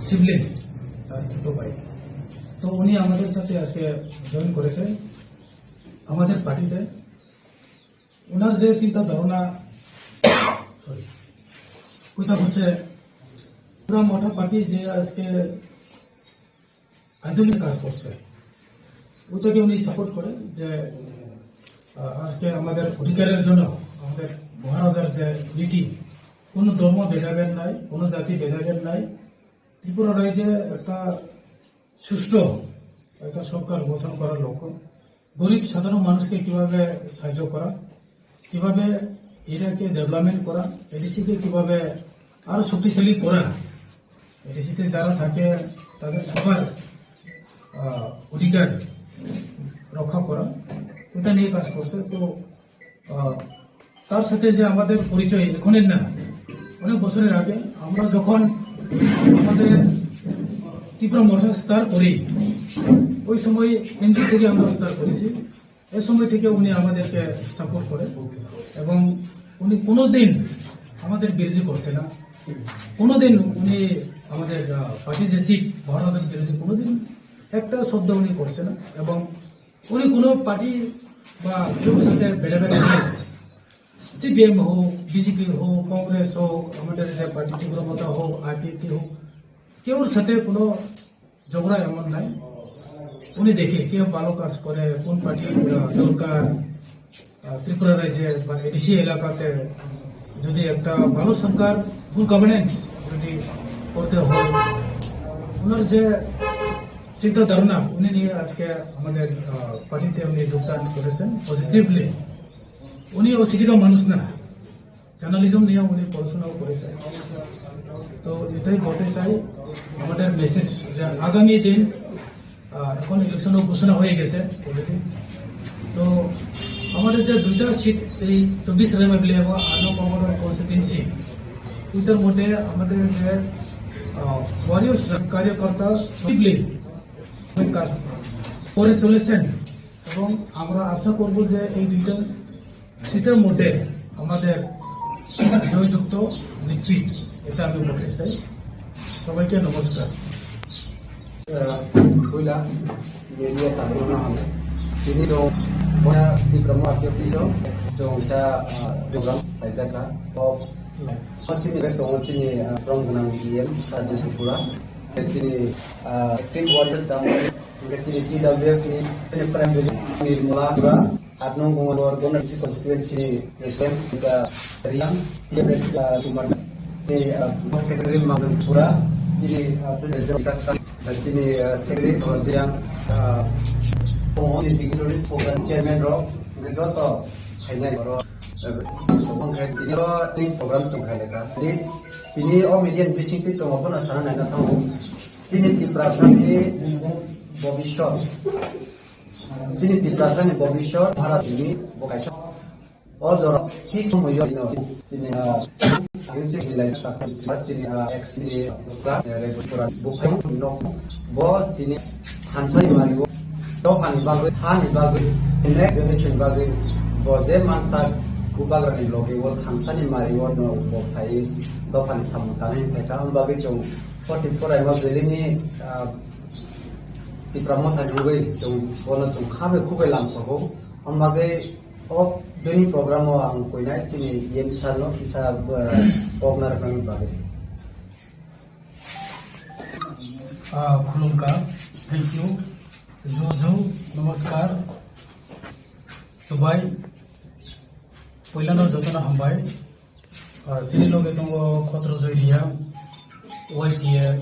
শিবলিং তার ছোট ভাই। তো উনি আমাদের সাথে আজকে জয়েন করেছে আমাদের পার্টিতে। ওনার যে চিন্তা ধারণা কথা হচ্ছে পুরা মোটা পার্টি যে আজকে আধুনিক কাজ করছে ওটাকে উনি সাপোর্ট করে যে আজকে আমাদের অধিকারের জন্য আমাদের মহারাজার যে নীতি, কোন ধর্ম ভেদাভেদ নাই, কোন জাতি ভেদাভেদ নাই, ত্রিপুরা রাজ্যে একটা সুষ্ঠু একটা সরকার গঠন করার লক্ষ্য, গরিব সাধারণ মানুষকে কিভাবে সাহায্য করা, কিভাবে এটাকে ডেভেলপমেন্ট করা, এডিসিকে কিভাবে আরো শক্তিশালী করা, এডিসিতে যারা থাকে তাদের সবার অধিকার রক্ষা করা, এটা নিয়ে কাজ করছে। তো তার সাথে যে আমাদের পরিচয় এখনের না, অনেক বছরের আগে আমরা যখন আমাদের ত্রিপুরা মঠা স্তর করি, ওই সময় হিন্দু থেকে আমরা স্তর করেছি। এই সময় থেকে উনি আমাদেরকে সাপোর্ট করে এবং উনি কোনোদিন আমাদের বিরোধী করছে না। কোনোদিন উনি আমাদের পার্টির যে চিফ মহারাজের বিরোধী কোনোদিন একটা শব্দ উনি করছে না এবং উনি কোনো পার্টি বা কেউ সাথে বেড়ে বেড়ে সিপিএম হোক, বিজেপি হোক, কংগ্রেস হোক, আমাদের যে পার্টি ত্রিপুরা মতা হোক, আইপিপি হোক, কেউর সাথে কোনো ঝগড়া এমন নাই। উনি দেখে কেউ ভালো কাজ করে, কোন পার্টি দরকার ত্রিপুরা রাজ্যে বা এডিসি এলাকাতে, যদি একটা ভালো সরকার গুড গভর্নেন্স যদি করতে হয়, ওনার যে চিন্তা ধারণা উনি নিয়ে আজকে আমাদের পার্টিতে উনি যোগদান করেছেন পজিটিভলি। উনি অশিক্ষিত মানুষ না, জার্নালিজম নিয়ে উনি পড়াশোনাও করেছেন। তো এটাই বলতে চাই আমাদের মেসেজ যে আগামী দিন এখন ইলেকশনও ঘোষণা হয়ে গেছে অলরেডি। তো আমাদের যে দুইটা সিট এই 24 এমএলএ এবং 8 নম্বর কনস্টিটিউয়েন্সি, ওইটার মধ্যে আমাদের যে ওয়ারিয়র্স কার্যকর্তা সঠিকলি কাজ করে চলেছেন এবং আমরা আশা করব যে এই দুইটা সিটের মধ্যে আমাদের জয়যুক্ত নিশ্চিত, এটা আমি বলতে চাই। সবাইকে নমস্কার। Ini dong, mana di promo aktif itu, dong bisa program saja kan. Oh, sini kan dong sini program gunang DM saja sepuluh. Sini active warriors dalam, sini TWF ini prime ini mula juga. Adnong gumor guna si konstituensi Islam juga Riam, dia juga cuma ini sekretari Mangapura, jadi presiden kita sini sekretari Riam. Ini program chairman roh, itu to hanya roh. Ini program tu kaya jadi ini median bising itu maupun asal naik tahu. Sini di perasaan ini bobishot. Sini di perasaan bobishot harus ini bukan. Oh jorok, sih semua yo ini. Sini ini nilai takkan sini X ini bukan restoran bukan no. Bo ini hansai mario. Tohan bagai next generation bagai boze mansak bubagan di logi wal hansani mariwan no bokai tohan samutane mereka bagai jong 44 ayam jadi ini di pramotan juga jong bono jong kami kubai langsung bagai jadi program ang kuinai sini yang sarno bisa pognar kami bagai खुलुमका, thank you, जो नमस्कार सुबाई पहिलानो जतना हमबाय सिनि लोगे दंगो खत्र जयरिया YTF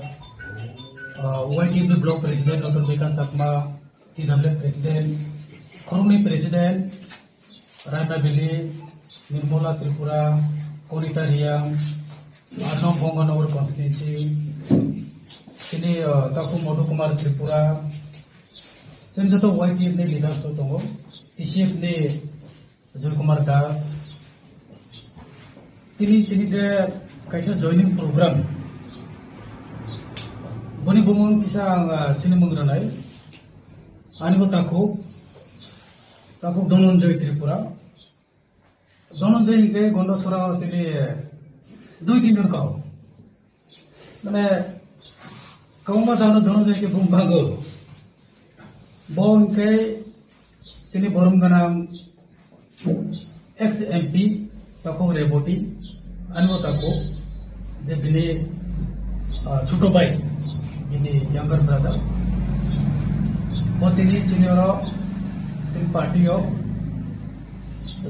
block president doctor Vikas साकमा TWF प्रेसिडेंट खरंनि प्रेसिडेंट रायना बेली निर्मला त्रिपुरा कनिता रिया आनम बंगनगर कन्स्टिट्युएंसी सिनि ताकु मधु कुमार त्रिपुरा जों जत YTF नि लिडार्स दङ TCF नि अजय कुमार दास तिनी सिनि जे कायसा जॉइनिंग प्रोग्राम बनि बुमं किसा सिनि मंग्रानाय आनिबो ताकु धनंजय त्रिपुरा धनंजय के गंडसरा सिनि 2-3 जन काव माने kauma dano dono jake bumbago bon ke sini borom ganam ex MP tako reboti anwo tako je bini chuto bai bini younger brother botini sini oro sini party ho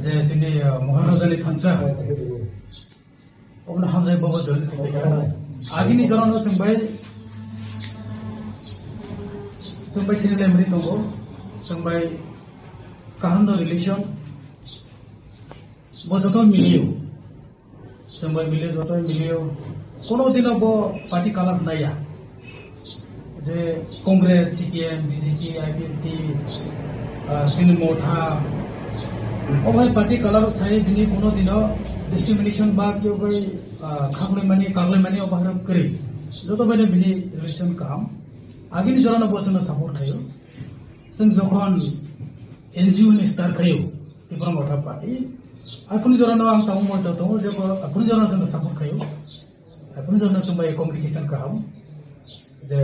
je sini mohanojani thansa obna hamjai bobo jol agini jorano singbai sini lemri tongo singbai kahando relation bo joto milio singbai milio joto milio kono dino bo party color naya je congress CPM BJP IPT sini motha o bhai party color sai bini kono dino discrimination ba kyo bhai खागले माने अबाहरम करे जतो बायदि बिनि relation काम आगिनि जरानो बसनो support खायो जों जखन NGO नि स्टार खायो बेफोर मथा पार्टी आफुनि जरानो आं ताउ मथा दङ जे आफुनि जरानो जों सपोर्ट खायो आफुनि जरानो जों बाय कम्युनिकेशन काम जे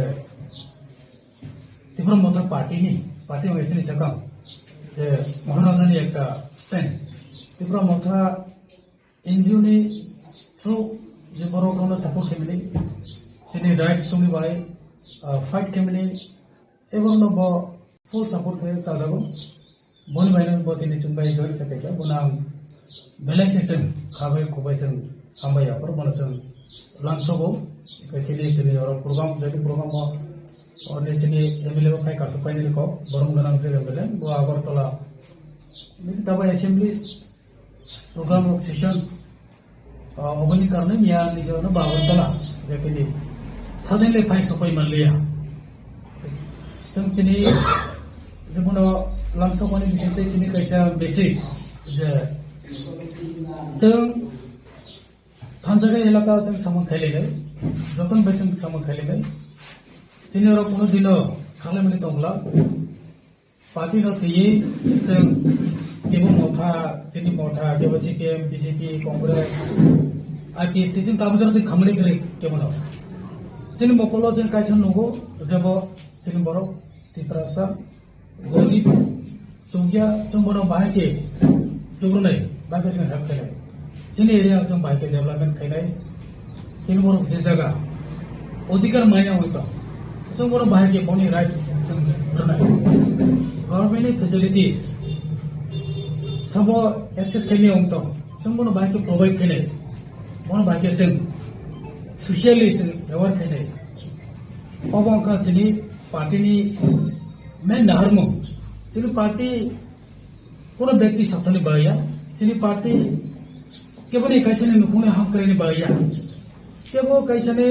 बेफोर मथा पार्टी वेसनि सकाम जे महाराजानि एकटा स्टैंड बेफोर मथा एनजीओ नि through je borok kono support kemini sini rights sumi bai fight kemini eborno bo full support khe sajago boni baina bo tini sumbai join khapeka bonam belekisen khabai kubaisen sambai apor bonasung langsogo kesini tini oro program jadi program mo orne sini emile khai kasu paini ko borom ganang se bele bo agartala miti taba assembly program session opening करने मिया निजो न बावरतला जेकिनि सजनले phi सफाइ मनलिया जों तिनि जबनो लामसोमनि बिसिते तिनि कैसा basis जे जों थानजागा एलाका जों सामन खाइलेले जतन बेसिं सामन खाइलेले जिनिरो कोनो दिनो खालामनि दंला पार्टी न तियै जों केबो मथा जिनि मथा केबो CPM BJP कांग्रेस IPT जों ताबजर जों खामनि करे केमनो सिनि मकलो जों कायसन नगो जबो सिनि बरो तिप्रासा गरीब सुगिया जों बरो बाहायके जुगुनै बाके जों हेल्प खायनाय सिनि एरिया जों बाहायके डेभलपमेंट खायनाय सिनि बरो जे जागा अधिकार मायना होइतो जों बरो बाहायके बनि राइट्स जों रनाय गभर्नमेंट फेसिलिटीज सबो एक्सेस खायनाय होंतो जों बरो बाहायके प्रोवाइड खायनाय बनो बाहायके जों सोशली जों एवार खायनाय अबंका सिनि पार्टीनि मेन नाहरमो सिनि पार्टी कोनो व्यक्ति साथनि बाया सिनि पार्टी केवल कैसने नुखुने हम करेनि बाया केवल कैसने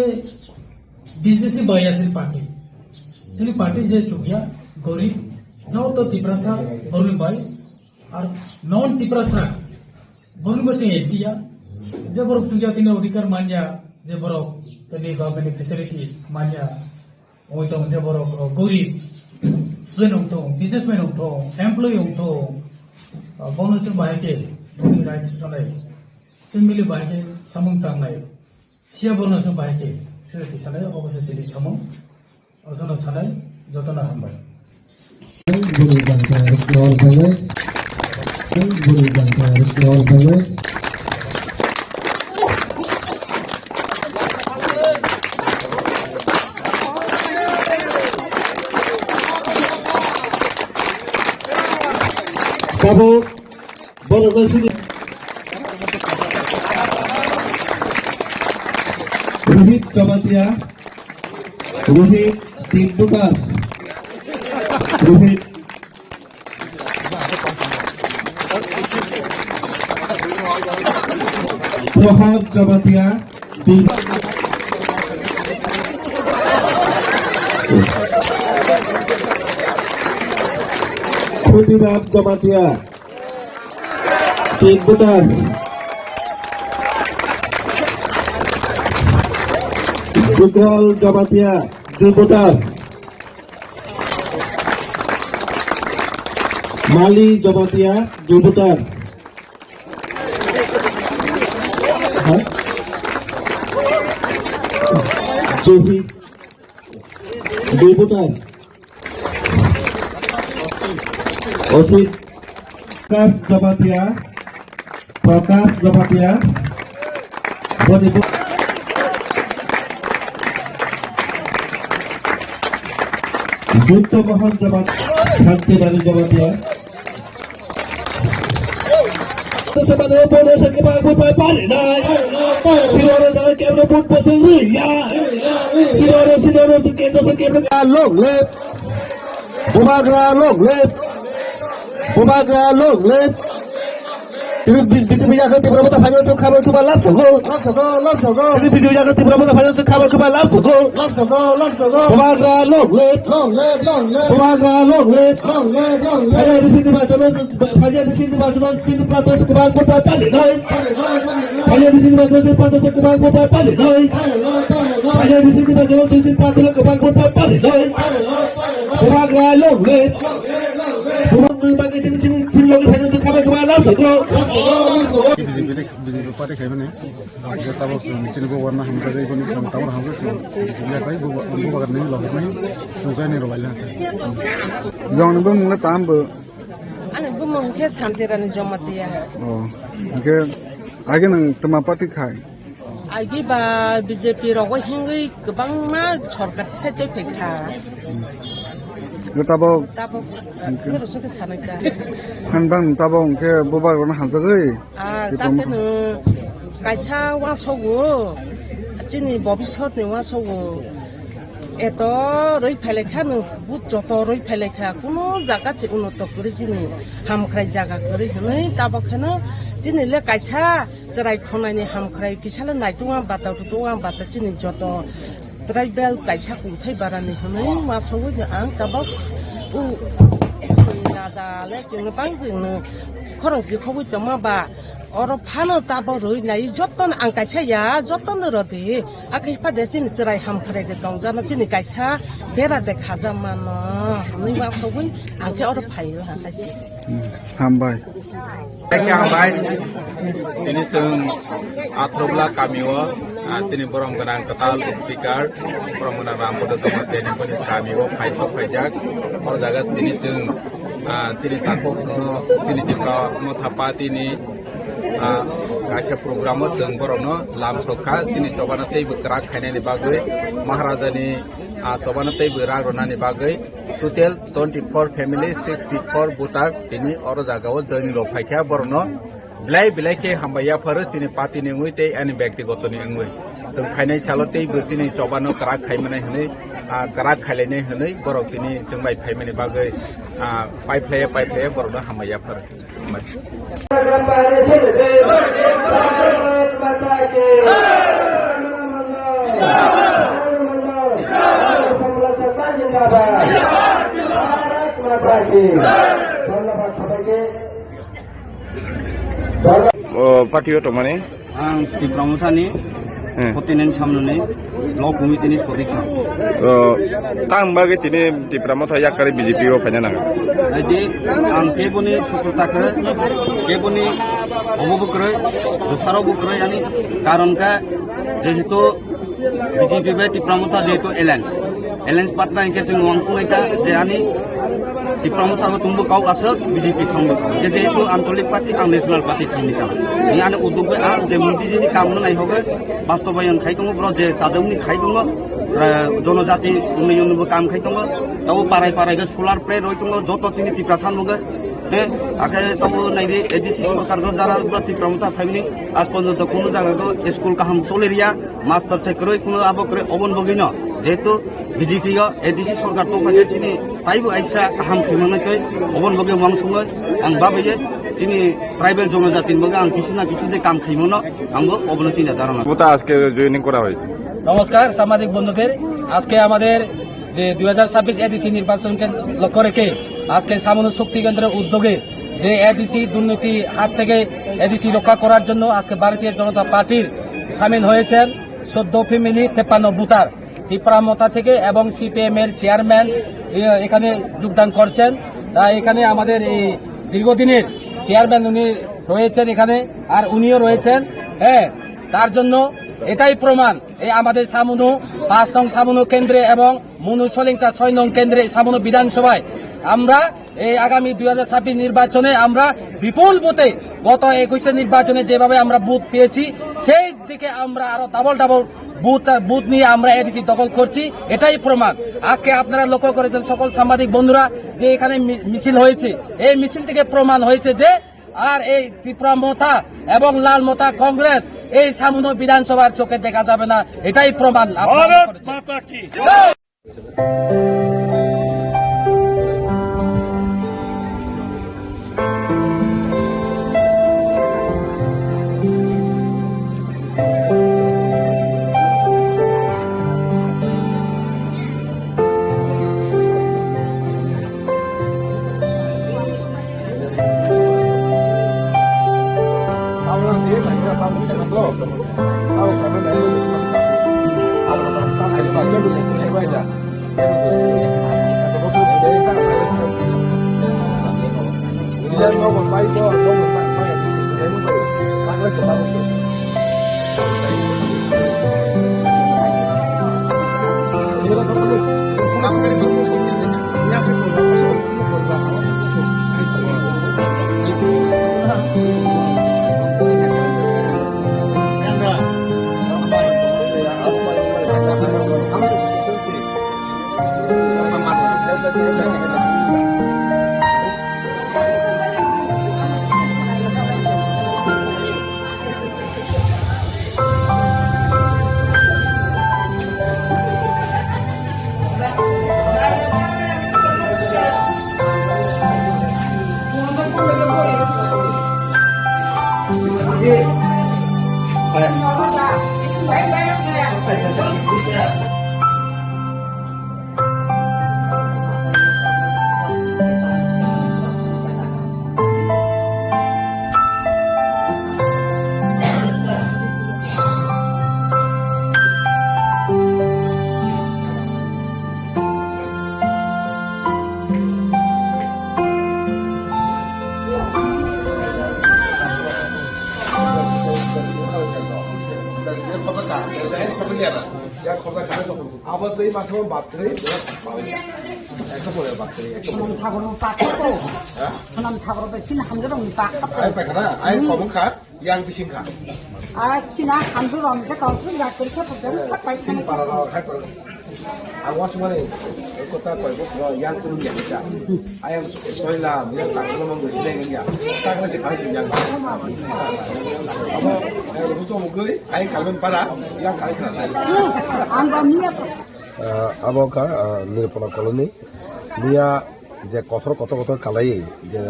बिजनेस बाया सिनि पार्टी जे चुगिया गरीब जाओ तो तिप्रासा बरुन बाय और नॉन तिप्रासा बरुन बसे एटिया जे बरो तुजा तिने अधिकार मान्या जे बरो तनि गभर्नमेंट फैसिलिटीज मान्या ओइ तो जे बरो गरीब स्टूडेंट होंतो बिजनेसमैन होंतो एम्प्लॉय होंतो बोनस बायके राइट्स थानाय जों मिलि बायके सामं तांनाय सिया बोनस बायके सिरि सानाय अबसे सिरि सामं अजन सानाय जतना हामबाय गुरु जानकार क्रॉल भाई गुरु जानकार क्रॉल भाई Kamu boleh bersini. Rohit Kamatia, Rohit Timbukas, Rohit Rohit Kamatia, Khudiram Kamatia, Timbukas, Jugal Kamatia, Timbukas, Mali Kamatia, Timbukas, Johi 2 voter Asit Prakash Jamatia যুক্তমোহন শান্তিবাড়ি জমাতিয়া বিজেপি জাগতি প্রমোদা ফাইন্যান্সিয়াল খাবার খুব লাভ সগো বিজেপি জাগতি প্রমোদা ফাইন্যান্সিয়াল খাবার খুব লাভ সগো কুমাগ্রা ফাইনাল নির্বাচন সিন্ধু প্রান্ত কুমার কোটায় পালি নয় ফাইনাল নির্বাচন প্রান্ত কুমার কোটায় পালি নয় ফাইনাল নির্বাচন সিন্ধু প্রান্ত কুমার কোটায় পালি নয় কুমাগ্রা BJP party kaya mana? Kita tahu sini warna hamka jadi koni tahu hamka sih. Dia kaya bukan bagar nih loh nih. Susah nih rola lah. Jangan nunggu mulai tambah. Anak gue mau ke santiran jomat dia. Oh, oke. Aja nang tema party kaya. Agi ba BJP rawa hingga kebang ma sorkat saya tu pekha. Kita tahu. Ini rusuk ke sana kan. Kan bang tahu ke bukan warna hamka gay. Tapi nu kaisa wang sogo. Jadi bobisot ni wang sogo. Eto roi pelekha nu but joto roi pelekha kuno jaga si unoto kuri sini hamkrai jaga kuri sini tabok kena sini le kaisa cerai khonai ni hamkrai kisala nai tunga bata tunga bata sini joto tribal kaisa kuthai barani sini masogo je ang tabok u nada le jeng bang jeng khorong ji khobu jama ba Oro phano tabo roi nai joton ang kaisa ya joton rodi akai pade sini cerai hamkrai de dong jana sini kaisa bera de khaja mano ni ma phobui angke oro phail ha kaisi Hambai. Hambai. Ini sung atrobla kamiwa sini borong kenang ketal speaker promona rampodo tomat ini pun kamiwa paisok pajak or jagat sini sung sini takut sini jika mau thapati ini kaisa program sung borongno lam soka sini cobana tei bekerak khaine ni bagai maharaja ni cobana tei berak rona ni bagai total 24 family 64 voter ini oro jagao joini lo phaikha borongno bilai ke hambaya phare sini party ni ngui tei ani byaktigoto ni ngui जों खायनाय सालते बसिनि चबानो करा खायमानाय हनै करा खायलायनाय हनै बरक तिनि जों bye खायमानाय बागै पाइपलाय बरकनो हामायाफोर party तो माने आं टिप्रामुथानि Kontinen samnune blok komitini sodiksa. Tang bagi tini di pramoto ya kari BJP o fanya nang. Jadi angke buni sukutakre, ke buni obubukre, dosaro bukre yani karon ka jehitu BJP be di pramoto jehitu alliance partner ingke jeng wangku eka jani di pramoto ko tumbu kau asal BJP thangbu. Jehitu Antolik Party ang National Party thangisa. Ini ada udugbe ang je munti jini kamna nai hoge বাস্তবায়ন খাইতঙ্গ ব্র যে সাদমনি খাইতঙ্গ জনজাতি উন্নয়নবো কাম খাইতঙ্গ তাও পারাই পারাইগে solar play রইতঙ্গ যত চিনি টিপ্রা সানমগে আগে তাও নাইবে ADC সরকারগো যারা টিপ্রামতা ফাইনি আজ পর্যন্ত কোনো জায়গাগো স্কুল কাহাম চলেরিয়া মাস্টার চেকরই কোনো আবকরে অবন বগিন যেহেতু বিজেপি এডিসি সরকার তো ফাইগে চিনি তাইবো আইসা কাহাম ফিমানাইতই অবন বগে মাংসঙ্গ আং বাবাইয়ে তিনি ট্রাইবেল জনজাতির মধ্যে আং কিছু না কিছু যে কাম খাইমনো আমগো অবনতি না ধারণা ওটা আজকে জয়েনিং করা হয়েছে। নমস্কার সাংবাদিক বন্ধুদের, আজকে আমাদের যে 2026 এডিসি নির্বাচনকে লক্ষ্য রেখে আজকে সামনের শক্তি কেন্দ্রের উদ্যোগে যে এডিসি দুর্নীতি হাত থেকে এডিসি রক্ষা করার জন্য আজকে ভারতীয় জনতা পার্টির সামিল হয়েছেন 14 ফ্যামিলি 53 বুথার ত্রিপুরামতা থেকে এবং সিপিএম এর চেয়ারম্যান এখানে যোগদান করছেন। এখানে আমাদের এই দীর্ঘদিনের চেয়ারম্যান উনি রয়েছেন এখানে, আর উনিও রয়েছেন। তার জন্য এটাই প্রমাণ। এই আমাদের সামুনু 5 নং সামুনু কেন্দ্রে এবং মুনু সলিংটা 6 নং কেন্দ্রে সামুনু বিধানসভায় আমরা এই আগামী 2026 নির্বাচনে আমরা বিপুল বুথে গত 21 নির্বাচনে যেভাবে আমরা বুথ পেয়েছি সেই থেকে আমরা আরো ডাবল বুথ নিয়ে আমরা এডিসি দখল করছি। এটাই প্রমাণ। আজকে আপনারা লক্ষ্য করেছেন সকল সাংবাদিক বন্ধুরা যে এখানে মিছিল হয়েছে, এই মিছিল থেকে প্রমাণ হয়েছে যে আর এই ত্রিপুরা মতা এবং লাল মতা কংগ্রেস এই সামুনু বিধানসভার চোখে দেখা যাবে না। এটাই প্রমাণ। Aboka Nirpona Colony Mia je kotor kalai je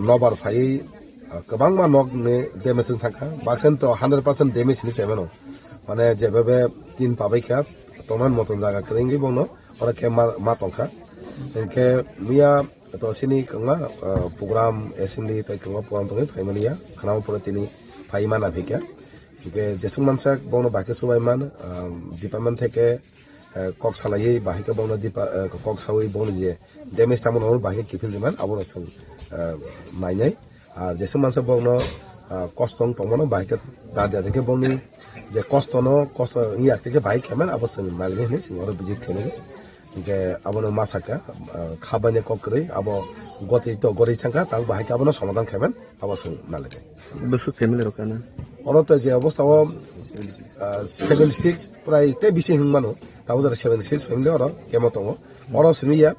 nobar fai kabang ma nog ne damage thaka baksen to 100% damage ni semeno mane jebabe tin pabai kha toman moton jaga krengi bono ora ke ma tongkha enke mia to sini kanga program assembly tai kanga program to family ya khana pore tini fai mana thika ke jesung mansak bono bake subai man department থেকে cock সালাই বাহিকে বন cock সাউই বন যে damage সামন হল বাহিকে কিফিল দিমান আবর সব মাইনাই আর যেসব মানুষ বন কষ্টং তমন বাহিকে দাদা থেকে বনি যে কষ্ট ইয়া থেকে বাইক কেমন অবশ্য মালগে নে সিংহর বিজিত খেলে যে আবন মাসাকা খাবানে ককরে আব গতি থাকা তাও বাহিকে আবন সমাধান কেমন অবশ্য মালগে বসু ফ্যামিলি রকানা অনত যে অবস্থা 76 প্রায় তে বেশি হিংমানো তাও 76 ফ্যামিলি অর কেমন দङ অর সিনিয়া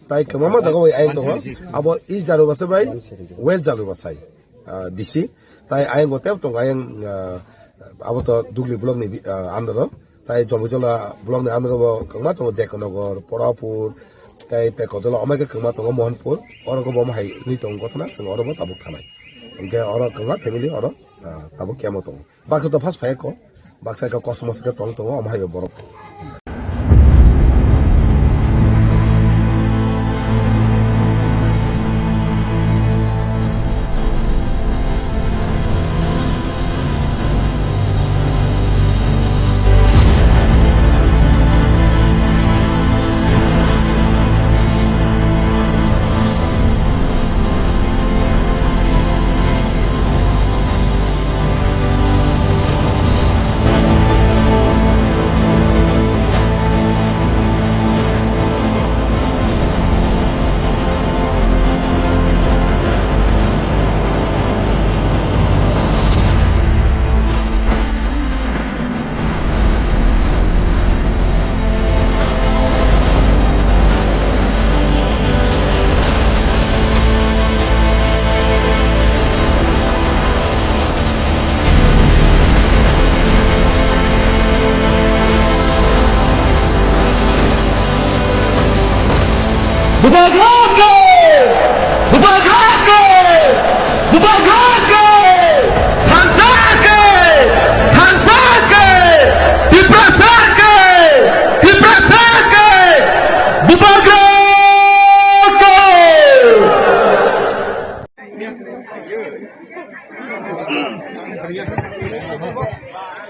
তাই কেমন জায়গা আইন দङ আব ই জারু বাসে বাই ওয়েস্ট জারু বাসাই ডিসি তাই আইন গতেও দङ আইন আব তো দুগলি ব্লক নি আন্ডার তাই জমজলা ব্লক নি আন্ডার কেমন দङ জেকনগর পড়াপুর তাই পেকজলা অমাকে কেমন দङ মোহনপুর অরগো বম হাই নি দङ গথনা সং অরব তাবুক থানাই Oke orang keluar family orang tahu kiamat tu. Bakso tu pas payah ko, bakso ke kosmos ke tong tu, amai borok.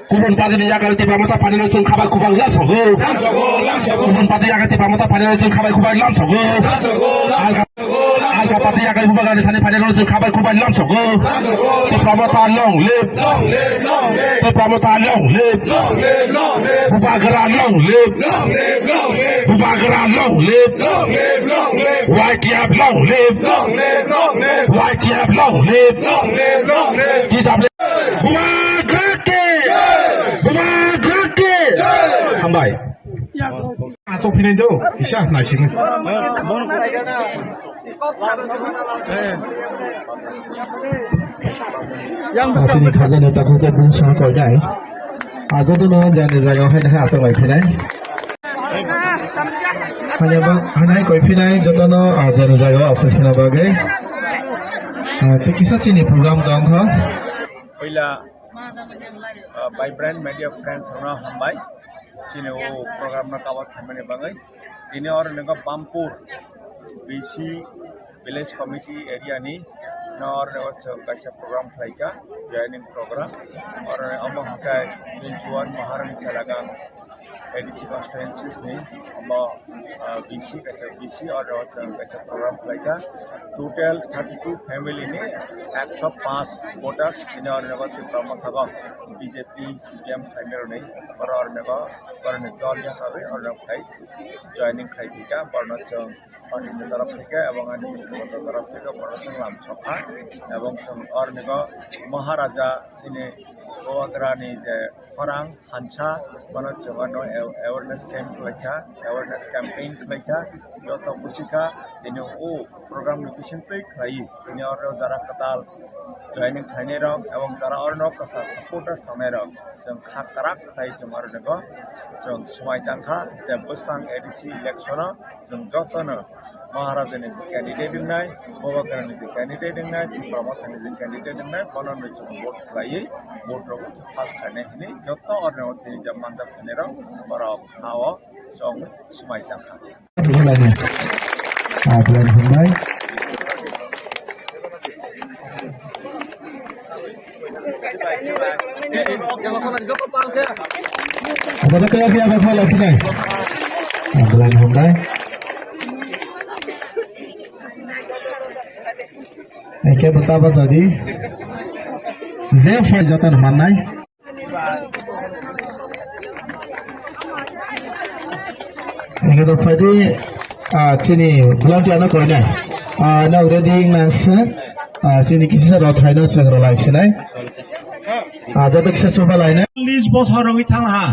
Kubun pada ni jaga tiba mata pada langsung khabar kubang langsung go. Kubun pada jaga tiba mata pada langsung khabar kubang langsung go. Alga pada jaga kubang ada sana pada langsung khabar kubang langsung go. Tiba mata long live. Tiba mata long live. Kubagaran long live. Kubagaran long live. White yap long live. White yap long live. GW. Hambai. Atau pindah jauh, isya nasi ni. Yang ini kajian itu aku tak pun sangat kau jai. Aja tu no jangan jaga hai dah atau kau pindah. Hanya bang, hanya kau pindah jatuh no aja no jaga asal pindah bagai. Tu kisah sini program dong ha. Pila vibrant media friends orang Hambai. Ini program nak awak kami bangai. Ini orang negara Pampur, BC Village Committee area ni, nor lewat kaca program mereka, joining program. Orang amah hakai tujuan Maharani Calagang edisi constituencies ni, amah BC kaca BC or lewat kaca program mereka. Total 32 family ni, 105 voters. Ini orang negara terutama thagam BJP, CPM family ni, orang negara orang negara hari orang kai joining kai kita, orang macam parti negara Afrika, abang ani negara Afrika, orang Islam Chokha, abang orang negara Maharaja ini Oagrani je orang Hancha, orang macam awareness camp mereka, awareness campaign mereka, jauh musika, ini program nutrition play kai, ini orang darah ketal joining kai ni orang, abang darah orang nak kasar supporters kami orang, jeng hak karak kai jemaah negara. Jom semai jangka, jam bestang edisi election, jom jotana Maharaja ni candidate dengan, Bawakan ni candidate dengan, Pramosan ni candidate dengan, mana ni jom vote lagi, vote roh pas kene ini, jotta orang ni jam mandap ni orang, para hawa, jom semai jangka. Bulan Hambai. Ada kaya kaya apa lagi ni? Bulan Hambai. Ini betapa tadi. Zef jatan mana? Ini tu tadi sini belum tiada kau ni. Now ready nasa. Sini kisah rot hai na cengro lai sini. Jatuh kisah coba lain. 40 বছর হই থাংহা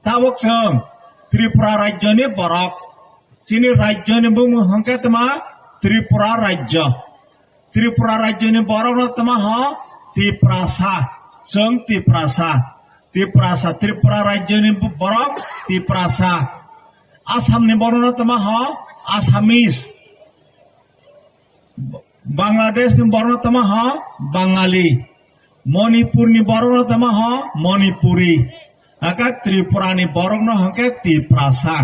তাবক song Tripura রাজ্যনি বরক চিনি রাজ্যনি বুমু হংকে তমা ত্রিপুরা রাজ্যনি বরক তমা হ ত্রিপ্রাসা song ত্রিপ্রাসা Tripura রাজ্যনি বরক ত্রিপ্রাসা আসামনি বরক তমা হ Assamese Bangladesh ni বরক তমা হ বাঙালি Manipur ni borong na tama ha Manipuri, agak Tripura ni borong na hangke Triprasa.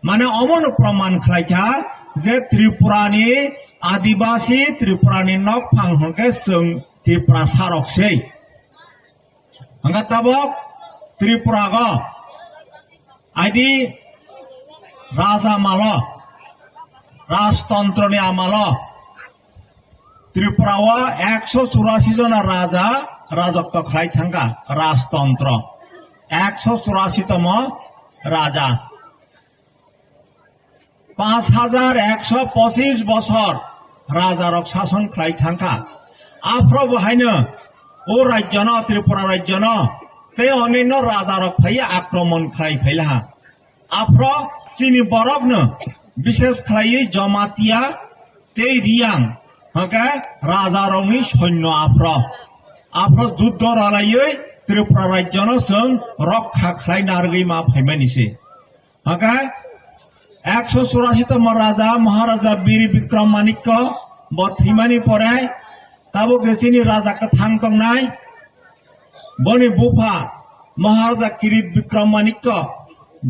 Mana omon praman khaika je Tripura ni adibasi Tripura ni nok phang hangke sung Triprasa rokse. Hangka tabok Tripura ga adi raja malo rajtantra ni amalo Tripura wa 184 jona raja রাজত্ব খাই থাকা রাজতন্ত্র 184তম রাজা 5125 বছর রাজারক শাসন খাই থাকা আফ্র বহাইনো ও রাজ্য ন ত্রিপুরা রাজ্য ন তে অন্যান্য রাজারক ফাই আক্রমণ খাই ফাইলা আফ্র চিনি বরক ন বিশেষ খাই জমাতিয়া তে রিয়াং হকে রাজারংনি সৈন্য আফ্র Afro যুদ্ধ রালাইয়ে ত্রিপুরা রাজ্য ন সং রক্ষা খাইনারগৈ মা ফাইমানিছে হকা 184তম রাজা মহারাজা বীর বিক্রম মাণিক্য বথিমানি পরে তাবক চিনি রাজা কাথাং তংনাই বনি বুফা মহারাজা কিরিট বিক্রম মাণিক্য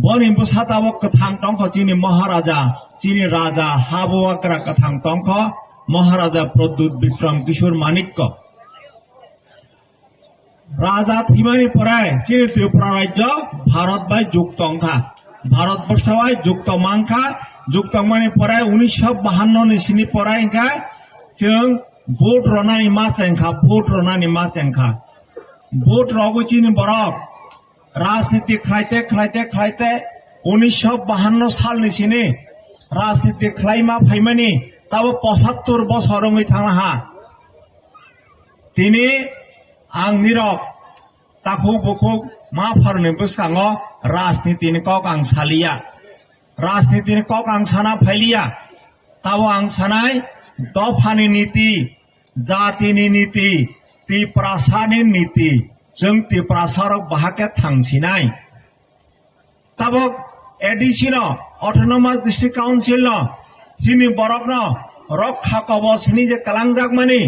বনি বুসা তাবক কাথাং তংখ চিনি মহারাজা চিনি রাজা হাবুয়াকরা কাথাং তংখ মহারাজা প্রদ্যুৎ বিক্রম কিশোর মাণিক্য রাজা থিমানি পরে চিনি ত্রিপুরা রাজ্য ভারত বাই যুক্তংখা ভারতবর্ষ বাই যুক্ত মাংখা যুক্তমানি পরে 1952 नि सिनि पराय इंखा जों भोट रनानि मास एंखा भोट रनानि मास एंखा भोट रगुचिनि बरक राजनीति खाइते 1952 सालनि सिनि राजनीति खाइमा फाइमानि ताबो 75 बछरङै थांहा तिनि आं निरक ताखौ बखौ मा फारनि बसाङो राजनीतिनि कक आं सालिया राजनीतिनि कक आं साना फाइलिया ताबो आं सानाय दफानि नीति जातिनि नीति तिप्रासानि नीति जों तिप्रासारक बाहाके थांसिनाय ताबो एडीसी न ऑटोनोमस डिस्ट्रिक्ट काउंसिल न सिनि बरक न रक्षा कवचनि जे कालांजाकमानि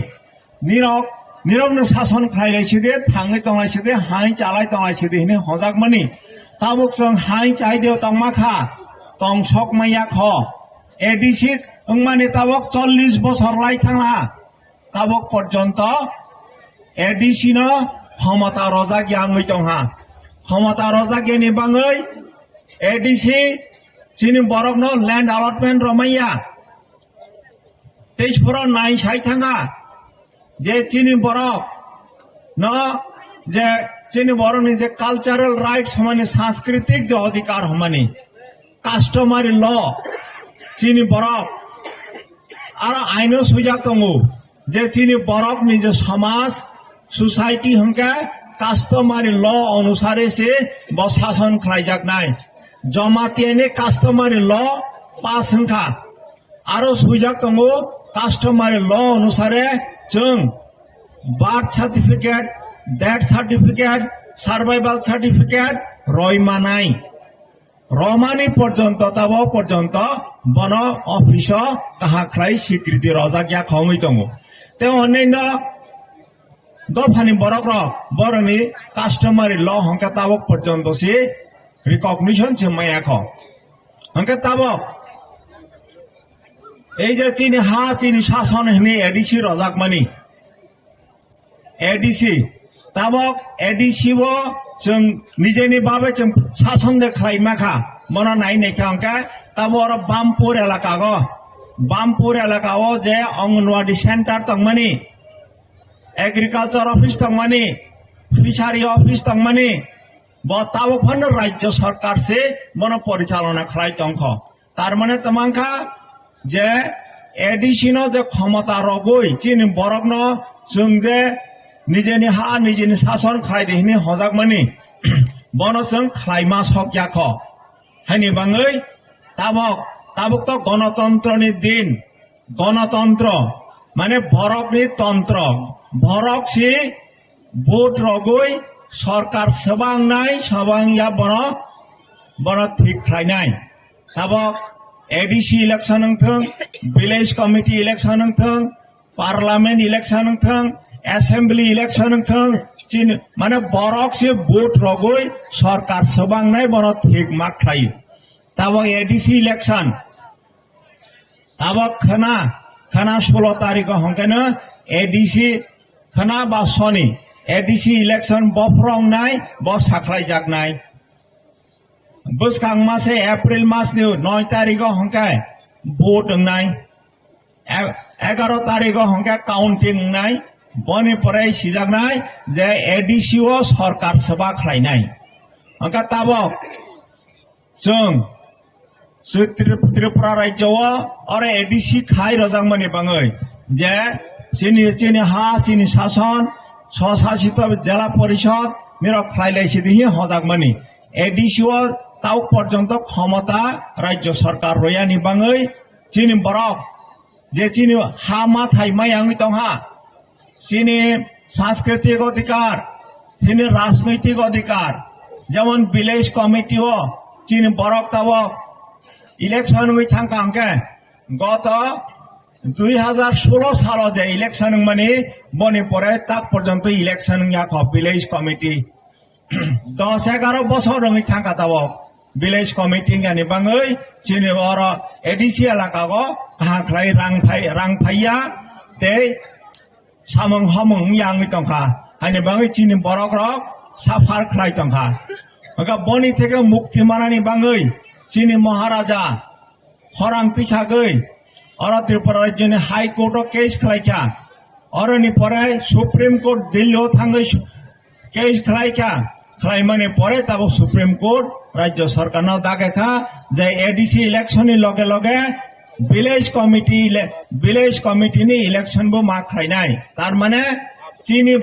निरक शासन खाइलायसिदे थाङै तंलायसिदे हाय चालाय तंलायसिदे हिने हजाकमानि ताबुक जों हाय चाइदेव तंमाखा तंसक माया ख एडीसी माने ताबक 40 बछर लाई थांला ताबक पर्यंत एडीसी न क्षमता रजा गियाङै तंहा क्षमता रजा गियानि बाङै एडीसी चिनि बरक न लैंड अलॉटमेंट रमाइया तेजपुर नाय साइ थाङा जे चिनि बरक न जे चिनि बरकनि जे कल्चरल राइट्स हमानि सांस्कृतिक जो अधिकार हमानि कास्टमारी ल चिनि बरक आरो आइनो सुजाक दङो जे चिनि बरकनि जे समाज सोसाइटी हंके कास्टमारी ल अनुसारे से बशासन खालायजाकनाय जमातियानि कास्टमारी ल पास हंखा आरो सुजाक दङो कास्टमारी ल अनुसारे जों birth certificate death certificate survival certificate रयमानाय रमानी पर्यंत तब पर्यंत बन ऑफिस कहा खाई स्वीकृति रजा क्या खङै दङ ते अन्य दफानि बरक बरनि कास्टमारी ल हंका ताबक पर्यंत से रिकॉग्निशन से माया ख हंका ताबक এই যে চিনি হা চিনি শাসন হিনি এডিসি রজাক মানি एडीसी ताबक एडीसी वो जों निजेनि बाबे जों शासन दे खाइमाखा मना नाय नेखा अंका ताबो और बामपुर एलाका वो जे अंगनवाड़ी सेंटर तंगमानि एग्रीकल्चर ऑफिस तंगमानि फिशारी ऑफिस तंगमानि ब ताबक फन राज्य सरकार से मन परिचालना खाइ तंख तार माने तमांखा जे एडीसी न जे क्षमता रगै चिनि बरक न जों जे निजेनि हा निजेनि शासन खाइदेहिनि हजाकमानि बनसों खाइमा सक्याख हानि बाङै ताबक तो गणतंत्रनि दिन गणतंत्र माने बरकनि तंत्र बरक से भोट रगै सरकार सबांनाय सबांया बन ठीक खाइनाय ताबक एडीसी इलेक्शन हंथों विलेज कमिटी इलेक्शन हंथों पार्लियामेंट इलेक्शन हंथों एसेंबली इलेक्शन हंथों चिन माने बरक से भोट रगै सरकार सबांनाय बन ठीक माक थायो ताबक एडीसी इलेक्शन ताबक खाना 16 तारिख हंकेनो एडीसी खाना बा सनी एडीसी इलेक्शन बफ्रंनाय ब साख्लाय जाकनाय बसखां मासे एप्रिल मास 9 तारिख हंके भोट हंनाय 11 तारिख हंके काउंटिंग हंनाय बने पराय सिजाकनाय जे एडीसी ओ सरकार सभा खालायनाय हंका ताबक जों त्रिपुरा राज्य और एडीसी खाइ रजांगमानि बाङै जे चिनि हा चिनि शासन स्वशासित जिला परिषद निरक खालायलायसिदिहि हजाकमानि एडीसी ओ ताव पर्यंत क्षमता राज्य सरकार रयानि बाङै चिनि बरक जे चिनि हा मा थाइ मायाङै दंहा चिनि सांस्कृतिक अधिकार चिनि राजनैतिक अधिकार जेमन विलेज कमिटी चिनि बरक ताबक ইলেকশন হই থাকা অঙ্কে গত 2016 সাল যে ইলেকশন মানে বনে পরে তাক পর্যন্ত ইলেকশন ভিলেজ কমিটি 10-11 বছর হই থাকা তাব ভিলেজ কমিটি গানি বাঙৈ চিনি অর এডিসি এলাকাগো হাখলাই রাং ফাইয়া তে সামং হামং ইয়াংই তংখা আনি বাঙৈ চিনি বরক রক সাফার খাই তংখা বনি থেকে মুক্তি মানানি বাঙৈ চিনি মহারাজা খরাং পিছাগৈ और त्रिपुरा राज्य ने हाई कोर्ट केस खलाइका और परे सुप्रीम कोर्ट दिल्ली थांगै केस खलाइका खलाइमाने परे तब सुप्रीम कोर्ट राज्य सरकार दागेखा जे एडीसी इलेक्शन लगे लगे विलेज कमिटी नि इलेक्शन बो मा खलाइनाय तार माने चीनी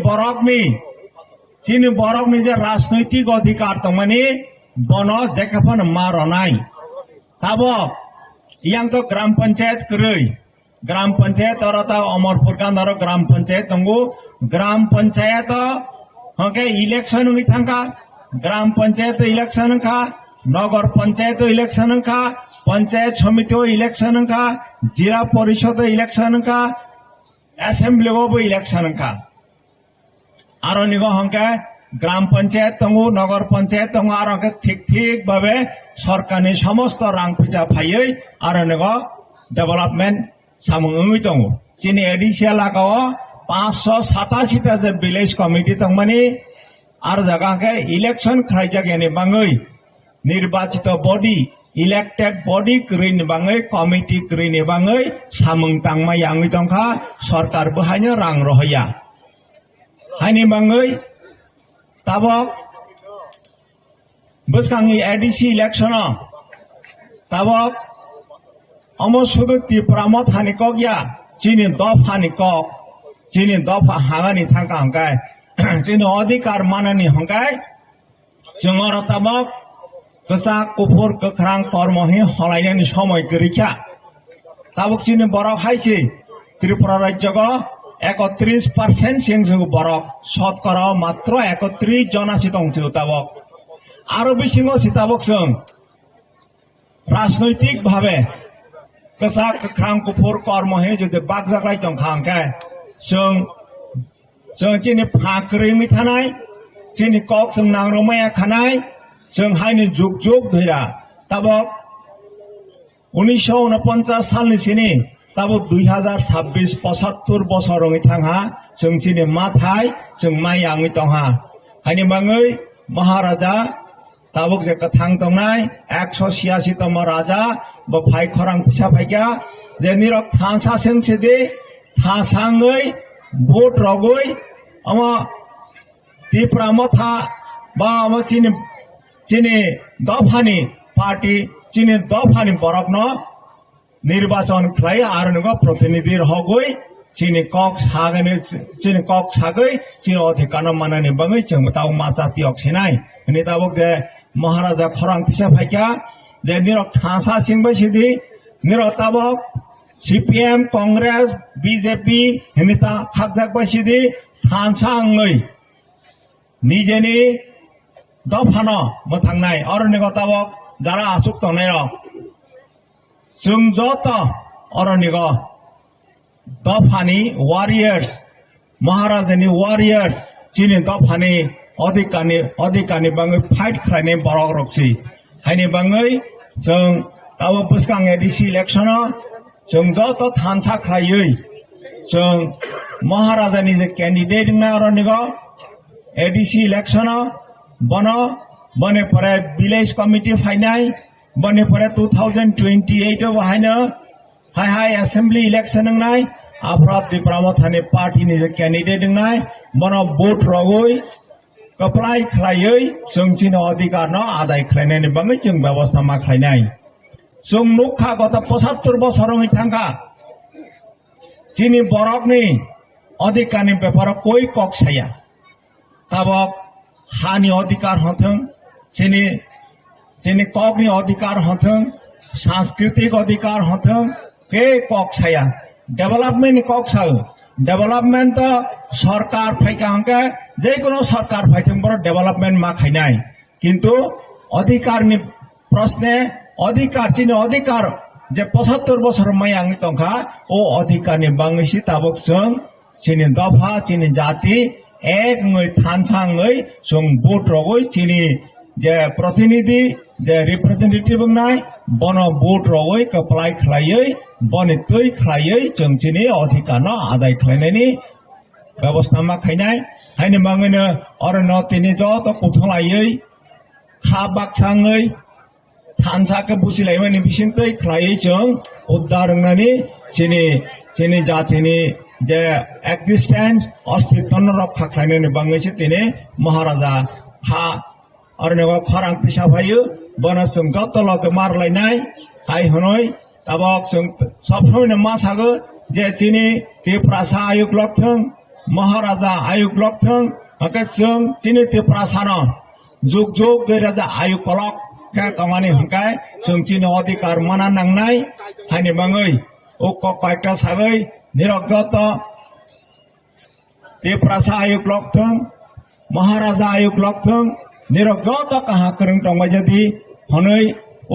बरकनि जे राजनैतिक अधिकार तंगमानि बन जेखाफन मा रनाय तब yang to ग्राम पंचायत करई ग्राम पंचायत और अमरपुर का नरो ग्राम पंचायत तंगु ग्राम पंचायत हके इलेक्शन हुई थांका ग्राम पंचायत इलेक्शन का नगर पंचायत इलेक्शन का पंचायत समिति इलेक्शन का जिला परिषद इलेक्शन का असेंबली इलेक्शन का आरो निगो हके ग्राम पंचायत तंगु नगर पंचायत तंगु आरो ठीक भावे सरकारनि समस्त रां फैसा फायै आरो नगो डेभेलपमेन्ट सामुङै दङ चिनि एडिसि एलाकाओ 587 जे विलेज कमिटी तंगमानि आरो जागाके इलेक्शन खाइजागेनि बाङै निर्वाचित बडी इलेक्टेड बडी क्रिनि बाङै कमिटी क्रिनि बाङै सामुं तांमा याङै दंखा सरकार बहायनो रां रहैया हानि बाङै तब बसखांगी एडीसी इलेक्शन तब अमसुदु त्रिपुरा मत हानि कगया चीनी दफानि कक चीनी दफा हागानि थांका हंकाय चीनी अधिकार मानानि हंकाय जोंगर तब कसा कुफुर गख्रां कर्महि हलायनानि समय गैखा तब चीनी बरक हाइसि त्रिपुरा राज्यको 31% सिंह बरक शतकरा मात्र 31 जनासि दंसो ताबक आरो बिसिङाव सिताबक जों राजनैतिक भावे कसा गख्रां कुफुर कर्महि जुदि बागजागाय दंखांके जों चिनि फाख्रैमि थानाय चिनि कक जों नांरमाया खानाय जों हायनि जुग धैरा ताबक 1949 सालनि सिनि तब 2026 75 बसर थांहा जों चिनि मा थाय जों माइ आङै दंहा हायनि बाङै महाराजा तबक जे कथां दंनाय 186 तम राजा ब फाइ खरां फिसा फाइका जे निरक थांसा सेंसिदि थासाङै भोट रगै अम त्रिपुरा मथा बा अम चिनि दफानि पार्टी चिनि दफानि बरकन निर्वाचन खाई आरो नगो प्रतिनिधि रहगै चिनि कक सागै चिनि अधिकार मानानि बाङै जों ताव मा जाति अक्सिनाय नि ताबक जे महाराजा खरां फिसा फाइका जे निरक थासा सिंबाय सिदि निरक ताबक सीपीएम कांग्रेस बीजेपी हिमिता खाकजाकबाय सिदि थांसाङै निजेनि दफानो मथांनाय आरो नगो ताबक जारा आसुक तंनाय जों जत अरनिग दफानि वारियर्स महाराजानि वारियर्स चिनि दफानि अधिकारनि बाङै फाइट खालायनाय बरक रक्सि हायनि बाङै जों दाबो बुसखां एडीसी इलेक्शन जों जत थानसा खायै जों महाराजानि जे कैंडिडेट ना अरनिग एडीसी इलेक्शन बने परे विलेज कमिटी फाइनाय बने परे 2028 वहायनो हाय असेंबली इलेक्शन नाय आफ्रा त्रिपुरा मथानि पार्टी नि जे कैंडिडेट नाय बन वोट रगै कप्लाय खायै जों चिनि अधिकार न आदाय खालायनायनि बाङै जों व्यवस्था मा खालायनाय जों नुखा गत 75 बसरनि थांखा चिनि बरकनि अधिकारनि बेपार कोई कक्साया ताबक हानि अधिकार हथों चिनि ककनि अधिकार हथों सांस्कृतिक अधिकार हथों के कक्साया डेभेलपमेंट कक्सा डेभेलपमेंट सरकार फाइका हंके जेकुनु सरकार फाइथों बर डेभेलपमेंट मा खायनाय किन्तु अधिकारनि प्रश्न अधिकार चिनी अधिकार जे 75 বছর मायांग तंखा ओ अधिकार नि बांगसी ताबक जों चिनी दफा चिनी जाति एक ngoi थानसाङै जों भोट रगै चिनी जे प्रतिनिधि जे रिप्रेजेन्टेटिभ नाय बन भोट रगै कप्लाइ खलायै बनि तै खलायै जों चिनी अधिकार न आदाय खलायनायनि व्यवस्था मा खायनाय हायनि बाङैनो अरन तिनि जत कुथलायै खा बाक्साङै थानसाखौ बुजिलायमानि बिसिंतै खलायै जों उद्धार होननानै चिनी जातिनि जे एक्जिस्टेन्स अस्तित्व रक्षा खालायनायनि बाङैसो दिनै महाराजा हा अरनवा खरां पिसाफायो बना जों जतलके मारलायनाय हाय हनै ताबक जों सबसमयनो मा सागो जे चिनी तिप्रासा आयुग लक्थों महाराजा आयुग लक्थों हके जों चिनी तिप्रासानो जुग जुग गैराजा आयुग कलक क्या कमानी हंकाय जों चिनी अधिकार माना नांनाय हायनि बाङै उक कायटा सागै निरक जत तिप्रासा आयुग लक्थों महाराजा आयुग लक्थों निरक जत कहा करं दंबाय जदि हनै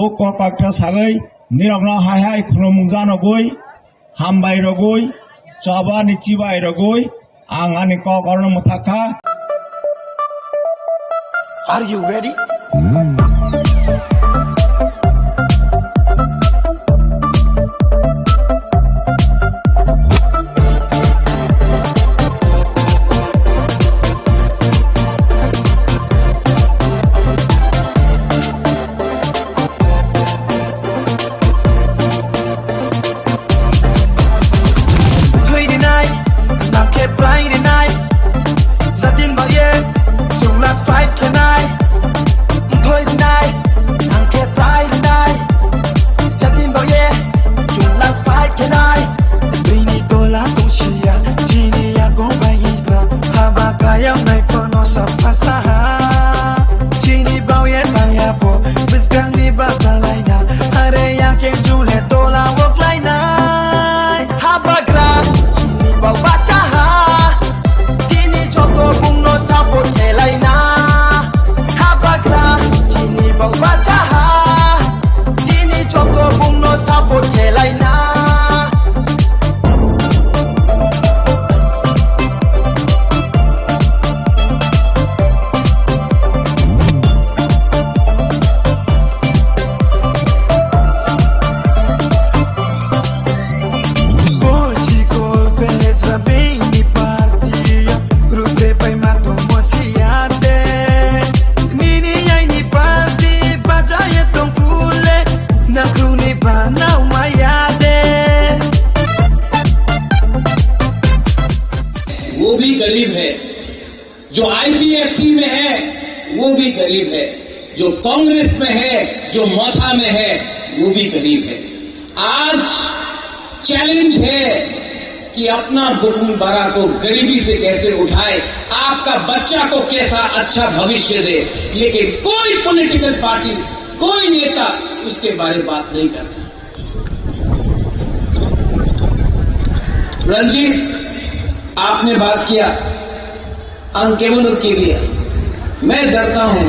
उक कायटा सागै निरक न हाय हाय खुलुमजानो गय हामबाय रगय चबा निचिबाय रगय आं आनि क कर्ण मुथाखा Are you ready? गरीब है, जो IPFT में है वो भी गरीब है, जो कांग्रेस में है, जो मोथा में है वो भी गरीब है। आज चैलेंज है कि अपना वसुंधरा को गरीबी से कैसे उठाए, आपका बच्चा को कैसा अच्छा भविष्य दे, लेकिन कोई पॉलिटिकल पार्टी, कोई नेता उसके बारे में बात नहीं करता। रंजीत, आपने बात किया अंकेमन के लिए। मैं डरता हूं,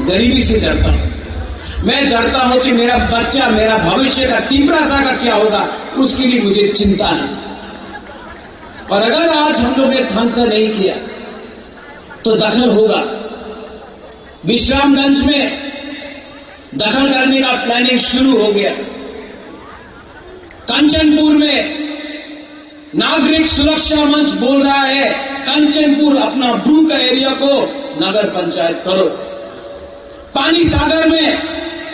गरीबी से डरता हूं। मैं डरता हूं कि मेरा बच्चा, मेरा भविष्य का तीव्रता का क्या होगा, उसके लिए मुझे चिंता है। और अगर आज हम लोग ने ध्वंस नहीं किया तो दखल होगा। विश्रामगंज में दखल करने का प्लानिंग शुरू हो गया। कंचनपुर में नागरिक सुरक्षा मंच बोल रहा है कंचनपुर अपना ब्रू का एरिया को नगर पंचायत करो। पानी सागर में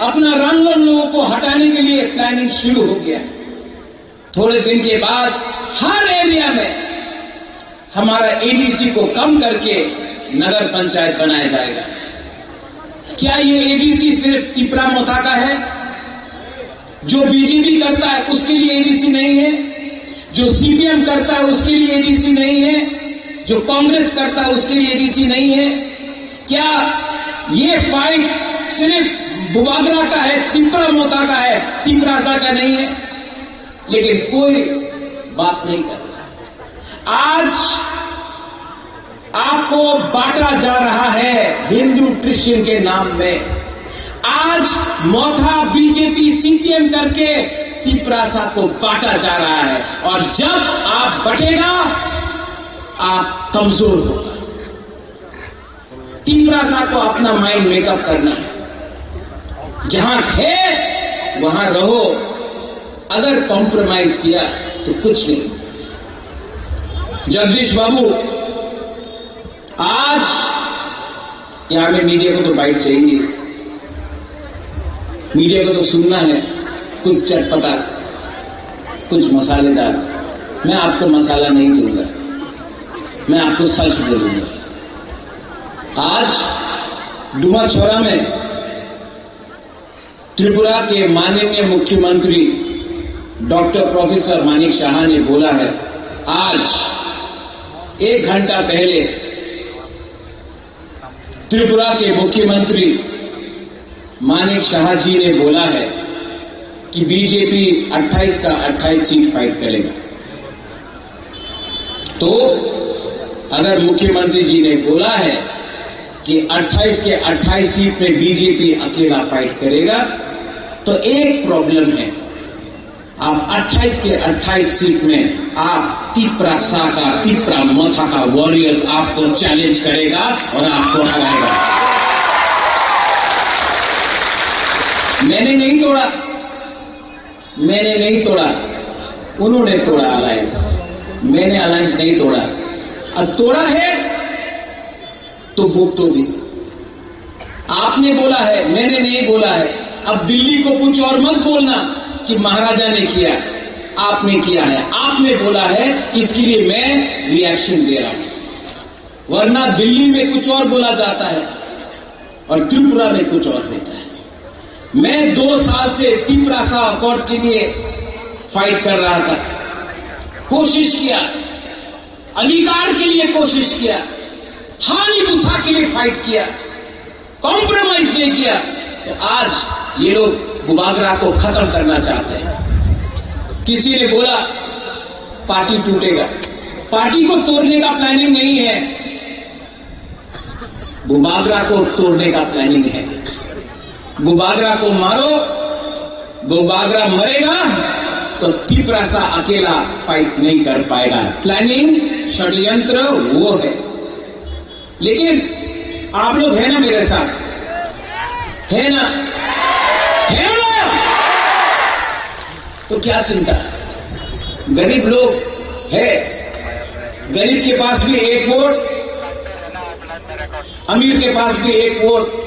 अपना रंगन लोगों को हटाने के लिए प्लानिंग शुरू हो गया। थोड़े दिन के बाद हर एरिया में हमारा एडीसी को कम करके नगर पंचायत बनाया जाएगा। क्या ये एडीसी सिर्फ तिपरा मोथा का है? जो बीजेपी करता है उसके लिए एडीसी नहीं है? जो सीपीएम करता है उसके लिए एडीसी नहीं है? जो कांग्रेस करता है उसके लिए एडीसी नहीं है? क्या ये फाइट सिर्फ बुबागरा का है, तिपरा मोथा का है, तिपराजा का नहीं है? लेकिन कोई बात नहीं करता। आज आपको बांटा जा रहा है हिंदू क्रिश्चियन के नाम में। आज मोथा बीजेपी सीपीएम करके तिपरासा को बांटा जा रहा है और जब आप बटेगा आप कमजोर होगा। तिपरासा को अपना माइंड मेकअप करना है, जहां है वहां रहो, अगर कॉम्प्रोमाइज किया तो कुछ नहीं। जगदीश बाबू, आज यहां में मीडिया को तो बाइट चाहिए, मीडिया को तो सुनना है कुछ चटपटा, कुछ मसालेदार। मैं आपको मसाला नहीं दूंगा, मैं आपको सच बोलूंगा। आज डुमाछोरा में त्रिपुरा के माननीय मुख्यमंत्री डॉक्टर प्रोफेसर मानिक शाह ने बोला है, आज 1 घंटा पहले त्रिपुरा के मुख्यमंत्री मानिक शाह जी ने बोला है कि बीजेपी 28 का 28 सीट फाइट करेगा। तो अगर मुख्यमंत्री जी ने बोला है कि 28 के 28 सीट में बीजेपी अकेला फाइट करेगा, तो एक प्रॉब्लम है, आप 28 के 28 सीट में आप तिपरा मोथा का वॉरियर आपको चैलेंज करेगा और आपको हराएगा। मैंने नहीं तोड़ा, उन्होंने तोड़ा अलायंस, मैंने अलायंस नहीं तोड़ा। अब तोड़ा है तो भुगतोगे। आपने बोला है, मैंने नहीं बोला है। अब दिल्ली को कुछ और मत बोलना कि महाराजा ने किया, आपने किया है, आपने बोला है, इसके लिए मैं रिएक्शन दे रहा हूं। वरना दिल्ली में कुछ और बोला जाता है और त्रिपुरा में कुछ और देता है। मैं 2 साल से तिपरासा अकॉर्ड के लिए फाइट कर रहा था, कोशिश किया, अधिकार के लिए कोशिश किया, हानि भूसा के लिए फाइट किया, कॉम्प्रोमाइज नहीं किया। तो आज ये लोग बुबागरा को खत्म करना चाहते हैं। किसी ने बोला पार्टी टूटेगा, पार्टी को तोड़ने का प्लानिंग नहीं है, बुबागरा को तोड़ने का प्लानिंग है। बुबागरा को मारो, बुबागरा मरेगा तो तिपरासा अकेला फाइट नहीं कर पाएगा। प्लानिंग, षड्यंत्र वो है। लेकिन आप लोग है ना मेरे साथ, है ना? तो क्या चिंता? गरीब लोग है, गरीब के पास भी 1 वोट, अमीर के पास भी 1 वोट।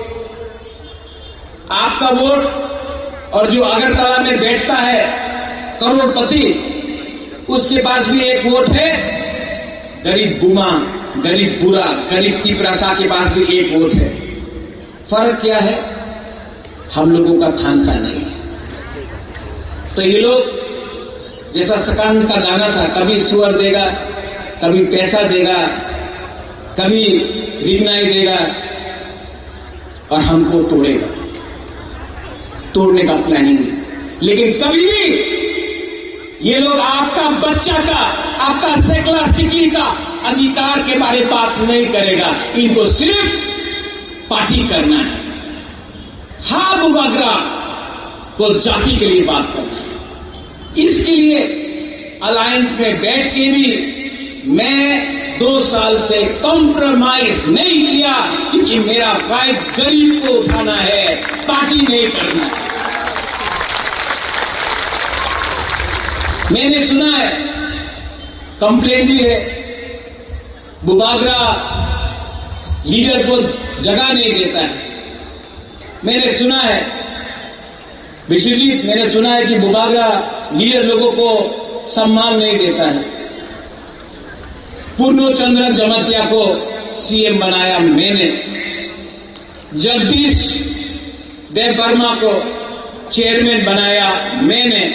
आपका वोट और जो अगरतला में बैठता है करोड़पति, उसके पास भी 1 वोट है। गरीब गुमा, गरीब बुरा, गरीब तिपरासा के पास भी 1 वोट है। फर्क क्या है? हम लोगों का खानसा नहीं है। तो ये लोग जैसा सकान का गाना था, कभी सुअर देगा, कभी पैसा देगा, कभी रिगनाई देगा और हमको तोड़ेगा, तोड़ने का प्लानिंग है। लेकिन कभी भी ये लोग आपका बच्चा का, आपका सेकला सिकली का अधिकार के बारे में बात नहीं करेगा। इनको सिर्फ पार्टी करना है। हाँ, बुबागरा को जाति के लिए बात करना है। इसके लिए अलायंस में बैठ के भी मैं 2 साल से कॉम्प्रोमाइज नहीं किया, क्योंकि मेरा फाइट गरीब को उठाना है, पार्टी नहीं करना है। मैंने सुना है, कंप्लेन भी है, बुबागरा लीडर को जगह नहीं देता है। मैंने सुना है, विश्वजीत, मैंने सुना है कि बुबागरा लीडर लोगों को सम्मान नहीं देता है। पूर्णचंद्र जमतिया को सीएम बनाया मैंने, जगदीश देव वर्मा को चेयरमैन बनाया मैंने,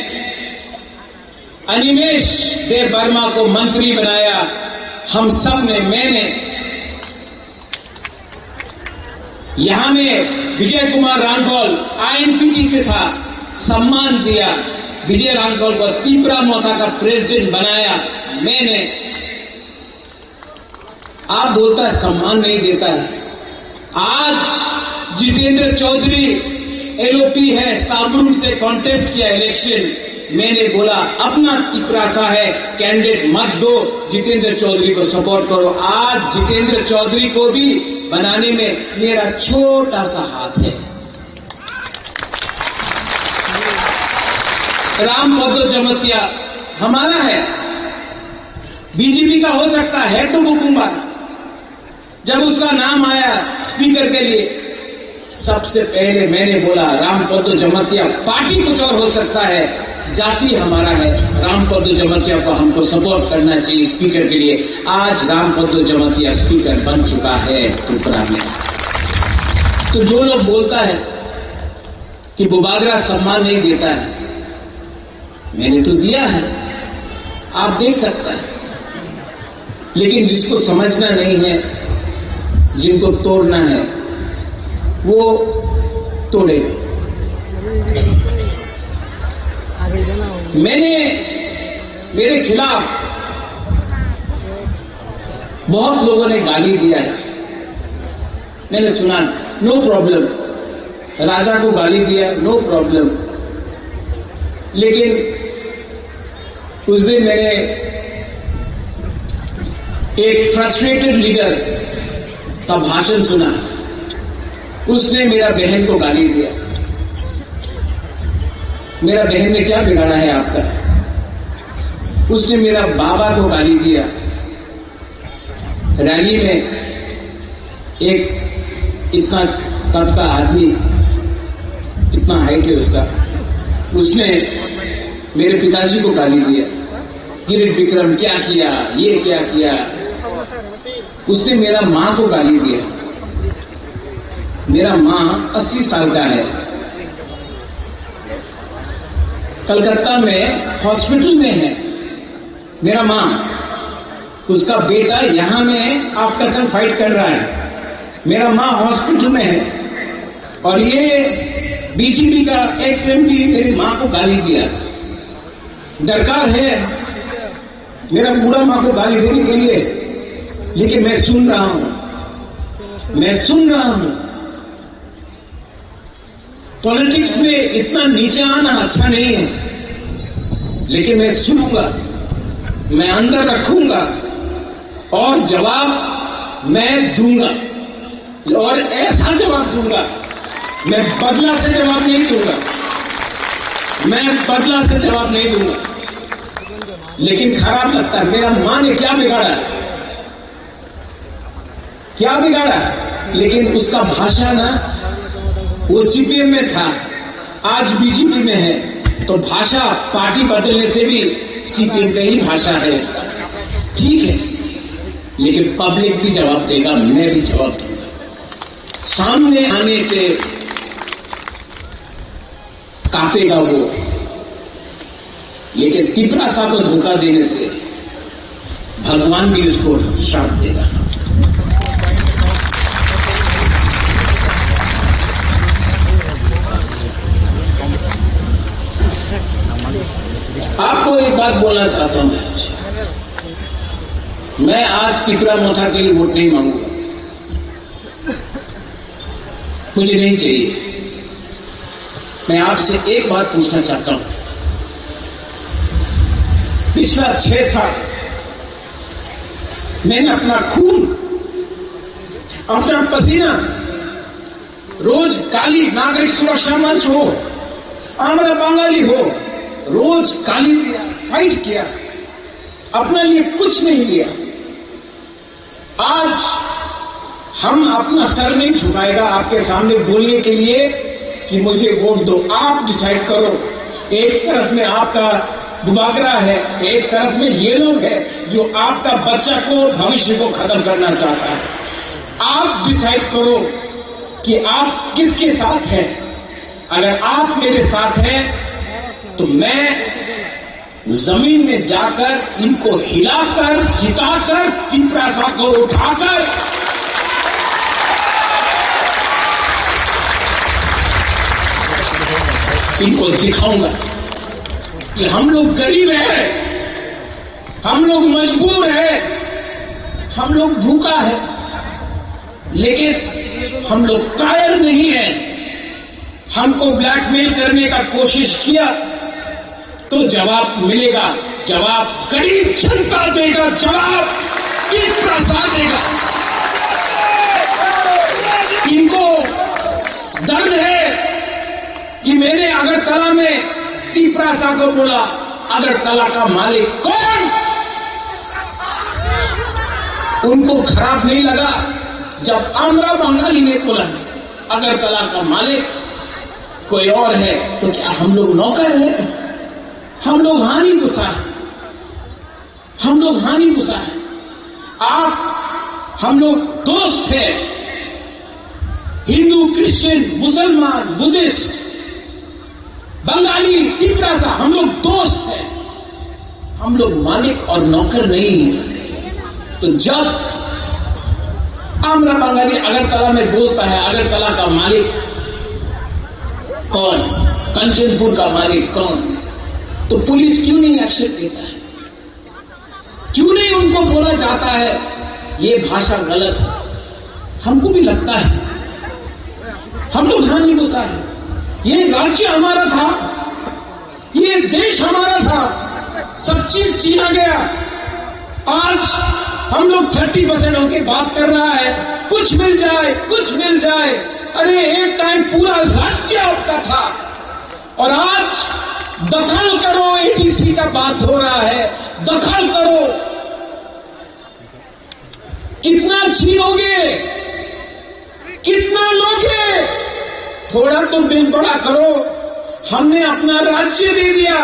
अनिमेश देव वर्मा को मंत्री बनाया हम सब ने, मैंने। यहां में विजय कुमार रांखोल आईएनपीटी से था, सम्मान दिया। विजय रांखोल को तिपरा मोथा का प्रेसिडेंट बनाया मैंने। आप बोलता है सम्मान नहीं देता है। आज जितेंद्र चौधरी एलओपी है, साबरुम से कॉन्टेस्ट किया इलेक्शन। मैंने बोला अपना तिपरासा है, कैंडिडेट मत दो, जितेंद्र चौधरी को सपोर्ट करो। आज जितेंद्र चौधरी को भी बनाने में मेरा छोटा सा हाथ है। रामपद जमतिया हमारा है, बीजेपी का हो सकता है तो बुकूंगा। जब उसका नाम आया स्पीकर के लिए, सबसे पहले मैंने बोला रामपद जमतिया पार्टी कुछ और हो सकता है, जाति हमारा है, रामपद जमतिया को हमको सपोर्ट करना चाहिए स्पीकर के लिए। आज रामपद जमतिया स्पीकर बन चुका है त्रिपुरा में। तो जो लोग बोलता है कि बुबागरा सम्मान नहीं देता है, मैंने तो दिया है, आप देख सकता है। लेकिन जिसको समझना नहीं है, जिनको तोड़ना है, वो तोड़ेगा। मेरे खिलाफ बहुत लोगों ने गाली दिया है, मैंने सुना, नो प्रॉब्लम। राजा को गाली दिया, नो प्रॉब्लम। लेकिन उस दिन मैंने एक फ्रस्ट्रेटेड लीडर का भाषण सुना, उसने मेरा बहन को गाली दिया। मेरा बहन ने क्या बिगाड़ा है आपका? उसने मेरा बाबा को गाली दिया। रैली में एक इतना कद का आदमी, इतना हाइट है उसका, उसने मेरे पिताजी को गाली दिया, किरीट विक्रम क्या किया, ये क्या किया। उसने मेरा मां को गाली दिया। मेरा मां 80 साल का है, कलकत्ता में हॉस्पिटल में है मेरा मां। उसका बेटा यहां में आपका संग फाइट कर रहा है, मेरा मां हॉस्पिटल में है। और ये बीजेपी का एक्स एमपी मेरी मां को गाली दिया। दरकार है मेरा बूढ़ा मां को गाली देने के लिए, लेकिन मैं सुन रहा हूं। पॉलिटिक्स में इतना नीचे आना अच्छा नहीं है, लेकिन मैं सुनूंगा, मैं अंदर रखूंगा और जवाब मैं दूंगा, और ऐसा जवाब दूंगा। मैं बदला से जवाब नहीं दूंगा, लेकिन खराब लगता है। मेरा मां ने क्या बिगाड़ा, लेकिन उसका भाषा ना, वो सीपीएम में था, आज बीजेपी में है, तो भाषा पार्टी बदलने से भी सीपीएम का ही भाषा है इसका, ठीक है। लेकिन पब्लिक भी जवाब देगा, मैं भी जवाब दूंगा। सामने आने से कांपेगा वो, लेकिन तिपरासा को धोखा देने से भगवान भी उसको श्राप देगा। आपको एक बात बोलना चाहता हूं, मैं आज तिपरा मोथा के लिए वोट नहीं मांगूंगा, मुझे नहीं चाहिए। मैं आपसे एक बात पूछना चाहता हूं, पिछला 6 साल मैंने अपना खून, अपना पसीना, रोज काली नागरिक सुरक्षा मंच हो, आमरा बंगाली हो, रोज काली दिया, फाइट किया, अपने लिए कुछ नहीं लिया। आज हम अपना सर नहीं झुकाएगा आपके सामने बोलने के लिए कि मुझे वोट दो। आप डिसाइड करो, एक तरफ में आपका बुबागरा है, एक तरफ में ये लोग है जो आपका बच्चा को, भविष्य को खत्म करना चाहता है। आप डिसाइड करो कि आप किसके साथ हैं। अगर आप मेरे साथ हैं तो मैं जमीन में जाकर इनको हिलाकर, जिताकर, तिपरासा को उठाकर इनको दिखाऊंगा कि हम लोग गरीब हैं, हम लोग मजबूर हैं, हम लोग भूखा है, लेकिन हम लोग कायर नहीं है, हमको ब्लैकमेल करने का कोशिश किया तो जवाब मिलेगा। जवाब गरीब जनता देगा, जवाब प्रसाद देगा। इनको दर्द है कि मैंने अगरतला में टीपरासा को बोला। अगरतला का मालिक कौन? उनको खराब नहीं लगा जब आंध्रा बंगाली ने बोला अगरतला का मालिक कोई और है। तो क्या हम लोग नौकर हैं? हम लोग हानि गुस्सा है, हम लोग हानि गुस्सा है। आप हम लोग दोस्त हैं, हिंदू, क्रिश्चियन, मुसलमान, बुद्धिस्ट, बंगाली, टीपरासा, हम लोग दोस्त हैं, हम लोग मालिक और नौकर नहीं हैं। तो जब आंध्रा बंगाली अगरतला में बोलता है अगरतला का मालिक कौन, कंचनपुर का मालिक कौन, तो पुलिस क्यों नहीं एक्शन लेता है? क्यों नहीं उनको बोला जाता है ये भाषा गलत है? हमको भी लगता है, हम लोग हानि गुस्सा है। ये राज्य हमारा था, ये देश हमारा था, सब चीज छीना गया। आज हम लोग 30% होके बात कर रहा है कुछ मिल जाए, कुछ मिल जाए। अरे एक टाइम पूरा राज्य आपका था और आज दखल करो, एडीसी का बात हो रहा है, दखल करो। कितना छीनोगे, कितना लोगे? थोड़ा तो दिल बड़ा करो। हमने अपना राज्य दे दिया,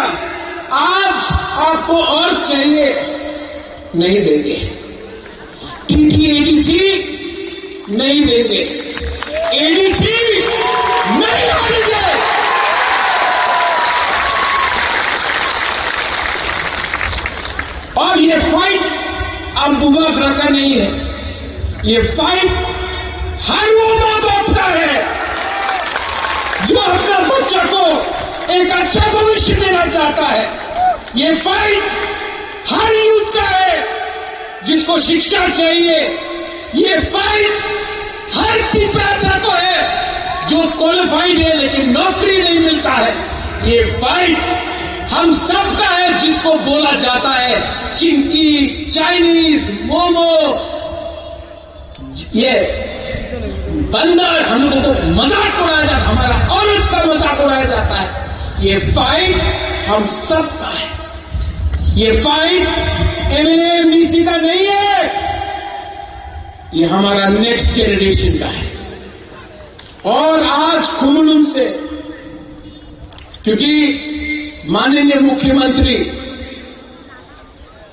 आज आपको और चाहिए, नहीं देंगे। टीटीएडीसी नहीं देंगे, एडीसी नहीं आएंगे। और ये फाइट अब बुआ ग्रह का नहीं है, ये फाइट हर वो मां बाप का है जो अपना बच्चा को एक अच्छा भविष्य देना चाहता है। ये फाइट हर यूथ का है जिसको शिक्षा चाहिए। ये फाइट हर टीपरासा को है जो क्वालिफाइड है लेकिन नौकरी नहीं मिलता है। ये फाइट हम सबका है जिसको बोला जाता है चिंकी, चाइनीज, मोमो, ये बंदर, हम लोगों को मजाक उड़ाया जाता है, हमारा औरत का मजाक उड़ाया जाता है। ये फाइट हम सबका है। ये फाइट एमएनएमडीसी का नहीं है, ये हमारा नेक्स्ट जनरेशन का है। और आज खुमलुम से, क्योंकि माननीय मुख्यमंत्री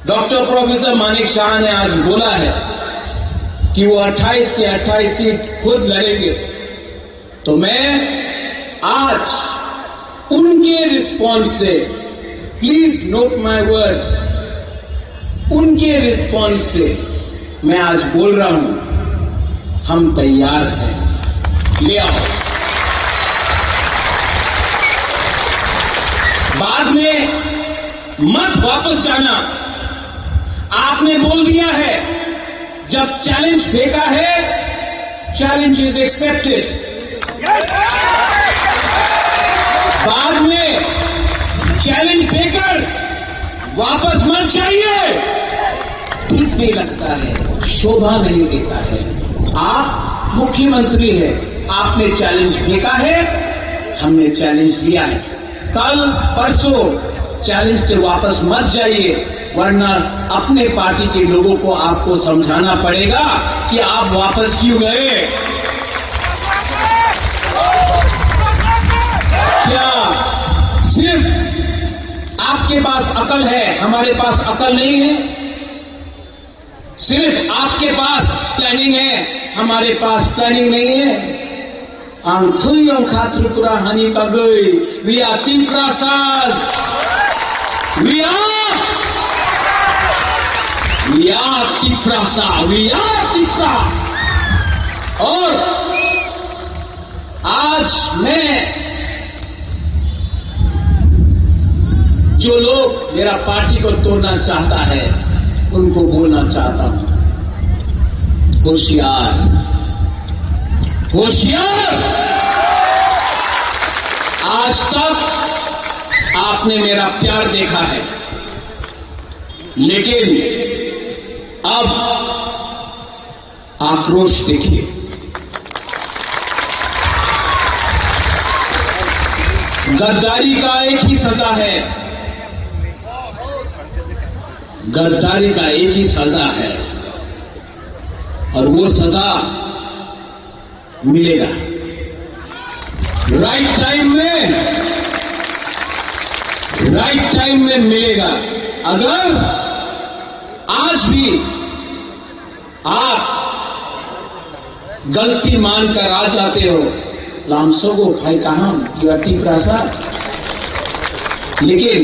डॉक्टर प्रोफेसर मानिक शाह ने आज बोला है कि वो 28 के 28 सीट खुद लड़ेंगे, तो मैं आज उनके रिस्पॉन्स से, प्लीज नोट माय वर्ड्स, उनके रिस्पॉन्स से मैं आज बोल रहा हूं हम तैयार हैं, ले आओ। बाद में मत वापस जाना। आपने बोल दिया है, जब चैलेंज फेंका है, चैलेंज इज एक्सेप्टेड। बाद में चैलेंज देकर वापस मत जाइए, ठीक नहीं लगता है, शोभा नहीं देता है। आप मुख्यमंत्री हैं, आपने चैलेंज फेंका है, हमने चैलेंज दिया है। कल परसों चैलेंज से वापस मत जाइए, वरना अपने पार्टी के लोगों को आपको समझाना पड़ेगा कि आप वापस क्यों गए। क्या सिर्फ आपके पास अकल है, हमारे पास अकल नहीं है? सिर्फ आपके पास प्लानिंग है, हमारे पास प्लानिंग नहीं है? हम थुयों खात्रुपुरा हानि बगई, we are Tiprasas, we are Tiprasa, we are Tipra. और आज मैं जो लोग मेरा पार्टी को तोड़ना चाहता है उनको बोलना चाहता हूं, होशियार, होशियार। आज तक आपने मेरा प्यार देखा है, लेकिन अब आक्रोश देखिए। गद्दारी का एक ही सजा है, गद्दारी का एक ही सजा है, और वो सजा मिलेगा राइट टाइम में मिलेगा। अगर आज भी आप गलती मानकर आ जाते हो, लामसोगो भाई कहां युवती प्रसाद, लेकिन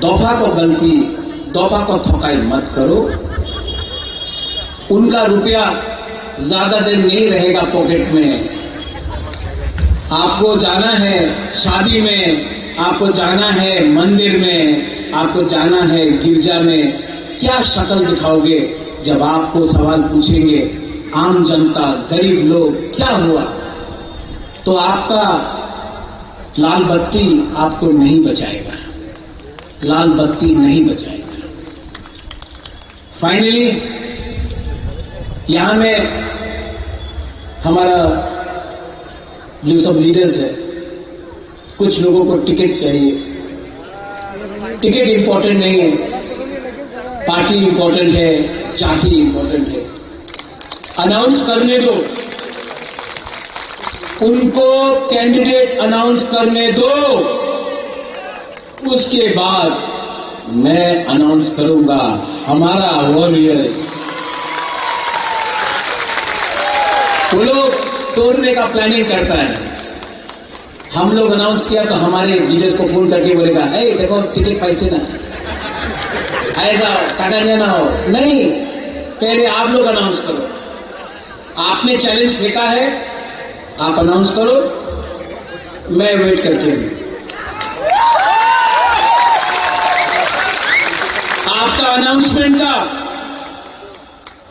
दफा को ठकाई मत करो। उनका रुपया ज्यादा दिन नहीं रहेगा पॉकेट में। आपको जाना है शादी में, आपको जाना है मंदिर में, आपको जाना है गिरजा में। क्या शक्ल दिखाओगे जब आपको सवाल पूछेंगे आम जनता, गरीब लोग, क्या हुआ? तो आपका लाल बत्ती आपको नहीं बचाएगा, लाल बत्ती नहीं बचाएगा। फाइनली यहां में हमारा जो सब लीडर्स है, कुछ लोगों को टिकट चाहिए। टिकट इंपॉर्टेंट नहीं है, पार्टी इंपॉर्टेंट है, चाटी इंपॉर्टेंट है। अनाउंस करने दो, उनको कैंडिडेट अनाउंस करने दो, उसके बाद मैं अनाउंस करूंगा हमारा वॉरियर्स। वो लोग तोड़ने का प्लानिंग करता है। हम लोग अनाउंस किया तो हमारे लीडर्स को फोन करके बोलेगा, देखो टिकट पैसे ना ऐसा काटा ना हो। नहीं, पहले आप लोग अनाउंस करो। आपने चैलेंज फेंका है, आप अनाउंस करो, मैं वेट करके हूं। आपका अनाउंसमेंट का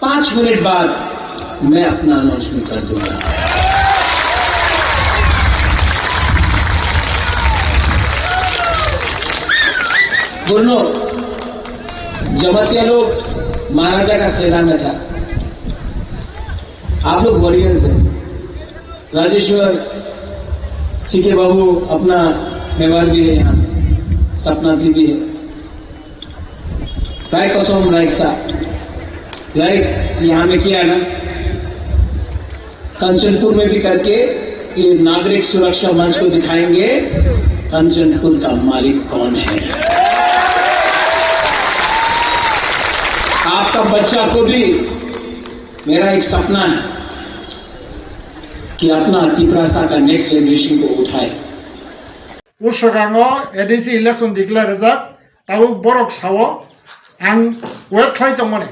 5 मिनट बाद मैं अपना अनाउंसमेंट कर दूंगा। दोनों जमातिया लोग महाराजा का सेना में था, आप लोग वॉरियर्स हैं। राजेश्वर सीके बाबू अपना मेवार भी है, यहां सपना भी है, राय कसोम नायक साहब राइट यहां में किया ना, कंचनपुर में भी करके ये नागरिक सुरक्षा मंच को दिखाएंगे कंचनपुर का मालिक कौन है। आपका बच्चा को भी मेरा एक सपना है कि अपना तिप्रासा का नेक्स्ट जनरेशन को उठाए। उशगांगो एडीसी इलेक्शन डिक्लेयर जा ताबो बरक सावो आं वेब खाइ तमने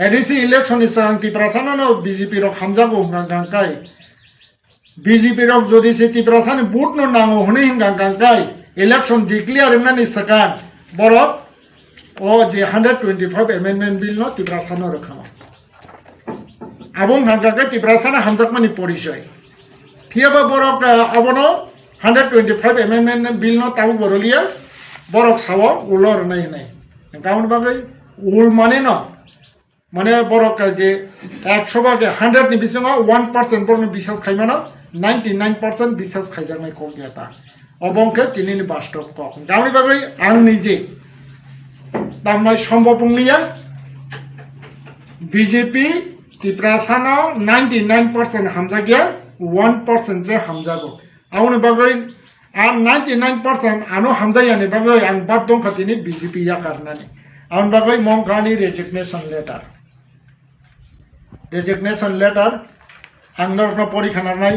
एडीसी इलेक्शन इसां तिप्रासानो नो बीजेपी रो हामजागो गांगांकाय बीजेपी रो जदि से तिप्रासानि बुट नो नांगो हने गांगांकाय इलेक्शन डिक्लेयर ननि सका बरक ओ जे 125 अमेंडमेंट बिल नो तिप्रासानो रखामा आबुं गांगांकाय तिप्रासाना हामजागमानि परिचय थियाबा बरक अबनो 125 अमेंडमेंट बिल नो ताबो बरलिया बरक सावो उलर नै नै गाउन बागै उल माने न माने बरक जे 100 भागे 100 नि बिसंगा 1% बरनो बिसास खाइमाना 99% बिसास खाइजानाय कम गयाता अबंके तिनिनि बास्तव क गाउन बागै आं निजे तामनाय सम्भव नंलिया बीजेपी तिप्रासानो 99% हामजागिया 1% जे हामजागो आउन बागै आं 99% आनो हामजायानि बागै आं बाद दं खातिनि बीजेपी या कारनानि आउन बागै मंगानि रेजिगनेशन लेटर आं नरनो परिखानाय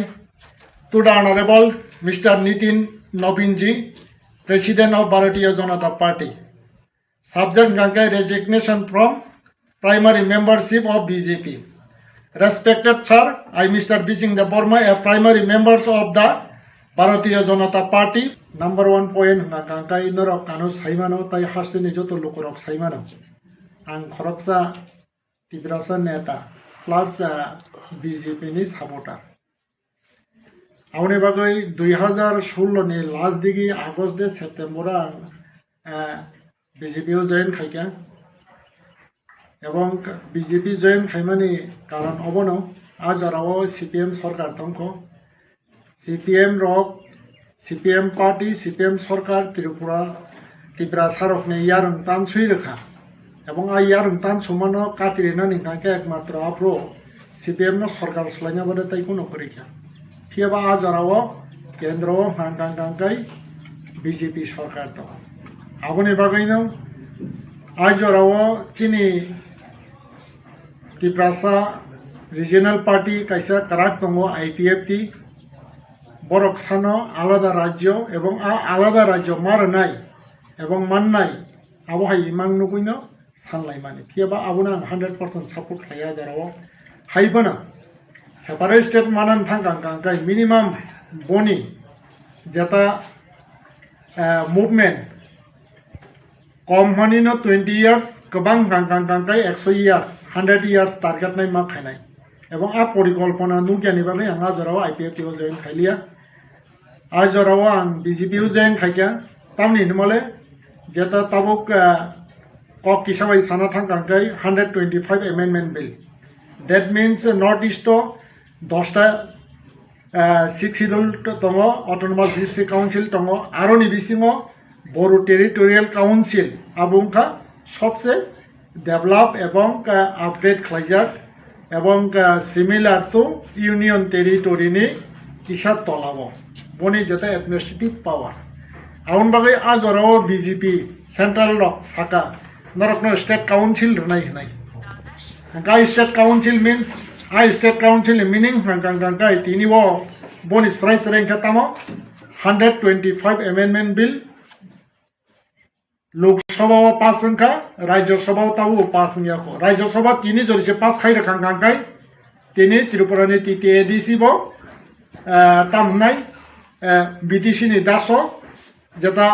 to the honourable mister Nitin नवीन ji president of Bharatiya Janata Party subject गंगा resignation from primary membership of BJP respected sir I mister बिसिंग the Burma a primary members of the Bharatiya Janata Party number 1 point ना गंगा इनर कानो साइमानो ताई हासनि जतो लोकरक साइमानो आं खरकसा तिब्रासा नेता प्लस बीजेपी नि supporter Aune bagai 2016 ni last digi August de September BJP join খাইকা এবং বিজেপি জয়েন খাইমানি কারণ অবনো আজ আরাও সিপিএম সরকার তংখ সিপিএম রক সিপিএম পার্টি সিপিএম সরকার ত্রিপুরা সারকনে ইয়ারং তান সুই রেখা এবং আই ইয়ারং তান সমানো কাতিরিনা নিকাকে একমাত্র আপ্রো সিপিএম ন সরকার সলাইনা বলে তাই কোনো পরীক্ষা ফিয়াবা আজ আরাও কেন্দ্র হাঙ্কাঙ্কাঙ্কাই বিজেপি সরকার তো আগুনে বাগাইনো আজ আরাও চিনি ত্রিপুরা রিজিয়নাল পার্টি কাইসা কারাক দङ আইপিএফটি বরক সানো আলাদা রাজ্য এবং আলাদা রাজ্য মারনাই এবং মাননাই আবহাই ইমাং নুকুইনো সানলাই মানে ফিয়াবা আবুনা 100% সাপোর্ট খাইয়া যারাও হাইবনা সেপারেট স্টেট মানান থাঙ্কাঙ্কাঙ্কাই মিনিমাম বনি যেটা মুভমেন্ট কম হানিনো 20 ইয়ার্স গোবাং কাঙ্কাঙ্কাঙ্কাই 100 ইয়ার্স 100 ইয়ার্স টার্গেট নাই মা খাইনাই এবং আ পরিকল্পনা নুকিয়ানি বাবে আং আজরাও আইপিএফটি ও জয়েন খাইলিয়া আজরাও আং বিজেপি ও জয়েন খাইকা তামনি নিমলে যেটা তাবুক কক কিসাবাই সানা থাঙ্কাঙ্কাই 125 amendment bill that means north east 10টা 6 শিডিউল দङ অটোনমাস ডিস্ট্রিক্ট কাউন্সিল দङ আরো নি বিসিङो বড়ো টেরিটোরিয়াল কাউন্সিল আবুংখা সবচেয়ে ডেভেলপ এবং আপগ্রেড খাইজাক এবং সিমিলার টু ইউনিয়ন টেরিটোরিনি কিসা তলাব বনি যেটা অ্যাডমিনিস্ট্রেটিভ পাওয়ার আউন বাগে আজরাও বিজেপি সেন্ট্রাল রক সাকা নরকন স্টেট কাউন্সিল রনাই হনাই গাই state council means I state council meaning হাঙ্কাঙ্কাঙ্কাই তিনিও বনি সরাই সরাই খাতামো 125 অ্যামেন্ডমেন্ট বিল লোকসভাও পাস সংখ্যা রাজ্যসভাও তাও পাস সংখ্যা রাজ্যসভা তিনি যদি পাস খাই রাখাঙ্কাঙ্কাই তিনি ত্রিপুরানি তৃতীয় এডিসি ব তামনাই বিটিসি নি দাস যেটা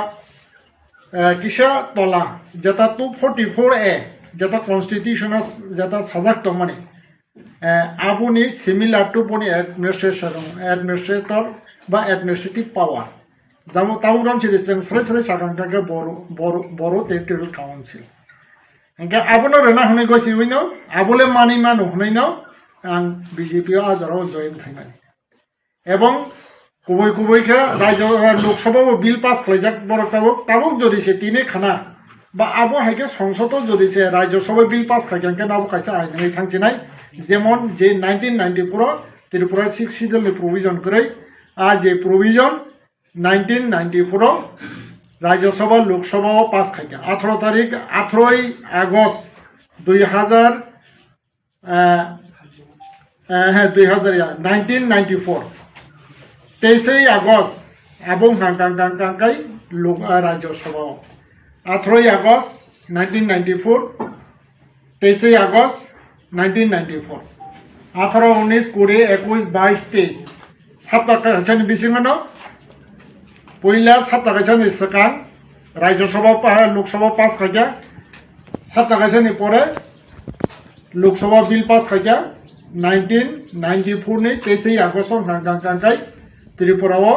কিসা তলা যেটা 244 এ যেটা কনস্টিটিউশন যেটা সাজাক তো মানে আবুনি সিমিলার টু বনি অ্যাডমিনিস্ট্রেটর বা অ্যাডমিনিস্ট্রেটিভ পাওয়ার যেমন তাও রামছিল সরে সরে সাকাঙ্কাকে বড় টেরিটোরিয়াল কাউন্সিল এনকে আবুনো রেনা হনে গেছি উইনো আবুলে মানি মানো হনাইনো আং বিজেপি আজরাও জয়েন খাইমানি এবং কুবই কুবইখা রাজ্য লোকসভাও বিল পাস খাইজাক বড় তাবুক যদি সে তিনে খানা বা আবু হাইকে সংসদও যদি সে রাজ্যসভায় বিল পাস খাইকাঙ্কে নাবো কাইসা আইন থাকছে নাই যেমন যে 1994 ত্রিপুরা 6 শিডিউল প্রভিজন করে আজ যে প্রভিজন 1994 রাজ্যসভা লোকসভাও পাস খাইকা 18 তারিখ 18 আগস্ট 1994 23 আগস্ট এবং হাঙ্কাঙ্কাঙ্কাই রাজ্যসভাও 18 আগস্ট 1994 23 আগস্ট 1994 18 19 20 21 22 23 7টা বিসিঙানো পইলা 7টা কাছানি সকান রাজ্যসভা লোকসভা পাস খাইকা 7টা কাছানি পরে লোকসভা বিল পাস খাইকা 1994 নি 23 আগস্ট হাঙ্কাঙ্কাঙ্কাই ত্রিপুরাও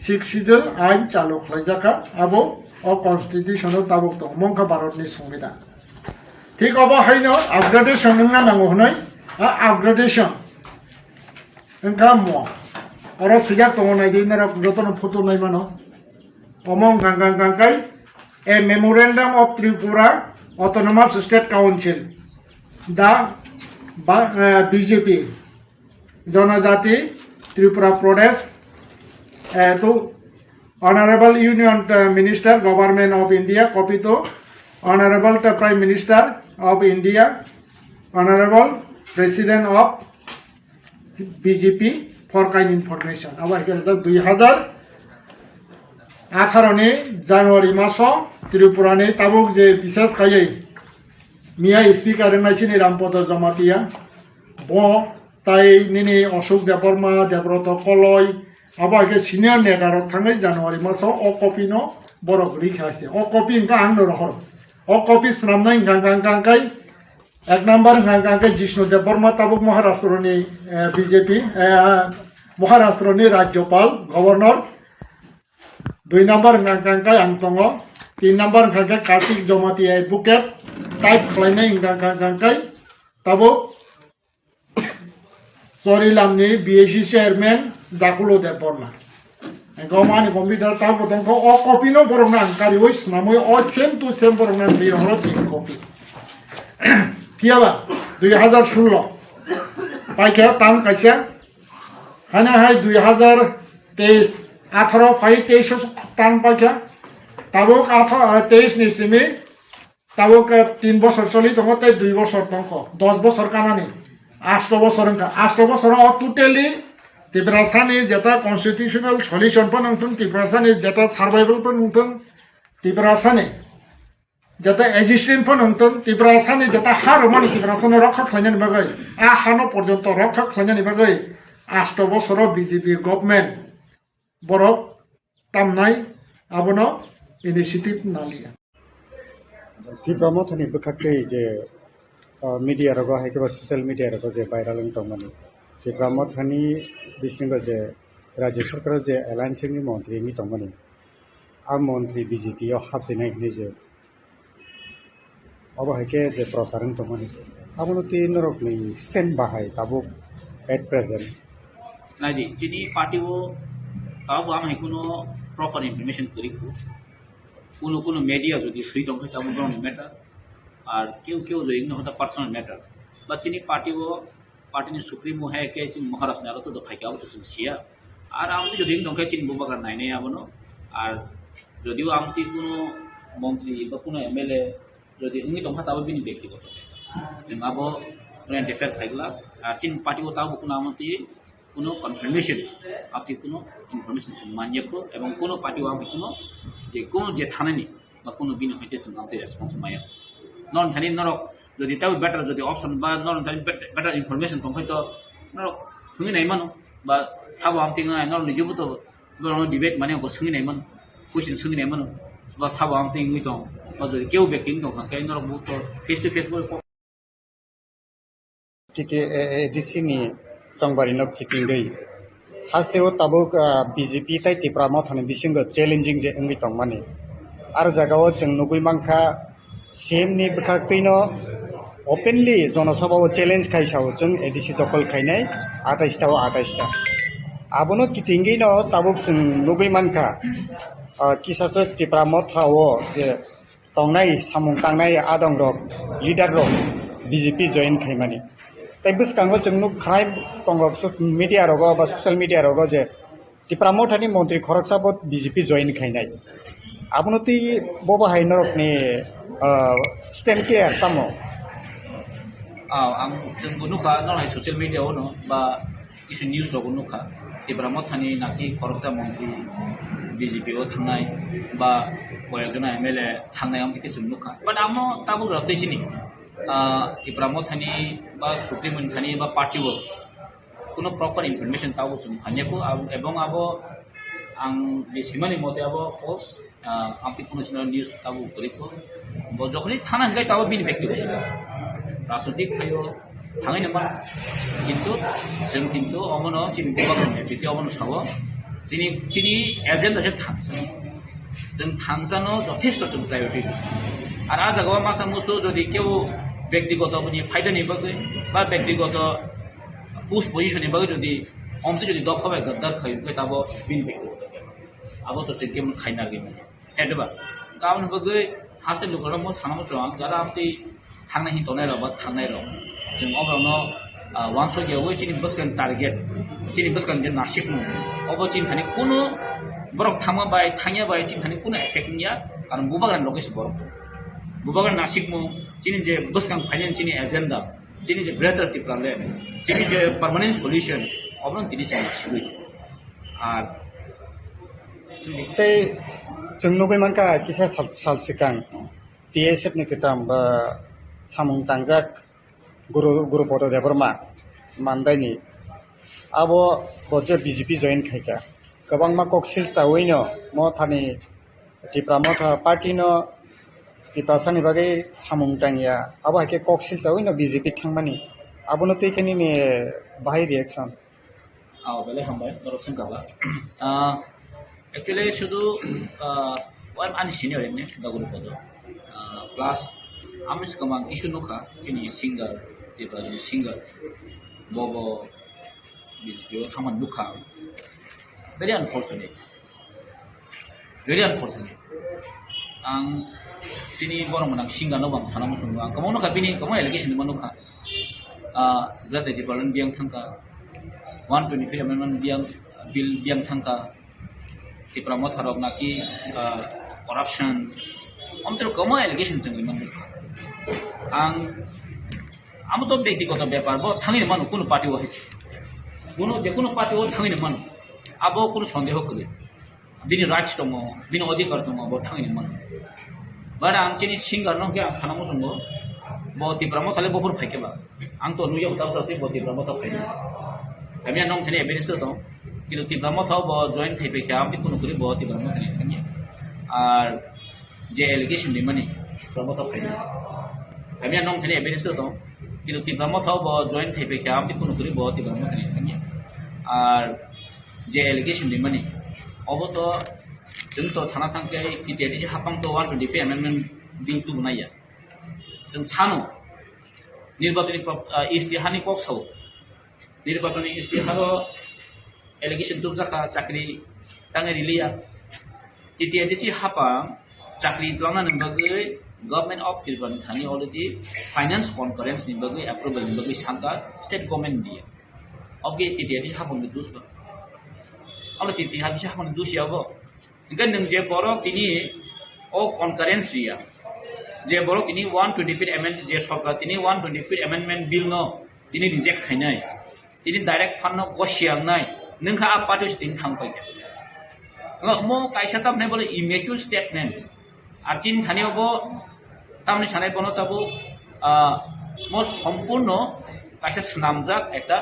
6 শিডিউল আইন চালু খাইজাকা আবো ও কনস্টিটিউশন তাবুক তো মংখা ভারতনি সংবিধান ঠিক অবা হাইনো আপগ্রেডেশন নङा নাঙ্গো হনাই আপগ্রেডেশন এনকা মো और सिजाक तो नहीं दिन जतन फटो नहीं मानो अमंग कांकांकांकाई a memorandum of Tripura autonomous state council दा बीजेपी जनजाति Tripura Pradesh to honourable union minister government of India copy to honourable prime minister of India honourable president of BJP for kind information अब 2018 नि জানুয়ারি মাসो त्रिपुरानि ताबुक जे विशेष खायै मिया स्पीकर नाइचिनि रामपद जमातिया ब ताई निनि अशोक देबबर्मा देबरत कलय आबाके सिनियर नेतार थाङै জানুয়ারি मासो अ copy no बरक रिखासे अ कपि का आंनो रहर अ कपि स्नामनाय गांगांगांगाय एक नंबर गांगांगाय जिष्णु देबबर्मा ताबुक महाराष्ट्रनि बीजेपी महाराष्ट्रनि राज्यपाल गवर्नर 2 नम्बर इंगांकांकाय आं दङ 3 नम्बर इंगांकाय कार्तिक जमाती एडवोकेट टाइप खालायनाय इंगांकांकाय ताबो जरिलामनि बीएससी चेयरमैन जाकुलो देबबर्मा गमानि कम्पिउटार ताबो दंखौ अ कपिनो बरंना अंकारिवै स्नामै अ सेम टू सेम बरंना बिहरो 3 कपि कियाबा 2016 पाइका ताम काइसा हाना हाय 2023 18 फाइ 23 ताम पाइका ताबो 23 नि सिमी ताबो 3 বছর চলি दङ ते 2 বছর दंख 10 বছর कानानि 8 বছর अंका 8 বছর अ टोटली तिब्रासानि जेता कन्स्टिट्यूशनल सल्यूशन पण नंतुन तिब्रासानि जेता सर्वाइवल पण नंतुन तिब्रासानि जेता एजिस्टेंट पण नंतुन तिब्रासानि जेता हारमानि तिब्रासानि रक्षा खालायनायनि बागै आ हानो पर्यन्त रक्षा खालायनायनि बागै 8 বছর बीजेपी गभर्नमेंट बरफ तामनाय आबनो इनिशिएटिव नालिया तिब्रामथनि बखाकै जे मीडिया रगो हाइके सोशल मीडिया रगो जे भाइरल दंमोन तिब्रामथनि बिसिंगो जे राज्य सरकार जे एलायंसनि मंत्री नि दंमोन आ मंत्री बीजेपी याव हाबजेनाय नि जे अब हाइके जे प्रसारण दंमोन आबनो ति नरकनि स्टैंड बाहाय ताबो एट प्रेजेंट नाइदि जिनि पार्टी वो ताबो आम हेकुनो प्रॉपर इनफरमेशन करिको কোনো মিডিয়া যদি ফ্রি দংখাই তাবো গ্রাউন্ড ম্যাটার আর কেউ যদি নহতা পার্সোনাল ম্যাটার বা চিনি পার্টিনি সুপ্রিমো হ্যাঁ কে চিনি মহারাষ্ট্র আলো তো ফাইকে আবো তো সিয়া আর আমতি যদি দংখাই চিনি বুবাগার নাইনে আবনো আর যদিও আমতি কোনো মন্ত্রী বা কোনো এমএলএ যদি উনি দংখা তাবো বিনি ব্যক্তিগত जों आबो ब्रेन डिफेक्ट थाइगला আর চিনি পার্টিও তাবো কোনো আমতি কোনো কনফার্মেশন আপনি কোনো ইনফরমেশন মানিয়েকো এবং কোনো পার্টিও আমি কোনো যে থানেনি বা কোনো বিন হইতে আপনি রেসপন্স মায়া নন থানি নরক যদি তাও বেটার যদি অপশন বা নন থানি বেটার ইনফরমেশন কম হয়তো নরক শুনি নাই মানো বা সাবো আমতি নরক নিজেও তো ডিবেট মানে শুনি নাই মানো কুয়েশন শুনি নাই মানো বা সাবো আমতি উই দं বা যদি কেউ ব্যক্তি দं কাই নরক বহুত फेस टू फेस टिके एडिसिनि संबारिनो फिटिंगै हास्तेव ताबुक बीजेपी ताइ तिब्रामथनि बिसिंगो चैलेंजिंग जे अंगि दंमाने आरो जागाव जों नुगुइ मांखा सेमनि बखाकैनो ओपनली जनसभाव चैलेंज खाइसाव जों एडिसि दखल खाइनाय 28 ताव 28 ता आबनो किथिंगैनो ताबुक जों नुगुइ मांखा किसासो तिब्रामथाव जे तंनाय सामुं तांनाय आदं रक लीडर रक बीजेपी जॉइन खाइमानि तैबुस कांगो जोंनु खाय कांगो मीडिया रगो बा सोशल मीडिया रगो जे तिब्रामथनि मंत्री खरकसाबो बीजेपी जॉइन खाइनाय आबनति बबा हाइनरकनि स्टेम के तामो आं जोंबो नुखा नलाय सोशल मीडिया नो बा इस न्यूज रगो नुखा तिब्रामथनि नाकि खरकसा मंत्री बीजेपी ओ थांनाय बा कयजना एमएलए थांनाय आं बिखे जों नुखा बाट आमो ताबो रबदैसिनि तिब्रामथनि बा सुप्रीमनि थानि बा पार्टी वो कोनो प्रॉपर इनफरमेशन ताबो जों हानियाखौ एवं आबो आं बेसिमानि मते आबो फल्स आमति कोनो न्यूज ताबो करिखौ बो जखनि थाना गाय ताबो बिनि व्यक्तिगत राजनीतिक खायो थाङै नम्बर किन्तु अमनो चिनि गभर्नमेन्ट बिति अमनो सावो चिनि एजेन्डा जों थांजानो যথেষ্ট जों प्रायोरिटी আর আ জায়গায় মাসা মুসু যদি কেউ ব্যক্তিগত ফায়দানি বাকি বা ব্যক্তিগত পোস্ট পজিশনের বাকি যদি অমতে যদি দক্ষ হয় গদ্দার খাই তাব বিন ব্যক্তিগত আবো তো কেমন খাই না গেম এডবা গাবন বাকি হাসতে লোক সানামো দं যারা আমতি थांनाय हिंतनाय र बा थांनाय र जों अब्रावनो वानस गेवै चिनि बसकान टारगेट चिनि बसकान जे नासिक नु अब चिनि थानि कुनु बरक थामा बाय थांया बाय चिनि थानि कुनु एफेक्ट निया आरो बुबागान लोकेश बरक बुबागान नासिक मु चिनि जे बसकान फाइनेंस चिनि एजेंडा चिनि जे ग्रेटर टिप्राले चिनि जे परमानेंट सल्यूशन अब्राव चिनि चिनि सुइ आर तै जों नुगै मानका किसा साल सिगां टीएसएफ नि केचाम बा सामुं तांजाक गुरु पद देबरमा मानदायनि आबो बजे बीजेपी जॉइन खायका गोबां मा कक्सिल चावैनो म थानि तिब्रामथ पार्टीनो तिब्रासानि बागै सामुं तांगिया आबो हाके कक्सिल चावैनो बीजेपी थांमानि आबोनो तैखानि ने बाहाय रिएक्शन বেলে হামবাय নরক संगाबा एक्चुअली শুধু ওয়ান আনিসিনি ওরেনে দাগুরি পদ প্লাস আমি সমান কিছু নখা তিনি সিঙ্গার যেটা সিঙ্গার বব বিও খামান নখা very unfortunate ang তিনি বড় মনাং সিঙ্গানো বাং সানামু সঙ্গ আং কামনো খাবিনি কামো এলিগেশন মানুখা গ্রাতে ডিপার্টমেন্ট বিয়াং থাঙ্কা 125 amendment bill biang thangka ti pramod harok naki corruption omtro komo allegation jeng liman ang amu to ব্যক্তিগত ব্যাপার bo thangi manu kono party o hise kono je kono party o thangi manu abo kono sondeho kore bini rights tomo bini adhikar tomo bo thangi manu bara ang chini singar no ke ang khanamu songo bo ti pramod thale bopur phaike ba ang to nuya utar sate bo ti pramod phaike kami anong thani evidence to কিন্তু তিব্রামো থাও ব joint থাইবে কে আমি কোনো করে ব তিব্রামো Thani থাকি আর যে এলিগেশন লিমানি প্রমোট ফাইনি kami anong thani evidence to কিন্তু তিব্রামো থাও ব জয়েন্ট থাইবে কে আমি কোনো করে ব তিব্রামো থানি থাকি আর যে এলিগেশন লিমানি অবতো जों तो थाना थांके कितेरि जे हापां तो 125 amendment बिल तु बनाया जों सानो निर्वाचन इस्तिहारनि कक्साव निर्वाचन इस्तिहारो एलिगेशन तुम जाका चाकरी तांगे रिलिया तितियादिसि हापा चाकरी लांना नंबगै गवर्नमेंट ऑफ त्रिपुरा थानी अलरेडी फाइनेंस कॉन्फ्रेंस निबगै अप्रूवल निबगै सांका स्टेट गवर्नमेंट दिया ओके तितियादिसि हापं दुसबा आलो तितियादिसि हापं दुसियाबो इनका नों जे बरक तिनि ओ कॉन्फ्रेंस दिया जे बरक तिनि 125 amendment जे सरकार तिनि 125 amendment बिल न तिनि रिजेक्ट खाइनाय तिनि डाइरेक्ट फन्ड न गसियांनाय नोंखा आपादो स्टिन थांफायके मो कायसा ताबनाय बोले इमेच्योर स्टेटमेंट आर तिन थानियावबो तामनि सानाय बनो ताबो मो सम्पूर्ण कायसा सुनामजाक एकटा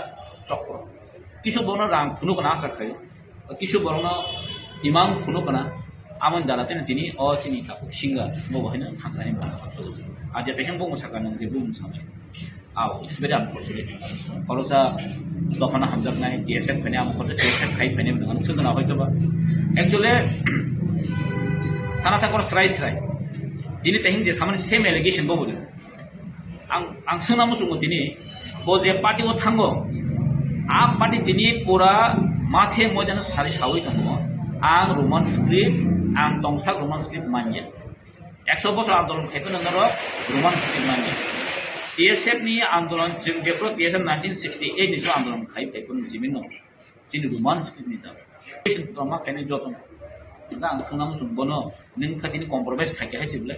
चक्र किछु बनो रां फुनु कना आसा खाय किछु बनो इमाम फुनु कना आमन दालाते तिनि अ तिनि ताकु सिंगा मो बहायनो थांनानै बनो खासो आज पेशेंट बुंनो साका नों जे बुंनो सानाय इट्स भेरि अनफर्चुनेट फलसा दफाना हामजाबनाय DSF फैनाय आम खरसे DSF खाइ फैनाय नङा सोगोना हयतोबा एक्चुअली थाना थाकर स्राय दिनै तहिं जे सामान सेम एलिगेशन बो बोले आं सोना मुसुमो दिनै बो जे पार्टी ओ थांगो आ पार्टी दिनै पूरा माथे मोजान सारि सावै दङ आं रोमान स्क्रिप्ट आं दंसाक रोमान स्क्रिप्ट मानिया 100 बছর आन्दोलन खाइफो नङा रोमान स्क्रिप्ट मानिया DSF ni आंदोलन जों जेफ्रो DSF 1968 नि आंदोलन खाइ फाइफोर जिमिनो जिनि रोमान स्क्रिप्ट नि दा पेशेंट प्रमा खाइने जतन दा आं सोना मुसुम बनो नों खातिनि कम्प्रोमाइज खाइके हासिबले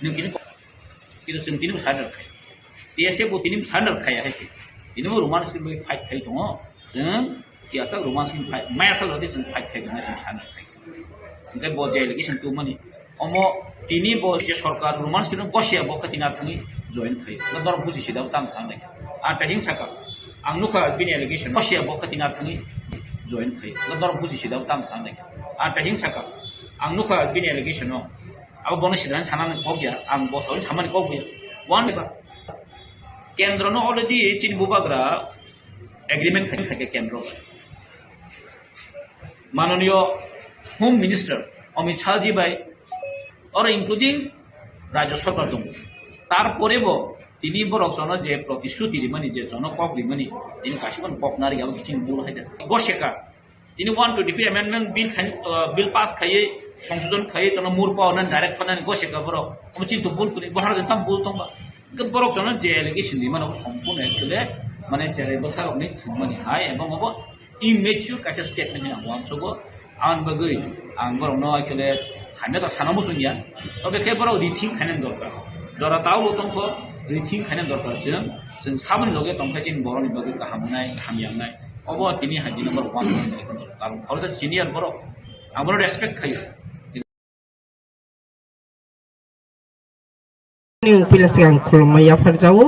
नों किनि किनु जों तिनि सादर खाइ DSF बो तिनि सादर खाया हासि इनो रोमान स्क्रिप्ट फाइट खाइ दङ जों कियासा रोमान स्क्रिप्ट फाइट मायासा लदि जों फाइट खाइ दङ जों सादर खाइ ओंखाय बो जे एलिगेशन तु माने अमो तिनि बो जे सरकार रोमान स्क्रिप्ट गसिया बो खातिना थाङि जइन खाइ नदर बुजिसि दा ताम साननाय आ पेजिं साका आं नुखा बिनि एलिगेशन गसिया बो खातिना थाङि जइन खाइ नदर बुजिसि दा ताम साननाय आ पेजिं साका आं नुखा बिनि एलिगेशन न अब बनो सिदान सानानै कगिया आं बसौनि सामानि कगिया वान बा केन्द्र न अलरेडी तिनि बुबाग्रा एग्रीमेंट खाइ केन्द्र माननीय होम मिनिस्टर अमित शाह जी भाई और इंक्लूडिंग राज्य सरकार दं तारपरेबो तिनि बरकसनो जे प्रतिश्रुति रिमानि जे जनकक रिमानि तिनि गासिबो पकनारि आबो तिनि बुल हायदा गसेका तिनि 125 amendment बिल पास खायै संशोधन खायै तनो मुरपा अनन डाइरेक्ट फनानि गसेका बरक अमि चिन्तो बुल कुनि बहार जन बुल तंबा बरकसनो जे एलिगेशन रिमानो सम्पूर्ण एक्चुअली माने जेरै बसारकनि थुमानि हाय एबं अबो इमेच्योर कासे स्टेटमेन्ट नि आं सगो आं बगै आं बरनो एक्चुअली हाने त सानामु सुनिया तबे केबरो रिथिं खायनान दरकार जरा ताव लतंखो रिथिं खायनान दरकार जों साबनि लगे तंखायथिन बरनि बगै गाहामनाय हामयांनाय अबो तिनि हादि नम्बर 1 कारण फलसा सिनियर बर आमरो रेसपेक्ट खायो नि पिलासिगां खुलुमैया फरजावो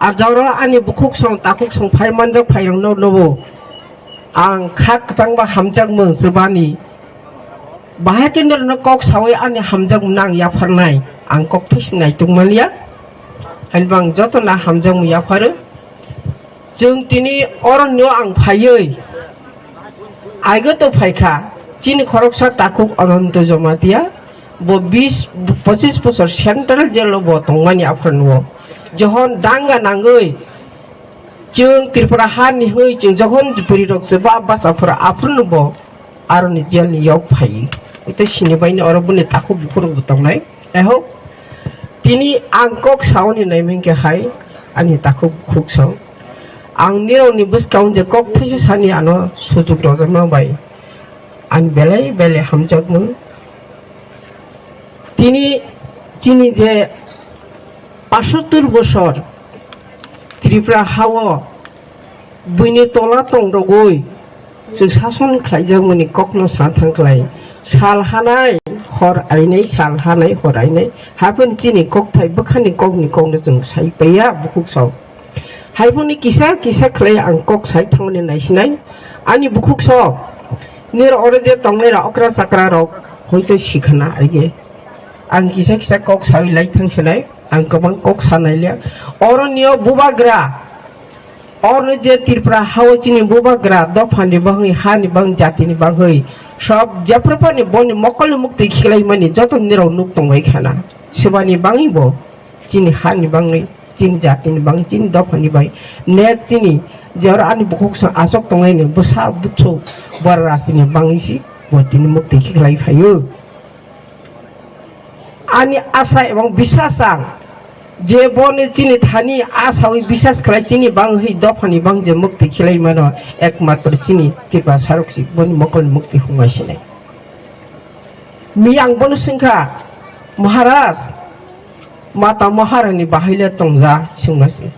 आर जावरा आनि बुखुक सं ताकुक सं फायमानजों फायरं नबो आं खाक जांबा हामजां मो जोबानि बाहाय केन्द्र न कक सावै आनि हामजां नां याफारनाय आं कक फिसिनाय दंमालिया हनबां जतना हामजां याफारो जों दिनै अरण्य आं फायै आगत फायखा चीन खरकसा ताकुक अनंत जमा दिया वो 20-25 बছর सेंट्रल जेल बो तंगमानि आफरनो जहन दांगा नांगै जों त्रिपुरा हानि हई जों जहन परिरक जबा बासाफोरा आफरनो बो आरनि जेलनि याव फायै इते सिनिबायनि अरबनि ताकु बुखुरु बुतंनाय एहो तिनि आंकक सावनि नायमेंके हाय आनि ताकु खुकसं आं निरावनि बसकाउन जे कक फैसा सानि आनो सुजुग रजमा बाय आं बेले बेले हामजागमोन তিনি চিনি যে 75 বছর ত্রিপুরা হাওয়া বইনি তলা তंगरगय जों शासन खालायजामोनि कखनो सानथांख्लाय साल हानाय हर आइनाय साल हानाय हर आइनाय हाफोन चिनि ककथाय बखानि कगनि कौनो जों साइपैया बुकुकसाव हायफोनि किसा किसा खालाय आं कक साइ थांनि नायसिनाय आनि बुकुकसाव निर अरजे तंनाय अक्रा साक्रा रक हयतो सिखाना आइगे आं किसा किसा कक साइ लाइ थांसनाय आं गोबां कक सानायले अरण्य बुबाग्रा और जे त्रिपुरा हाव चिनि बुबाग्रा दफानि बाङै हानि बां जातिनि बाङै सब जेफ्रपानि बनि मकल मुक्ति खिलाय मानि जत निराव नुक तंबाय खाना सिबानि बाङै बो चिनि हानि बाङै चिनि जातिनि बां चिनि दफानि बाय नेट चिनि जर आनि बुकुक आसक तंनायनि बसा बुथौ बर रासिनि बाङैसि बतिनि मुक्ति खिलाय फायो आनि आशा एवं विश्वास जे बने चिनि थानी आशावै विश्वास खालाय चिनि बांहै दफानि बां जे मुक्ति खिलाय मानो एकमात्र चिनि त्रिपुरा सारकसि बनि मकल मुक्ति हुंगासिनाय मी आं बनो सिंखा महाराज माता महारानी बाहायले तंजा सिंगासि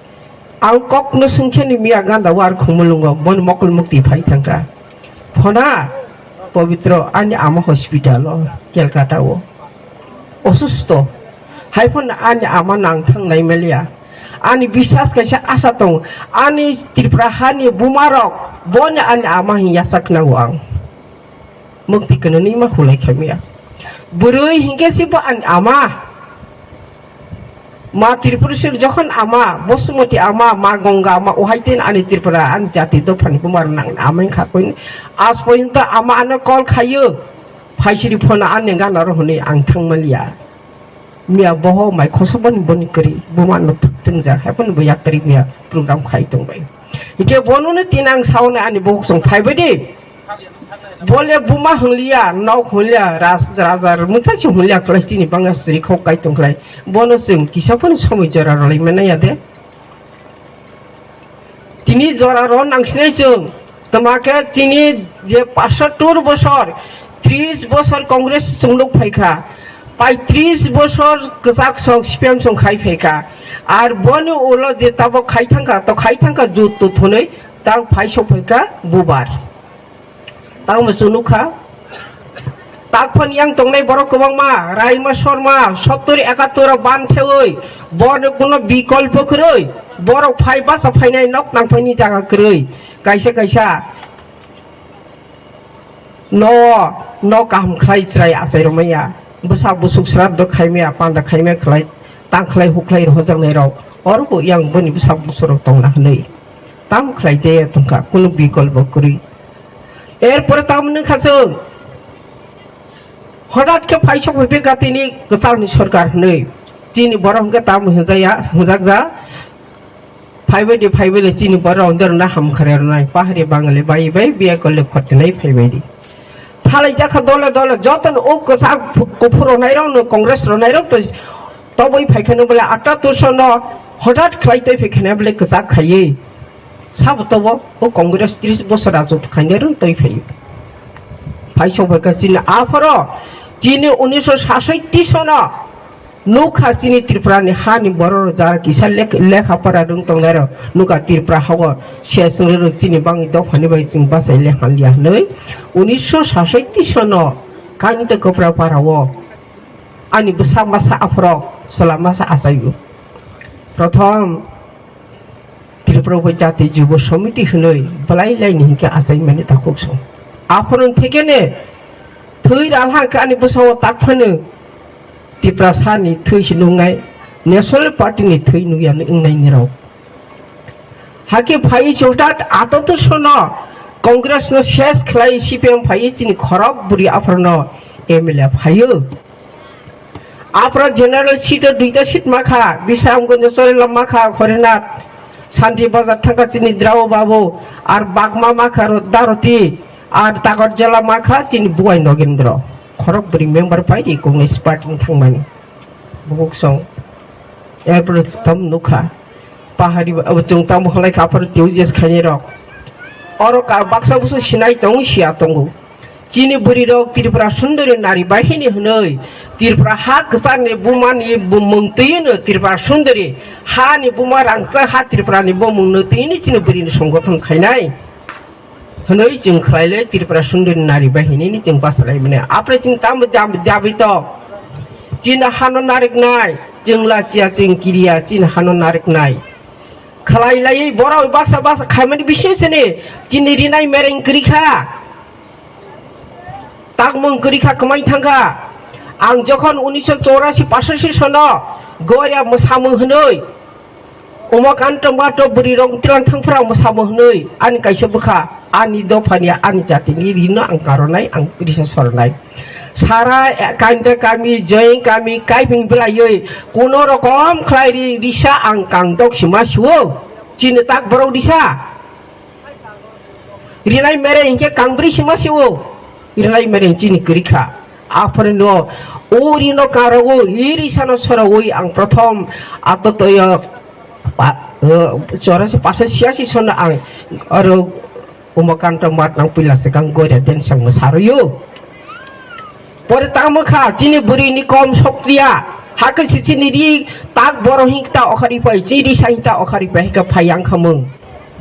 आं ककनो संख्यानि मिया गांदा वार खुमुलुंग बन मकल मुक्ति फाय थांका फना पवित्र आनि आमा हॉस्पिटल केलकाता वो असुस्थ हायफोन आनि आमा नांथां नायमेलिया आनि विश्वास कैसे आशा दं आनि त्रिपुरा हानि बुमारक बन आनि आमा हियासाकनांगौ आं मुक्ति कननि मा हुलाय खामिया बुरै हिंगेसिबो आनि आमा मा त्रिपुरेश्वर जखन आमा बसुमती आमा मा गंगा मा ओहायतेन आनि त्रिपुरा आनि जाति दफानि बुमार नां आमाय खाखोइन आज पर्यन्त आमा आनो कल खायो फाइसिरि फना आनि गाना रहने आं थांमालिया मिया बहो माय खसबन बनि करी बुमान थुकजों जा हेपन बया करी मिया प्रोग्राम खाइ दंबाय इते बनोने तिनां सावने आनि बक्सं फाइबायदि बोले बुमा हलिया नाव हलिया राजा मुसासि हलिया क्लासिनि बांगा श्री खौकाय तंख्लाय बनो जों किसाफोर समय जरा रलायमनाया दे तिनि जरा र नांसिनाय जों तमाके तिनि जे 75 বছর 30 বছর कांग्रेस संलोक फायखा 35 বছর गजाक सं स्पेम सं खाइ फायखा आर बनो ओलो जे ताबो खाइथांका जुत तो थनै तां फाइसो फायखा बुबार तां मजुनुखा ताकफन yang तंगनाय बर गोबांमा रायमा शर्मा 70 71 बानथेवै बनो कोनो बिकल्प खरै बर फाइबा सफायनाय नक नांफायनि जागा खरै कायसा कायसा न काम खाय स्राय आसाय रमाया बसा बुसुक श्राद्ध खायमे पांडा खायमे खलाय तांखलाय हुखलाय रजंनाय राव अरबो yang बनि बसा बुसुर तंगना हनै ताम खलाय जे तंका कुनु बिकल्प करि एरपर तामनो खासों हठात के फाइसो फैबे गातिनि गसारनि सरकार हनै चिनि बरंगे ताम होजाया होजागजा फाइबे चिनि बरंदर ना हामखरेरनाय पाहारे बांगले बायबाय बिया गले खतनाय फाइबायदि थालाय जाखा दले दले जतन ओ गसा कुफुरो नायरावनो कांग्रेस रो नायराव तो तबै फाइखानो बले 78 न हठात खलायतै फैखाना बले गसा खायै साब तबो ओ कांग्रेस 30 বছর आजत खायनेर तै फायो फाइसो फैका चिनि आफरो चिनि 1967 सन नुखा चिनि त्रिपुरानि हानि बर जार किसा लेखा परा दं तंनार नुका त्रिपुरा हाव सेसंर चिनि बाङि दफानि बाय जों बासाय लेखालिया नै 1967 सन कानित कपरा पाराव आनि बसा मासा आफरो सलामासा आसायु प्रथम त्रिपुरा जाति जुब समिति हनै बलाय लायनि हिंके आसाय माने ताखुसो आफरन थेकेने थै रालहा कानि बसाव ताकफानो त्रिपुरा सानि थैसि नुंनाय नेशनल पार्टी नि थै नुयानो इंनाय निराव हाके फाइ चौटाट आतो तो सोनो कांग्रेस न शेष खलाई सीपीएम फाइ चिनी खरब बुरी आफरनो एमएलए फाइयो आपरा जनरल सीट दुईटा सीट माखा बिसामगंज सरेलम माखा हरिनाथ शांति बाजार थांगा चिनी द्राव बाबू और बागमा माखा दारती और तागरजला माखा चिनी बुआई नगेंद्र खरब बुरी मेंबर फाइ कांग्रेस पार्टी थांमानी बुक सं एरपर तम नुखा पहाड़ी जों तम हलाय काफर तेउजेस खाने रक और का बाक्सा बुसु सिनाय दं सिया दंगो चीनी बुरी रक त्रिपुरा सुंदरी नारी बाहिनी हनै त्रिपुरा हा गसानि बुमानि बुमंतैनो त्रिपुरा सुंदरी हानि बुमा रांसा हा त्रिपुरानि बुमंनो तैनि चीनी बुरी संगठन खायनाय हनै जों खायले त्रिपुरा सुंदरी नारी बाहिनी जों बासलाय माने आपरे जों ताम जाबि तो चीन हानो नारिकनाय जों लाचिया जों किरिया चीन हानो नारिकनाय खलाइलायै बर' बासा बासा खामानि बिसेसने चिनि रिनाय मेरें करिखा तागमं करिखा कमाय थांगा आं जखन 1984 85 सनो गरिया मोसामो हनै अमकान्त मातो बुरि रं तिरान थांफोरा मोसामो हनै आनि काइसे बुखा आनि दफानि आनि जातिनि रिनो आं कारनाय आं रिसा सरनाय सारा कांदे कामी जय कामी काइपिं बिलायै कोनो रकम खलाइरि रिसा आं कांदक सिमा सुओ चिन ताक बरौ रिसा रिनाय मेरे इनके कांब्रि सिमा सुओ रिनाय मेरे चिनि करिखा आफरनो ओरिनो कारगो इरिसानो सरवै आं प्रथम आततय 84 सन आं आरो उमकान्त मात नां पिलासे गां गरे देनसां मोसारयो पर तामखा चिनि बुरिनि कम सक्रिया हाके चिनि रि ताक बरहिंता अखारि फाइ चिरि साइता अखारि फाइका फायां खमं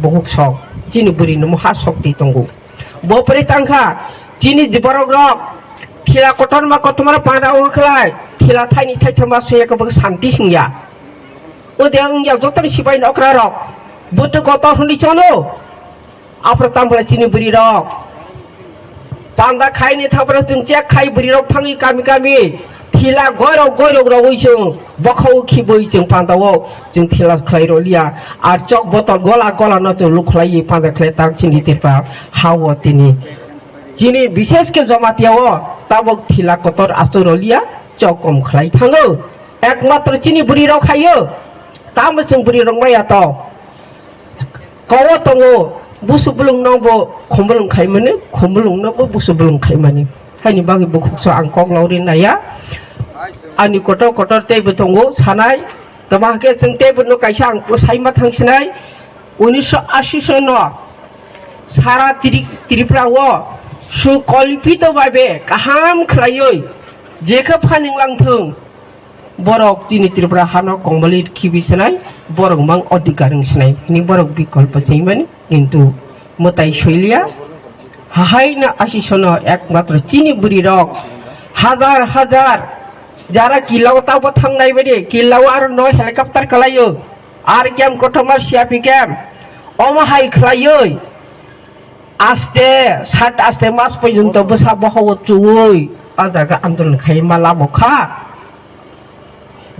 बहुत सक चिनि बुरिनि महा शक्ति दंगो बपरे तांखा चिनि जिबरग थिला कटन मा कतमरा पारा उखलाय थिला थाइनि थाइथमा सयक बग शांति सिंया ओदे अंया जतन सिबाय नकरा रक बुत गत हुनि चनो आफ्र तामबला चिनि बुरि रक पांदा खाइनि थाब्रा जों चेक खाइ बुरि रक थाङि गामि गामि थिला गयरक रवै जों बखौ खिबै जों पांदाव जों थिला खाइ रलिया आर चक बतल गला गला न जों लुखलायै पांदा खले ताक चिनि तिरपा हाव तिनि चिनि विशेष के जमातियाव ताबक थिला कतर आसु रलिया चक कम खलाय थाङो एकमात्र चिनि बुरि रक खायो ताम जों बुरि रक माया त कव तंगो बुसु बुलुं नांगौ खमबुलुं खायमाने खमबुलुं नांगौ बुसु बुलुं खायमाने हायनि बागै बुखुसो आं कक लावरि नाया आंनि कटर तेबो दंगौ सानाय तबाके जों तेबो न कायसा आं साइमा थांसिनाय 1980 सन सारा त्रिपुराव सुकल्पित भाबे गाहाम खलायै जेखो फानिंलांथों बरक चिनि त्रिपुरा हानो कंबलित खिबिसनाय बरक मां अधिकारं सिनाय नि बरक विकल्प छैमानि किन्तु मताय शैलिया हाहायना आशिसनो एकमात्र चिनि बुरि रक हजार हजार जारा किलाव ताबो थांनाय बायदि किलाव आरो न हेलिकप्टार खलायो आर केम कथमा सियापि केम अमाहाय खलायै आस्ते सात आस्ते मास पर्यन्त बसा बहाव चुवै आजागा आन्दोलन खाय माला बखा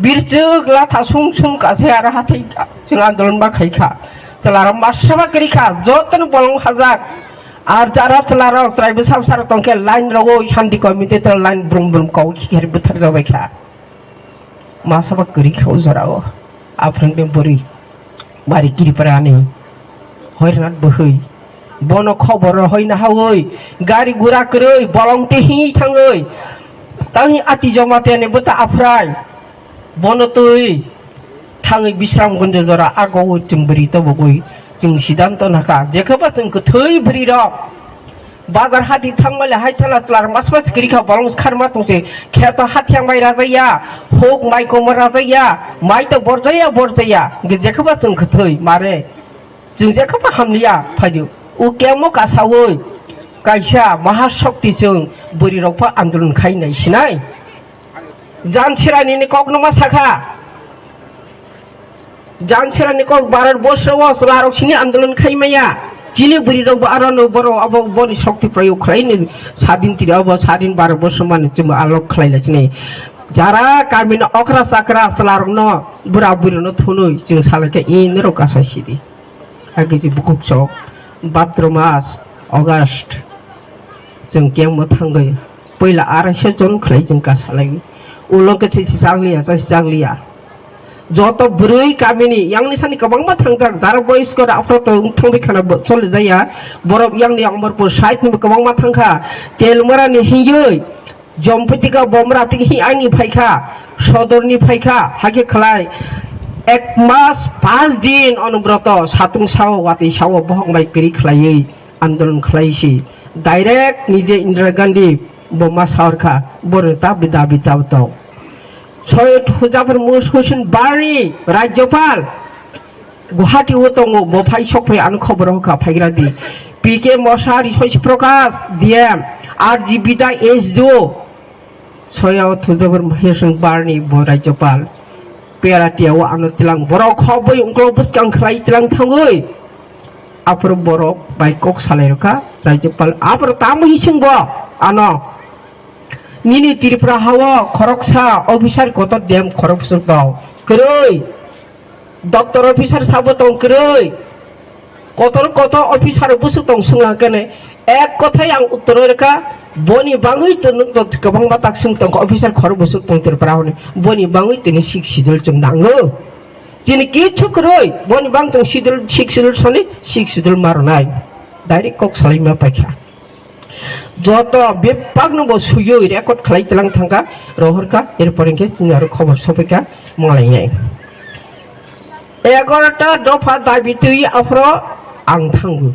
बिरजोग लाथा सुं कासे आरो हाथाय जों आन्दोलन बाखायखा चलारा मासबा करिखा जतन बलं हाजार आर जारा चलारा स्राइबो साबसार तंके लाइन रगो शांति कमिटी त लाइन ब्रुम ब्रुम कौ खिखेर बुथार जाबायखा मासबा करिखा जराव आफ्रंदे बोरि बारि गिरिपरानि हयरनाथ बहै बन खबर हयना हावै गारि गुरा करै बलंते हि थाङै तांनि आति जमातेने बता आफ्राय बनतै थाङै बिश्रामगन्ज जरा आगौ जों बोरि तबगै जों सिद्धांत नाका जेखोबा जों थै बोरि रक बाजार हाथि थांमाले हायथाला चलार मास करिखा बलं खारमा तंसे खेत हाथियां माइ राजाया होक माइको राजाया माइ त बरजाया जेखोबा जों थै मारे जों जेखोबा हामलिया फायदो उ केमो कासावै कायसा महाशक्ति जों बोरि रकफा आन्दोलन खायनाय सिनाय जानसिरानि कगनमा साखा जानसिरानि कग भारत बर्षव सलारकसिनि आन्दोलन खायमाया चिनि बुरि रक आरो बर अब बनि शक्ति प्रयोग खायनो सादिन तिर अब सादिन भारत बर्ष मान जों आलोक खायलासिनि जारा गामिन अक्रा साकरा सलारक न बुरा बुरि न थुनै जों सालाके इन रकासासिदि हागिजि बुकुपसक भाद्र मास अगस्त जों गेमो थांगै पहिला 250 जन खलाय जों गासालाय उलंके जागलिया जत ब्रै गामिनि यांनि सानि गोबांबा थांदां जारा बयस्क आफरत थांबिखाना चल जाया बरफ यांनि अमरपुर साइडनि गोबांबा थांखा तेलमरानि हियै जमपतिका बमराति हि आंनि फायखा सदरनि फायखा हागे खलाय 1 मास 5 दिन अनुब्रत सातुं साव वाति साव बहंबाय करि खलायै आन्दोलन खलायसि डाइरेक्ट निजे इंदिरा गांधी बमा सारखा बरता दाबि दाबताव सयद हुजाफोर मुसहुसिन बारनि राज्यपाल गुवाहाटी दङ बफाय सकफै आन खबर होखा फायग्रादि पीके मसाहारि सयसि प्रकाश डीएम आरजीबी दा एसडीओ सयद हुजाफोर मुसहुसिन बारनि राज्यपाल पेराटियाव आनो तिलां बरक खबै उंक्लो बुसकां खलाय तिलां थाङै आफोर बरक बाइकक सालायरखा राज्यपाल आफोर तामहि सिंबो आनो निनि त्रिपुरा हावा खरकसा ऑफिसर कत देम खरकसुर दाव करै डॉक्टर ऑफिसर साबो दं करै कत ऑफिसर बुसु दं सुङा केने एक कथाय आं उत्तर रेखा बनि बाङै तन गोबां बाताक सुं दं ऑफिसर खर बुसु दं त्रिपुरा हने बनि बाङै तनि सिक्सिदल जों नाङो जिनि किछु करै बनि बां जों सिक्सिदल सनि सिक्सिदल मारनाय डाइरेक्ट कक सालायमा पाइखा जत बेपाक नंबो सुयो रेकर्ड खलाय तलां थांगा रहरका एरपर के चिनार खबर सफैका मलायनाय 11टा दफा दाबितै आफ्र आं थांगु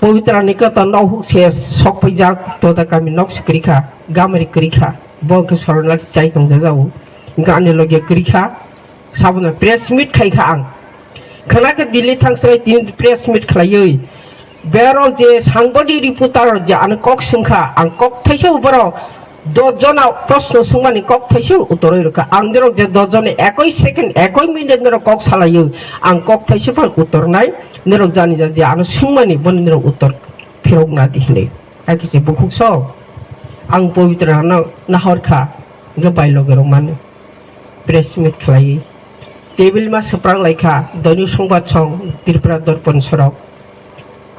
पवित्र निकेतन नौ से सकफैजा तदा गामि नक्सक्रिखा गामरि क्रिखा बके सरनाथ जाय गंजा जाऊ गाने लगे क्रिखा साबना प्रेस मिट खायखा आं खनाके दिल्ली थांसै तीन प्रेस मिट खलायै बेरो जे सांबडी रिपोर्टर जे आन कक संखा आं कक थाइसे बरो 10 जना प्रश्न संमानि कक थाइसे उत्तरै रखा आं देरो जे 10 जने 21 सेकेन्ड 21 मिनिट नेरो कक सालायो आं कक थाइसे पर उत्तरनाय नेरो जानि जे आन संमानि बन नेरो उत्तर फिरगना दिहले आकिसे बुखुस आं पवित्र नाहरखा गबाय लगेरो माने प्रेस मिट खलायै टेबिल मा सप्रां लायखा दैनिक संबाद सं त्रिपुरा दर्पण सरक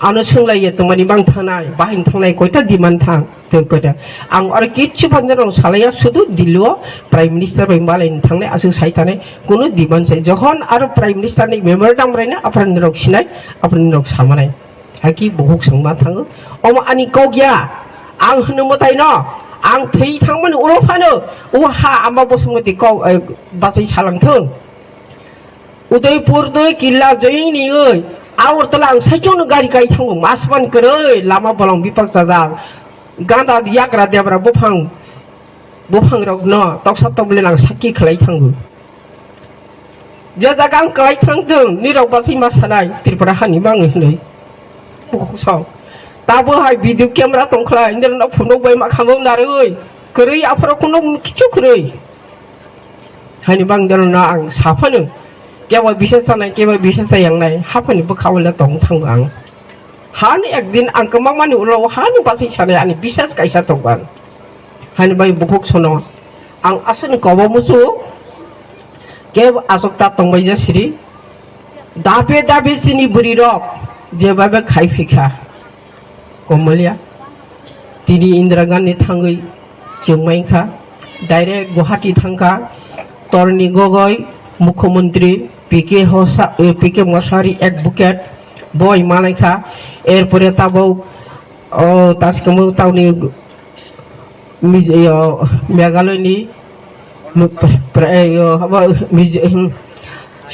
आनो सोंलायो तमानि बां थानाय बाहिन थांनाय कयटा डिमान्ड थां तोकदा आं आरो किछु बन्दर सालाया सुदु दिल्लीआव प्राइम मिनिस्टार बाय मालाय थांनाय आसु साइताने कुनु डिमान्ड साइ जखन आरो प्राइम मिनिस्टार नि मेमोरेन्डाम रायना आफान निरक सिनाय आफान निरक सामानाय हाकि बहुक संमा थाङो अमा आनि कगिया आं होनो मताय न आं थै थांमोन उरफानो उहा आमा बसुमति कौ बासै सालांथों उदयपुर दय किल्ला जयनि ओइ आवरतला आं साइटनो गारि गाय थाङो मासबान करै लामा बलं बिपाक जाजा गान्दा याग्रा देब्रा बफां रग न तक्सा तबले आं साखि खलाय थाङो जे जागा आं खलाय थांदों निरक बासै मासानाय त्रिपुरा हानि बाङै होनै बुखुसाव दाबो हाय भिडिअ केमेरा दंखला इन्दिरना फन बाय मा खामो नारै करै आफरा कुनो किछु करै हानि बां देरना आं साफानो केवल विशेष जानाय केवल विशेष जायांनाय हाफानि बखावला दं थाङो आं हानि एक दिन आं गोबांमानि उनाव हानि बासै सानाय आंनि विशेष कायसा दंबान हानि बाय बुखुक सनो आं आसनि गबमुसु केव आसक्ता तंबाय जासिरि दाबे सिनि बुरि रक जेबाबे खायफिखा कमलिया तिनि इंदिरा गांधी थाङै जोंमायखा डाइरेक्ट गुवाहाटी थांखा तरनि गगৈ मुख्यमंत्री पीके मसाहारि एडभोकेट बय मालायखा एरपरे ताबौ तासकमौ तावनि मेघालयनि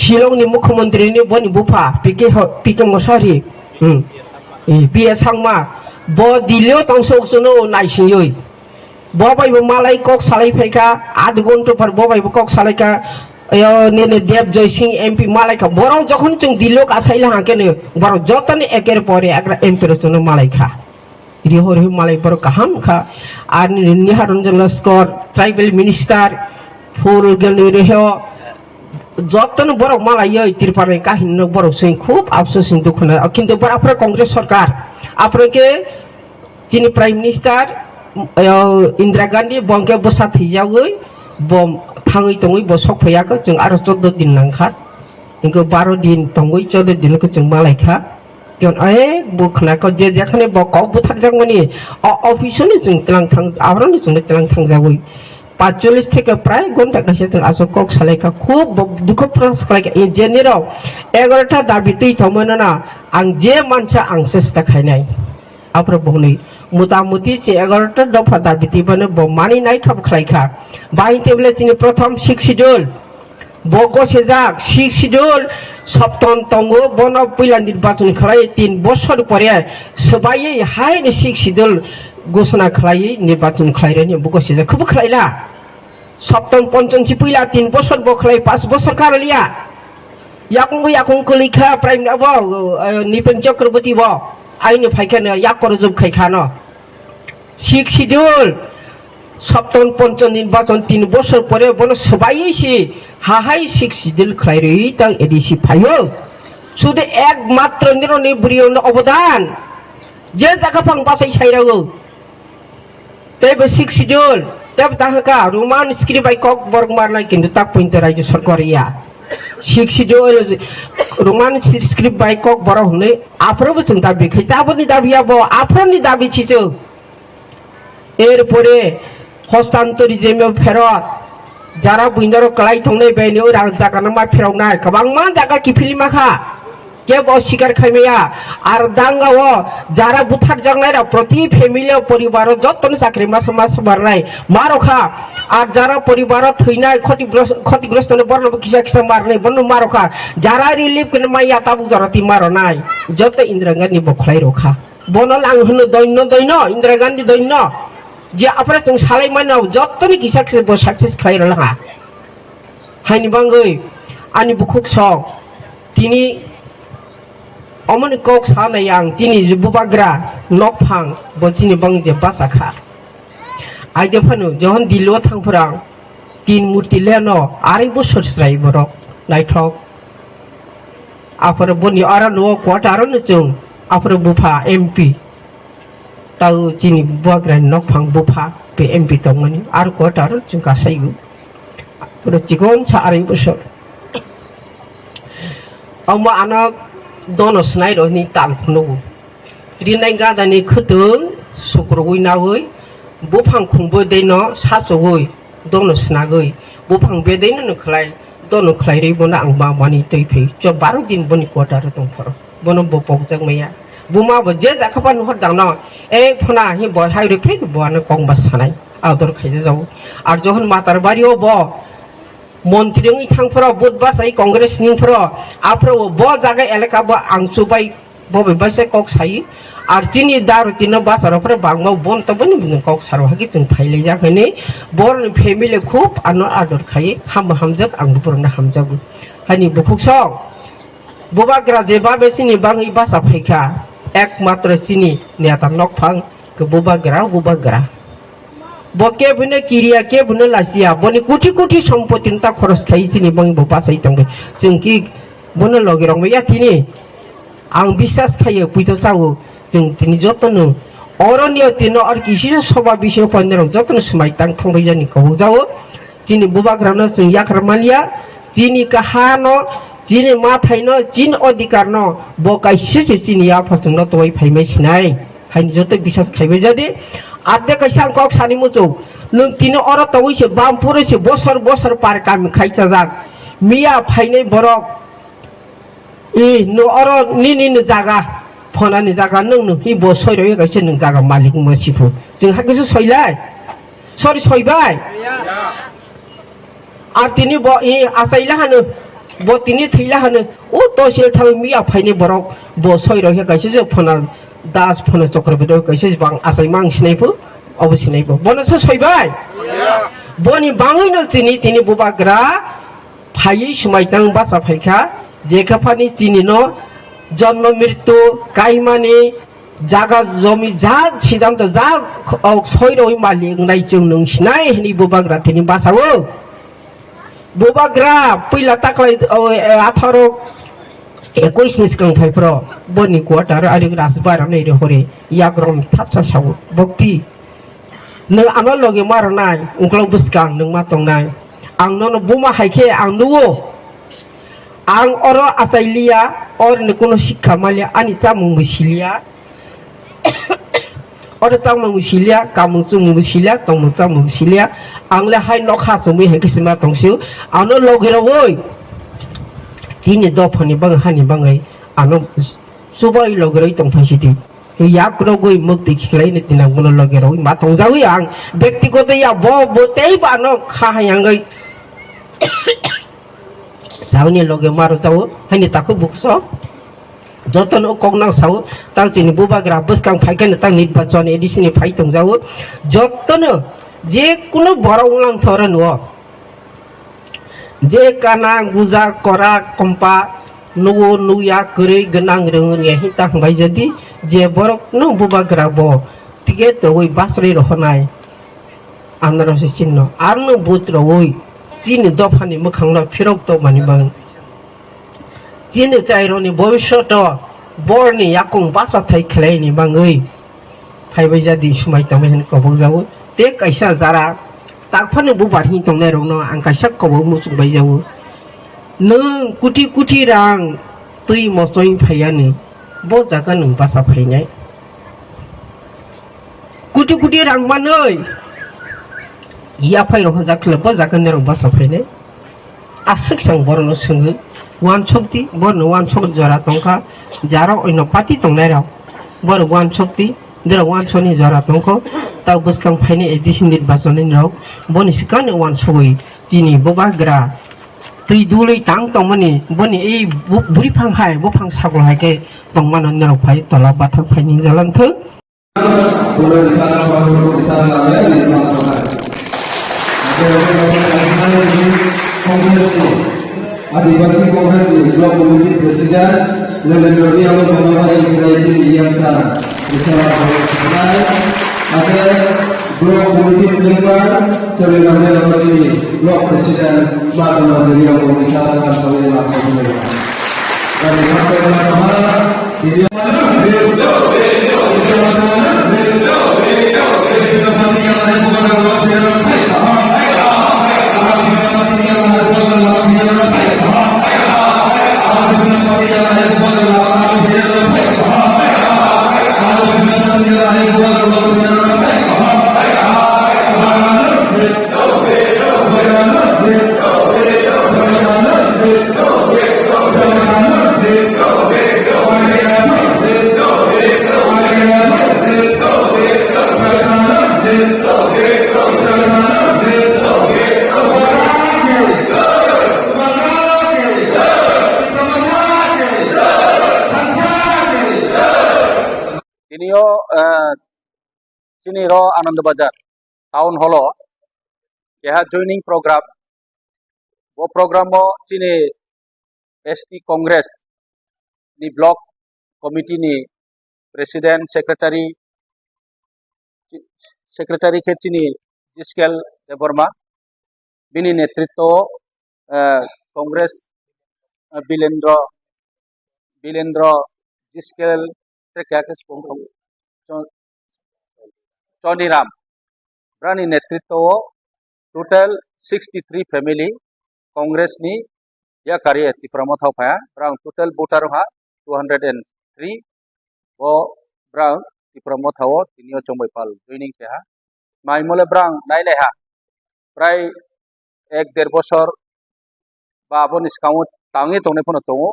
शिलंनि मुख्यमंत्री बनि बुफा पीके मसाहारि पिए सांमा ब दिल्लीआव तंसौसनो नायसियै बबायबो मालाय कक सालायफैखा 8 घन्टा पर बबायबो कक सालायखा नेने देव जय सिंह एमपी मालायखा बराव जखन जों दिल्लीआव गासायला हाकेनो बराव जतने एकेर परे एग्रा एमपी रचनो मालायखा रिहरि मालाय बर काहामखा आर निहारन्जन लस्कर ट्राइबल मिनिस्टार फुरगनि रेहो जतन बराव मालायै त्रिपुरा काहिनी बराव सिं खूब अफसोस सिं दुखना किंतु बराफोर कांग्रेस सरकार आपरके जिनि प्राइम मिनिस्टार इंदिरा गांधी बंके बसा थैजावै बम थाङै तङै बसक फैयाखै जों आरो 14 दिन नांखा इनको 12 दिन तंगई 14 दिन को जों मालायखा जों बुखना को जे जेखाने बकाव बुथार जागमनि अफिसनि जों तलां थां आवरनि जों तलां थांजागै 45 থেকে প্রায় ঘন্টা কাছে जों आसो कक सालायखा खूब दुख प्रस खालायखा जेनेराव 11টা दाबितै थमोनना आं जे मानसिया आं सेस्ता खायनाय आप्र बहनै मुतामुति से 11টা दफा दाबितै बने ब मानिनाय खाब खालायखा बाय टेबले जोंनि प्रथम 6 शिड्यूल बगो सेजाक 6 शिड्यूल सप्तम तंगो बन पहिला निर्वाचन खालाय 3 বছর পরে सबायै हाय 6 शिड्यूल घोषणा खालायै निर्वाचन खालायनि बगो सेजाक खब खालायला सप्तम पंचम पहिला 3 বছর बखलाय 5 বছর खारलिया याकं कलिखा प्राइम अब निपेन चक्रवर्ती ब आइनि फाइखानो याकर जुब खायखानो 6 शिड्यूल सप्तम पंचम निर्वाचन 3 বছর পরে बन सबायैसि हाहाय 6 शिड्यूल खालायरै ता एडिसि फायो शुद्ध एकमात्र निरनि बुरियावनो अबदान जे जागाफां बासाय साइरागो तेबे 6 शिड्यूल तब ताहका रोमान स्क्रिप्ट बाय कक बर्ग मारनाय किन्तु ता पॉइंट राज्य सरकारिया 6 शिड्यूल रोमान स्क्रिप्ट बाय कक बर हने आफरबो जों दाबि खैताबनि दाबिया ब आफरनि दाबि छिजो एरपरे हस्तान्तरिजम फेरत जारा बुइनार कलाई थंनाय बायनो रां जागाना मा फेरावनाय गोबां मा जागा किफिलि माखा केब अस्वीकार खायमाया आर दांगाव जारा बुथार जांनाय प्रति फैमिली परिवार जतन साख्रि मास मास मारनाय मारखा आर जारा परिवार थैनाय क्षतिग्रस्तनो बर्न किसा किसा मारनाय बन मारखा जारा रिलिफ कने माया ताबु जरति मारनाय जत इंदिरा गांधी बखलाय रखा बनल आं होनो दैन्य इंदिरा गांधी दैन्य जे आपरा जों सालाय मानाव जतनि किसा किसा सक्सेस खालाय रहा हायनि बांगै आनि बुखुक सक तिनि अमन कक सानाय आं जिनि बुबाग्रा नकफां बजिनि बांजे बासाखा आइदे फानु जहन दिल्लीआव थांफोरां तीन मूर्ति लेनो आरै बोसोर स्राय बरक नायथक आफर बनि आरो न क्वार्टारनो जों आफर बुफा एमपी ताउ जिनि बुबाग्रा नकफां बुफा बे एमपी दंमोन आरो क्वार्टार जों गासैबो आफर जिगन सा आरै बोसोर अमा आना दोनो स्नाय रहनि तालफुनो रिनाय गादानि खोदों सुग्रगै नावै बुफां खुंबो दैनो सासगै दोनो स्नागै बुफां बेदैनो नखलाय दोनो खलायरै बना आं मामानि दैफै ज 12 दिन बनि क्वार्टार दंफोर बनो बपक जंमैया बुमा बजे जाखाबा नहर दानो ए फना हि ब हायरे फ्रेक बनो कंबा सानाय आदर खायजा जाव आर जहन मातारबारियाव ब मन्त्रिनि थांफोराव बुधबासाय कांग्रेस निफोराव आफ्राव ब जागा एलेका ब आंसुबाय बबेबासे कक साyi आर जिनि दारुतिनो बासारफोर बांमाव बन्तबनि बिन कक सारहागि जों फाइलै जाखैनि बरनि फेमिलि खूब आनो आदर खायो हामजक आंबो बरना हामजाबो हानि बुखुकसं बुबाग्रा जेबा बेसिनि बाङै बासा फायखा एकमात्र सिनि नेता नकफां के बुबाग्रा बके बुने किरिया के बुने लासिया बनि कोटी कोटी सम्पत्ति ता खरस खाइ सिनि बंग बासाय तंबे जों कि बने लगे रंगया तिनि आं विश्वास खायो पुइतो जावो जों तिनि जतनो अरण्य तिनो आर किसि सभा विषय पन्नेरं जतनो समाय तां थांबाय जानि कौ जावो जिनि बुबाग्रानो जों याखरमालिया जिनि काहानो जिनि माथायनो जिन अधिकारनो बकाइसे जिनि आफासंनो तय फाइमै सिनाय हाइन जतो विश्वास खाइबाय जादि आदे कैसा कक सानि मुजौ नों तिनो अर तवैसे बामपुरैसे बोसोर पार काम खाइसा जाग मिया फाइनै बरक ए नो अर निनि जागा फनानि जागा नों हि बसयरै गाइसे नों जागा मालिक मसिफु जों हागेसो सयलाय सरि सयबाय आर तिनि ब ए आसाइला हानो ब तिनि थैला हानो ओ तसे थां मिया फाइनै बरक बसयरै गाइसे जो फना दास फन चक्रवर्ती कैसे बां आसाय मां सिनायफो अबसिनायफो बनसो सयबाय बनि बाङैनो जिनि तिनि बुबाग्रा फायै समायतां बासा फायखा जेखाफानि जिनिनो जन्म मृत्यु काइमानि जागा जमी जा सिदांत जा सयरय मालिक नाय जों नों सिनाय हनि बुबाग्रा तिनि बासावो बुबाग्रा पहिला ताकलाय 18 21 नि सिगां फायफ्राव बनि क्वार्टार आरो राजबारा नै हरे याग्रम थाबसा साव बक्ति नों आनो लगे मारनाय उंख्लाव बुसगां नों मा तंनाय आं नो बुमा हायखे आं नुवो आं अरो आसाइलिया और निकुनो शिक्षा मालिया आनि चामुं मुसिलिया और चामुं मुसिलिया कामुं चामुं मुसिलिया तमुं चामुं मुसिलिया आंले हाय नखा चुमै हे किसिमा तंसिउ आनो लगिरावै जिनि दफानि बंग हानि बंगै आनो सुबाय लगिरै तंफासिदि याक रगै मुक्ति खिलायनि दिना गुनो लगिरावै मा तंजावै आं व्यक्तिगत या बोतै बानो खाहायांगै सावनि लगे मारो जाओ हानि ताको बुकसो जतन कगनां साव तां जिनि बुबाग्रा बसकां फाइगन तां निर्वाचन एडिसिनि फाइ तंजावो जतन जे कुनो बरावलां थरन व जे काना गुजा करा कंपा नुवो नुया करै गोनां रोंनि हिता हबाय जदि जे बरक नो बुबाग्रा बो तिगे तवै बासरै रहनाय आनारस चिन्ह आरनो बुत्रवै जिनि दफानि मोखांना फिरक तो मानिबां जिनि चाइरोनि भविष्यत बरनि याकुं बासा थाइ खलायनि बाङै फाइबाय जादि समाय तमेन कबो जावो ते कैसा जारा ताकफानो बुबारनि तंनाय रंनो आं कैसा कबो मुसुबाय जावो नों कुटि कुटि रां तै मसय फायानि बो जागा नों बासा फायनाय कुटि कुटि रां मानै या फाइरो जाखलबो जागोन रं बासा फायनाय आसक सां बरनो सोङो वान शक्ति बरनो वान शक्ति जरा तंखा जारा अयनो पार्टी तंनाय राव बर वान शक्ति देरा वान सनि जरा तंखो ता बसकां फायने एडिशन निर्वाचननि राव बनि सिकान वान सगै जिनि बबाग्रा तै दुलै तां तंमनि बनि ए बुरिफां हाय बफां सागल हायके तंमान नराव फाय तला बाथा फायनि जालांथो Boleh sana baru sana ada di sana. Adivasi Kongres Blok Komite Presiden Lelendori yang mengawas Sekretari yang sana. Misalnya ada Blok Komite Penyebar Celana Roti Blok Presiden Badan Majlis yang Komisaris dan Saudara Laksana. Dan masa pertama ini Sini ro Anand Bazar Town Hall keha joining program wo program mo sini ST Congress ni block committee ni president secretary ke sini Jiskel Deborma bini netritto Congress Bilendra Jiskel Tony Ram Brani netritto total 63 family Congress ni ya karya ti promote hau brang total voter ha 203 bo brang ti promote hau tinio chombai pal joining ke ha mai mole brang nai le ha prai 1-1.5 বছর ba abon iskaut tangi tongne phono tongo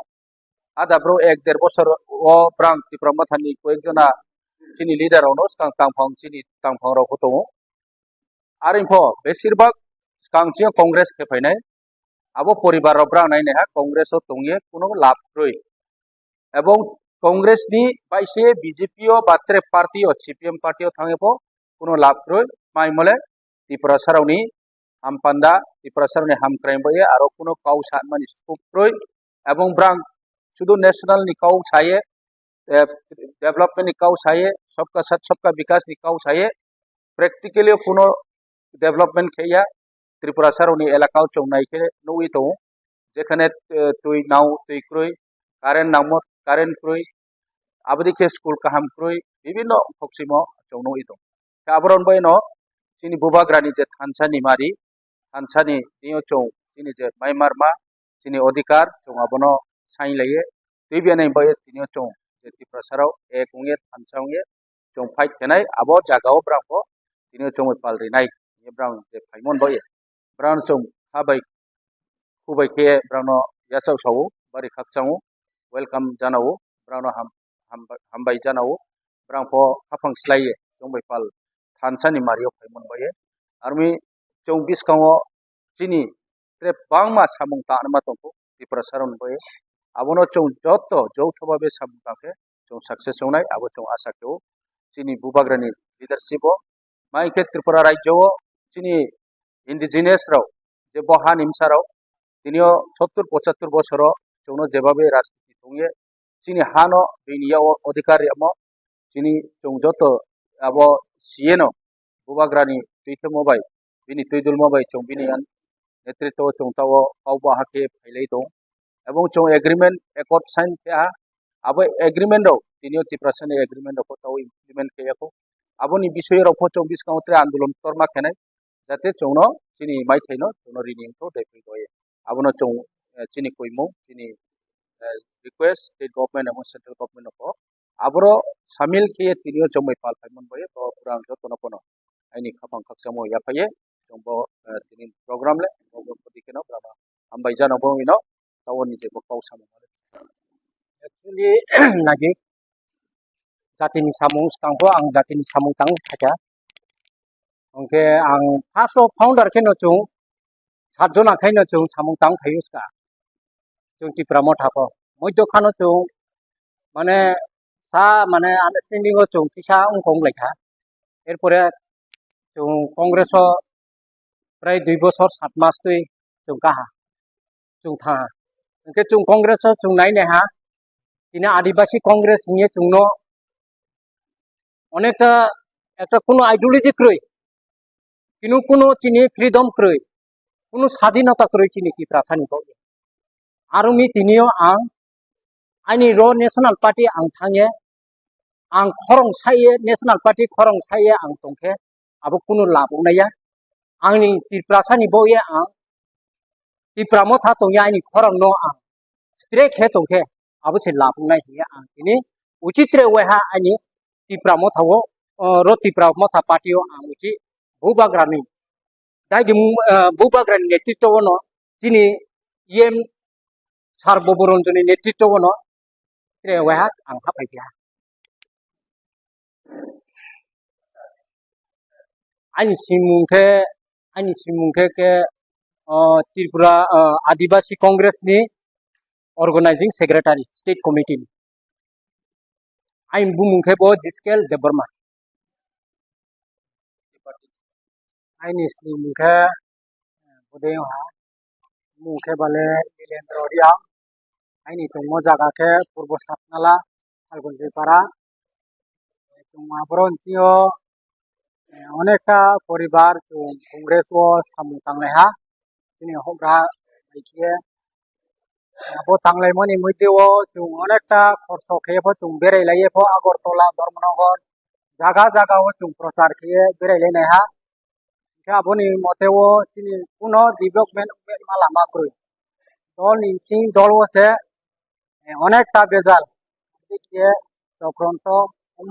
ada bro 1-1.5 বছর o brang ti promote hani koekjona sini leader ono tangphang sini tangphang ro photo arimpo besirbak kangsia Congress ke phainai abo poribar ro brang nai neha Congress o tongye kuno lab roi ebong Congress ni baise BJP o batre party o CPM party o thangebo kuno lab roi mai mole Tripura saroni hampanda Tripura saroni hamkraim boye aro kuno kau satmani scoop roi ebong brang sudu national ni kau saye development ni kau saye सबका साथ सबका विकास ni kau saye practically kuno development kheya Tripura saroni elakao chongnai ke noi to যেখানে তুই নাও তুই ক্রই current নামো current ক্রই আবদি ke school kaham kroi bibinno foksimo chongno ito kabron boino sini bubagrani je thansani mari thansani niyo chong sini je maimarma chini odhikar chung abono sain laye tuibe nai baye tinio chung je Tiprasarao ek unge thansangye chung fight kenai abo jagao brangko tinio chung pal rinai ye brang je phaimon baye brang chung habai kubai ke brangno yachau sawu bari khakchangu welcome janau brangno hambai janau brangpo hafang slaye chung bai pal thansani mario phaimon baye armi chung biskango chini tre bangma samung ta ma tongko Tiprasaron baye abono chung joto jouthobabe samung tangke chung success honai abo chung asa keo chini bubagrani leadership o maike Tripura rajyo chini indigenous rao je bohan imsarao tinio 70-75 bochoro chungno jebabe rajniti tongye chini hano biniya odhikari amo chini chung joto abo sieno bubagrani tuite mobai bini tuidul mobai chung bini an netritwo chung tawo pauba hake phailei dong ebong chung agreement accord sign ke abo agreement ro tinio Tiprasani agreement ro tawo implement ke yako aboni bishoy ro chung biskaotre andolon torma kenai jate chungno chini mai thaino chungno renewing to defi doye abono chung chini koimo chini request state government and central government ko abro samil ke tinio chomai pal phaimon boye to purang jotono kono aini khapang khakchamo yapaye chombo tinin program le program dikeno brama ambai jano bongino tawoni je bokau samo actually nagi jatini samung stangbo ang jatini samung tang thaja ongke ang first founder keno chung satjona khaino chung samung tang thayuska chung Tripura mothapo moiddo khano chung mane sa mane understanding o chung kisa ongkong lekha erpore chung congress o pray 2 বছর 7 মাস তুই chung kaha chung tha ongke chung congress o chung nai ne ha tina adibasi congress niye chungno অনেকটা একটা কোনো ideology ক্রই কিন্তু কোনো চিনি freedom ক্রই কোনো স্বাধীনতা ক্রই চিনি Tiprasani baye arumi tinio ang ani ro national party ang thange ang khorong saye national party khorong saye ang tongke abo kuno labunaya angni Tiprasani baye ang Tripura motha tongya ani khorong no ang straight he tongke abo se labunai hiya ang tini uchitre weha ani Tripura motha wo ro Tripura motha party o ang uchi bubagrani dai bubagrani netitwo no chini yem sarboboronjoni netitwo no tre weha ang hapai dia ani simungke ke Tripura Adibasi Congress ni organizing secretary state committee ain bumungke bo Jiskel Debarma ain simungke bodeo ha mungke bale Lilendra Ria aini tomo jaga ke purbo Satnala Falgunji para tuma broncio অনেকটা পরিবার কংগ্রেস ও samung tanglai ha chini hobra ikie abo tanglai moni muideo chung onekta khorso kheye pho chung berai laye pho Agartala Dharmanagar jaga jaga o chung prochar kheye berai lene ha ke aboni moteo chini puno development malama kroi dol ninchi dol o se onekta bezal ikie tokronto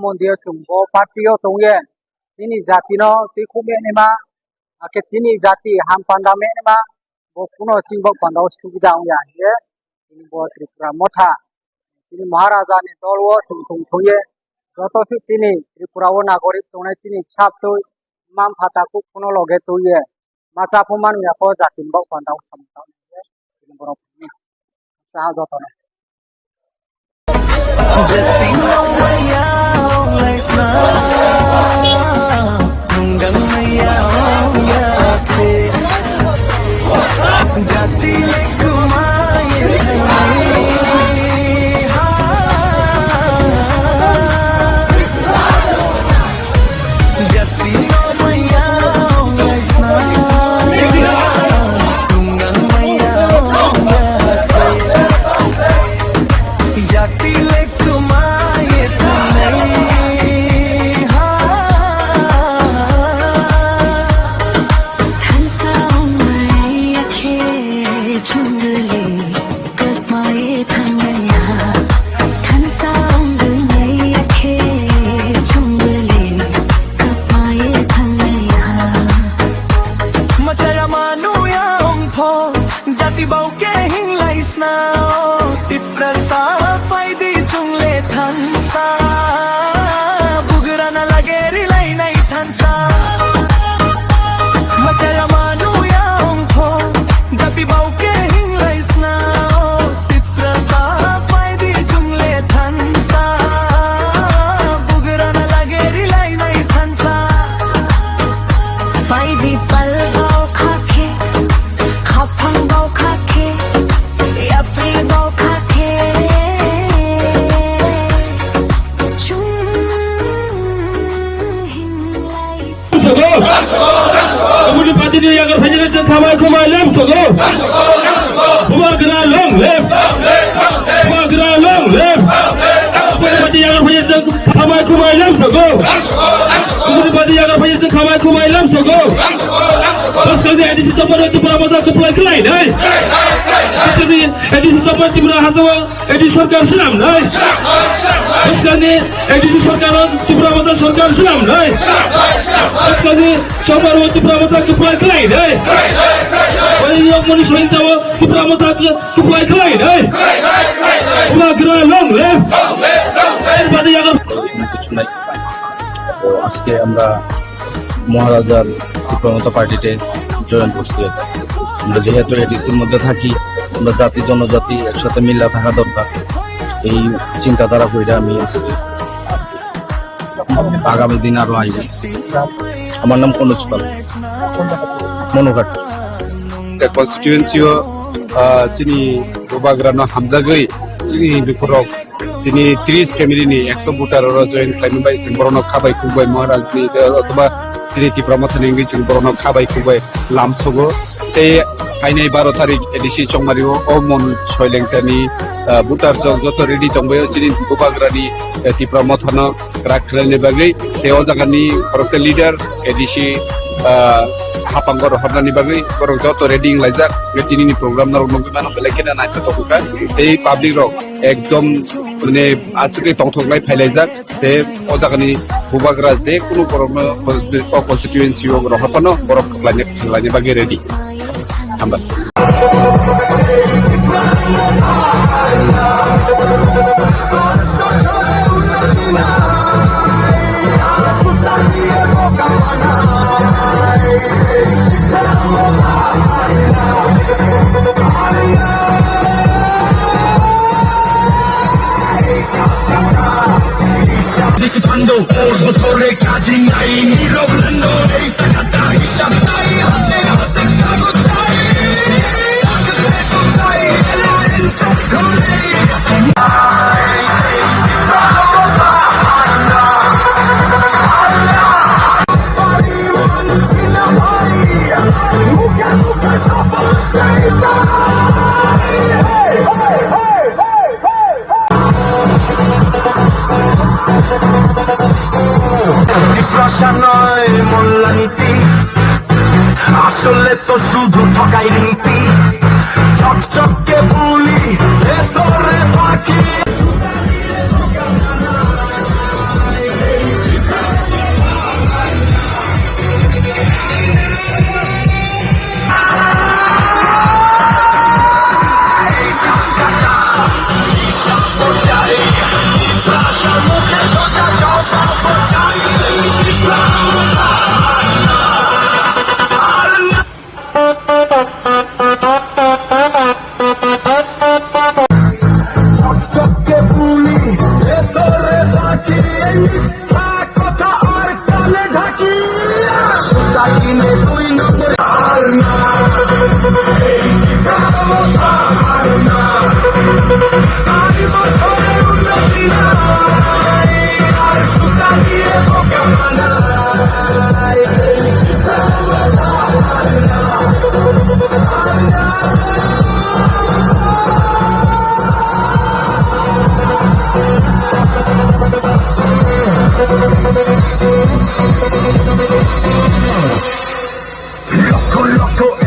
mondio chungbo partio tongye chini jati no tikhume nema ake chini jati ham panda me nema bo puno chingbo pandao sugida ya ye chini bo Tripura motha chini maharaja ni dolwo chung soye joto si chini Tripura o nagorik tongnai chini chap to mam phata ku puno loge to ye macha puman ya ko jatin bo pandao samta ye chini borok ni sa joto na Kemudian parti ini yang berfungsi kamai lem sogo. Bubar gerak long lem. Bubar gerak long lem. Kemudian parti yang berfungsi kamai lem sogo. Kemudian parti yang berfungsi kamai lem sogo. Terus kali edisi support itu beramata kepulan kelai, dah. Jadi edisi support itu berhasil edisi sarkar Islam, dah. Terus kali edisi sarkar itu beramata sarkar Islam, dah. Terus kali support itu beramata kepulan kelai, dah. Wali yang manusia itu beramata kepulan kelai, dah. Ulah gerak long, dah. Pada yang আজকে আমরা মহারাজার প্রমতা পার্টিতে join করছি। আমরা যেহেতু এডিসির মধ্যে থাকি, আমরা জাতি জনজাতি একসাথে মিলে থাকা দরকার, এই চিন্তাধারা করে আমি আজকে আগামী দিন আরো আইব। আমার নাম কনজ পাল, মনোঘাট কনস্টিটুয়েন্সিও চিনি গোবাগ্রানো হামজাগৈ চিনি বিপুরক তিনি 30 ফ্যামিলিনি 100 ভোটারর জয়েন খাইবাই বরনক খাবাই খুবাই মহারাজনি অথবা তিনি টিপ্রামাথানি ইংলিশ বরনক খাবাই খুবাই লামসগো এই ফাইনাই 12 তারিখ এডিসি চংমারিও ও মন ছয়লেংটানি ভোটার যত রেডি দंबायो চিনি গোবাগ্রানি টিপ্রামাথানো রাখলানি বাগৈ তেও জাগানি ফরকে লিডার এডিসি হাপাঙ্গর হরনানি বাগৈ বরং যত রেডিং লাইজাক তিনি প্রোগ্রাম নার নগৈ মান বেলেকেনা নাইতে তকুকা এই পাবলিক রক একদম মানে আজকে তংথংলাই ফাইলাইজাক যে অজাগানি গোবাগ্রা যে কোনো বরং কনস্টিটুয়েন্সি রহতনো বরফ লাইনে বাগৈ ready হামবা Dikitando por botore kaji nai niroblando ei takata hisab nai hate hate kagotai kagotai ela insab kore মোল্লানীতি আসলে তো শুধু ঠকাই নীতি চকচকে বলি ভেতরে ফাঁকি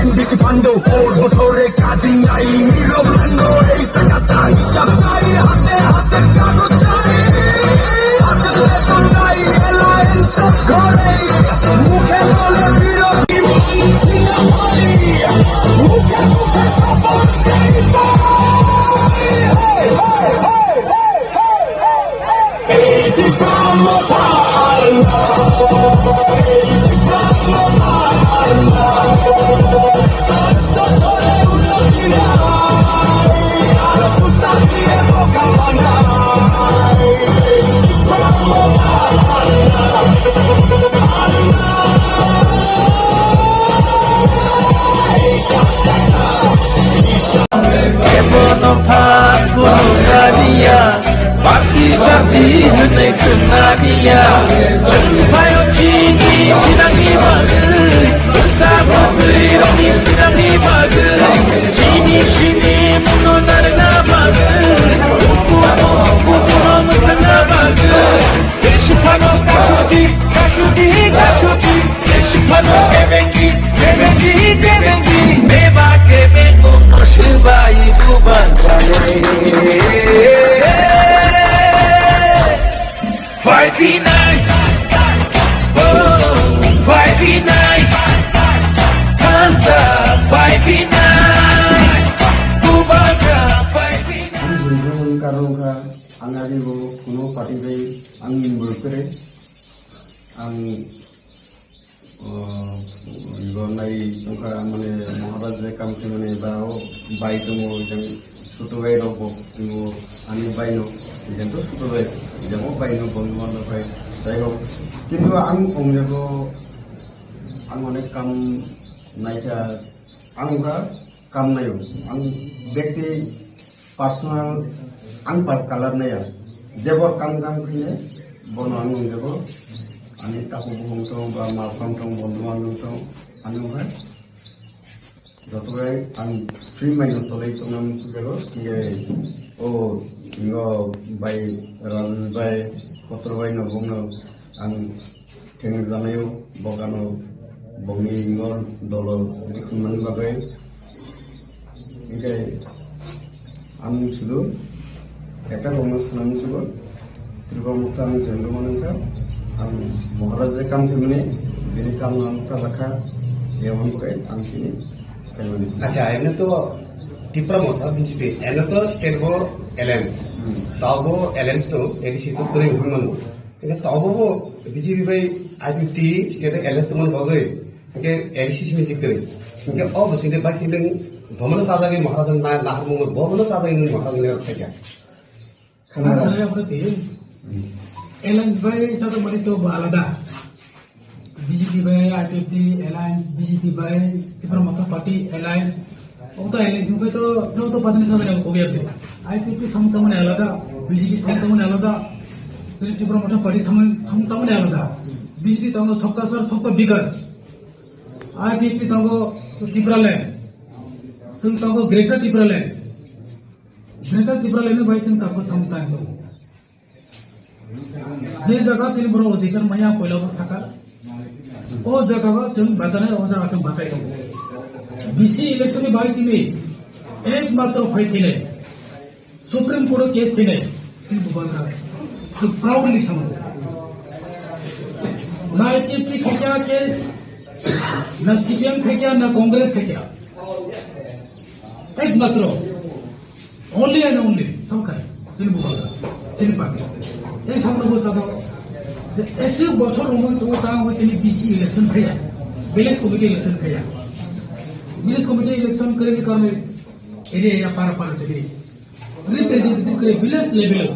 Anticipando por botore kaji nai niroblando ei takata hisab nai hate hate kagotai hate leto nai ela insab kore mukhe bole viro ina hoi mukhe mukhe sapos kaita hey hey hey hey hey ei pramota Baki sabi hane kena dia, jumpa yo chini কিন্তু आं अंजोखौ आं अनेक काम नायका आं उनका काम नायो आं व्यक्ति पर्सनल आं पर कलर नाया जेबो काम फैने बनो आं अंजोखौ आंनि ताकु बुहुमथं बा माफाम थं बन्धु बान्धव थं आं उनका जतबाय आं फ्री माइंड सलै तंनाम सुजागो कि ओ इंगो बाय राज बाय पत्र बाय न बुंनो आं थेंग जानायाव बगानाव बंनि इंगल दल खुनमान बागै इनके आं सुदु একটা গমস নাম সুবো ত্রিবামুক্ত আমি জন্মমানকা आं महाराज काम थेमने बिनि काम नाम चालाखा एवं बगाय आं सिनि फेमिलि अच्छा एने तो टिप्रा मोथा बीजेपी एने तो स्टेट गो एलायंस ताबो एलायंस तो एडीसी तो करे हुमन के ताबो बीजेपी भाई आईपीटी स्टेट एलायंस तो मन बगै के एडीसी सिनि जिकरे के अब सिने बाकी नों भमन साजानि महाराज ना नाहमो भमन साजानि महाराज ने रखया खाना सारे प्रति एलायंस भाई तो मने तो आलादा बीजेपी भाई आईपीटी एलायंस बीजेपी भाई टिप्रा मोथा पार्टी एलायंस तो एलायंस को तो पत्नी सामने हो गया थे आईपीटी समता मने आलादा बीजेपी समता मने आलादा टिप्रा मोथा पार्टी समता मने आलादा बीजेपी तो सबका सर सबका विकास आईपीटी तो टिप्रा लैंड तुम तो ग्रेटर टिप्रा लैंड में भाई तुम तक समता है तो जे जगह से बरो अधिकार मया पहिला साकार ओ जगह जों बचाने ओ जगह से बचाई दो बीसी इलेक्शन बाई तिमी एकमात्र फाइट थिले सुप्रीम कोर्ट केस थिले सिन बुबालरा तो प्राउडली समझ ना टीपी खिचा केस ना सीपीएम खिचा ना कांग्रेस खिचा एकमात्र ओनली एंड ओनली सरकार सिन बुबालरा सिन पार्टी ये सब लोग साथ ऐसे बच्चों लोगों तो वो काम होते हैं बीसी इलेक्शन किया विलेज कमेटी इलेक्शन किया विलेज कमेटी इलेक्शन करेंगे कारण एरिया या पार से भी रिप्रेजेंटेटिव करे विलेज लेवल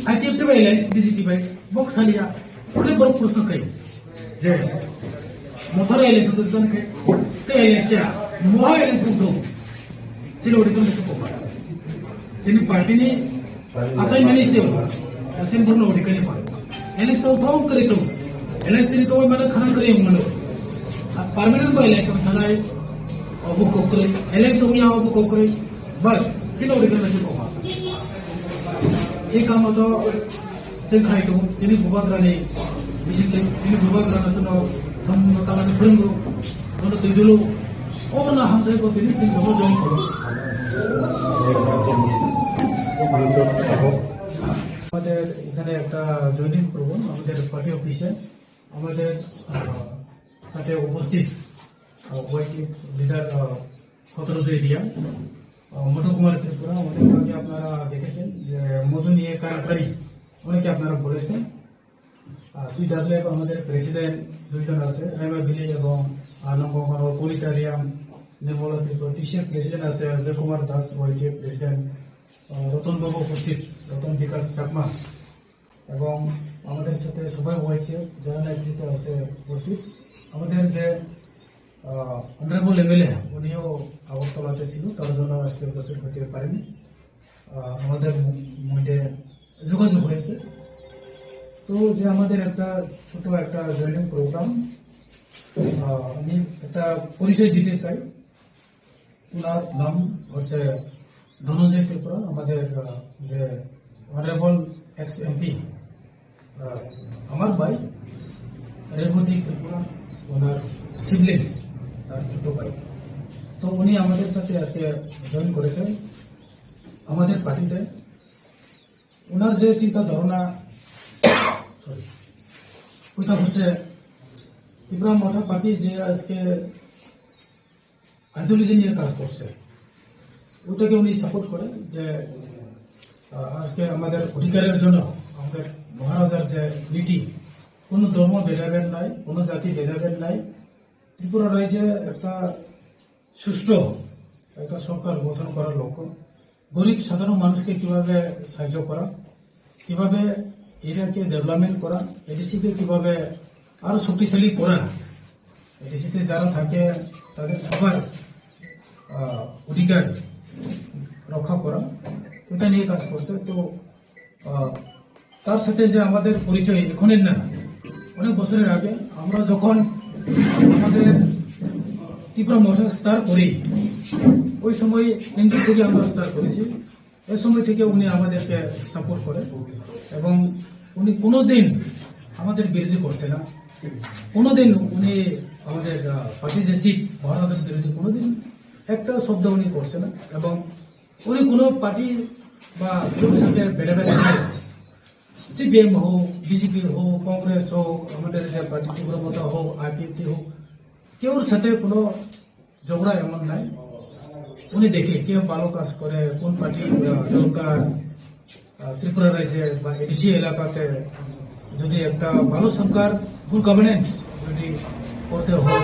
आईटीएफ में इलेक्शन बीजेपी भाई बॉक्स लिया उन्हें बड़ा प्रश्न करें जे मोथरा इलेक्शन तो जन के इलेक्शन मोहा इलेक्शन तो सिलोड़ी तो नहीं को पास सिर्फ पार्टी ने असाइनमेंट इसे सिर्फ दोनों उड़ी करने पाए एलिस तो उठाओ करे तो एलिस तेरी तो मैंने खाना करे मनो परमानेंट को इलेक्शन थलाए अब को करे एलिस तो यहाँ अब को करे बस सिलो उड़ी करने से को पास एक काम तो सिखाई तो जिन्हें बुबाद रानी विशिष्ट जिन्हें बुबाद राना सुनो समताला ने फिरंगो दोनों तेजुलो और ना हम से को जिन्हें सिंह दोनों जॉइन करो আমাদের এখানে একটা জয়েনিং প্রোগ্রাম আমাদের পার্টি অফিসে আমাদের সাথে উপস্থিত ওয়াইটি লিডার খতরজ এরিয়া মধু কুমার ত্রিপুরা অনেক আগে আপনারা দেখেছেন যে মধু নিয়ে কারখারি অনেকে আপনারা বলেছেন দুই ডাবলে আমাদের প্রেসিডেন্ট দুইজন আছে রেমা বিলি এবং পলিটারিয়াম নির্মলা ত্রিপুরা টিসির প্রেসিডেন্ট আছে অজয় কুমার দাস ওয়াইটি প্রেসিডেন্ট রতন বাবু উপস্থিত রতন বিকাশ চাকমা এবং আমাদের সাথে সবাই হয়েছে যারা নেতৃত্ব আছে উপস্থিত আমাদের যে অনারেবল এমএলএ উনিও আগরতলাতে ছিল তার জন্য আজকে উপস্থিত হতে পারেনি আমাদের মধ্যে যোগাযোগ হয়েছে তো যে আমাদের একটা ছোট একটা জয়েনিং প্রোগ্রাম, আমি একটা পরিচয় দিতে চাই। ওনার নাম হচ্ছে ধনঞ্জয় ত্রিপুরা, আমাদের যে অনারেবল এক্স এমপি, আমার ভাই রেবতী ত্রিপুরা, ওনার সিবলিং, তার ছোট ভাই। তো উনি আমাদের সাথে আজকে জয়েন করেছেন আমাদের পার্টিতে। ওনার যে চিন্তা ধারণা, ওইটা হচ্ছে ত্রিপুরা মঠা পার্টি যে আজকে আইডিওলজি নিয়ে কাজ করছে, ওটাকে উনি সাপোর্ট করে। যে আজকে আমাদের অধিকারের জন্য আমাদের মহারাজার যে নীতি, কোনো ধর্ম ভেদাভেদ নাই, কোনো জাতি ভেদাভেদ নাই, ত্রিপুরা রাজ্যে একটা সুষ্ঠু একটা সরকার গঠন করার লক্ষ্য, গরিব সাধারণ মানুষকে কিভাবে সাহায্য করা, কিভাবে এরিয়াকে ডেভেলপমেন্ট করা, এডিসিকে কিভাবে আরো শক্তিশালী করা, এডিসিতে যারা থাকে তাদের সবার অধিকার রক্ষা করা, এটা নিয়ে কাজ করছে। তো তার সাথে যে আমাদের পরিচয় এখনের না, অনেক বছরের আগে আমরা যখন আমাদের ত্রিপুরা মঠা স্টার করি, ওই সময় হিন্দু থেকে আমরা স্টার করেছি। এই সময় থেকে উনি আমাদেরকে সাপোর্ট করে এবং উনি কোনোদিন আমাদের বিরোধী করছে না। কোনোদিন উনি আমাদের পার্টির যে চিফ মহারাজের বিরোধী কোনোদিন একটা শব্দ উনি করছে না। এবং উনি কোনো পার্টি বা কেউ সাথে ভেদাভেদ নাই, সিপিএম হোক, বিজেপি হোক, কংগ্রেস হোক, আমাদের যে পার্টি ত্রিপুরা মঠা হোক, আইপিএফটি হোক, কেউর সাথে কোনো ঝগড়া এমন নাই। উনি দেখে কে ভালো কাজ করে, কোন পার্টি দরকার ত্রিপুরা রাজ্যে বা এডিসি এলাকাতে, যদি একটা ভালো সরকার, গুড গভর্নেন্স যদি করতে হয়,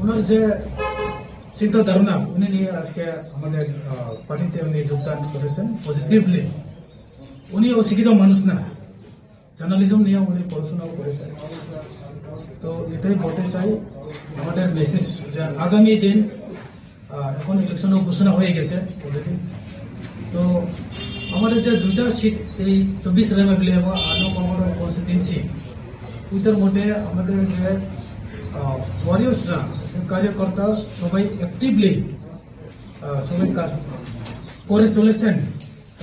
ওনার যে চিন্তা ধারণা উনি নিয়ে আজকে আমাদের পার্টিতে উনি যোগদান করেছেন পজিটিভলি। উনি অশিক্ষিত মানুষ না, জার্নালিজম নিয়ে উনি পড়াশোনাও করেছেন। তো এটাই বলতে চাই, আমাদের মেসেজ যে আগামী দিন, এখন ইলেকশনও ঘোষণা হয়ে গেছে অলরেডি। তো আমাদের যে দুইটা সিট, এই 24 রেমাবলি এবং 8 নম্বর কনস্টিটিউয়েন্সি, ওইটার মধ্যে আমাদের যে ওয়ারিয়ার্সরা, কার্যকর্তা সবাই অ্যাক্টিভলি সবাই কাজ করে চলেছেন।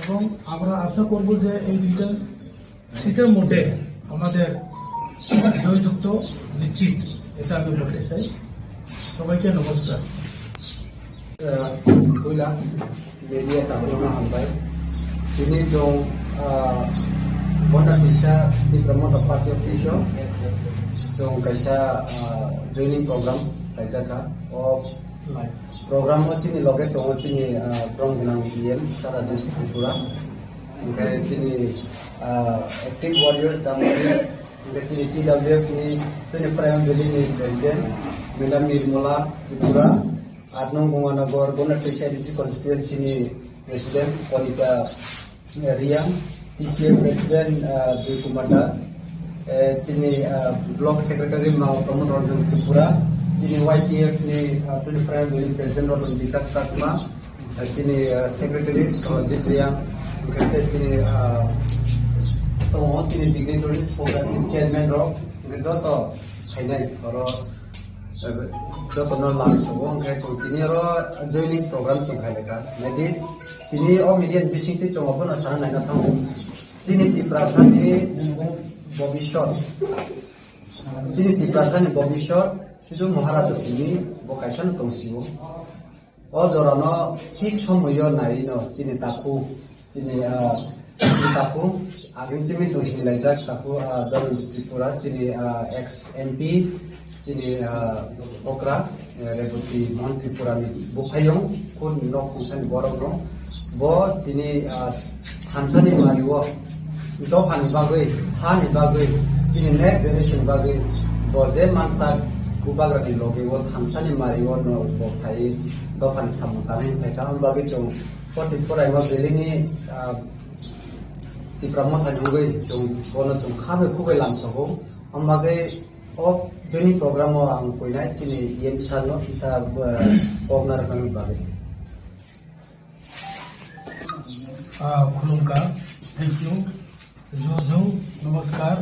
এবং আমরা আশা করব যে এই দুইটা সিটের মধ্যে আমাদের জয়যুক্ত নিশ্চিত, এটা আমি বলতে চাই। সবাইকে নমস্কার। media tabrona hambai ini jong bona bisa di promote party official jong kaisa joining program kaisa ka of program ho chini loge to chini prong ginang pm sara district Tripura okay chini active warriors damai chini TWF ni tuni prime village ni president Madam Nirmala Tripura 8 nong Bunganagor Gona TCIDC constituency ni President Polita Riang, TCA President Dwi Kumar Das, sini Block Secretary Mau Pramod Ranjan Tripura, sini YTF ni Prime Village President Ranjan Vikas Katma, sini Secretary Sajid Riang, sini sini dignitaries program Chairman Rock, itu Hainai Koro. Jotono langsung kayak ini joining program tuh kayak kan. Jadi ini median bising itu cuma pun asal naik tahu. Sini di perasaan ini Bobby Short. Sini di perasaan Bobby Short itu Maharaja sini bukan tungsiu. Oh jorano tik semuanya naik no. Sini taku sini taku. Agak sini tuh sini lajak taku dari Tripura sini ex MP. Sini okra reboti mon Tripura ni bukayong kun nok kusan borok no bo tini hansani mariwo do hani bagwe sini next generation bagwe bo je mansa kubagra di loge wo hansani mariwo no bo khai do han samutane khai ka bagwe chong for Tripura ngo belini ti pramotha juge chong bono chong khabe khube lamso ho ambage of joining program ang koinai chini yen sano isa pognar kami bagi khulumka thank you जो नमस्कार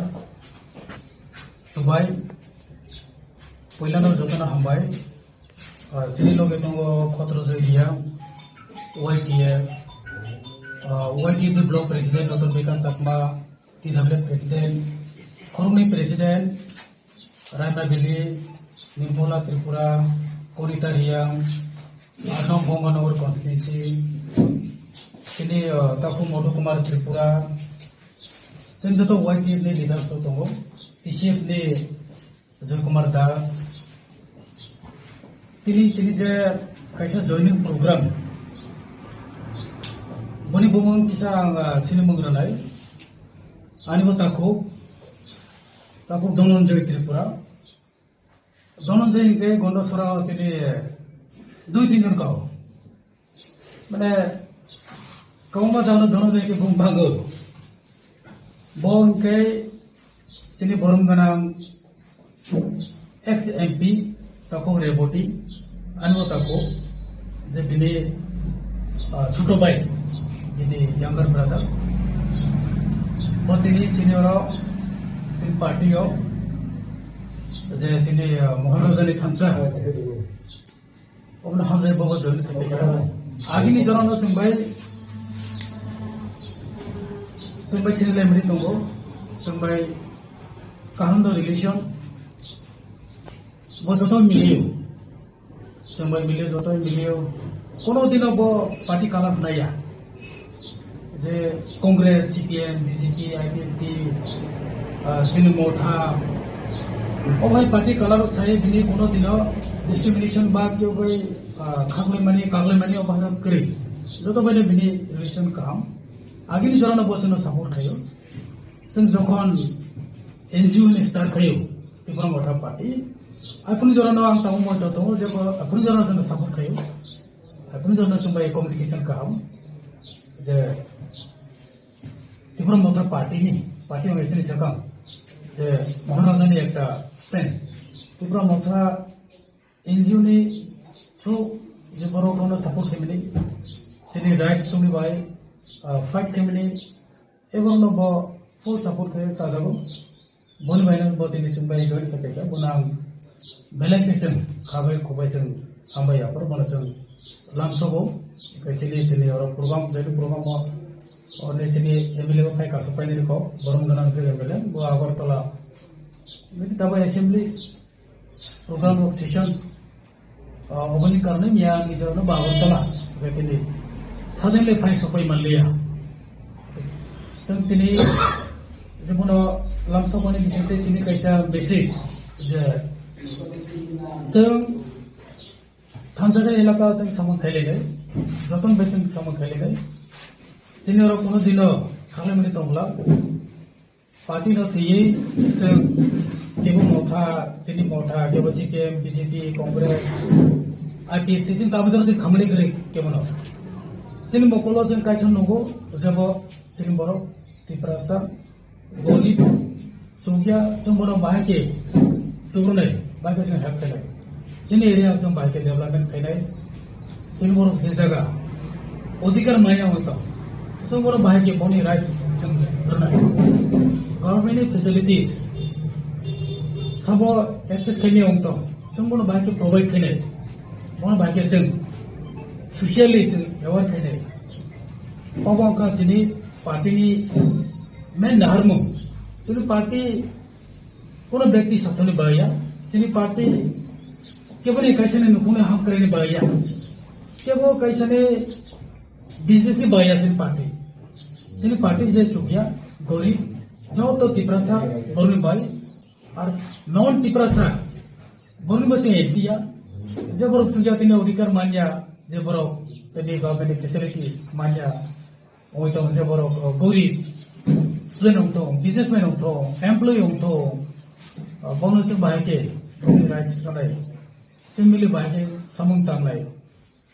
सुबाई पहिलानो जतना हामबाय सिनि लगे दङ खत्र जयरिया YTF ब्लॉक प्रेसिडेंट डॉक्टर विकास चाकमा TWF प्रेसिडेंट खरंनि प्रेसिडेंट रायमा बिली निम्पोला त्रिपुरा कनिता रियां आनम गंगानगर कॉन्स्टिट्यूंसी सिनि ताकु मधु कुमार त्रिपुरा जों जत YTF नि लीडर्स दङ PCF नि अजय कुमार दास तिनी सिनि जे कायसा जॉइनिंग प्रोग्राम बनि बुमं किसा सिनि मंग्रानाय आनिबो ताकु धनंजय त्रिपुरा धनंजय के गंडसरा सिनि 2-3 जन काव माने कौमा जानो धनंजय के बुम भागो bon ke sini borom ganang ex MP tako reboti anu tako je bini chuto bai bini younger brother botini sini oro sin party ho je sini mohanojani thamsa obna hamjai bobo join khapeka agini jorano singbai Sampai sini lagi meri tunggu, sampai kaham do relation, bo joto milieu, sampai milieu joto milieu, kono dino bo party kalah naya, je Kongres, CPM, BJP, IPFT, sini motha, oh hai party kalah saya bini kono dino discrimination bag jo boy kagle mani apa harap kiri, joto boy bini relation kaham. आगे जराना बसनो support खायो जों जखन NGO नि start खायो त्रिपुरा मथा party आफुनि जराना आं ताउ मथा दङ जे आफुनि जराना जों सपोर्ट खायो आफुनि जराना जों बाय कम्युनिकेशन काम जे त्रिपुरा मथा पार्टी मेसिनि सकाम जे महाराजानि एकटा स्टैंड त्रिपुरा मथा एनजीओ नि थ्रु जे बर'खौनो सपोर्ट खायमनि जोंनि राइट्स जोंनि bye fight kemini ebong no bo full support khe sajago boni baina bo tini sumbai join khapeka bonang belakisen khabai khobaisen sambai apor bonasung lamsobo kaisini tini oro program jaitu program mo one sini emile ko phai ka supai ni ko borom ganang se emile bo agartala miti taba assembly program of session obani karne miya nijorno ba agartala betini साजनले फाइ सबै मल्लिया जों तिनी जेबोनो लामसबनि बिसयते तिनी कायसा message जे जों थानजानाय एलाका जों समन खायलेनाय जतन बेसन समन खायलेनाय जिनि अर कोनो दिनो खालामनि दंब्ला पार्टी न तियै जों केबो मथा जिनि मथा केबो CPM BJP कांग्रेस IPFT जों ताबो जों खामानि करे केबोनो Sini mokolo sen kaisan nogo jabo sini boro tiprasa goli sungya sumboro bahake sugrunai bahake sen help khelai sini area sen bahake development khelai sini boro jaga odhikar maya hoto sumboro bahake boni rights sen runai government facilities sabo access khelai hoto sumboro bahake provide khelai bon bahake sen socially व्यवहार खेले पापा का सिनी party में नहरमो सिनी party कोनो व्यक्ति सत्तोने बाया सिनी पार्टी केवल कैसे ने नुकुने हम करे ने बाया केवल कैसे ने बिजनेस ही बाया सिनी पार्टी जे चुकिया गरीब जो तो तिप्रसा बरनी बाई और नॉन तिप्रसा बरनी बसे एडिया जब बरो चुकिया तिने अधिकार मान्या जे बरो तनी गवर्नमेंट फैसिलिटीज मान्या ओइ तो जे बरो गरीब स्टूडेंट होतो बिजनेसमैन होतो एम्प्लॉय होतो बोनस बायके राइट्स तनाय सिमिलि बायके समं तांलाय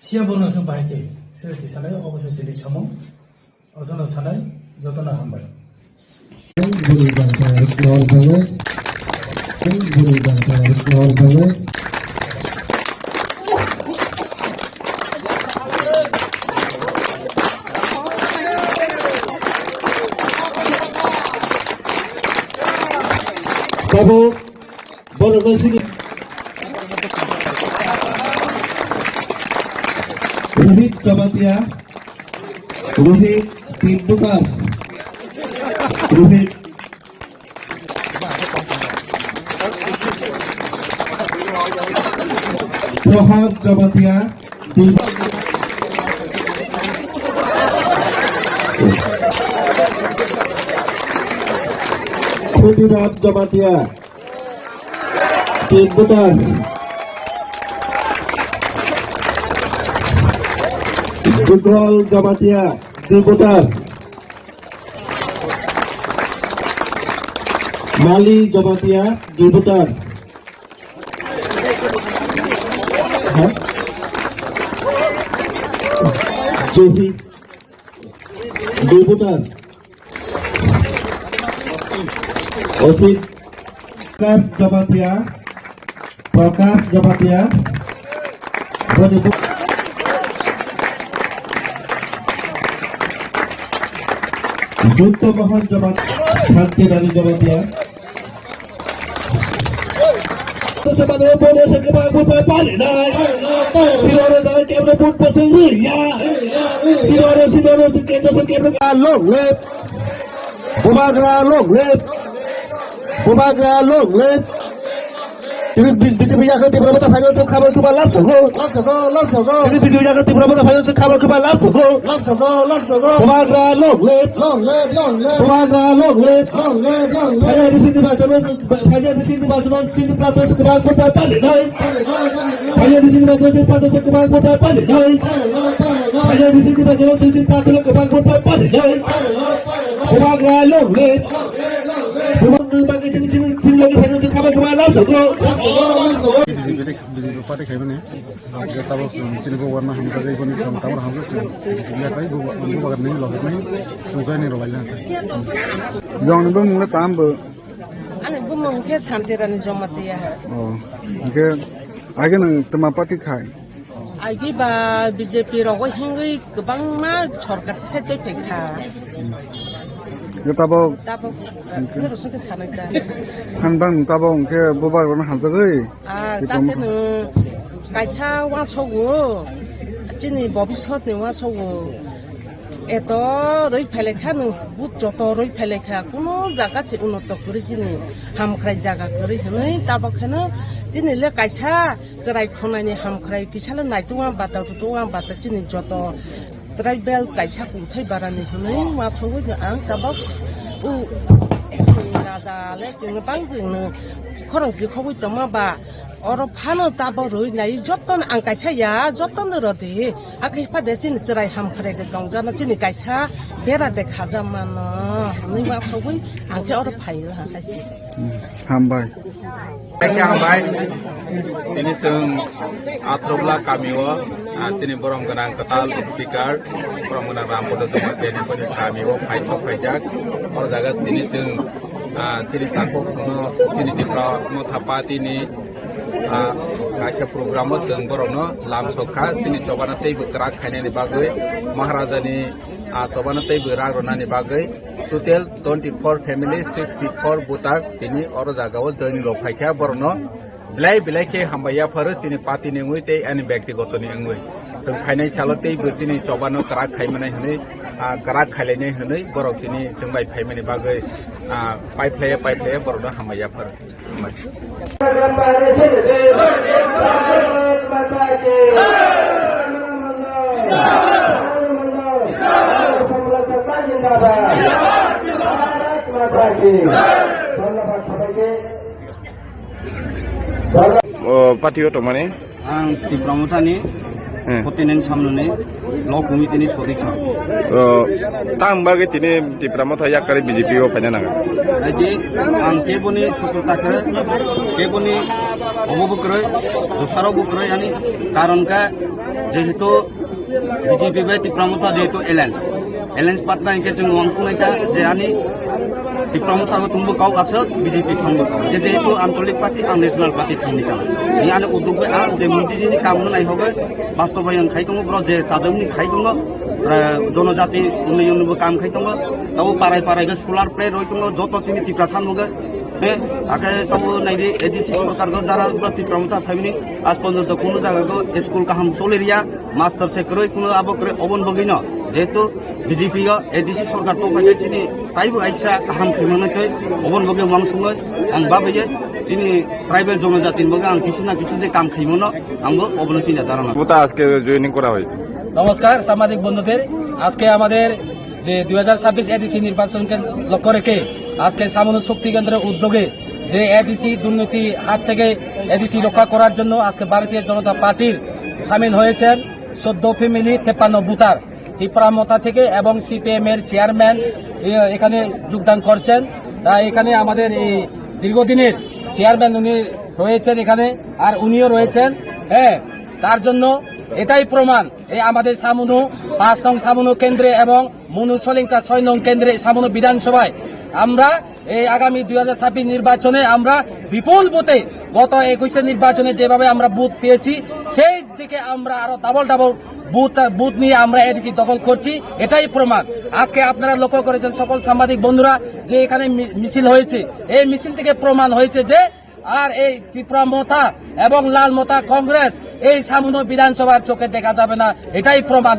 सिया बोनस बायके सिरिति सानाय अबसे सिरि समं अजना सानाय जतना हामबाय Tabuk Borok sini Rohit Jamatia Rohit Tim Bukas Rohit Prohad Jamatia Khudirat Jamatia Tim Bukas Jugol Jamatia Tim Bukas Mali Jamatia Tim Bukas Johi Diputat Osit Prakash Jamatia Junto Mohan Jamat Shanti Rani Jamatia Sebab boleh sekemak pun balik naik. Silakan saya kamera pun pasang ya. Silakan sekamera long lep. Bubagra long lep. Ini bisa kan tiba-tiba final kabar ke balap sogo. Ini bisa kan tiba-tiba final kabar ke balap sogo. Bubagra long lep. Saya di sini bahasa sini platos kebang kota balik naik. Saya di sini bahasa platos kebang kota balik naik. Saya di sini bahasa sini platos kebang kota balik naik. Bubagra long lep. Bagi sini lagi final kabar ke balap sogo. Parti kami ni, kita tahu sini bawa warna hamka jadi pun kita tahu hamka lihat aja bawa bagat ni logat ni, suka ni rolai lah. Jangan ni pun mula tambah. Ane pun mungkin Shantirani Jamatia. Oh, mungkin agen nang tema parti kai. Agi ba BJP rogo hingi kebang ma sorkat sete pekha. Kita tahu. Terus kita sana kita. Kan bang tahu mungkin bawa warna hamka gay. Tapi nu kaca wasogo, cini bobisot ni wasogo. Eto roi pelekha nu but joto roi pelekha kuno jaga ci unoto kuri cini hamkrai jaga kuri hini tabok khana cini le kaca serai khona ni hamkrai kisala nai tuang bata cini joto serai bel kaca kuthai barani hini wasogo ang tabok u nada le cini bang nu korang jikhowi toma ba oro phano tabo roi nai joton ang kaisa ya joton rodi akai pa de chin chrai ham khare de dongja na chin kaisa bera de khaja mano ni ma phoi ang ke oro phai la kaisi Hambai. Hambai. Ini tung atrobla kamiwa, ini borong kenang ketal speaker, borong kenang rampo itu ini pun kamiwa pajak, orang jaga ini tung ciri tangkap ciri tipra mau thapati ini kaca program tung borong no lam sokha ciri coba nanti bergerak kayaknya di bagai Maharaja ni coba nanti bergerak rona di bagai total 24 family 64 butak ini orang jaga join lokaikya borong no Bilai ke hambaya farus ini pati ni ngui te ani ব্যক্তিগত ni ngui जों फाइनाय चालते बसिनि चबानो करा खायमनाय हनै करा खायलायनाय हनै बरक दिनि जों bye फायमानि बागै पाइपलाय बरनो हामायाफोर पार्टियाव दं माने आं टिप्रामथानि कन्टिनेन्ट सामने ब्लक कमिटिनि सदस्य तां बागै तिनि टिप्रामथा याकारि बीजेपी आव फायना नाङा आदि आं केबोनि सुकुरताखरे केबोनि अबबुकरै दसारावबुकरै यानी कारण का जेहेतु बीजेपी बाय टिप्रामथा जेहेतु एलायंस पार्टना इनके जों वांखुनायका जे यानी टिप्रामथा को तुमबो काव आसो बीजेपी थांबो काव जेहेतु आंतरिक पार्टी आं नेशनल पार्टी थांनि जाना नि आने उदुबे आ जे मोदिजिनि कामनो नाय होबे बास्तबाय आं खाइ दङ ब्र जे सादमनि खाइ दङ जनजाति उन्नयनबो काम खाइ दङ ताव पाराय पाराय सोलार प्लेट रय दङ जत तिनि टिप्रा सानमुगे बे आके तब नैबे एडीसी सरकार को जारा তীব্রতা फाइबनी आज पर्यंत कोनो जायगा को स्कूल का हम चले रिया मास्टर से करे कोनो अब करे अबन बगिन जेहेतु बीजेपी का एडीसी सरकार तो फैले चिनी ताइबो आइसा हम खैमनकै अबन बगे मांसुङै आं बाबैये चिनी ट्राइबल जनजाति बगे आं किछु ना किछु जे काम खैमन आंबो अबन चिना दाराना ওটা আজকে জয়েনিং করা হয়েছে। নমস্কার সাংবাদিক বন্ধুদের, আজকে আমাদের যে 2026 এডিসি নির্বাচনকে লক্ষ্য রেখে আজকে সামান্য শক্তি কেন্দ্রের উদ্যোগে যে এডিসি দুর্নীতি হাত থেকে এডিসি রক্ষা করার জন্য আজকে ভারতীয় জনতা পার্টির সামিল হয়েছেন 14 ফ্যামিলি 53 বুথার ত্রিপুরা মথা থেকে এবং সিপিএম এর চেয়ারম্যান এখানে যোগদান করছেন। এখানে আমাদের এই দীর্ঘদিনের চেয়ারম্যান উনি রয়েছেন এখানে, আর উনিও রয়েছেন। হ্যাঁ, তার জন্য এটাই প্রমাণ এই আমাদের সামুনু 5 নং সামুনু কেন্দ্রে এবং মনুসলিংটা 6 নং কেন্দ্রে সামুনু বিধানসভায় আমরা এই আগামী 2026 নির্বাচনে আমরা বিপুল ভোটে গত 21 নির্বাচনে যেভাবে আমরা বুথ পেয়েছি সেই দিকে আমরা আরো ডাবল বুথ নিয়ে আমরা এডিসি দখল করছি, এটাই প্রমাণ। আজকে আপনারা লক্ষ্য করেছেন সকল সাংবাদিক বন্ধুরা যে এখানে মিছিল হয়েছে, এই মিছিল থেকে প্রমাণ হয়েছে যে আর এই ত্রিপুরা মথা এবং লাল মথা কংগ্রেস এই সামুনো বিধানসভার চোখে দেখা যাবে না, এটাই প্রমাণ।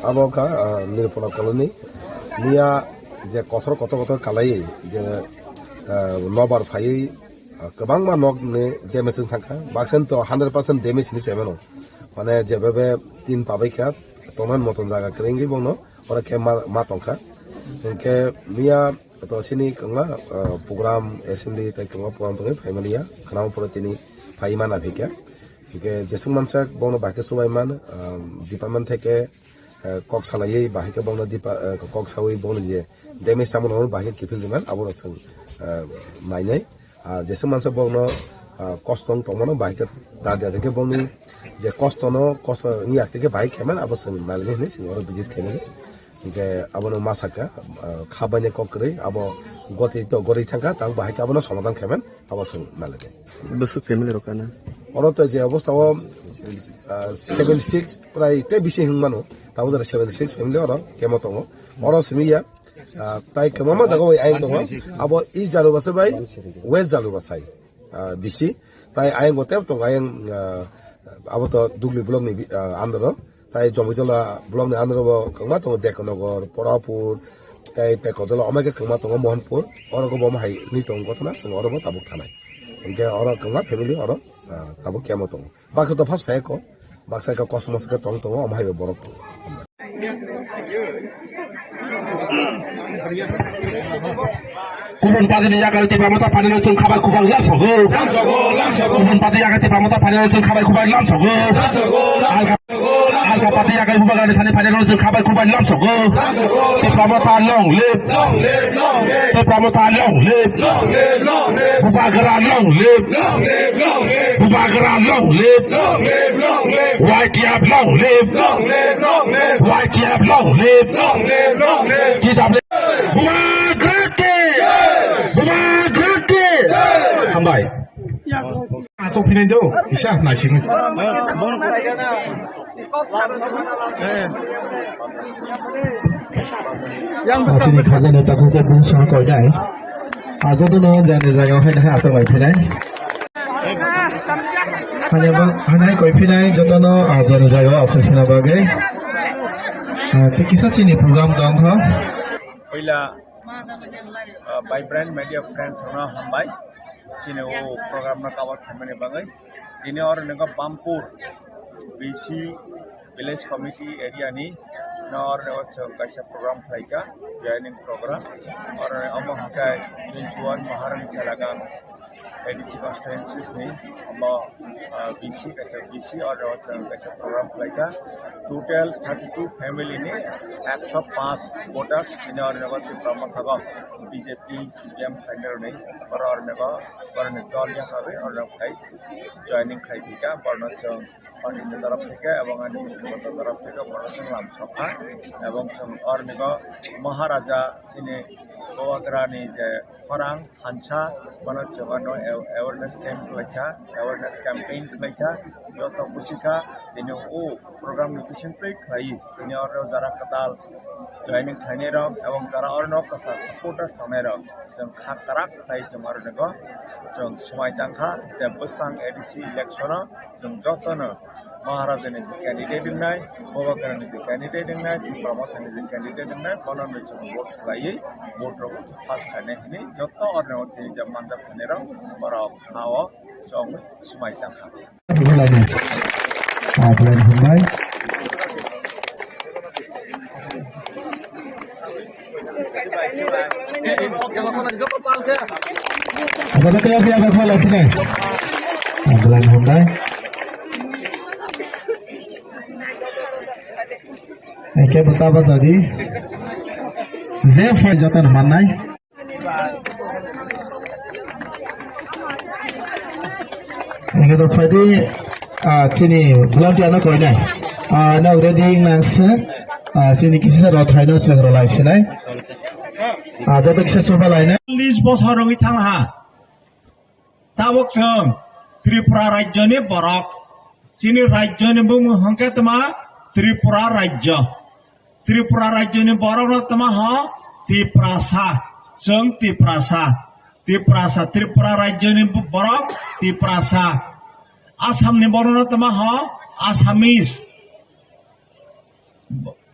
Aboka Nirpona colony Nia je kotor kalai je nobar fai kabang ma nog ne damage thaka baksen to 100% damage ni semeno mane je bebe tin pabai ka toman moton jaga krengi bono ora ke ma tonka ke Nia to sini kanga program assembly tai kanga program to family ya khanau pore tini fai mana thike ke jesung mansa bono bake subai man department theke kok salai bahike bono dipa kok sawi bono je damage samon bahike kifil diman aboro sang mainai আর যেসব মানুষ বলনো কষ্ট তমনো bike দাঁড়িয়ে থেকে বলনি যে কষ্ট ইয়ার থেকে bike খেমেন আবার নালগে নেই সিঙ্গর বিজিত খেলে যে আবার মাসাকা খাবাইনে ককরে আবার গতি থাকা তাও বাইক আবার সমাধান খেমেন আবার নালগে বসু ফ্যামিলি রকানা অরত যে অবস্থা 76 প্রায় তে বেশি হিংমানো তাও 76 ফ্যামিলি অর কেমত or সিমিয়া tai kemama jago ayang dong abo I jalubasa bai west jalubasai bisi tai ayang gotel tong ayang abo to dugli blok ni andro tai jomitola blok ni andro bo kangma tong Jekonogor Porapur tai pekodola omake kangma tong Mohanpur oro ko bom hai ni tong gotna sing oro bo tabuk thanai engke oro kangma family oro tabuk kemo tong bakso to phas phe ko baksa ka cosmos ka tong tong omhai bo borok Kubun padi ni jaga ti pramata pani no chung khabar kubang lam sogo kubun padi jaga ti pramata pani no chung khabar kubang lam sogo alga padi jaga ibu baga ni thani pani no chung khabar kubang lam sogo ti pramata long live ti pramata long live bubagara long live bubagara long live YTF long live YTF long live GW Hambai. Atau pindah jauh, bisa nasi ni. Yang betul ni kajian itu aku tu pun sangat kau jai. Aja tu no jangan jaga orang dah asal baik pindah. Hanya bang, hanya kau pindah jauh no aja no jaga asal pindah bagai. Tapi kisah sini program dong ha. Pila vibrant media friends होना हम भाई जिन्हें वो programme में cover करने बंगे जिन्हें और निका बामपुर बीसी विलेज कमिटी एरिया नी न और कैसा प्रोग्राम खाएगा जॉइनिंग प्रोग्राम और हम हका जुन महारानी चलागा एडीसी कॉन्स्टिट्यूंसीज नी हम बीसी कैसा बीसी और कैसा प्रोग्राम खाएगा टोटल 32 फैमिली ने 105 वोटर्स जिन्हें और नगर से प्रमुख था बीजेपी सीपीएम फाइनल नहीं और नगर और निकाल या करे और नगर जॉइनिंग खाई थी क्या बर्नस पार्टी ने तरफ से क्या एवं अन्य मुख्यमंत्री तरफ से क्या बर्नस लाम सफा एवं और नगर महाराजा जिन्हें गोवाग्रानी जे फरांग हंसा बर्नस जवानों अवेयरनेस कैंप लेखा अवेयरनेस कैंपेन लेखा जो तो कुछ का जिन्हें वो प्रोग्राम निकिशन पे खाई जिन्हें और जरा कताल जॉइनिंग खाने रहो एवं जरा और नौ कसा सपोर्टर्स खाने रहो जब खाकराक खाई जमार नगो जब समय तंखा जब बस्तांग एडीसी इलेक्शन जब जोतन महाराजा ने कैंडिडेट दिनाय गोवाग्रा ने कैंडिडेट दिनाय प्रमोशन ने कैंडिडेट दिनाय बनन में जब वोट खाई वोट रो पास करने ही जोतो और नौ तीन जब मंडप खाने रहो बड़ा खाओ जब समय तंखा Bulan Hambai. Apa kata yang siapa kau lakukan? Bulan Hambai. Oke, betapa tadi? Zef jatuh mana? Ini tu tadi. Sini belum tiada kau ni. Now ready nasi. Sini kisah saya rotai nasi rolai sini. Jadi kisah coba lain. Lisbon orang itu ha. Tabuk seng. Tripura Raja ni barak. Sini Raja ni bung hangkat ma Tripura Raja. Tripura Raja ni barak tama ha. Tiprasa. Seng Tiprasa. Tiprasa. Tripura Raja ni barak. Tiprasa. Asam ni borona tama ha Assamese.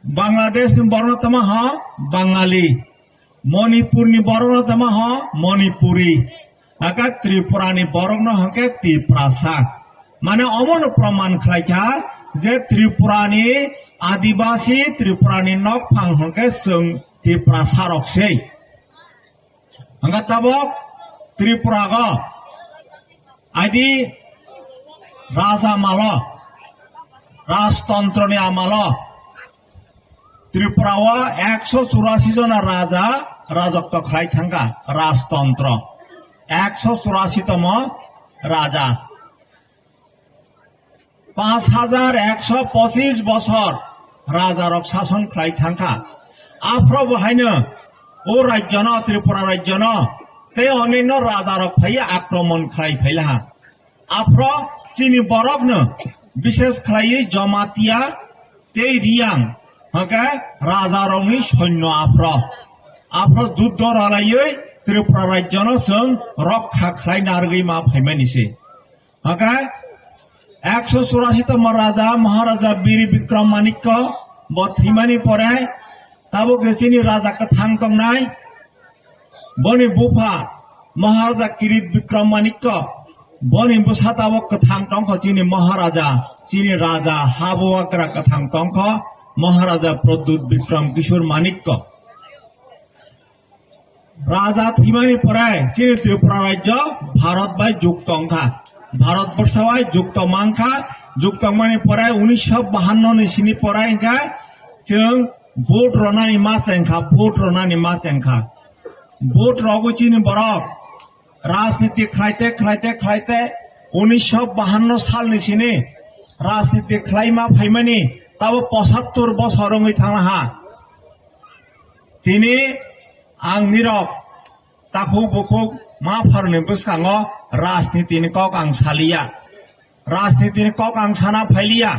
Bangladesh ni borona tama ha Bangali. Manipur ni borona tama ha Manipuri. Agak Tripura ni borona hangke Tiprasa. Mana omon praman khaika je Tripura ni adibasi Tripura ni nok phang hangke sung Tiprasa rokse. Angkat tabok Tripura ga adi Raja Mala, Rajtantra ni amala. Tripurawa 184 jona raja, rajakta khai thanga Rajtantra. 184 tama raja. 5125 বছর রাজা rock শাসন খাই থাকা আফ্র বহাইনো ও রাজ্য ন ত্রিপুরা রাজ্য ন তে অন্যান্য রাজা রক ফাই আক্রমণ খাই ফাইলা আফ্র চিনি বরফ ন বিশেষ খাই জমাতিয়া তে রিয়াং হকে রাজা রঙি সৈন্য আফ্র आफ्रो जुद्ध रालायै त्रिपुरा राज्यनो जों रक्षा खालायनारगै मा फायमानिसे हका 184तम राजा महाराजा वीर विक्रम माणिक्य बथैमानि पराय ताबो गेसिनि राजा कथां तंनाय बनि बुफा महाराजा किरीट विक्रम माणिक्य बनि बुसा ताबो कथां तंख चिनि महाराजा चिनि राजा हाबुआग्रा कथां तंख महाराजा प्रद्युत विक्रम किशोर माणिक्य राजा थैमानि पराय चिनि त्रिपुरा राज्य भारत बाय जुक्तंखा भारतवर्ष बाय जुक्त मांखा जुक्तमानि पराय 1952 नि सिनि पराय का जों भोट रनानि मासेंखा भोट रनानि मासेंखा भोट रगुचिनि बरक राजनीति खायते 1952 सालनि सिनि राजनीति खायमा फायमानि ताबो 75 बोसोरङै थांहा तिनि आं निरक ताखौ बखौ मा फारने बसखाङो राजनीतिनि कक आं सालिया राजनीतिनि कक आं साना फाइलिया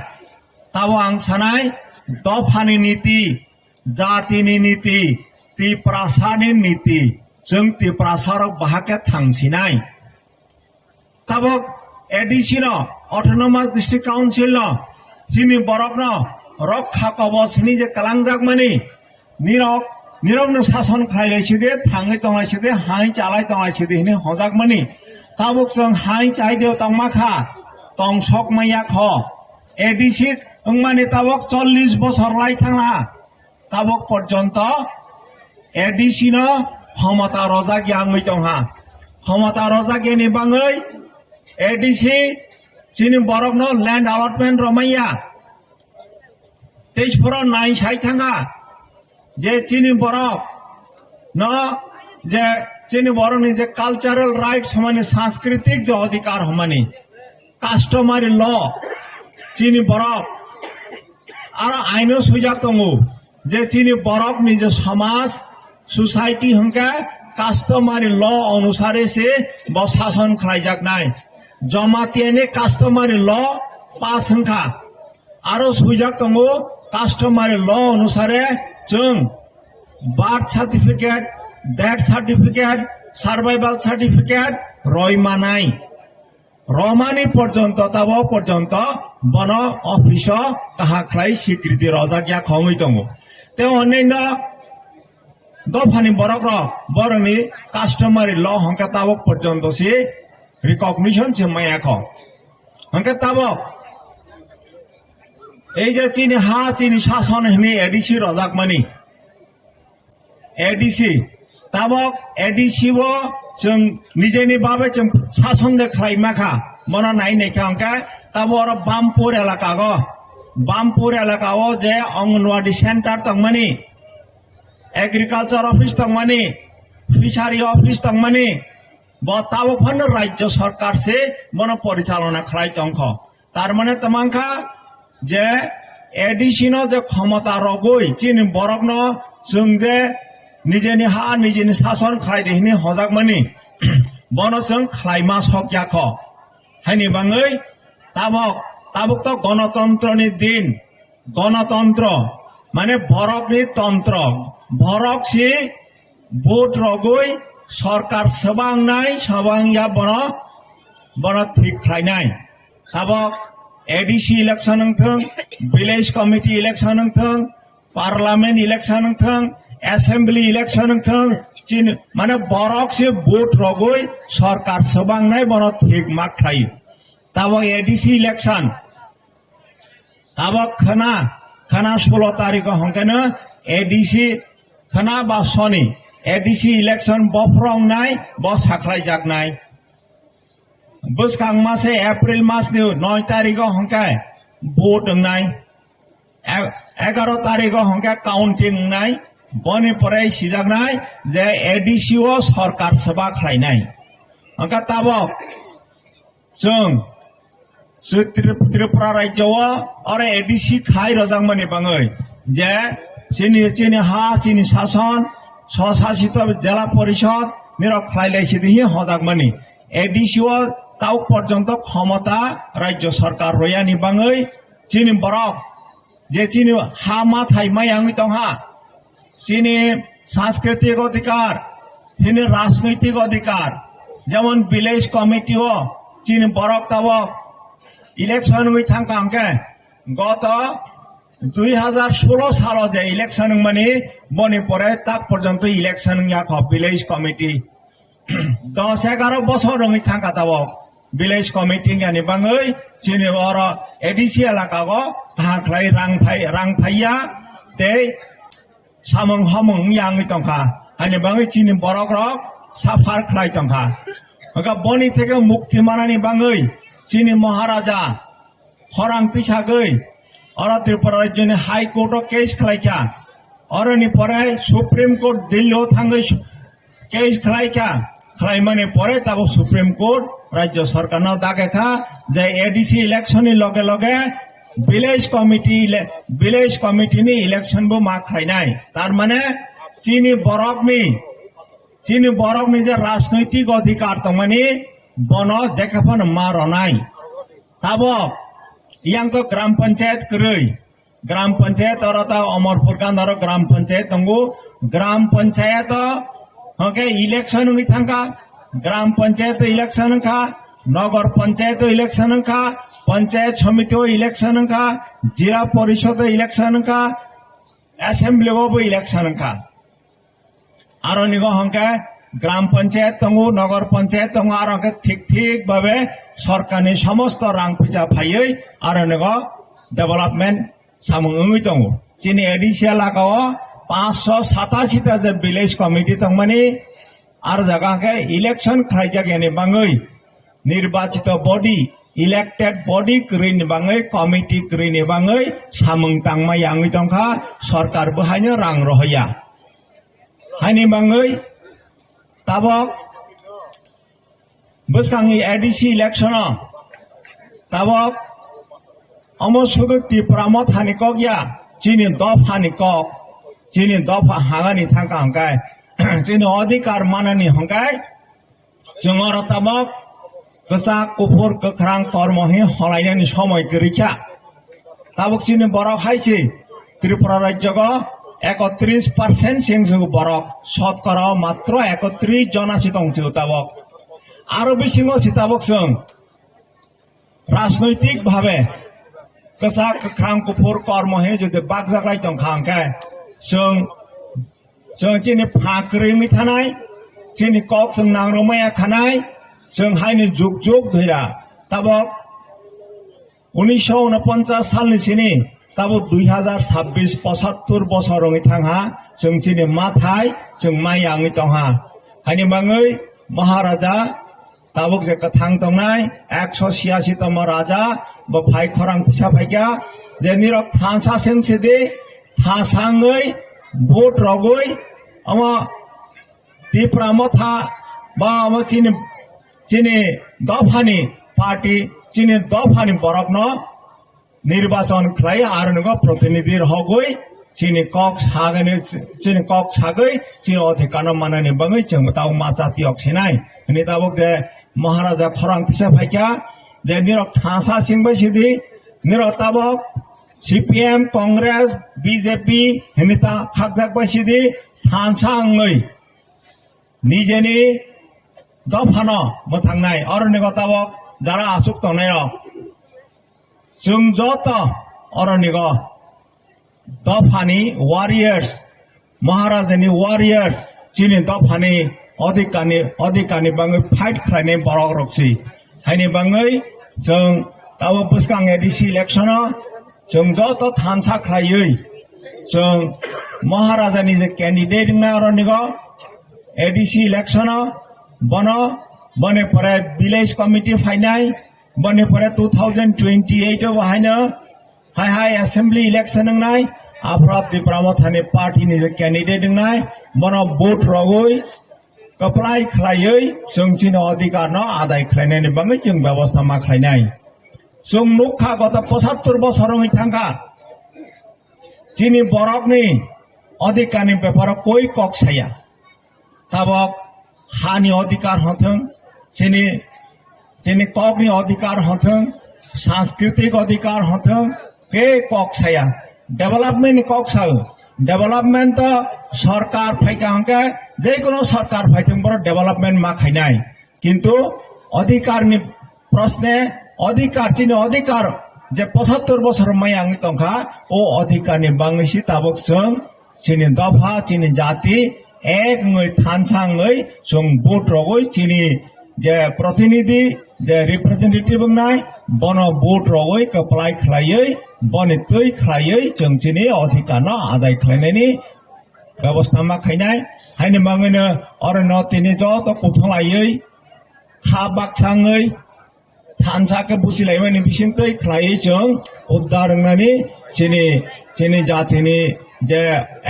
ताबो आं सानाय दफानि नीति जातिनि नीति तिप्रासानि नीति जों तिप्रासाराव बाहागे थांसिनाय ताबो एडीसी न ऑटोनोमस डिस्ट्रिक्ट काउंसिल न चिनि बरक न रक्षा कवचनि जे कालांजागमानि निरक शासन खालायलायसिदे थाङै तंलायसिदे हाय चालाय तंलायसिदे हिने हजागमानि ताबुक जों हाय चाइदेव तंमाखा तंसक मैया ख एडीसी अंमानि ताबुक 40 बोसोर लाई थांला ताबुक पर्यंत एडीसी न क्षमता रजागिया आङै तंहा क्षमता रजागियानि बाङै एडीसी चिनि बरक न लैंड अलॉटमेंट रमाइया तेजपुराव नाय साइ थाङा जे चिनि बरक न जे चिनि बरकनि जे कल्चरल राइट्स हमानि सांस्कृतिक जो अधिकार हमानि कास्टमारी ल चिनि बरक आरो आइनो सुजाक दङो जे चिनि बरकनि जे समाज सोसाइटी हंका कास्टमारी ल अनुसारे से शासन खालायजागनाय जमातियानि कास्टमारी ल पास हंका आरो सुजाक दङो कास्टमारी ल अनुसारे जों birth certificate death certificate survival certificate रयमानाय रमानि पर्यंत ताबो पर्यंत बन ऑफिस काहाख्लाय स्वीकृति रजागिया खङै दङ ते अन्यान्य दफानि बरक बरनि कास्टमारी ल हंका ताबो पर्यंत से रिकॉग्निशन से मायाख हंका ताबो এই যে চিনি হা চিনি শাসন হেনে এডিসি রজাকমানি एडीसी ताबक एडीसी वो जों निजेनि बाबे जों शासन दे खालायमाखा मना नायनाय खांका ताबो आरो बामपुर एलाकाओ जे अंगनवाड़ी सेंटर तंगमानि एग्रीकल्चर ऑफिस तंगमानि फिशारी ऑफिस तंगमानि ब ताबो फन राज्य सरकार से मन परिचालना खालाय तंख तार माने तमांखा जे एडीसी न जे क्षमता रगै चिनि बरक न जों जे निजेनि हा निजेनि शासन खालायदेहिनि हजागमानि बन जों खालायमा सक्याख हायनि बाङै ताबक तो गणतंत्रनि दिन गणतंत्र माने बरकनि तंत्र बरक से भोट रगै सरकार सबांया बन ठीक खालायनाय ताबक एडीसी इलेक्शन हंथों विलेज कमिटी इलेक्शन हंथों पार्लियामेंट इलेक्शन हंथों एसेंबली इलेक्शन हंथों चिन माने बरक से भोट रगै सरकार सबांनाय बन ठीक माग थायो ताबक एडीसी इलेक्शन ताबक खाना 16 तारिख हंखानो एडीसी खाना बा सनी एडीसी इलेक्शन बफ्रंनाय ब साख्लाय जागनाय बसखां मासे एप्रिल मास 9 तारिख हंका भोट हंनाय 11 तारिख हंका काउंटिंग हंनाय बनि पराय सिजागनाय जे एडीसी ओ सरकार सभा खालायनाय हंका ताबक जों त्रिपुरा राज्य और एडीसी खाय रजांगमानि बाङै जे चिनि हा चिनि शासन स्वशासित जिला परिषद निरक खालायलायसिदिहि हजागमानि एडीसी ओ ताव पर्यंत क्षमता राज्य सरकार रयानि बाङै चिनि बरक जे चिनि हा मा थाय मायांगै दंहा चिनि সাংস্কৃতিক অধিকার চিনি রাজনৈতিক অধিকার যেমন ভিলেজ কমিটিও চিনি বরক তাবক ইলেকশন হয়ে থাকা গত 2016 সাল যে ইলেকশন মানে বনি পরে তাক পর্যন্ত ইলেকশন ভিলেজ কমিটি 10-11 বছর হয়ে থাকা তাবক ভিলেজ কমিটি জ্ঞানী বাঙাই চিনি বড় এডিসি এলাকা হাখলাই রাং ফাইয়া তে সামং হামং ইয়াংই তংখা আনি বাঙাই চিনি বরক রক সাফার খাই তংখা বনি থেকে মুক্তি মানানি বাঙাই চিনি মহারাজা হরাং পিছাগৈ और त्रिपुरा राज्य ने हाई कोर्ट केस खलाइका और परे सुप्रीम कोर्ट दिल्ली थांगै केस खलाइका खलाइमाने परे तब सुप्रीम कोर्ट राज्य सरकार दागेखा जे एडीसी इलेक्शन लगे लगे विलेज कमिटी नि इलेक्शन बो मा खाइनाय तार माने चीनी बरक नि जे राजनैतिक अधिकार तमाने बन जेखाफन मा रनाय तब yang to ग्राम पंचायत करई ग्राम पंचायत और अमरपुर का ग्राम पंचायत तंगु ग्राम पंचायत ओके इलेक्शन हुई थांका ग्राम पंचायत इलेक्शन का नगर पंचायत इलेक्शन का पंचायत समिति इलेक्शन का जिला परिषद इलेक्शन का असेंबली इलेक्शन का और निगो हंके ग्राम पंचायत तंगु नगर पंचायत तंगु और ठीक भावे सरकारनि समस्त रां फैसा फायै और डेवलपमेंट सामुंगै दङ चिनि एडिसि एलाकाव 587 जे विलेज कमिटी तंगमानि और जगह इलेक्शन खाइजागेनि बाङै निर्वाचित बॉडी इलेक्टेड बॉडी करैनि बाङै कमिटी करैनि बाङै सामुं तांमा यांगै दंखा सरकार बहायनो रां रहैया हानि बाङै तबक बसखांगी एडीसी इलेक्शन तबक अमसुग त्रिपुरा मत हानिकक या चीनी दफ हानिकक चीनी दफ हागानी थांका हंकाय चीनी अधिकार मानानी हंकाय जोंगर तबक गसा कुफुर गख्रां कर्महि हलायनायनि समय गैखा तबक चीनी बरक हायसि त्रिपुरा राज्यको 31% सिंह बरक शतकरा मात्र 31 जनासी दंसो तबक और बिसिङाव सिताबक जों राजनैतिक भावे कसा गख्रां कुफुर कर्महि जुदि बागजागाय दंखांखाय जों चिनि फाकरैमै थानाय चिनि कक जों नांरमाया खानाय जों हायनि जुग जुग धैरा तबक 1949 सालनि सिनि तब 2026 75 बছर थांहा जों चिनि मा थाय जों मायांगै दंहा हानि बाङै महाराजा तबक जे कथां दंनाय 186 तम राजा ब फाइ खरां फिसा फाइका जे निरक थांसा सेंसिदि थासाङै भोट रगै अम त्रिपुरा मथा बा अम चिनि दफानि पार्टी चिनि दफानि बरकन निर्वाचन खाई और प्रतिनिधि हगै चीनी कक सागै चीनी अधिकार मानने बाङै जों ताव मा जाति अक्सिनाय नि ताबक जे महाराजा खरां फिसा फाइका जे निरक थासा सिंबायसिदि निरक ताबक सीपीएम कांग्रेस बीजेपी हिमिता खाकजाकबायसिदि थानसाङै निजेनि दफान मोथांनाय और निगो ताबक जारा आसुक तंनाय जों जत अरनिग दफानि वारियर्स महाराजानि वारियर्स चीनी दफानि अधिकारनि बाङै फाइट खालायनाय बरक रक्सि हायनि बाङै जों दाबो बसखां एडीसी इलेक्शन जों जत थानसा खालायै जों महाराजानि जे कैंडिडेट ना अरनिग एडीसी इलेक्शन बने परे विलेज कमिटी फाइनाय बने परे 2028 वहायनो हाय असेंबली इलेक्शन नाय आफ्रा त्रिपुरा मथानि पार्टी नि जे कैंडिडेट नाय बनो वोट रगै कप्लाय खालायै जों चिनो अधिकार न आदाय खालायनायनि बाङै जों व्यवस्था मा खालायनाय जों नुखा गत 75 बছरनि थांगा चिनी बरकनि अधिकारनि बेपार कोई कक्साया तबक हानि अधिकार हथों चिनी ककनि अधिकार हथों सांस्कृतिक अधिकार हथों के कक्साया डेवलपमेंट कक्साओ डेभलपमेंट तो सरकार फाइका हंके जेकुनो सरकार फाइथिं बर डेभलपमेंट मा खाइनाय किंतु अधिकारनि प्रश्ने अधिकार चिनि अधिकार जे 75 बছর मै आंनि तंखा ओ अधिकारनि बांगैसि ताबक जों चिनि दफा चिनि जाति एक ngै थानसाङै जों भोट रगै चिनि जे प्रतिनिधि जे रिप्रेजेंटेटिव नाय बन भोट रगै कप्लाय खलायै बनि तै खलायै जों चिनि अधिकार आदाय खलायनायनि व्यवस्था मा खाइनाय हायनि बाङैनो अरन तिनि जत कुथलायै हा बाक्साङै थानसाके बुसिलायमानि बिसिंतै खलायै जों उद्धार होननानै चिनि जातिनि जे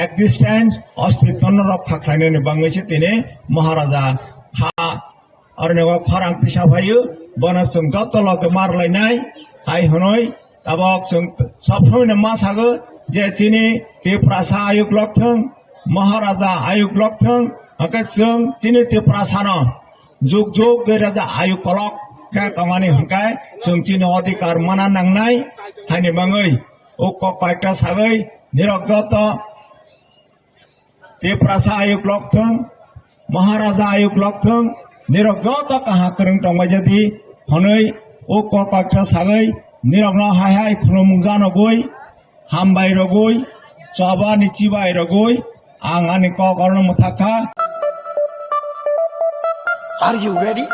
एक्जिस्टेंस अस्तित्व रक्षा खालायनायनि बाङैसो दिनै महाराजा हा अरनवा फारांथि साफायो बना जों जतलके मारलायनाय हाय हनै ताबक जों सबसमयनो मा सागो जे चिनि तिप्रासा आयोग लक्थों महाराजा आयोग लक्थों हके जों चिनि तिप्रासानो जुग जुग राजा आयोग कलक का कमानी हंकाय जों चिनि अधिकार माना नांनाय हायनि बाङै उक पाइटा सागै निरक जत तिप्रासा आयोग लक्थों महाराजा आयोग लक्थों निरक जत कहा करं तंबाय जदि हनै उक पाइटा सागै निरक न हाय हाय खुलुमुं जानो गय हामबाय रगय चबा निचिबाय रगय आं आनि क कर्ण मथाखा Are you ready?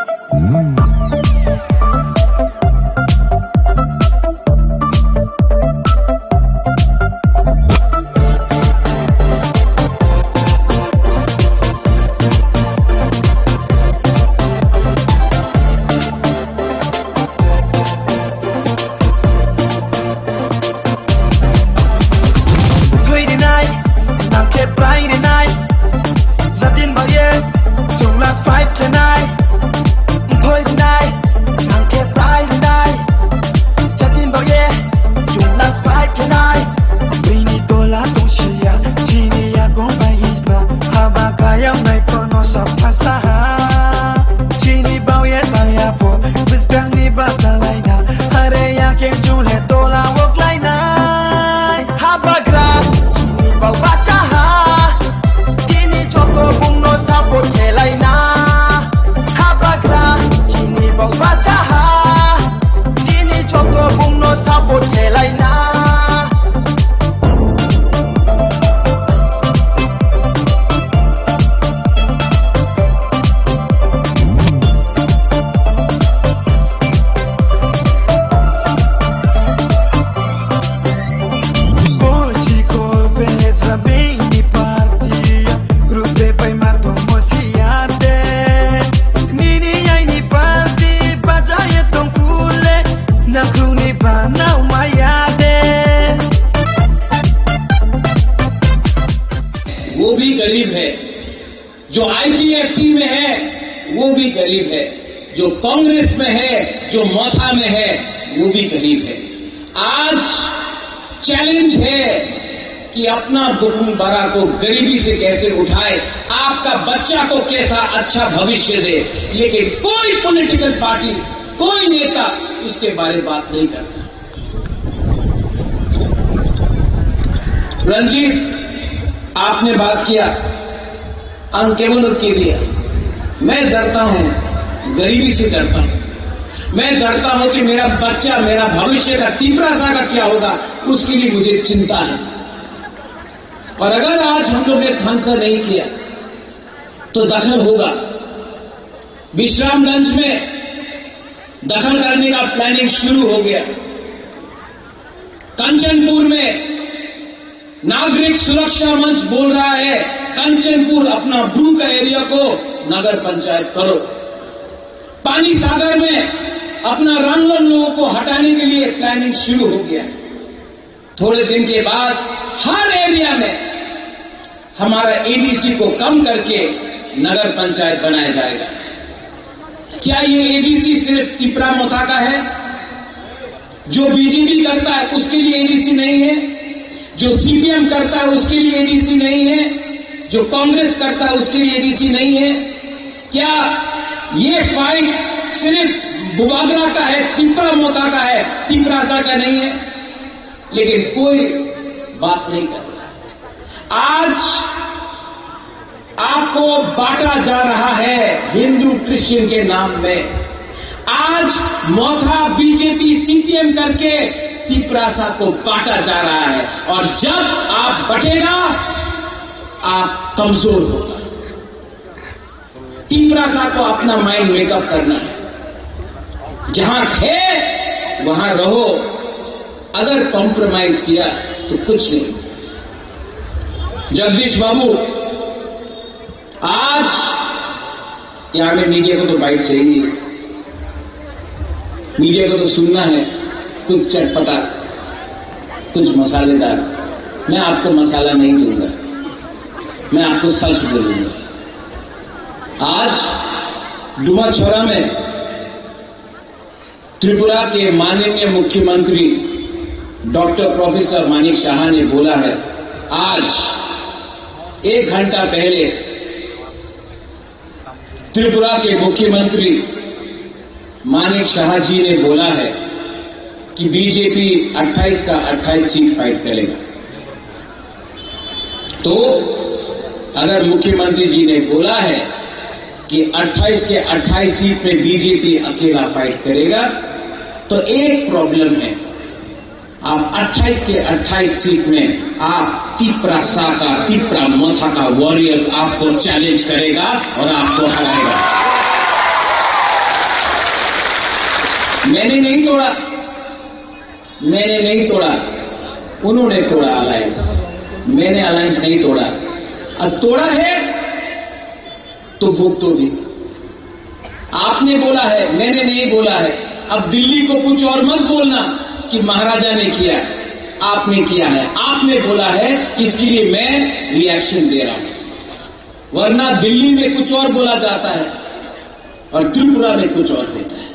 जो ITFT में है वो भी गरीब है, जो कांग्रेस में है, जो मथा में है वो भी गरीब है। आज चैलेंज है कि अपना वसुंधरा को गरीबी से कैसे उठाए, आपका बच्चा को कैसा अच्छा भविष्य दे, लेकिन कोई पॉलिटिकल पार्टी, कोई नेता इसके बारे में बात नहीं करता। रंजीत, आपने बात किया अंकेवन के लिए। मैं डरता हूं, गरीबी से डरता हूं। मैं डरता हूं कि मेरा बच्चा, मेरा भविष्य का तीव्रता का क्या होगा, उसके लिए मुझे चिंता है। और अगर आज हम लोग ने फंसा नहीं किया तो दखल होगा। विश्रामगंज में दखल करने का प्लानिंग शुरू हो गया। कंचनपुर में नागरिक सुरक्षा मंच बोल रहा है कंचनपुर अपना ब्रू का एरिया को नगर पंचायत करो। पानी सागर में अपना रंगन लोगों को हटाने के लिए प्लानिंग शुरू हो गया। थोड़े दिन के बाद हर एरिया में हमारा एडीसी को कम करके नगर पंचायत बनाया जाएगा। क्या ये एडीसी सिर्फ तिपरा मोथा का है? जो बीजेपी करता है उसके लिए एडीसी नहीं है? जो सीपीएम करता है उसके लिए एडीसी नहीं है? जो कांग्रेस करता है उसके लिए एडीसी नहीं है? क्या ये फाइट सिर्फ बुगागरा का है, तिपरा मोथा का है, तिपरासा का नहीं है? लेकिन कोई बात नहीं कर रहा। आज आपको बांटा जा रहा है हिंदू क्रिश्चियन के नाम में। आज मोथा बीजेपी सीपीएम करके तिपरासा को बांटा जा रहा है, और जब आप बटेगा आप कमजोर होगा। तिपरासा को अपना माइंड मेकअप करना है, जहां है वहां रहो। अगर कॉम्प्रोमाइज किया तो कुछ नहीं। जगदीश बाबू, आज यहां में मीडिया को तो बाइट चाहिए, मीडिया को तो सुनना है कुछ चटपटा, कुछ मसालेदार। मैं आपको मसाला नहीं दूंगा, मैं आपको सच बोलूंगा। आज डुमाछोरा में त्रिपुरा के माननीय मुख्यमंत्री डॉक्टर प्रोफेसर मानिक शाह ने बोला है, आज 1 घंटा पहले त्रिपुरा के मुख्यमंत्री मानिक शाह जी ने बोला है कि बीजेपी 28 का 28 सीट फाइट करेगा। तो अगर मुख्यमंत्री जी ने बोला है कि 28 के 28 सीट में बीजेपी अकेला फाइट करेगा, तो एक प्रॉब्लम है, आप 28 के 28 सीट में आप तिपरासा का, तिपरा मोथा का वॉरियर आपको चैलेंज करेगा और आपको हराएगा। मैंने नहीं तोड़ा, मैंने नहीं तोड़ा, उन्होंने तोड़ा अलायंस, मैंने अलायंस नहीं तोड़ा। अब तोड़ा है तो भूख तो दी। आपने बोला है, मैंने नहीं बोला है। अब दिल्ली को कुछ और मत बोलना कि महाराजा ने किया, आपने किया है, आपने बोला है, इसके लिए मैं रिएक्शन दे रहा हूं। वरना दिल्ली में कुछ और बोला जाता है और त्रिपुरा में कुछ और होता है।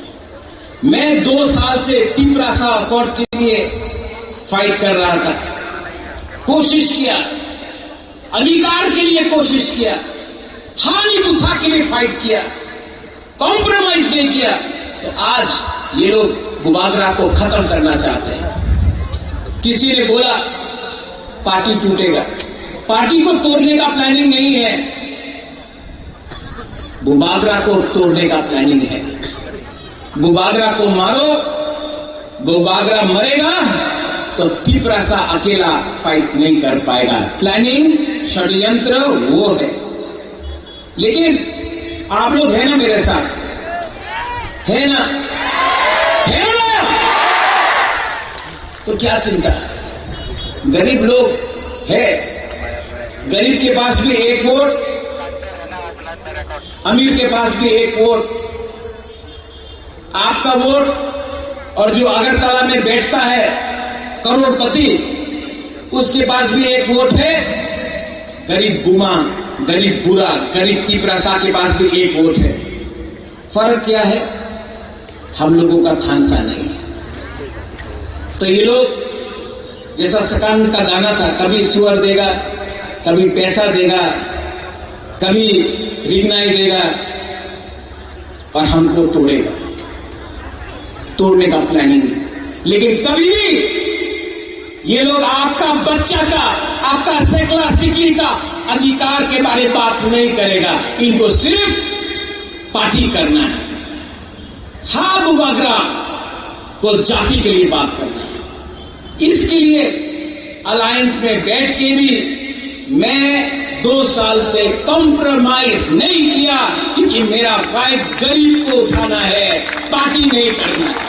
मैं 2 साल से तिपरासा अकॉर्ड के लिए फाइट कर रहा था, कोशिश किया, अधिकार के लिए कोशिश किया, हानि बुझा के लिए फाइट किया, कॉम्प्रोमाइज नहीं किया। तो आज ये लोग बुबागरा को खत्म करना चाहते हैं। किसी ने बोला पार्टी टूटेगा, पार्टी को तोड़ने का प्लानिंग नहीं है, बुबागरा को तोड़ने का प्लानिंग है। बुबागरा को मारो, बुबागरा मरेगा तो तिपरासा अकेला फाइट नहीं कर पाएगा। प्लानिंग, षड्यंत्र वो है। लेकिन आप लोग हैं ना मेरे साथ, है ना, है ना? तो क्या चिंता, गरीब लोग है, गरीब के पास भी 1 वोट, अमीर के पास भी 1 वोट। आपका वोट और जो अगरतला में बैठता है करोड़पति, उसके पास भी 1 वोट है। गरीब बुमा, गरीब बुरा, गरीब तिपरासा के पास भी 1 वोट है। फर्क क्या है? हम लोगों का खानसा नहीं है। तो ये लोग जैसा सकान का गाना था, कभी सुअर देगा, कभी पैसा देगा, कभी रिगनाई देगा और हमको तोड़ेगा, तोड़ने का प्लानिंग। लेकिन कभी भी ये लोग आपका बच्चा का, आपका सैकड़ा सिकली का अधिकार के बारे में बात नहीं करेगा। इनको सिर्फ पार्टी करना है, हाँ बुबागरा को जाति के लिए बात करना है। इसके लिए अलायंस में बैठ के भी मैं 2 साल से कॉम्प्रोमाइज नहीं किया, क्योंकि मेरा फाइट गरीब को उठाना है, पार्टी नहीं करना है।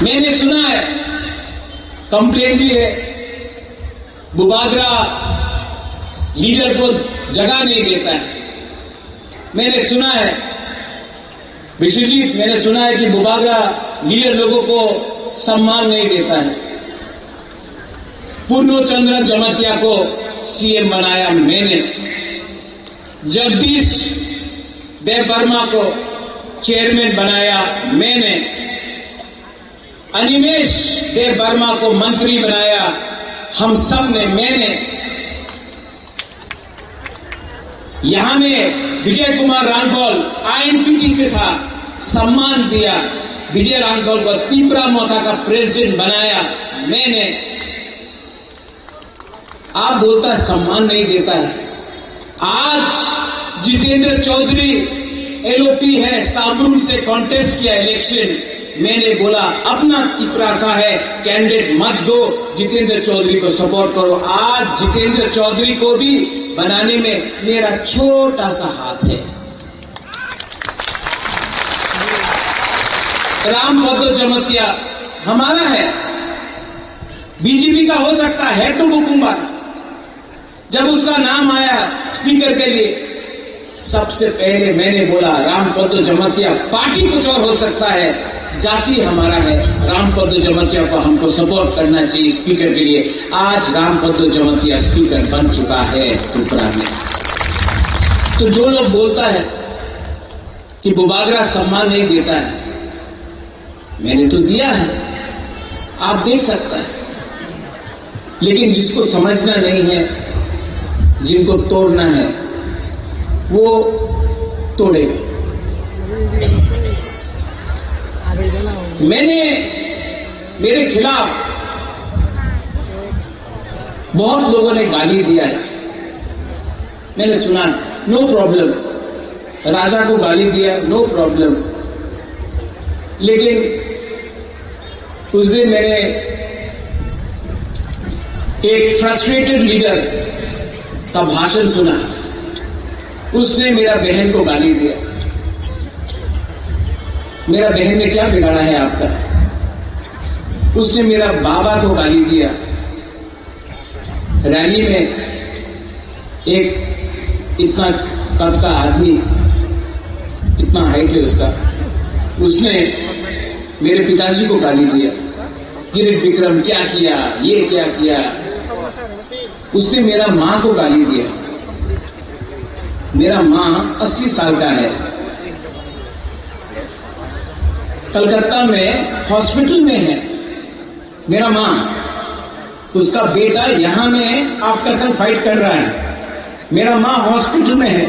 मैंने सुना है, कंप्लेन भी है, बुबागरा लीडर को जगह नहीं देता है। मैंने सुना है विश्वजीत, मैंने सुना है कि बुबागरा लीडर लोगों को सम्मान नहीं देता है। पूर्णचंद्र जमातिया को सीएम बनाया मैंने, जगदीश देव वर्मा को चेयरमैन बनाया मैंने, अनिमेश देव वर्मा को मंत्री बनाया हम सब ने, मैंने। यहां में विजय कुमार रांगोल आईएनपीटी से था, सम्मान दिया। विजय रांगोल को तिपरा मोथा का प्रेसिडेंट बनाया मैंने। आप बोलता है सम्मान नहीं देता है। आज जितेंद्र चौधरी एलओपी है, साबरुल से कॉन्टेस्ट किया इलेक्शन, मैंने बोला अपना तिपरासा है, कैंडिडेट मत दो, जितेंद्र चौधरी को सपोर्ट करो। आज जितेंद्र चौधरी को भी बनाने में मेरा छोटा सा हाथ है। रामभद्र जमतिया हमारा है, बीजेपी का हो सकता है तो बुकुंबा। जब उसका नाम आया स्पीकर के लिए, सबसे पहले मैंने बोला रामभद्र जमतिया, पार्टी कुछ और हो सकता है, जाति हमारा है, रामभद्र जमतिया को हमको सपोर्ट करना चाहिए स्पीकर के लिए। आज रामभद्र जमतिया स्पीकर बन चुका है त्रिपुरा में। तो जो लोग बोलता है कि बुबागरा सम्मान नहीं देता है, मैंने तो दिया है, आप दे सकता है, लेकिन जिसको समझना नहीं है, जिनको तोड़ना है, वो तोड़ेगा। मैंने मेरे खिलाफ बहुत लोगों ने गाली दिया है, मैंने सुना, नो प्रॉब्लम। राजा को गाली दिया, नो प्रॉब्लम। लेकिन उस दिन मैंने एक फ्रस्ट्रेटेड लीडर का भाषण सुना, उसने मेरा बहन को गाली दिया। मेरा बहन ने क्या बिगाड़ा है आपका? उसने मेरा बाबा को गाली दिया। रैली में एक इतना कद का आदमी, इतना हाइट है उसका, उसने मेरे पिताजी को गाली दिया, किरीट विक्रम क्या किया, ये क्या किया। उसने मेरा मां को गाली दिया। मेरा मां 80 साल का है, कलकत्ता में हॉस्पिटल में है मेरा मां। उसका बेटा यहां में आपका संग फाइट कर रहा है, मेरा मां हॉस्पिटल में है,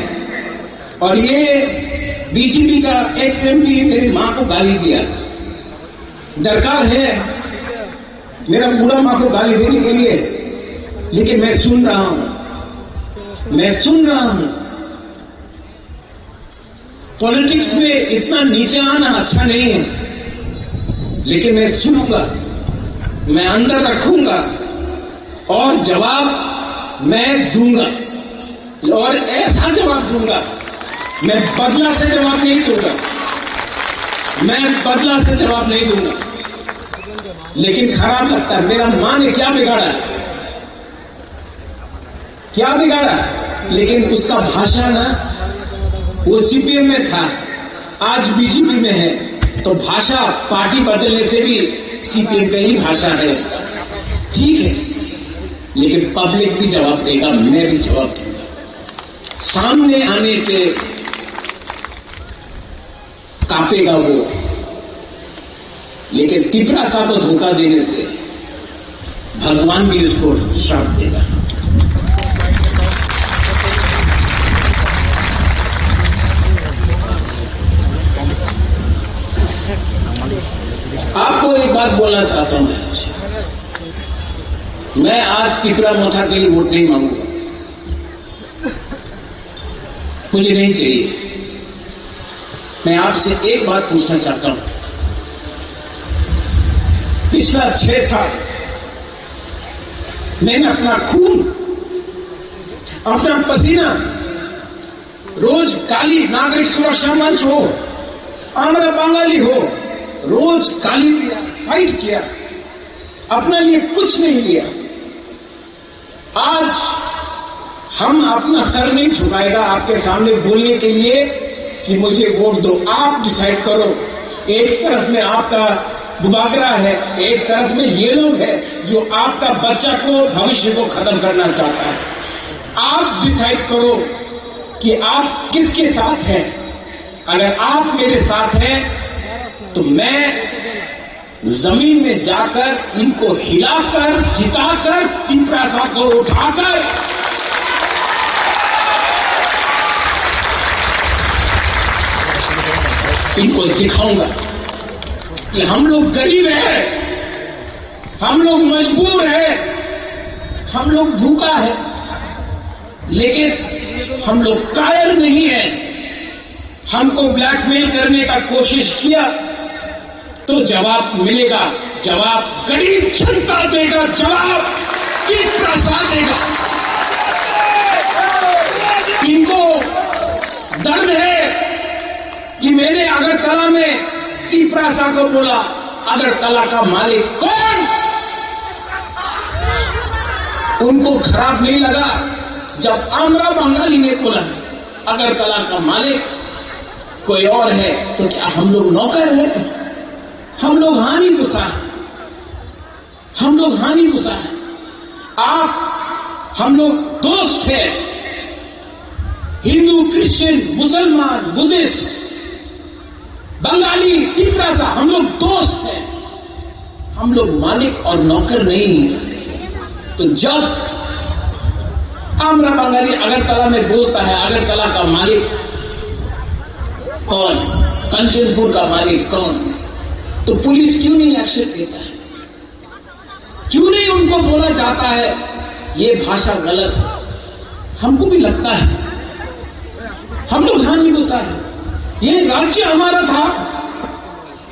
और ये बीजेपी का एक्स एमपी मेरी मां को गाली दिया। दरकार है मेरा पूरा मां को गाली देने के लिए, लेकिन मैं सुन रहा हूं। पॉलिटिक्स में इतना नीचे आना अच्छा नहीं है, लेकिन मैं सुनूंगा, मैं अंदर रखूंगा और जवाब मैं दूंगा, और ऐसा जवाब दूंगा। मैं बदला से जवाब नहीं दूंगा, लेकिन खराब लगता है। मेरा मां ने क्या बिगाड़ा, लेकिन उसका भाषा ना, वो सीपीएम में था, आज बीजेपी में है, तो भाषा पार्टी बदलने से भी सीपीएम का ही भाषा है इसका, ठीक है। लेकिन पब्लिक भी जवाब देगा, मैं भी जवाब दूंगा। सामने आने से कांपेगा वो, लेकिन तिपरासा को धोखा देने से भगवान भी उसको श्राप देगा। आपको एक बात बोलना चाहता हूं, मैं आज तिपरा मोथा के लिए वोट नहीं मांगूंगा, मुझे नहीं चाहिए। मैं आपसे एक बात पूछना चाहता हूं, पिछला 6 साल मैंने अपना खून, अपना पसीना, रोज काली नागरिक सुरक्षा मंच हो, आंध्र बंगाली हो, रोज गाली दिया, फाइट किया, अपने लिए कुछ नहीं लिया। आज हम अपना सर नहीं झुकाएगा आपके सामने बोलने के लिए कि मुझे वोट दो। आप डिसाइड करो, एक तरफ में आपका बुबागरा है, एक तरफ में ये लोग है जो आपका बच्चा को, भविष्य को खत्म करना चाहता है। आप डिसाइड करो कि आप किसके साथ हैं। अगर आप मेरे साथ हैं तो मैं जमीन में जाकर इनको हिलाकर, जिताकर, तिपरासा को उठाकर इनको दिखाऊंगा कि हम लोग गरीब हैं, हम लोग मजबूर हैं, हम लोग भूखा है, लेकिन हम लोग कायर नहीं है। हमको ब्लैकमेल करने का कोशिश किया तो जवाब मिलेगा, जवाब गरीब जनता देगा, जवाब प्रसाद देगा। इनको दर्द है कि मैंने अगरतला में टीपरासा को बोला, अगरतला का मालिक कौन? उनको खराब नहीं लगा जब आमरा बंगाली ने बोला अगरतला का मालिक कोई और है, तो क्या हम लोग नौकर हैं? हम लोग हानि गुस्सा है, हम लोग हानि गुस्सा है। आप हम लोग दोस्त हैं, हिंदू, क्रिश्चियन, मुसलमान, बुद्धिस्ट, बंगाली, टीपरासा, हम लोग दोस्त हैं, हम लोग मालिक और नौकर नहीं। तो जब आमरा बंगाली अगरतला में बोलता है अगरतला का मालिक कौन, कंचनपुर का मालिक कौन, तो पुलिस क्यों नहीं एक्शन लेता है? क्यों नहीं उनको बोला जाता है ये भाषा गलत है? हमको भी लगता है, हम लोग हानि गुस्सा है। ये राज्य हमारा था,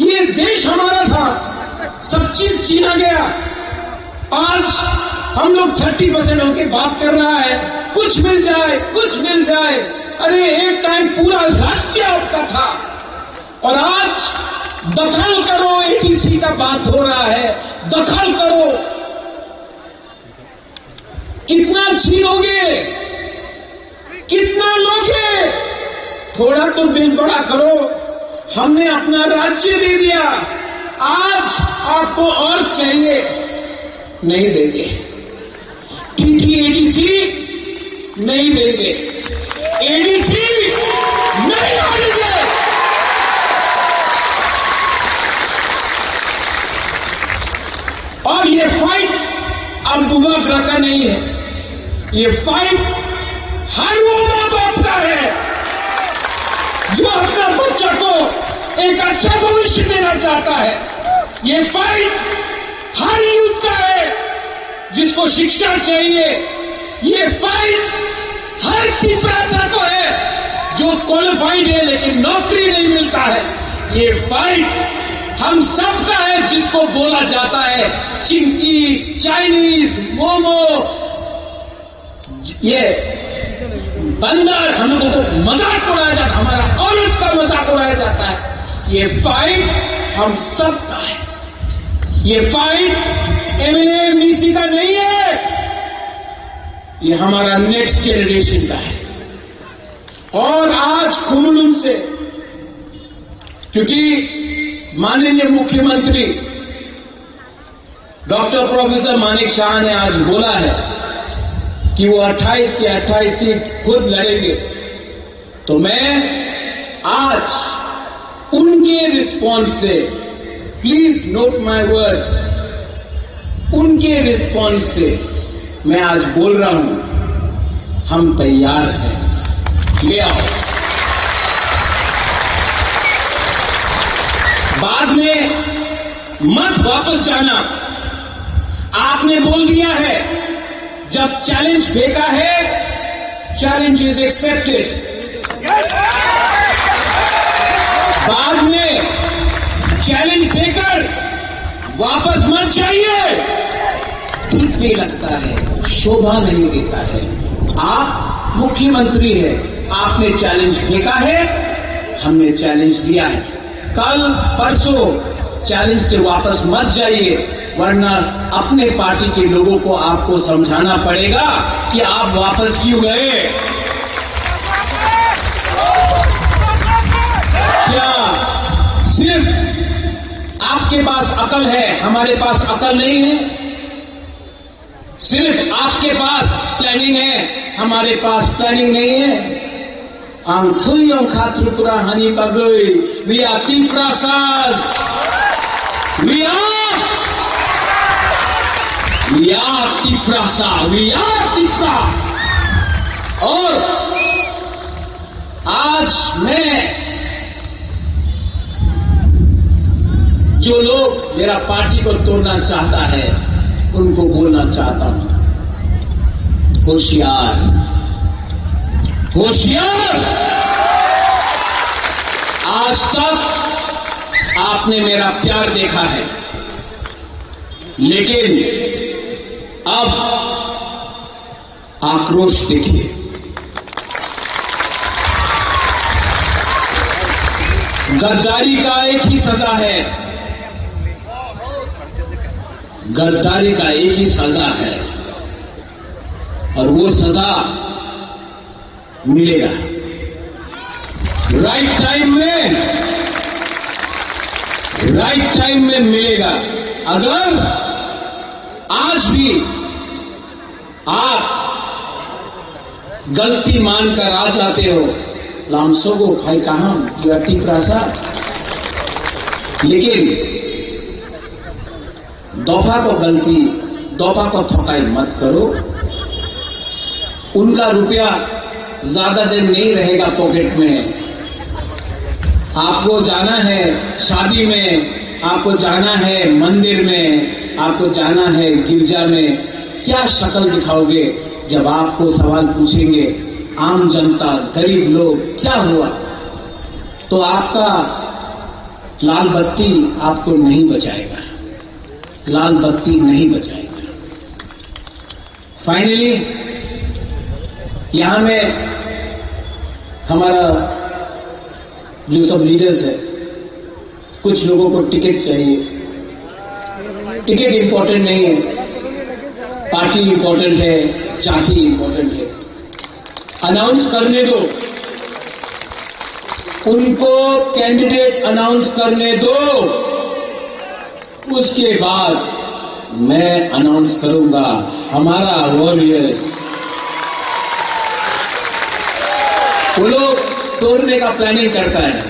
ये देश हमारा था, सब चीज छीना गया। आज हम लोग 30% होके बात कर रहा है कुछ मिल जाए, कुछ मिल जाए। अरे एक टाइम पूरा राज्य आपका था और आज दखल करो, एटीसी का बात हो रहा है, दखल करो। कितना छीनोगे, कितना लोगे? थोड़ा तो दिल बड़ा करो। हमने अपना राज्य दे दिया, आज आपको और चाहिए, नहीं देंगे। टीटीएडीसी नहीं देंगे, एडीसी नहीं आएंगे। और ये फाइट अब बुआ का नहीं है, ये फाइट हर वो मां बाप का है जो अपना बच्चा को एक अच्छा भविष्य देना चाहता है। ये फाइट हर यूथ का है जिसको शिक्षा चाहिए। ये फाइट हर टीपरासा को है जो क्वालिफाइड है लेकिन नौकरी नहीं मिलता है। ये फाइट हम सबका है जिसको बोला जाता है चिंकी, चाइनीज, मोमो, ये बंदर, हम लोगों को मजाक उड़ाया जाता है, हमारा औरत का मजाक उड़ाया जाता है। ये फाइट हम सबका है। ये फाइट एमएनए का नहीं है, ये हमारा नेक्स्ट जनरेशन का है। और आज खुमलुम से, क्योंकि माननीय मुख्यमंत्री डॉक्टर प्रोफेसर मानिक शाह ने आज बोला है कि वो 28 की 28 सीट खुद लड़ेंगे, तो मैं आज उनके रिस्पॉन्स से, प्लीज नोट माय वर्ड्स, उनके रिस्पॉन्स से मैं आज बोल रहा हूं हम तैयार हैं, ले आओ। बाद में मत वापस जाना। आपने बोल दिया है, जब चैलेंज फेंका है, चैलेंज इज एक्सेप्टेड। बाद में चैलेंज देकर वापस मत जाइए, ठीक नहीं लगता है, शोभा नहीं देता है। आप मुख्यमंत्री हैं, आपने चैलेंज फेंका है, हमने चैलेंज दिया है। कल परसों चैलेंज से वापस मत जाइए, वरना अपने पार्टी के लोगों को आपको समझाना पड़ेगा कि आप वापस क्यों गए। क्या सिर्फ आपके पास अकल है, हमारे पास अकल नहीं है? सिर्फ आपके पास प्लानिंग है, हमारे पास प्लानिंग नहीं है? Ang tuyong katrupura hani bagoy, we are Tiprasas, we are Tiprasa, we are Tipra। और आज मैं जो लोग मेरा पार्टी को तोड़ना चाहता है उनको बोलना चाहता हूं, होशियार होशियार। आज तक आपने मेरा प्यार देखा है, लेकिन अब आक्रोश देखिए। गद्दारी का एक ही सजा है, गद्दारी का एक ही सजा है, और वो सजा मिलेगा राइट टाइम में मिलेगा। अगर आज भी आप गलती मानकर आ जाते हो, लामसोगो भाई कहां व्यक्ति प्रासा, लेकिन दौफा को ठकाई मत करो। उनका रुपया ज्यादा दिन नहीं रहेगा पॉकेट में। आपको जाना है शादी में, आपको जाना है मंदिर में, आपको जाना है गिरजा में। क्या शक्ल दिखाओगे जब आपको सवाल पूछेंगे आम जनता, गरीब लोग, क्या हुआ? तो आपका लाल बत्ती आपको नहीं बचाएगा, लाल बत्ती नहीं बचाएगा। फाइनली यहां में हमारा जो सब लीडर्स है, कुछ लोगों को टिकट चाहिए। टिकट इंपॉर्टेंट नहीं है, पार्टी इंपॉर्टेंट है, चाटी इंपॉर्टेंट है। अनाउंस करने दो, उनको कैंडिडेट अनाउंस करने दो, उसके बाद मैं अनाउंस करूंगा हमारा वॉरियर। वो लोग तोड़ने का प्लानिंग करता है।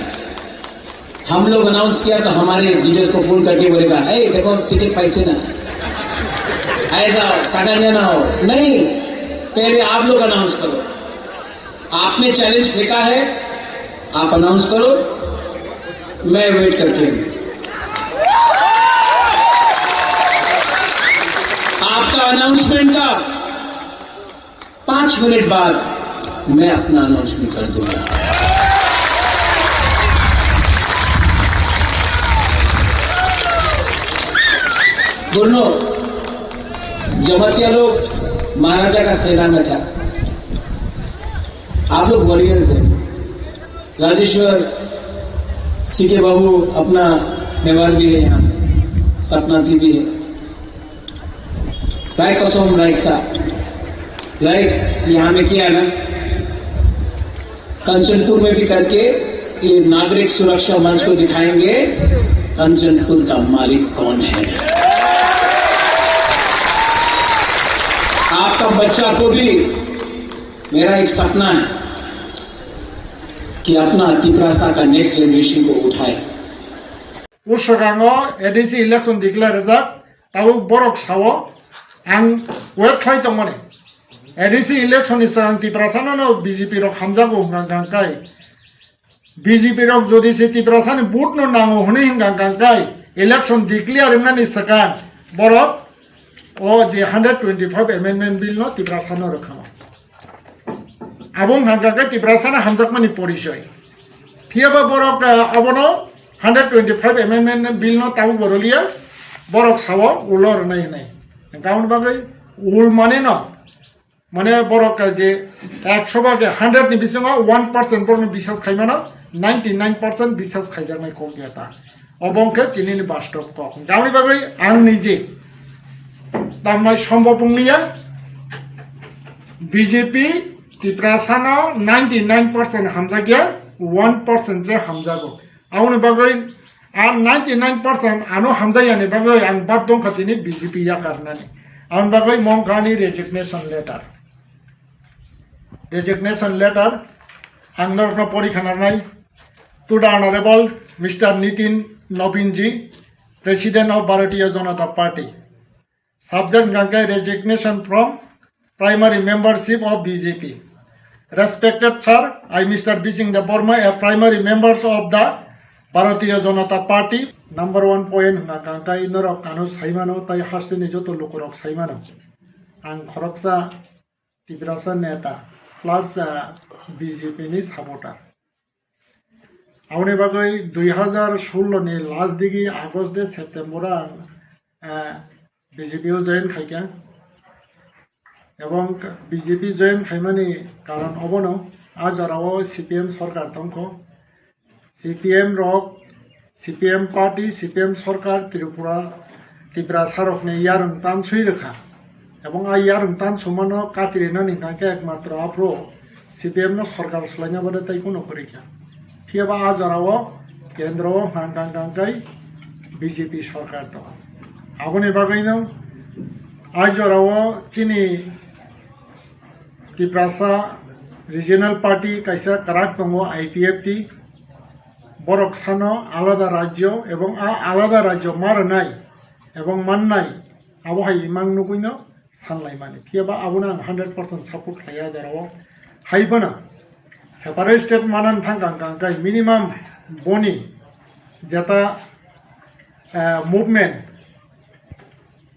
हम लोग अनाउंस किया तो हमारे लीडर्स को फोन करके बोलेगा, ए देखो टिकट पैसे ना, ऐसा टाका ना हो। नहीं, पहले आप लोग अनाउंस करो। आपने चैलेंज फेंका है, आप अनाउंस करो, मैं वेट करके हूं। आपका अनाउंसमेंट का 5 मिनट बाद मैं अपना अनाउंसमेंट कर दूंगा। दोनों जमातिया लोग महाराजा का सैलाना था, आप लोग वॉरियर्स हैं। राजेश्वर सीके बाबू अपना व्यवहार भी है, यहाँ सपना भी है, राय कसोम राय साहब राइट यहां में किया ना, कंचनपुर में भी करके ये नागरिक सुरक्षा मंच को दिखाएंगे कंचनपुर का मालिक कौन है। आपका बच्चा को भी मेरा एक सपना है कि अपना तिप्रासा का नेक्स्ट जनरेशन को उठाए। उशरांगो एडीसी इलेक्शन डिक्लेयर जाक ताबो बरक सावो आं वेबसाइट दंमोने एडीसी इलेक्शन इसां तिप्रासानो बीजेपी रो हामजागो गांगांकाय बीजेपी रो जदि से तिप्रासानि बुट नो नांगो हने गांगांकाय इलेक्शन डिक्लेयर इमनानि सका बरक ओ जे 125 अमेंडमेंट बिल नो तिप्रासानो रखामा आबुं गांगांकाय तिप्रासाना हामजागमानि परिचय थियाबा बरक अबनो 125 अमेंडमेंट बिल नो ताबो बरलिया बरक सावो उलर नै नै गाउन बागै उल माने न माने बरक जे 100 भागे 100 नि बिसङा 1% बरनो बिसास खाइमानो 99% बिसास खाइजानाय को गेता अबंके तिनिनि बास्तव को गाउन बागै आं निजे तामनाय सम्भव नंलिया बीजेपी तिप्रासानो 99% हामजागिया 1% जे हामजागो आउन बागै आं 99% आनो हामजायानि बागै आं बाद दं खातिनि बीजेपी या कारनानि आउन बागै मंगानि रेजिग्नेशन लेटर आंनो परिखानाय to the honourable mister Nitin नवीन ji president of Bharatiya Janata Party subject गांगे resignation from primary membership of BJP respected sir I mister बिसिंग the Burma a primary members of the Bharatiya Janata Party number 1 point ना गांगा इनर कानो साइमानो ताई हास्टेनि जतो लोकरक साइमानो आं खरकसा ত্রিপুরাসা নেতা প্লাস বিজেপিनि সাপোর্টার आउने बागै 2016 नि लास्ट दिगी आगस्ट दे सेप्टेम्बर बीजेपी जयन खाइका एवं बीजेपी जयन खाइमानि कारण अबनो आजराव सीपीएम सरकार दंखो सीपीएम रक सीपीएम पार्टी सीपीएम सरकार त्रिपुरा सारकनि यारं तान सुइरखा एवं आ यारं तान सुमानो कातिरिना निकाके एकमात्र आप्रो सीपीएम न सरकार सलाइना बदे ताइकुनो करिका फियाबा आजराव केंद्र हांगांगांगाई बीजेपी सरकार दं आबोनि बागैनो आजराव चिनी त्रिपुरासा रिजनल पार्टी कैसा कराक दङ आईपीएफटी बरक सानो आलादा राज्य एवं आलादा राज्य मारनाय एवं माननाय आबहाय इमां नुगैनो सानलायमानि फियाबा आबोना 100% सापोर्ट खाया आजराव हाइबोना सेपारेट स्टेट मानन थांगांगांगाय मिनिमाम बनी जेता मुभमेंट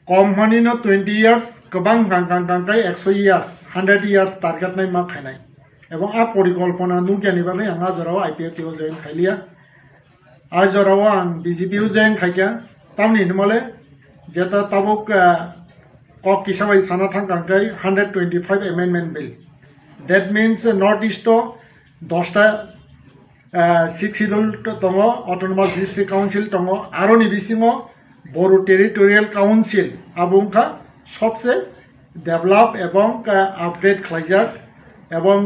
कम हानिनो 20 इयर्स गोबां गांगांगांगाय 100 इयर्स 100 इयर्स टारगेट नाय मा खायनाय एवं आ परिकल्पना नुगियानि बागै आं आजराव आईपीएफटी जयन खाइलिया आजराव आं बीजेपी जयन खाइया तामनि नमले जेता ताबुक कक किसाबाय साना थांगांगाय 125 amendment bill that means north east 10टा 6 शिड्यूल दङ ऑटोनोमास डिस्ट्रिक्ट काउंसिल दङ आरोनि बिसिङाव बोरो टेरिटोरियल काउंसिल आबुंखा सबसे डेभलप एवं अपग्रेड खालायजाक एवं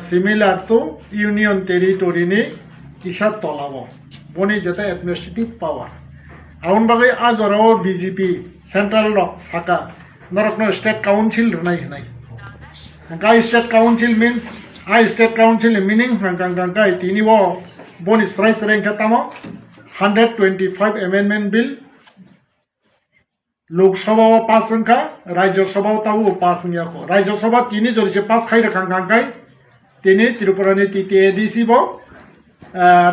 सिमिलार टू यूनियन टेरिटोरिनि किसा तलाव बनि जेता एडमिनिस्ट्रेटिव पावर आउन बागै आजराव बीजेपी सेंट्रल रक साका नरकनो स्टेट काउंसिल रनाय हनाय गाय state council means I state council meaning hangangangkai tini wo boni srai srai khatamo 125 amendment bill Lok Sabha wo pass angka Rajya Sabha tahu pass angya ko Rajya Sabha tini jori je pass khai rakhangangkai tini Tripura ni titi ADC bo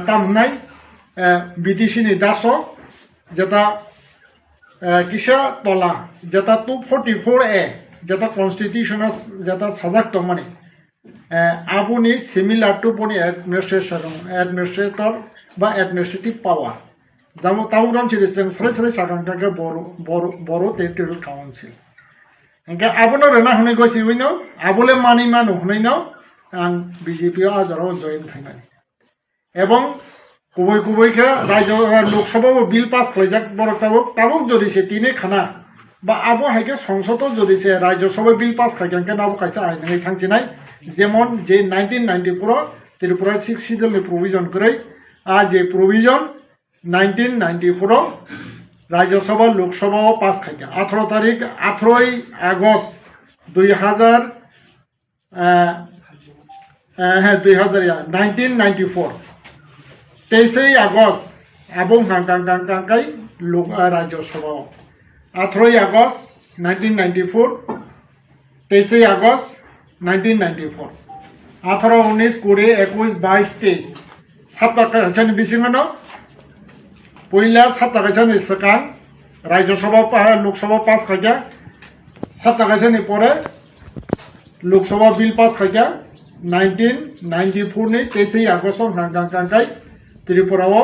tamnai BDC ni daso jata kisha tola jata 244A jata constitutional jata sajak tomani आबुनि similar to बनि administrator बा administrative power जामो ताउराम सिरिसं स्रै स्रै सागांगांगा Boro territorial council एंगा आबुनो रेना हनै गसि उइनो आबुले मानि मानु हनैनो आं बीजेपी आजराव जयन खाइनाय एवं कुबै कुबैखा राज्य लोकसभा बिल पास खालायजाक बरकताबो ताबुक जदिसे तिने खाना बा आबो हायके संसद जदिसे राज्य सभा बिल पास खालायजांके नाबो कायसा आइनै थांसिनाय जेमन जे 1994 त्रिपुरा 6 शिड्यूल नि प्रोविजन करै आ जे प्रोविजन 1994 राज्य सभा लोकसभा पास खाइया 18 तारिख 18 আগস্ট 2000 1994 23 আগস্ট आबुं हांगांगांगांगाय राज्य सभा 18 আগস্ট 1994 23 আগস্ট 1994 18 19 20 21 22 23 7टा कायसानि बिसिङावनो पहिला 7टा कायसानि सिगां राज्य सभा लोकसभा पास खाइया 7टा कायसानि परे लोकसभा बिल पास खाइया 1994 नि 23 আগস্ট हांगांगांगाय त्रिपुराव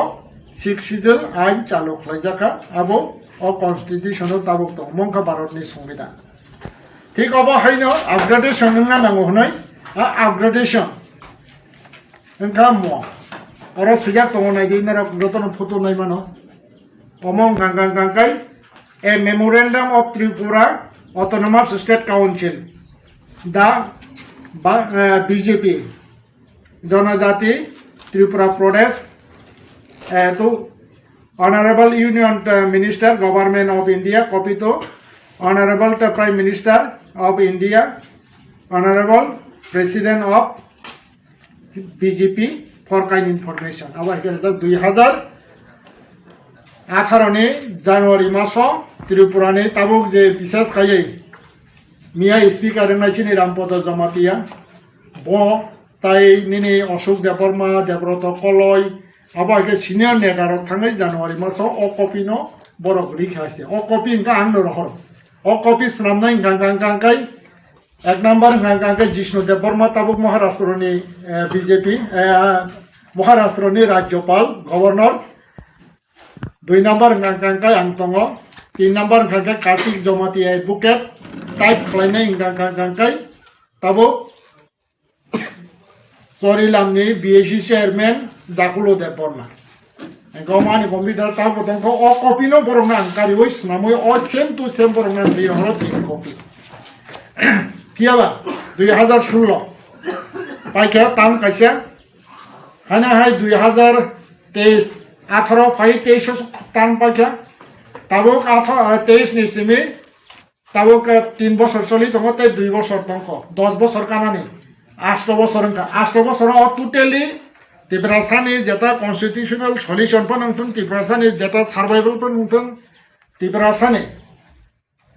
6 शिड्यूल आइन चालू खालायजाखा आबो अ कन्स्टिट्यूशन ताबुक दं मंखा भारतनि संविधान ठीक अब हाइनो अपग्रेडेशन नङा नांगौ हनै अपग्रेडेशन ओंखा म अर सुजाक दङ नायदि नरा रतन फटो नायमानो अमं गांगांगांगाय a memorandum of Tripura autonomous state council दा बीजेपी जनजाति Tripura Pradesh to honourable union minister government of India copy to honourable prime minister of India, Honorable President of BJP for kind information. अब here 2018 नि जानुवारी मासाव त्रिपुरानि ताबुक जे विशेष खायै मिया speaker नाइचिनि Rampad Jamatia बो ताई निनि अशोक देबबर्मा देबव्रत कलय अब here senior नेतार थाङै जानुवारी मासाव अ कपिनो बरक रिखासे अ कपि इंका आंनो रहर अ कपि स्नामनाय गांगांगांगाय 1 নম্বর হংকাকে জিষ্ণু দেববর্মা তাবুক মহারাষ্ট্রনি বিজেপি মহারাষ্ট্রনি রাজ্যপাল governor 2 number হংকাকে আংতং 3 number হংকাকে Kartik জমাতি advocate type খালাইনাय হংকাকে Tabuk Sorilamni BSC chairman Dakulo Deborna. And Gomani computer tapo tangko o copy no borongan kari wis namoy o same to same borongan ri horoti copy. Kiaba 2016 paikya tam kaisa hana hai 2023 18 pai 23 tam paikya tabuk 23 ni simi tabuk 3 বছর চলি তমতে 2 বছর তংক 10 বছর Kanaani 8 বছর totally ত্রিপুরাসানি যেটা constitutional solution পনংথন ত্রিপুরাসানি যেটা survival পনংথন ত্রিপুরাসানি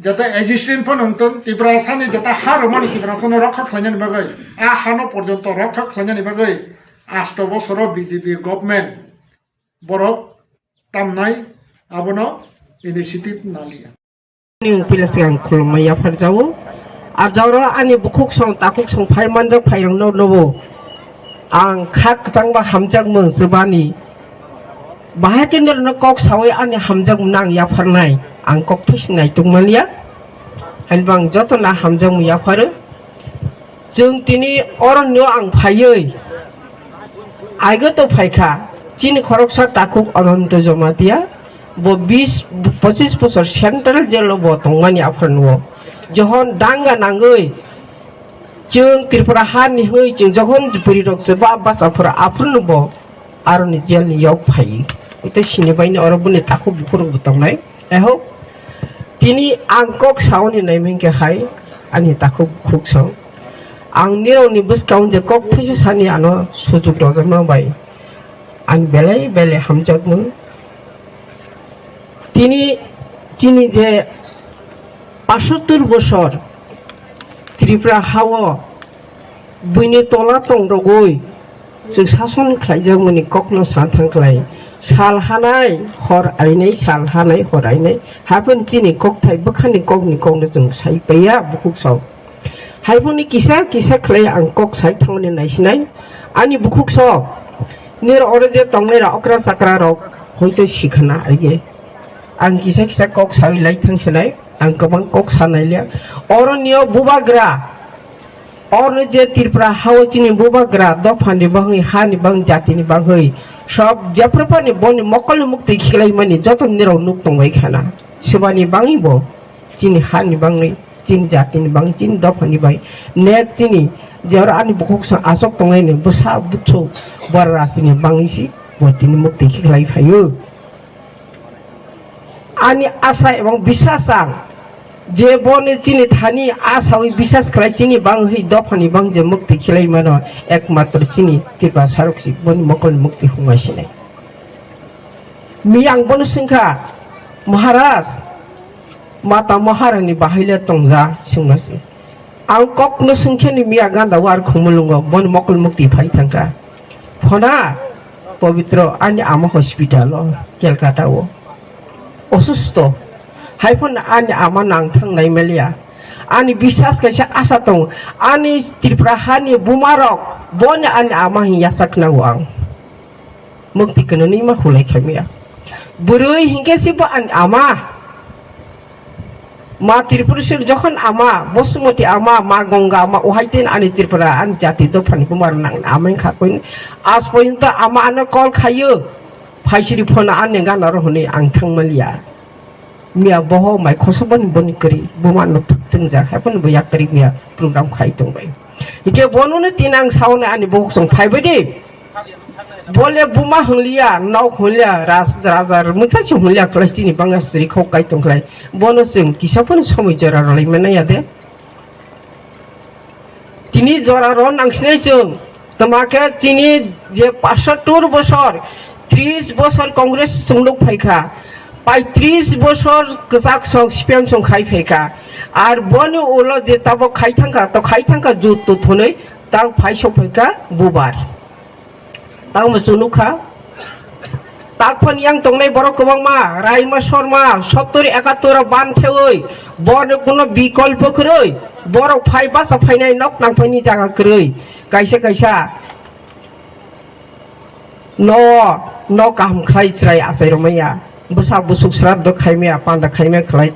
যেটা existence পনংথন ত্রিপুরাসানি যেটা harmony ত্রিপুরাসানি রক্ষা খালাইনানি বাগৈ হানো পর্যন্ত রক্ষা খালাইনানি বাগৈ 8 বছর বিজেপি গভর্নমেন্ট বড় তামনাই আবনো initiative Naliya ning pilasang kulmaya farjawo arjawra ani bukuk song takuk song phaimanjak phairang no nobo ang khak jangba hamjak mung sebani bahakinir no kok sawi ani hamjak nang ya farnai ang kok thisnai tungmania halbang joto na hamjak mu ya faru jung tini oranyo ang phayoi aigo to phaikha chini khoroksa takuk ananto jomatia bo 20-25 বছর central jail bo tongmani afranwo যখন ডাঙ্গা নাঙ্গই जों त्रिपुरा हानि हई जों যখন পুরি রকছে বা বাসাফরা আফরনবো আর নি jail ইয়ক phi এটা সিনেবাইনি অরবনি তাকু বুকুর বুতংনাই এহো তিনি আংকক সাউনি নাইমিংকে হাই আনি তাকু খুকসং आं निरावनि बसकाउन जे कक फैसा सानि आनो सुजुग रजमा बाय आं बेलाय बेले हामजागमु তিনি চিনি যে 75 বছর ত্রিপুরা হাওয়া বইনে তলা তংরগই जों শাসন খাইজামনি কখনো সানথাंख्लाय साल हानाय हर आइनाय साल हानाय हर आइनाय हाफोन चिनि ककथाय बखानि कगनि कौनो जों साइबाया बुकुकसाव हायफोनि किसा किसा खलाय आं कक साइ थांनि नायसिनाय आनि बुकुकसाव निर अरजे तंनाय अक्रा साक्रा रक हयतो सिखाना आइगे आं किसा किसा कक साइ लाइ थांसनाय आं गोबां कक सानायलिया अरनियाव बुबाग्रा अरनो जे त्रिपुरा हावचिनि बुबाग्रा दफानि बाङै हानि बां जातिनि बाङै सब जेफ्रपानि बनि मकल मुक्ति खिलाय मानि जत निराव नुक तंबाय खाना सिबानि बाङैबो चिनि हानि बाङै चिन जातिनि बां चिन दफानि बाय नेट चिनि जर आनि बखकस आसक तंनायनि बसा बुथु बरासिनि बाङैसि बतिनि मुक्ति खिलाय फायो आनि आशा एवं বিশ্বাস जे बने चिनि थानी आशावै বিশ্বাস खालाय चिनि बाङै दफानि बां जे मुक्ति खिलाय मानो एकमात्र चिनि त्रिपुरा सारकसि बनि मकल मुक्ति हुमासिनाय मियां बन सिंखा महाराज माता महारानी बाहायले तंजा सिंमासि आं ककनो संख्यानि मिया गांदा वार खुमुलुंग बन मकल मुक्ति फाय थांका फना पवित्र आनि आमा हस्पिटाल केलकाता ओ असुस्थ हायफोन आनि आमा नांथां नायमेलिया आनि বিশ্বাস कैसे आशा दं आनि त्रिपुरा हानि बुमारक बन आनि आमा हिया सकनांगौ आं मुक्ति कननि मा होलाय खामिया बुरै हिंकेसिबो आनि आमा मा त्रिपुरेश्वर যখন आमा बसुमती आमा मा गंगा मा ओहायतेन आनि त्रिपुरा आनि जाति दफानि बुमार नां आमाय खाखोइन आज पर्यन्त आमा आनो कल खायो फाइसिरि फना आनि गाना रहने आं थांमालिया मिया बहो माय खसबन बनि करी बुमान थुकजों जा हायफोन बया करी मिया प्रोग्राम खाइ दंबाय इके बनोने तिनां सावने आनि बक्सं फायबाय दे बोले बुमा हलिया नाव हलिया राजा मुसासि हलिया क्लासिनि बांगासरि खौकाय दंख्लाय बनोजों किसाफोन समय जरा रलाय मानाया दे तिनि जरा र नांसिनाय जों तमाके तिनि जे 75 বছর 30 বছর কংগ্রেস संलोक फायखा 35 বছর কসাক সং সিপিএম সং খাই ফাयखा আর বনে ওলো যে তাবো খাইথাঙ্কা जुत तो थनै तां फायसो फायखा बुबार तां मजुनुखा ताकफोन यां तंनाय बर गोबांमा रायमा शर्मा 70-71 बानथेवै बने कोनो बिकल्प करै borok phai basa phai nai nok nang phai ni jaga krei kaisa no kam khlai chrai asai romaya busa busuk srat do khaimya panda khaimya khlai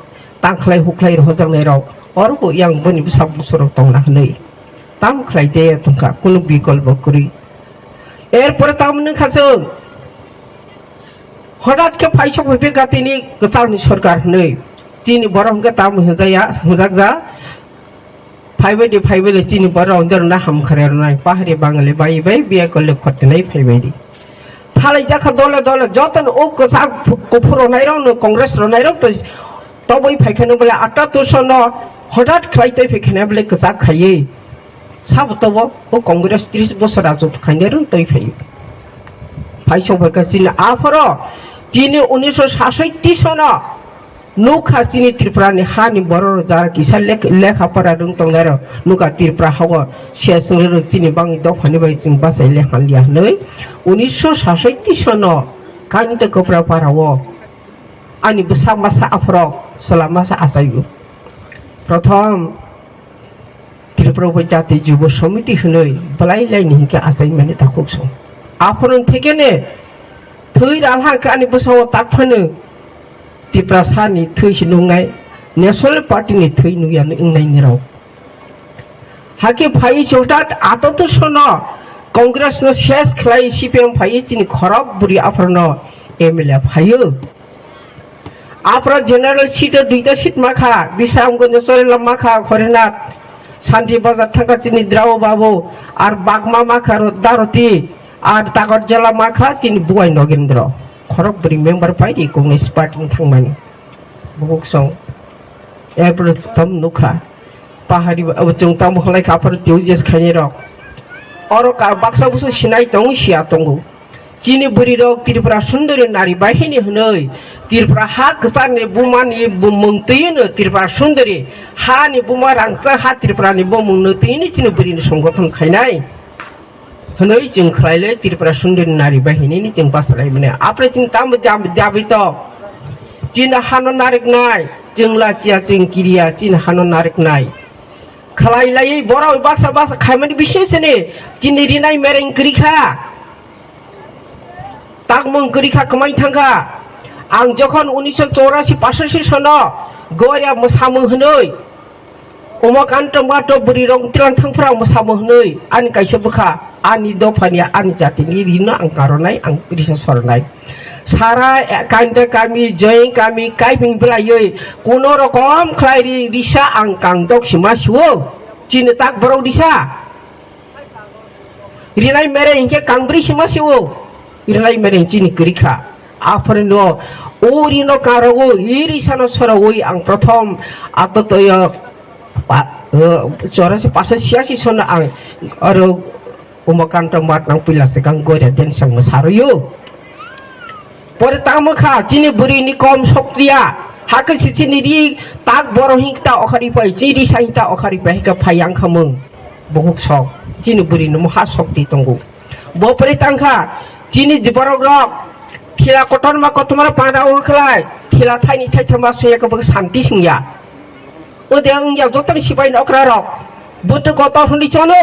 tang khlai huklai ro jang nei rok or bo yang boni busa busur tong na hnei tam khlai je tungka kunu বিকল্প kuri এরপরে তামনে খাসং হঠাৎ কে ফাইসক হইবে গাতিনি গসালনি সরকার নেই চিনি বরংকে তাম হজায়া হজাগজা ফাইবেলে চিনি বরং না হামখারের নাই পাহাড়ি বাঙালি বাই বিয়া করলে করতে নাই ফাইবেদি থালাই জাখা দলে যতন ও গসা কফুরো নাইরাও কংগ্রেস র নাইরাও তো তবই ফাইখানে বলে 78 ন হঠাৎ খাইতে ফাইখানে বলে গসা খাইয়ে সাবতব ও কংগ্রেস 30 বছর রাজত্ব খাইনের তৈ ফাই ফাইসক হইকা চিনি আফর চিনি 1967 সন নুখা চিনি ত্রিপুরানি হানি বড় যারা কিসা লেখাপড়া রং তংনার নুকা ত্রিপুরা হাওয়া শেষর চিনি বাঙি দফানি বাই চিন বাসাই লেখালিয়া নই 1967 সন কানিতে কপরা পারাও আনি বসা মাসা আফর সালামাসা আসাইগু প্রথম ত্রিপুরা জাতি যুব সমিতি হনই বলাই লাইনি হিকে আসাই মানে তাকুক সং আফরন থেকে নে থৈ রালহাকে আনি বসাও তাকফানো ত্রিপুরা সানি থৈ সিনুংনাই ন্যাশনাল পার্টিনি থৈ নুয়াनो इंनाय निराव हाके फाइ चौटाट 78 सन कांग्रेस न शेष खलाई सीपीएम फाइ चिनि खरब बुरी आफरन एमएलए फाइयो आफर जनरल सीट दुईटा सीट माखा बिसामगंज चरेला माखा खरेनाथ शांति बाजार थांगा चिनि द्राव बाबू और बागमा माखा दारती और तागरजला माखा चिनि बुआई नगेंद्र खरब बुरी मेम्बर पाइ कांग्रेस पार्टी थांमानि बहुत सं एरपर तम नुखा पाहाड़ी जों तम हलाय खाफोर तिउजेस खाइने रक और का बाक्सा बुसु सिनाय दं सिया दंगौ चिनि बुरी रक त्रिपुरा सुंदरी नारी बाहिनी हनै त्रिपुरा हा गसानि बुमानि बुमंतैनो त्रिपुरा सुंदरी हानि बुमा रांचा हा त्रिपुरानि बुमंतैनि चिनि बुरिनि संगठन खाइनाय हनै जों खलायले त्रिपुरा सुंदरी नारी बाहिनी जों बासलाय माने आपरे चिन ताम जाबि तो चिन हानो नारिक नाय जोंला चिया जों किरिया चिन हानो नारिक नाय खलायलायै बरा बासा खायमानि बिसेसने चिनि रिनाय मेरें गरिखा तागमं गरिखा कमाय थांगा आं जखन 1984 85 सन गरिया मोसामो हनै अमकान्त मातो बुरि रं तिरान थांफोरा मोसामो हनै आनि काइसे बखा आनि दफानि आनि जातिनि रिनो आं कारनाय आं रिसा सरनाय सारा कान्दा कामी जय कामी काइपिं ब्लायै कोनो रकम खलायरि रिसा आं कांदक सिमासिवो चिनि ताक बरौ रिसा रिनाय मेरे इनके कांब्रि सिमासिवो रिनाय मेरे चिनि गरिखा आफरनो ओरिनो कारागो इरिसानो सरावै आं प्रथम आततय 84 सन आं आरो उमकान्त मात नां पिलासे गां गरे देनसां मोसारयो परे तामखा चिनि बुरिनि कम सक्रिया हाके चिनि रि ताक बरहिंता अखारि पाइ चिरि साहिता अखारि पाइ का फायां खमं बहुत सक चिनि बुरिनि महा शक्ति दंगौ बपरे तांखा चिनि जिबरग ठेला कटन मा कतमार पाना उखलाय ठेला थाइनि थाइथामा सयकबो शांति सिंया ओदें या जतन सिबाय नकरा रक बुत गत हुनि चनो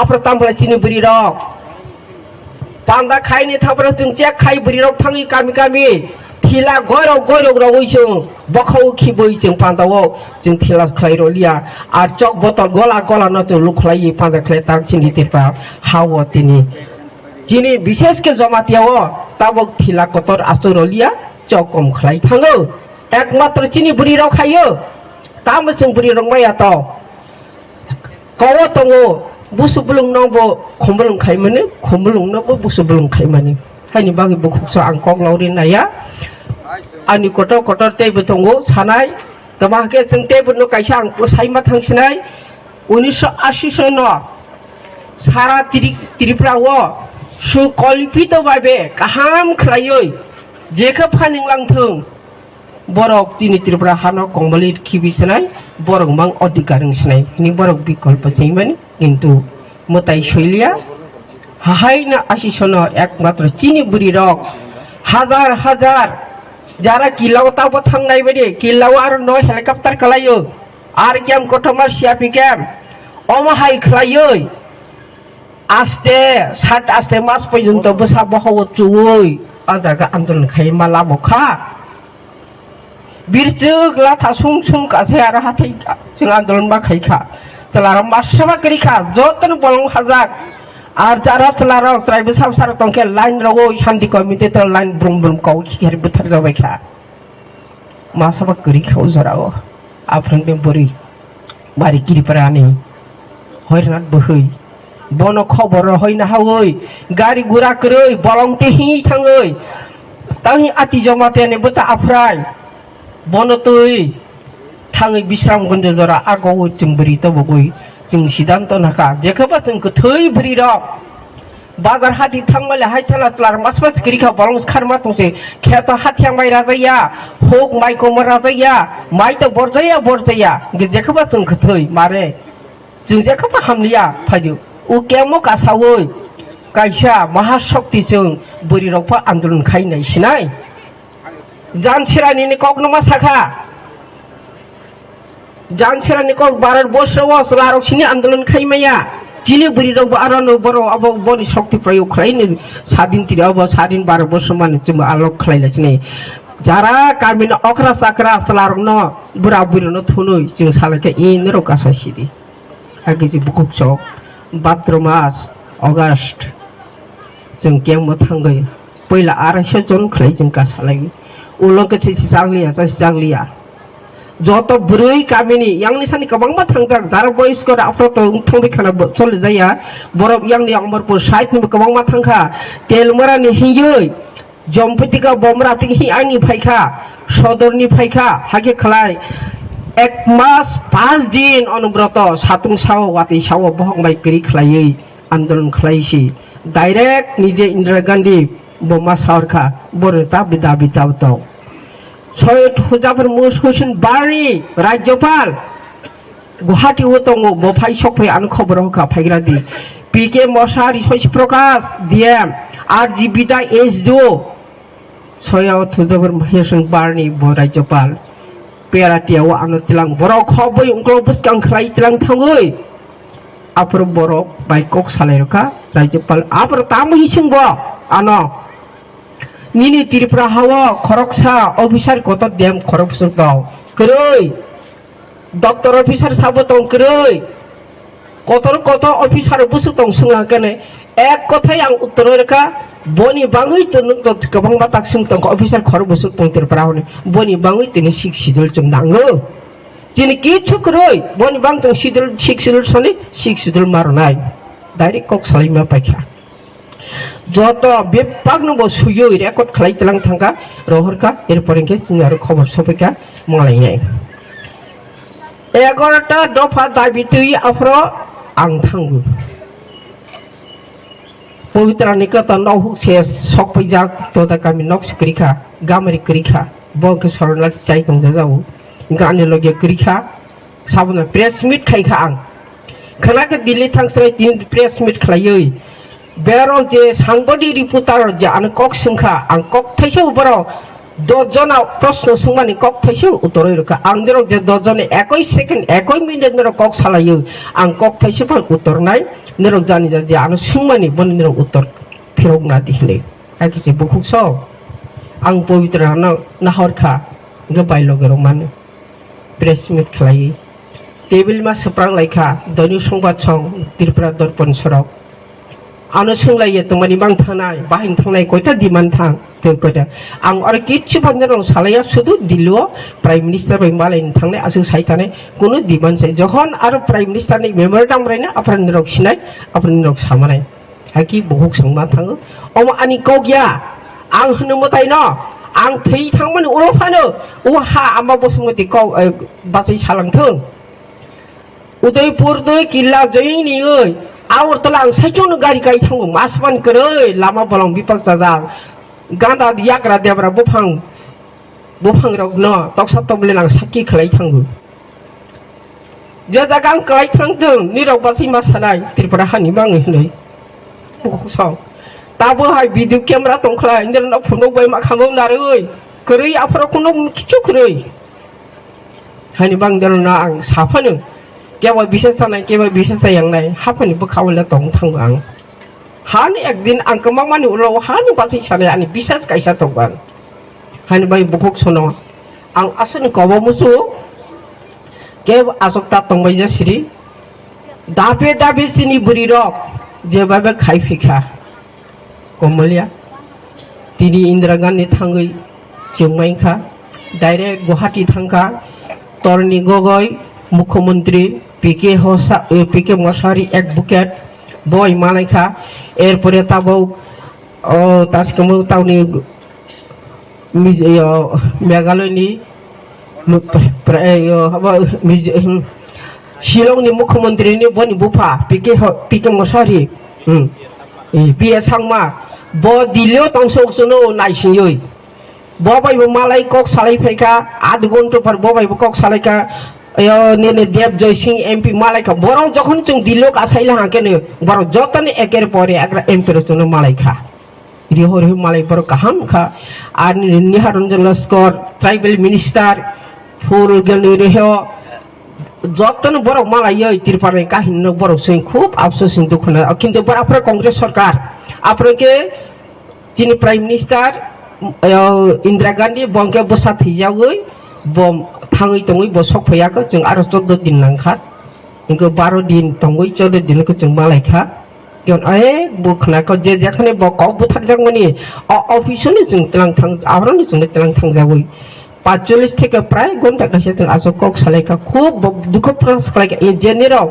आप्रताम बला चिनि बुरि रक पांदा खाइनि थाबर जों जे खाइ बुरि रक थाङि गामि ठेला गयरग रवैजों बखौ खिबैजों पांदाव जों ठेला खलाय रलिया आर चक बतल गला न जों लुखलाय पांदा खलाय तां चिनि तिरपा हाव तिनि चिनि विशेष के जमातियाव ताबक ठेला कतर आसरलिया चकम खलाय थाङो एकमात्र चिनि बुरि रक खायो ताम जों बुरि रक माया त कव तंगो बुसु बुलुं नबो खमबुलुं खायमाने खमबुलुं नबो बुसु बुलुं खायमाने हायनि बागै बुखुसो आं कगलावरि नाया आनि कटर तेबो दंगो सानाय गमाके जों तेबो न कायसा आं साइमा थांसिनाय 1980 सन सारा त्रिपुराव सुकल्पित भाबे गाहाम खलायै जेखो फानिंलांथों बरक चिनि त्रिपुरा हानो कंबलि खिबिसनाय बरक मां अधिकार सिनाय नि बरक विकल्प सैमानि किन्तु मताय शैलिया हाहायना 80 सन एकमात्र चिनि बुरि रक हजार जारा किलाव ताबो थांनाय बायदि किलाव आरो न हेलिकप्टार खलायो আর কেম কঠমা সিয়াপি কেম অমাহাই খাইयै আস্তে সাত আস্তে মাস পর্যন্ত বসা বহাও চুই আজাga আন্দোলন খাই মালা বখা বিরচুক লাথা সুং সুং কাছে আর হাতেই जों আন্দোলন বা খাইখা চলারা মাসবা করিখা যতন বলং হাজাক আর যারা চলারা চাইবে সাবসার তংকে লাইন রগো শান্তি কমিটি তো লাইন ব্রুম ব্রুম কাউ খির বুথার যাবে খা মাসবা করিখাও জরাও আপনাদের বরি বাড়ি কিরিপারা আনি হয়রাত বহৈ বন খবর হই না হাওই গাড়ি গুড়া করই বলংতে হি থাঙ্গই তাহি আতি জমাতে নে বতা আফরাই বনতই थाङै बिश्रामगन्ज जरा आगौ जों बोरै तबगै जों सिद्धान्त नाखा जेखौबा जों थै बोरै र बाजार हाथि थांबाले हायथाला स्लार मास मास करिखा बरं खारमा तंसे खेत हाथिया माइ राजाया होक माइको राजाया माइ त बरजाया जेखौबा जों थै मारे जों जेखौबा हामलिया फायदो उ केमो कासावै कायसा महाशक्ति जों बोरै रफा आन्दोलन खायनाय सिनाय जानसेरानि कगनमा साखा जानसेरानि कग बारार बोसराव सलारसिनि आन्दोलन खायमाया जिनि बुरि राव आरानो बरो अब बनि शक्ति प्रयोग खायनो सादिन तिर अब सादिन 12 बोसोर माने जों आलोक खायलासिनि जारा गामिन अखरा साकरा सलारनो बुरा बुरिनो थुनै जों सालाके इन रकासासिदि आगे जे बुकुचक भाद्र मास अगस्त जों केमो थांगै पहिला 250 जन खाय जों कासालाय उलंके जाग्लिया যত বুড়ি কামিনি ইয়াংনি সানি কবাংবা থাংজাক যারা বয়স্ক আফরত থাংবিখানা চলে যায়া বরফ ইয়াংনি অমরপুর সাইট নি কবাংবা থাংখা তেলমরানি হিयै জম্পতিকা বমরা থেকে হি আইনি ফাইখা সদরনি ফাইখা হাগে খলাই 1 মাস 5 দিন অনুব্রত সাতুং সাও ওয়াতি সাও বহংবাই করি খলাই আন্দোলন খলাইছি ডাইরেক্ট নিজে ইন্দিরা গান্ধী বোমা সারখা বরতা বিদাবি তাও সৈয়দ হুজাফর হোসেন বারি রাজ্যপাল গুয়াহাটি ওতং বফাই সকফাই আন খবর হকা ফাইগ্রাদি পিকে মশারি শশী প্রকাশ ডিএম আর জি বিদা এসডিও সৈয়দ হুজাফর হোসেন বারি রাজ্যপাল পেরাটিয়াও আন তিলাং বড় খবই উংক্ল বুসকাং খলাই তিলাং থাঙ্গই আপর বড় বাইকক সালাইরকা রাজ্যপাল আপর তামহি সিংব আন নিনি ত্রিপুরা হাওয়া খরকসা অফিসার কত দেম খরকসর দাও কই ডক্টর অফিসার সাবতং কই কত অফিসার বুসুতং সুঙা কেনে এক কথাই আং উত্তর রেখা বনি বাঙৈ তো গবং বাতাক সিংতং অফিসার খর বুসুতং ত্রিপুরা হনে বনি বাঙৈ তিনি শিক্ষিদল জং নাঙ্গো যিনি কিছু কই বনি বাং জং শিক্ষিদল সনি শিক্ষিদল মারনাই ডাইরেক্ট কক সালাইমা পাইখা যত বিপাক নব সুयो রেকর্ড খালাই তেলাং থাঙ্গা রহরকা এরপরে কে চিনি আর খবর সবেকা মালাইনাই 11টা দফা দাবি তুই আফর আং থাঙ্গু পবিত্র নিকেতন নহ শেষ সকপৈজা তোদা গামি নক করিখা গামারি করিখা বকে সরলাক চাই দংজা যাও গানি লগে করিখা সাবনা প্রেস মিট খাইখা আং খানাকে দিল্লি থাংসরাই তিন প্রেস মিট খালাই बेरो जे सांबादी रिपोर्टर जे आन कक संखा आं कक थाइसे बरो 10 जना प्रश्न संमानि कक थाइसे उत्तर रका आं जेरो जे 10 जने 21 सेकेन्ड 21 मिनिट नेरो कक सालायो आं कक थाइसे पर उत्तर नाय नेरो जानि जे आन संमानि बन नेरो उत्तर फिरक ना दिखले आकिसे बुखुस आं पवित्र नाहरखा गबाय लगेरो माने प्रेस मिट खलाई टेबिल मा सप्रां लाइखा दैनिक संबाद सं त्रिपुरा दर्पण सरक आनो सोंलायो तमानि बां थानाय बाहिन थांनाय कयटा दिमान थां कयटा आं आरो किच्छु बांजनो सालाया शुधु दिल्लीआव प्राइम मिनिस्टार बाय मालायनि थांनाय आसु साइथाने कुनु दिमान साइ जखन आरो प्राइम मिनिस्टारनि मेमोरेन्डाम रायना आफारनि रक सिनाय आफारनि रक सामानाय हाकि बहुक संमा थाङो अम आनि कगिया आं होनो मताय न आं थै थांमानि उरफानो उ हा आमा बसुमति क बासै सालांथों उदयपुर दय किल्ला जयनि ओइ आवरतला आं साइथोनो गारि गाय थांगो मासबान करै लामा बलं बिपाक जाजा गांदा याग्रा देब्रा बुफां रग न तकसा तबले आं साखि खलाय थांगो जे जागा आं खलाय थांदों निराव बासै मासानाय त्रिपुरा हानि बाङै होनै बुखसाव दाबो हाय भिडिअ केमेरा दंखलाय इन्टारनेट फनो बाय मा खामो नारै करै आफरा कोनो किछु करै हानि बांदरना आं साफानो केवल विशेष जानाय केवल विशेष जायांनाय हाफानिबो खावले दं थांबो आं हानि एकदिन आं गोबां मानि उनाव हानि बासै सानाय आंनि बिसास गायसा दंबान हानि बाय बुकुक सनो आं आसन कबो मुसु केव आसक्ता तंबाय जासिरि दाबे दाबे सिनि बुरि रक जेबाबे खायफिखा कमलिया तिनि इंदिरा गांधी थांगै जोंमायखा डाइरेक्ट गुवाहाटी थांखा तरनी गगৈ मुख्यमंत्री पीके मशारी एडवोकेट बय मालायखा एरपरे ताबो तासकमो तावनि मेघालयनि शिलंनि मुख्यमंत्री बनि बुफा पीके मशारी बिए सांमा ब दिल्लीयाव तंसौसनो नायसियै बबायबो मालाय कक सालायफैका आध घन्टा पर बबायबो कक सालायका नेने देव जय सिंह एमपी मालायका बराव जखन जों दिल्लीयाव गासायला हाकेनो बराव जतन एकेर परे आग्रा एमपी रचनो मालायखा रिहर मालाय बर काहामखा आर निहारन्जन लस्कर ट्राइबल मिनिस्टार फुल गनि रेहो जतन बराव मालाय तिरपारे काहिन बराव सिं खूब अफसोस सिं दुखना किंतु बराफर कांग्रेस सरकार आपरे के जिनि प्राइम मिनिस्टार इंदिरा गांधी बंके बसा थैजावै बम थाङै तङै बसक फैयाखै जों आरो 14 दिन नांखा इनको 12 दिन तङै 14 दिन को जों मालायखा केन बुखनाखौ जे जेखने बकौ बुथारजांमनि अफिसनि जों तलां थां आवरनि जों तलां थांजावै 45 থেকে প্রায় ঘন্টা কাছে जों आसो कक सालायखा खूब दुख प्रकाश खालायखा इन जेनेराव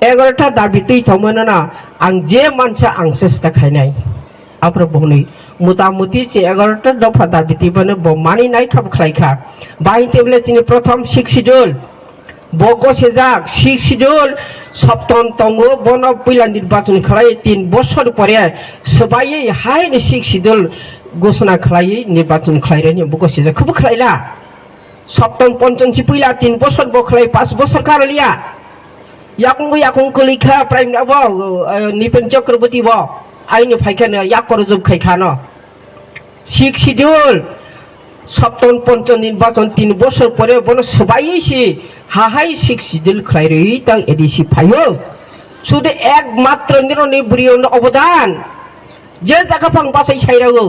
11टा दाबितै थमनना आं जे मानसा आं सेस्ता खायनाय आप्र बहनै मुतामुति से 11टा दफा दाबिति बने ब मानि नाय खाब खालायखा बाय टेबले तिनि प्रथम 6 शिड्यूल बगो सेजाक 6 शिड्यूल सप्तम तंगो बन पहिला निर्वाचन खालाय 3 বছর পরে सबायै हाय 6 शिड्यूल घोषणा खालायै निर्वाचन खालायरेनि बगो सेजाक खब खालायला सप्तम पंचमसि पहिला 3 বছর बखलाय 5 বছর कारलिया याकं कलिखा प्राइम अब निपेन चक्रवर्ती ब आइनि फाइखानो याकर जोब खायखानो 6 शिड्यूल सप्तम पंचम निर्वाचन 3 বছর পরে बन सबायैसि हाहाय 6 शिड्यूल खालायरै ता एडिसि फायो शुद्ध एकमात्र निरनि बुरियावनो अबदान जे जागाफां बासै साइरागो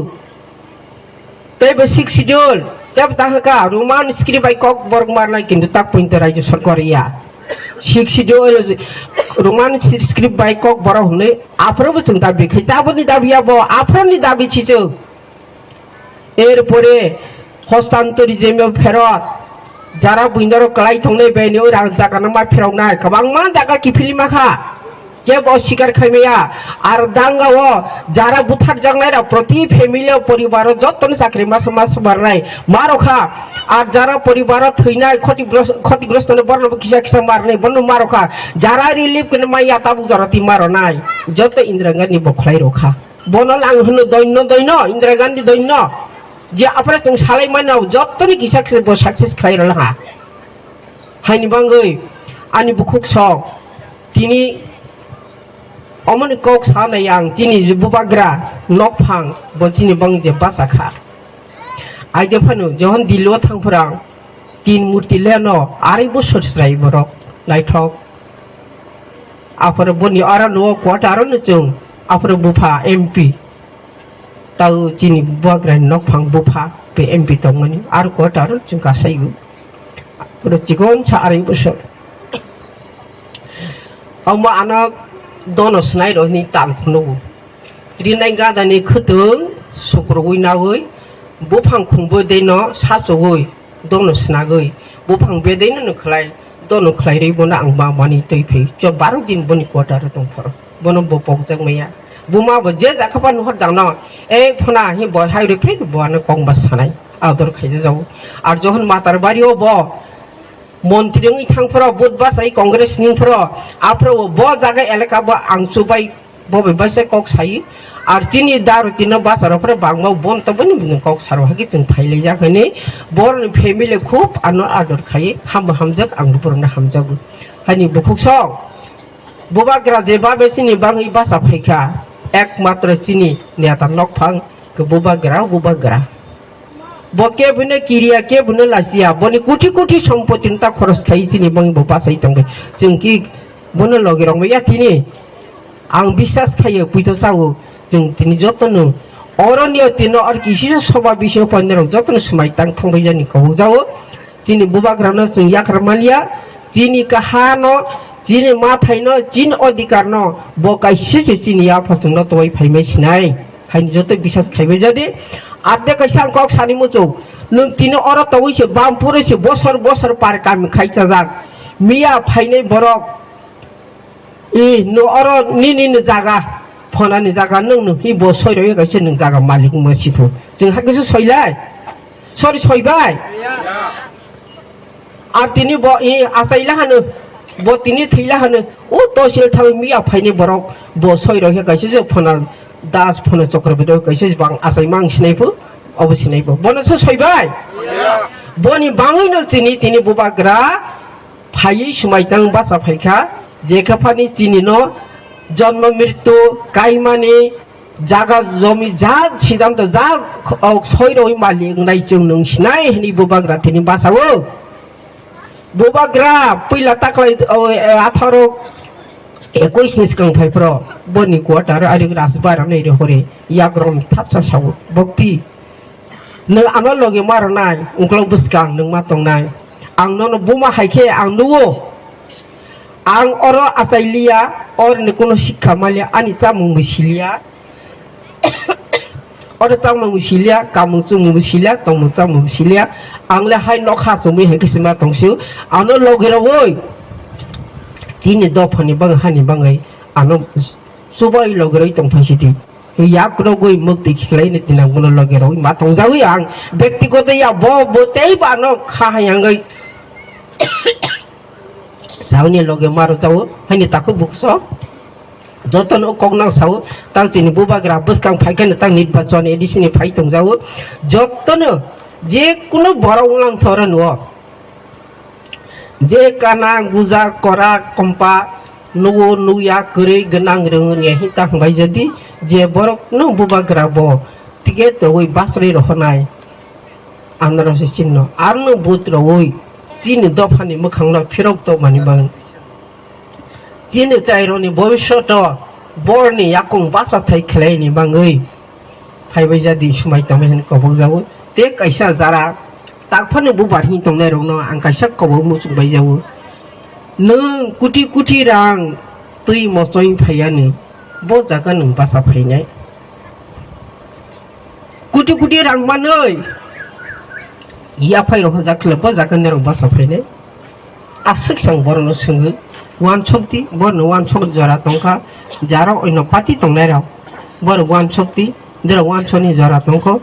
तेबे 6 शिड्यूल तेब ताहाका रोमान स्क्रिबाय कक बर्ग मारनाय किन्तु ताक पइन्ट राज्य सरकारिया 6 शिड्यूल रोमान स्क्रिप्ट बाय कक बर हुने आफ्रोबो जों दाबि खैताबोनि दाबिया ब आफ्रोनि दाबि छिजो एरपरे हस्तान्तरिजम फेरत जारा बुइनर कलाय थंनाय बेनियाव रां जागाना मा फेरावनाय गोबांमा दागा किफिलिमाखा केब अस्वीकार खायमाया आर दांगाव जारा बुथार जांनाय प्रति फैमिली परिवार जतन साख्रि मास मारनाय मारखा आर जारा परिवार थैनाय क्षतिग्रस्त बर्न किसा किसा मारनाय बन मारखा जारा रिलीफ कने माया ताबु जरती मारनाय जत इंदिरा गांधी बखलाय रखा बनल आं होनो दैन्य इंदिरा गांधी दैन्य जे आपरे जों सालाय मानाव जतनि किसा किसा ब सक्सेस खालाय रहा हायनि बांगै आनि बुखुक सक तिनि अमन कक सानाय आं जिनि बुबाग्रा नकफां बजिनि बंजे बासाखा आइदे फानु जहन दिल्लीयाव थांफोरां 3 मूर्ति लेनो 2 बोसोर स्राय बरक नायथक आफर बनि आरो नो क्वार्टारनो जों आफर बुफा एमपी ताउ जिनि बुबाग्रा नकफां बुफा बे एमपी दंमोन आरो क्वार्टार जों गासैबो पुरो जिगन सा 2 बोसोर अमा आना दोनो स्नाय रोनि तालखनो रिनाय गादानि खोदों सुक्रगै नावै बुफां खुंबो देनो सासगै दोनो स्नागै बुफां बेदैनो नखलाय दोनो खलायरै बना आं मामानि दैफै ज 12 दिन बनि क्वार्टार दंफोर बनो बपक जंमैया बुमा बजे जाखाबा नहर दानो ए फना हि ब हायरे फ्रेड बनो कंबास सानाय आदर खायजा जाव आर जहन मातारबारियाव ब मन्त्रिनि थांफोराव बुधबासाय कांग्रेस निफोराव आफ्राव ब जागा एलेका ब आंसुबाय बबेबासे कक साyi आर तिनि दारुतिनो बासारफोर बांमाव बन तबनि बिनो कक सारहागि जों फाइलै जाखने बर फेमिली खूब आदर खायो हामजक आंबो बरना हामजाबो हानि बुखुसं बुबाग्रा जेबा बेसिनि बाङै बासा फायखा एकमात्र सिनि नेता नकफां के बुबाग्रा বকে বুনে কিরিয়া কে বুনে লাসিয়া বনি কোটি কোটি সম্পত্তি তা খরচ খাই চিনি বং বাসাই তংবে जों কি বুনে লগে রং ইয়া তিনি आं বিশ্বাস খাইयो পুইতো চাও जों তিনি যতন অরণ্য তিন আর কিসি সভা বিষয় পন্দের যতন সময় তাং থাंबाय जानि কও যাও চিনি বুবাগ্রানো जों याख्रामालिया চিনি কাহানো চিনি মাথাইनो চিন অধিকারनो বকাইसे চিনি आफासनो तय फाइमै सिनाय हाइन যত বিশ্বাস খাইবে जादि आदे कैसा अंक सानी मुचौ नों तिनो अर तवैसे बामपुरैसे बसर बसर पार काम खाइसा जाग मिया फाइनै बरक इ नो अर नि जागा फनानि जागा नों हि बसय रय गाइसे नों जागा मालिक मसिफु जों हागेसो सयलाय सरि सयबाय आ तिनि ब इ आसाइला हानो ब तिनि थैला हानो ओ तसे थां मिया फाइनै बरक बसय रय गाइसे जो फना दास फनो चक्रबेदो कैसे बां आसाइ मां सिनायफो अबसिनायबो बनसो सयबाय बनि बाङैनो चिनि तिनि बुबाग्रा फायै सुमायतां बासा फायखा जेखाफानि चिनि न जन्म मृत्यु काइमानि जागा जमी जा सिदांत जा सयरय मालिक नाय जों नों सिनाय हनि बुबाग्रा तिनि बासावो बुबाग्रा पैला ताकलाय 18 21 नि सिगां फाइफ्राव बनि क्वार्टार आरो राजबारा नै हरे याग्रम थाबसा साव भक्ति नों आनो लगे मारनाय उंख्लाव बसगां नों मा तंनाय आं नो बुमा हाइखे आं नुवो आं अर आसाइलिया और ने कोनो शिक्षा मालिया आनि चामु मुसिलिया और चामु मुसिलिया कामु चुमु मुसिलिया तमु चामु मुसिलिया आंले हाय नखा चुमु हेकिसमा तंसु आनो लगेरावै चिनि दफनि बंग हानि बंगै आनो सुबाय लगरै तंफासिति याक्रगै मुक्ति खिलायनि दिना गुन लगेराव मा तंजावै आं व्यक्तिगत या बतेइ बानो खाहायांगै सावनि लगे मारो जाव हानि ताको बुकस जतन कगनां साव तां चिनि बुबाग्रा बसकां फाइगन तां निर्वाचन एडिसिनि फाइ तंजाव जतन जे कुनो बरंलां थरन व जे काना गुजा करा कंपा नुवो नुया करै गनां रोंनि हिता हबाय जदि जे बरक नो बुबाग्रा ब तिगे तवै बासरै रहनाय आनरस चिन्ह आरनो बुत्रवै चिन दफानि मोखांना फिरक तो मानिबां चिन चाइरनि भविष्यत बरनि याकं बासा थाइ खलायनि बाङै फाइबाय जदि सुमाय तमेन कबौ जावो ते कैसा जारा ताकफानो बुबारनि तंनाय रंनो आं कैसा कबौ मुसुबाय जावो नों कुटि कुटि रां तै मसय फायानो ब जागा नों बासा फायनाय कुटि कुटि रां मानै या फाइरो जाखले ब जागा नेरो बासा फायनाय आसक sang बरनो सोङो वान शक्ति बरनो वान शक्ति जरा तंका जारा अयन पार्टी तंनाय राव बर वान शक्ति देर वान सनि जरा तंको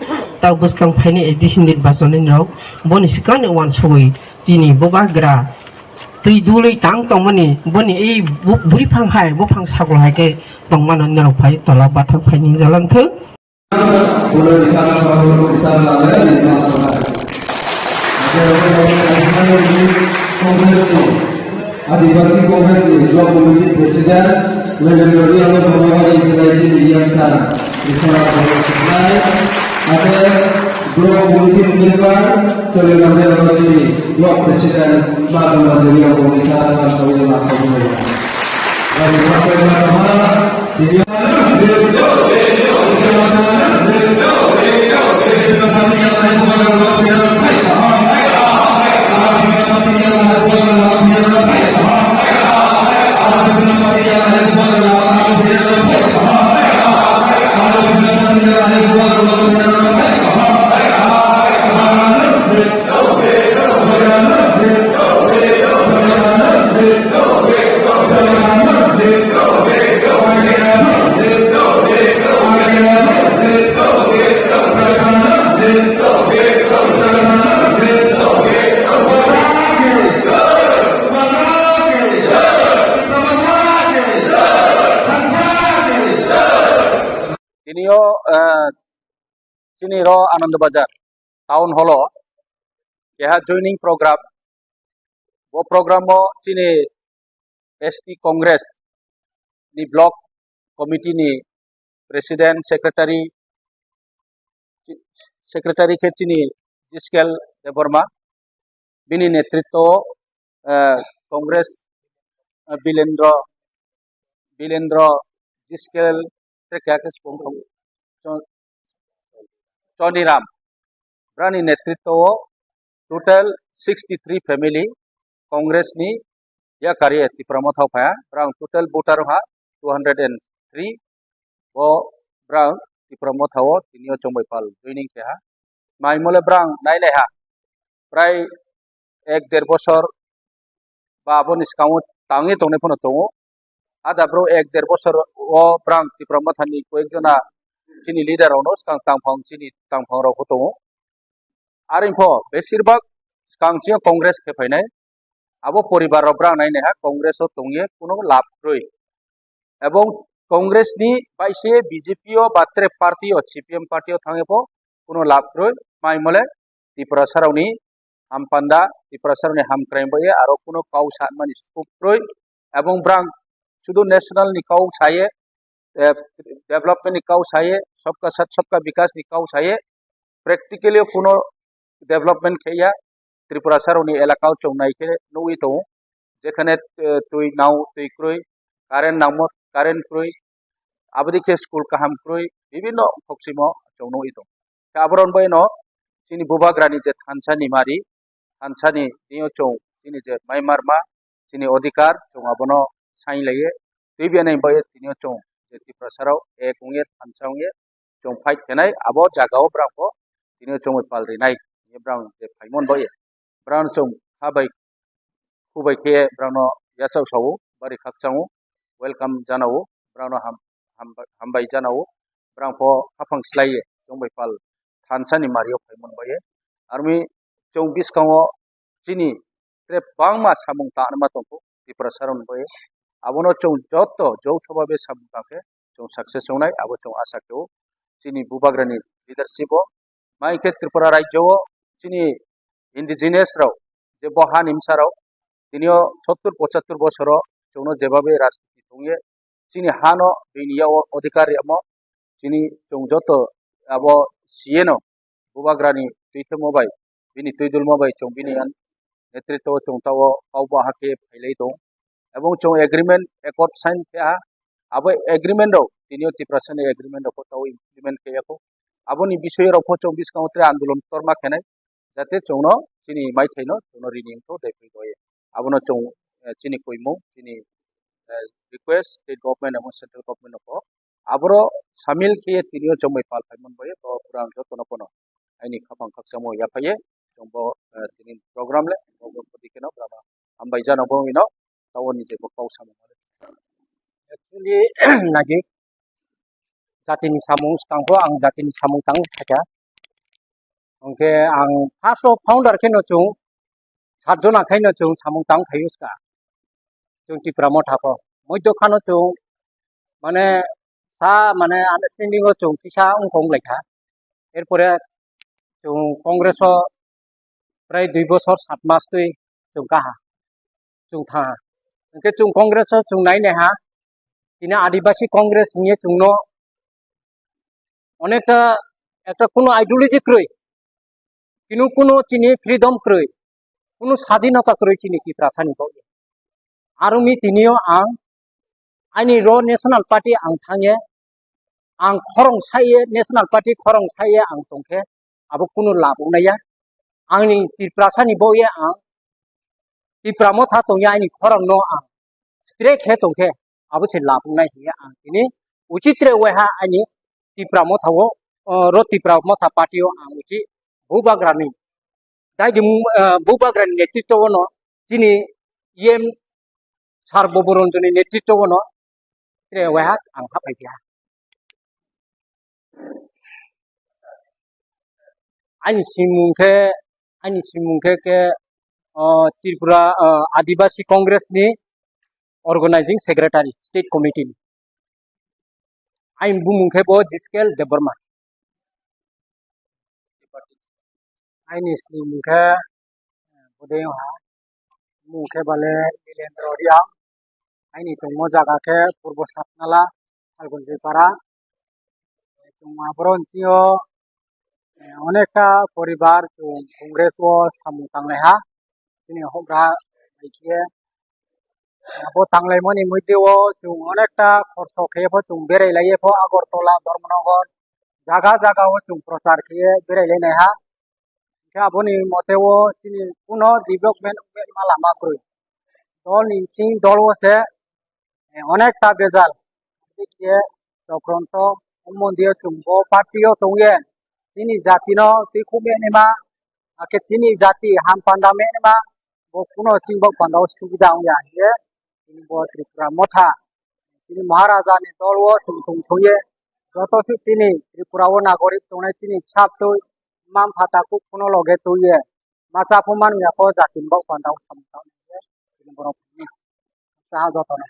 ता बसकां फायनाय एडिसन निर्वाचन राव बनि सिकाने वान सबै जिनि बबाग्रा तै दुलै तां तंमनि बनि ए बुरिफां हाय बफां सागल हायके तंमान नेरो फाय तला बाथा फायनि जालांथो बुलै सारा सारा सारा लाले नासना Adivasi Congress block committee president legendary आलो समाज सिद्धायची दियासा इसरा सिद्धाय आदे ब्लॉक कमिटी मेंबर चले नंदे रची ब्लॉक प्रेसिडेंट बाबू मजरिया को निसार का सभी माफी और भाषा में हमारा चिनी रो आनंद बाजार टाउन हॉल यह जॉइनिंग प्रोग्राम वो प्रोग्राम चिनी एसटी कांग्रेस नि ब्लॉक कमिटी नि प्रेसिडेंट सेक्रेटारी के चिनी जिस्केल देबरमा बिनि नेतृत्व कांग्रेस बिलेंद्र जिस्केल चौनीराम ब्रानी नेतृत्व टोटल 63 फैमिली कांग्रेस नि या कार्य तिप्रमथ फाया ब्रांग टोटल वोटर हा 203 वो ब्रांग तिप्रमथ हो तिनियो चंबईपाल जॉइनिंग के हा माइमले ब्रांग नाइले हा प्राय 1-1.5 बছর बाबन स्काउ तांगे तोने फनो तोंगो आदा ब्रो 1-1.5 बছর ओ ब्रांग तिप्रमथनि कोई जना चिनी लीडर होनो तांफांग चिनी तांफांग रो तोंगो आरिंफो बेसिरबाग स्कांसियो कांग्रेस के फैनाय आबो परिवार ब्रांग नाइने हा कांग्रेस तोंगे कुनो लाभ रय एवं कांग्रेस नि बाइसे बीजेपी ओ बात्रे पार्टी ओ सीपीएम पार्टी ओ थांगेबो कुनो लाभ रय माइमले त्रिपुरा सारावनि हामपान्दा त्रिपुरा सारावनि हामक्राइमबोये आरो कुनो काउ सानमानि सुप्रय एवं ब्रांग शुधु नेशनल नि काउ साये डेवलपमेंट नि काउ साये सबका साथ सबका विकास नि काउ साये प्रेक्टिकली कुनो डेवलपमेंट खेया त्रिपुरा सारावनि एलाकाव चौनाय के नोई तो जेखाने तुई नाव तुई क्रुई कारेन्ट क्रुई आबदी के स्कूल काहाम क्रुई विभिन्न फक्सिमो चौनोई तो काबरन बयनो चिनी बुबाग्रानि जे थानसानि मारि थानसानि नियो चौ चिनी जे माइमारमा चिनी अधिकार चौआबनो साइन लाये तुइबियानै बय चिनियो चौ जे त्रिपुरा साराव ए कुंगे थानसावगे चौ फाइट केनाय आबो जागाव ब्रांको चिनियो चौ पालरिनाय ये ब्रांग जे फाइमन बय ब्रांग चौ हाबाय खुबाय के ब्रांनो याचाव सावो बारि खाकचावो वेलकाम जानावो ब्रांनो हामबाय जानावो ब्रांको हाफां स्लाये चौबायपाल थानसानि मारियो फाइमन बय आर्मी चौ बिस्कांगो चिनी त्रे बांमा सामुं तानमा तंको त्रिपुरा सारावनि बय आबनो चौ जत्तो जौथबा बे सामुं ताके चौ सक्सेस होनाय आबो चौ आशा केव चिनी बुबाग्रानि लीडरशिप माइके त्रिपुरा राज्यो चिनी इंडिजिनियस राव जे बहा निमसाराव तिनियो 70-75 बছর चौनो जेबाबे राजनीति थोंगे चिनी हानो बिनिया अधिकारी अमो चिनी चौ जत्तो आबो सीएनो बुबाग्रानि तुइथे मोबाइ बिनि तुइदुल मोबाइ चौ बिनि नेतृत्व चौताव काउबा हाके फाइलै दं एवं चौ एग्रीमेंट एकॉर्ड साइन के आबो एग्रीमेंट रो तिनियो त्रिपुरानि एग्रीमेंट को ताव इम्प्लीमेंट केयाखौ आबोनि विषय रो चौ बिस्काउंट्रे आंदोलन तरमा खेनाय जाते चौनो चिनी माइथाइनो चौनो रिनिंग तो देखै गयो आबनो चौ चिनी कोइमो चिनी रिक्वेस्ट स्टेट गवर्नमेंट एवं सेंट्रल गवर्नमेंट को आबरो शामिल के तिनियो चौमै पाल फाइमन बय तो पुरा अंत तनपनो आइनि खाफां खाकसामो याफाये चौबो तिनि प्रोग्राम ले दिकेनो ब्रामा आमबाय जानाबो इनो टाउननि जे काउसामो एक्चुअली नागि जातिनि सामुं स्टांखौ आं जातिनि सामुं तां थाका ओंके आं फार्स्ट ऑफ फाउंडर केनो चौ 7 जन आखाइनो चौ सामुं तां थायुसका चौ त्रिपुरा मथाको मध्य खानो चौ माने सा माने अंडरस्टैंडिंग चौ किसा उंखं लेखा एरपरे चौ कांग्रेस प्राय 2 बছর 7 मास तुई चौ काहा चौ था ओंके चौ कांग्रेस चौ नाइने हा तिना आदिवासी कांग्रेस निये चौनो अनेकटा একটা কোনো আইডিওলজি ক্রয় কিন্তু কোনো চিনি ফ্রিডম ক্রয় কোনো স্বাধীনতা ক্রয় চিনি কি প্রাসানি পাও আর মি তিনিও আং আইনি র ন্যাশনাল পার্টি आं थाङे आं खरं साये नेशनल पार्टी खरं साये आं तंखे आबो कुनो लाबोनाया आंनि त्रिप्रासानि बये आं त्रिप्रामो था तंगे आंनि खरं न आं स्ट्रेट हे तंखे आबो से लाबोनाय हे आं तिनि उचित्रे वेहा आंनि त्रिप्रामो थावो रो त्रिप्रामो था पार्टीओ आं उचि बुबाग्रानि दाइदि बुबाग्रानि नेतृत्व न चिनि एम सार बबरंजननि नेतृत्व न रे वेहा आं हाफायदिया आंनि सिमुंखे के त्रिपुरा आदिवासी कांग्रेसनि ऑर्गेनाइजिंग सेक्रेटारी स्टेट कमिटी आं बुमुंखे बो जिस्केल देबरमा आंनि सिमुंखे बदेहा मुंखे बाले नीलेंद्र रिया आंनि तंगो जागाखे पूर्व सातनाला फाल्गुन जयपारा माब्रंतियो অনেকটা পরিবার কংগ্রেস ও সামু তাংলাইহা তিনি হগ্রা বাইকিয়ে abo tanglaimoni moideo chung onekta khorso kheyebo chung bereilaiebo Agartala Dharmanagar jaga jaga o chung prochar kheye berailainai ha khe aboni moteo chini puno development lama koi dol ni ching dol ose onekta bezal dikiye chokronto mondio chungbo partio tongye chini jati no tikhume nima ake chini jati ham pandame nima bo puno chingbo pandao sugida ongya ye ini buat Tripura Motha ini Maharaja ni dolwo tung soye joto si chini Tripura o nagorik tongnai chini chap tu mam phata ku kuno loge tuye macha phuman ya ko jatin bok pandau samtau ye ini borok ni saha joto na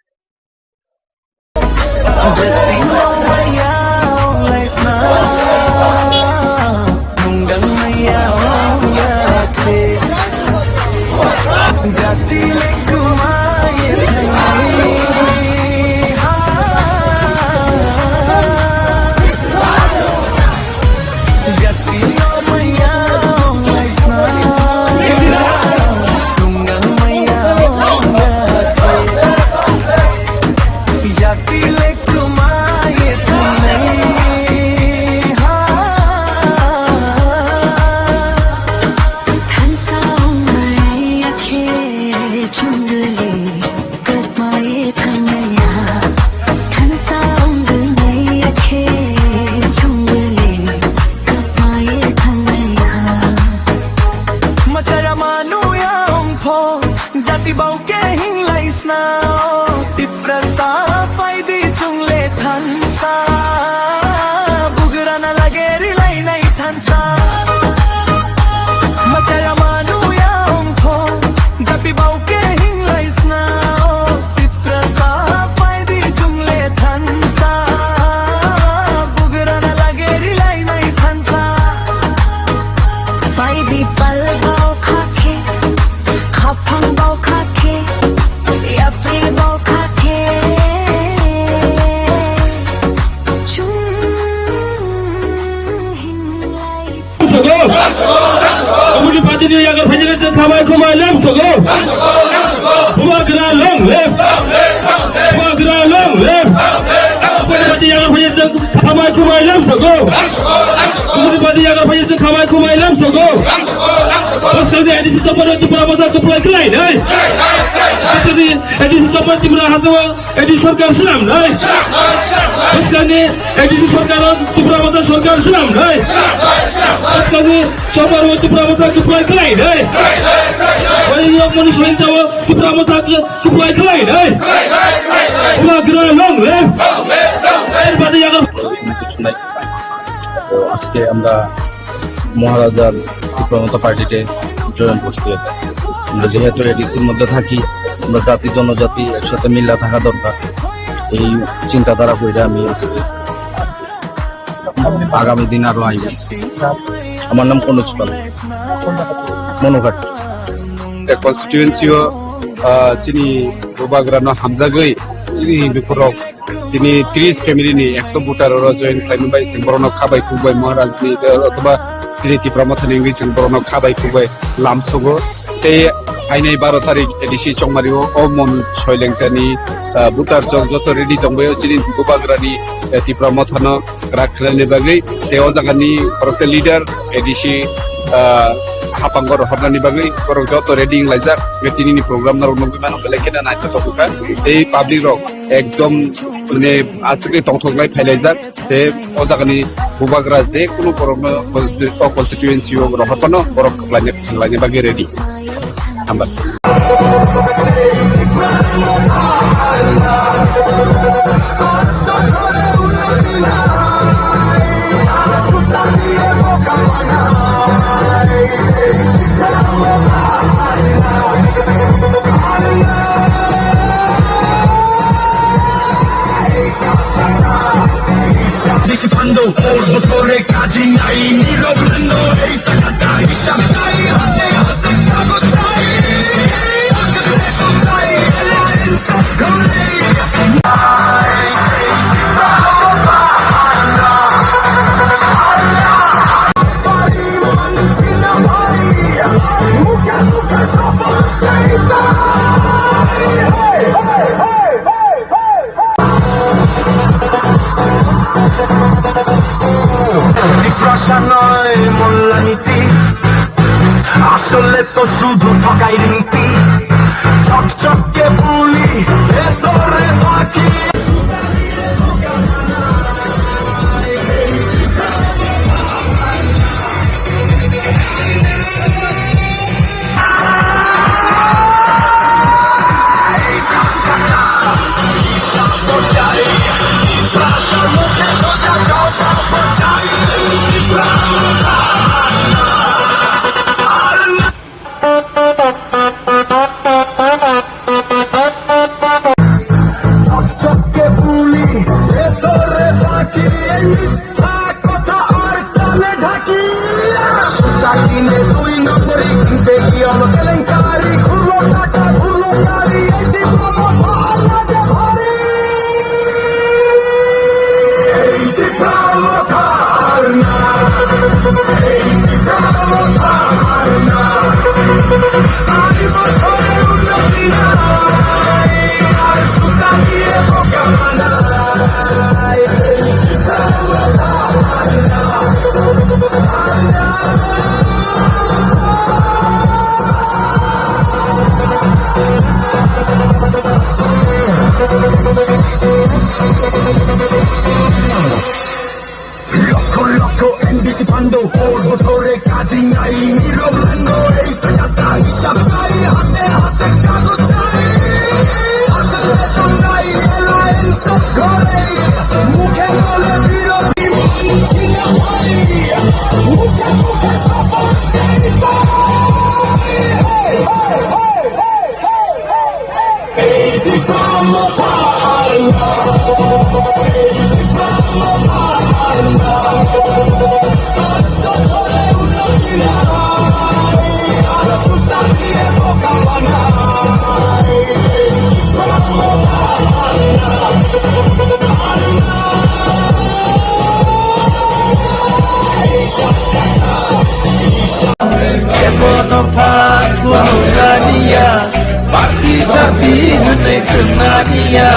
সরকার ছিলাম নাই ADC সরকার ত্রিপুরা মধ্যে সরকার ছিলাম নাই সরকার ত্রিপুরা মধ্যে ত্রিপুরায় খেলাই নাই মনীষ হয়ে যাবো ত্রিপুরা মধ্যে ত্রিপুরায় খেলাই নাই আজকে আমরা মহারাজার ত্রিপুরা পার্টিতে জয়েন করছি আমরা যেহেতু এডিসির মধ্যে থাকি আমরা জাতি জনজাতি একসাথে মিল্লা থাকা দরকার এই চিন্তাধারা করে আমি আগামী দিন আরো আইব আমার নাম কনুজ পাল মনোঘাট কনস্টিটুয়েন্সিও চিনি গোবাগ্রানো হামজাগৈ চিনি বিপুরক তিনি 30 ফ্যামিলিনি 100 ভোটার জয়েন খাইবাই বরণ খাবাই খুবই মহারাজনি অথবা তিনি ত্রিপুরা মথানি ইংরেজি বরণ খাবাই খুবই লামসগো এই ফাইনাই 12 তারিখ এডিসি চংমারিও ও মন ছয়লেংটানি ভোটার যত রেডি দंबायो চিনি গোবাগ্রানি ত্রিপুরা মথানো রাখলানি বাগৈ তেও জাগানি প্রতে লিডার এডিসি হাপাঙ্গর হরনানি বাগৈ করক যত রেডিং লাইজাক তিনিনি প্রোগ্রাম নার নগমান বেলেকেনা নাইতো তকুকা এই পাবলিক রক একদম মানে আজকে টংথংলাই ফাইলাইজাক তে ও জাগানি গোবাগ্রা যে কোনো পরম কনস্টিটুয়েন্সি ও রহপন বরক লাইনে বাগৈ রেডি আমরা Dictando por motore kaji nai niroblendo ei takata ishamai hate hate kagotai তো শুধু ঠকাই রীতি চকচকে বলি ভেতরে বাকি চকচকে বলি ভেতরে বাকি কথা আর কানে ঢাকি চাকিনে 2 নম্বরে কিনতে গিয়ে কেলেঙ্কারি ঘুরলো টাকা ঘুরলো গাড়ি লক্ষ লক্ষ এনডিসি ফান্ড পড়বো ধরে কাজই নাই নীরব লাঙ্গ এই তো যাত্রা হিসাব নাই হাতে হাতে কাগজ চাই ঘরে মুখে বলে বিরোধী মুখে মুখে এই দিপামতা Bakti tapi hunai kenania,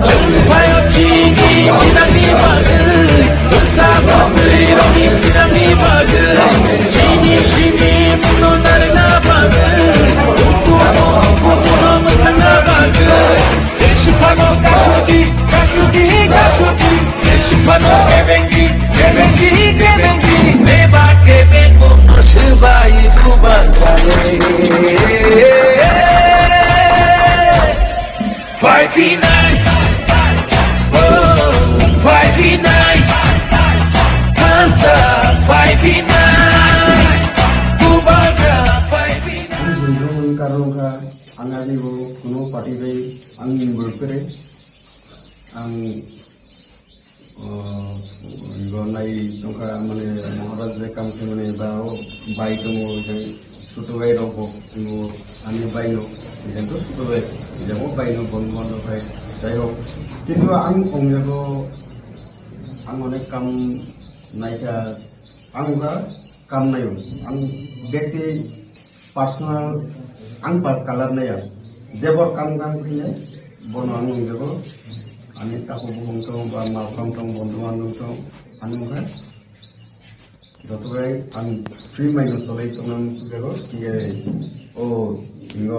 jumpai tinggi dinami bagel, bersama beri dinami bagel, sini puno narna bagel, puno mutana bagel, desipano kasuki, desipano kebengi, meba kebengo sebai kubangale. 5P9, oh, 5P9, Hansa, 5P9, Kubaga, 5P9. Ang karungka, ang alibo, kuno pati bay, ang berpere, ang gonai tongka mane Maharaj kam mane bao bai tomo jeng sutu bai robo mo ani bai no jeng to sutu bai jeng bai no bon bon bai jai ho kintu ang ongjago ang onek kam naika ang ga kam nayo ang ব্যক্তি personal ang par color naya jebor kam kine bono ang ongjago আমি তাকো বুহং তং বা মালকম তং বন্ধু বান্ধব তং আনুকা যতবাই আমি free mind চলাই তং সুগাগো টিকে ও ইঙ্গ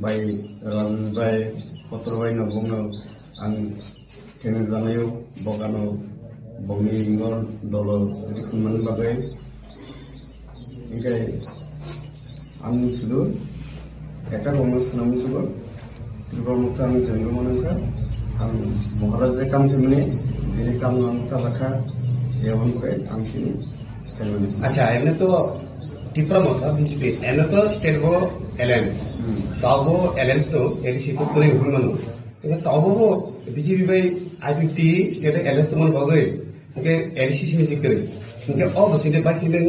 by run by পত্র বাই নবং আং কেনে জানায়ো বগানো বংনি ইঙ্গর দল রিকুমান বাগৈ ইঙ্গাই আমি শুধু একটা অনুষ্ঠান আমি শুধু ত্রিপুরা আমি জন্ম মনকা ang Maharaj kam thimne ini kam nam salakha evan koi ang sini keloni acha emne to tipra mota bijpe ene to state go alliance tabo alliance to edc ko kore hunmanu ene tabo bjp bai ipt state alliance mon bagai ke edc sini jikre ke o bosinde bakinde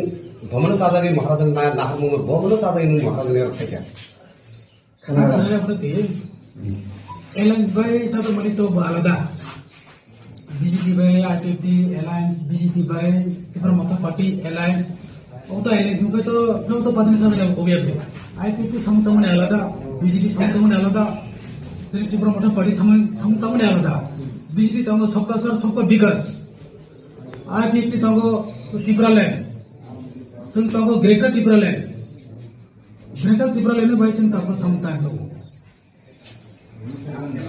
bhamana sadari Maharaj na nahamu bhamana sadari nu Maharaj ne rakha khana khana apne Alliance by satu menito alada. BJP by IPP Alliance, BJP by Tripura Mata Party Alliance. Auto Alliance juga tu, no to padane sama yang obvious. IPP sama mana alada, BJP sama mana alada. Seri Tripura Mata Party sama mana alada. BJP tahu सबका sir सबका बिगर. IPP tahu Tripura Land, संग tahu Greater Tripura Land. Senegal Tripura lene bhai chen tarpor samtan to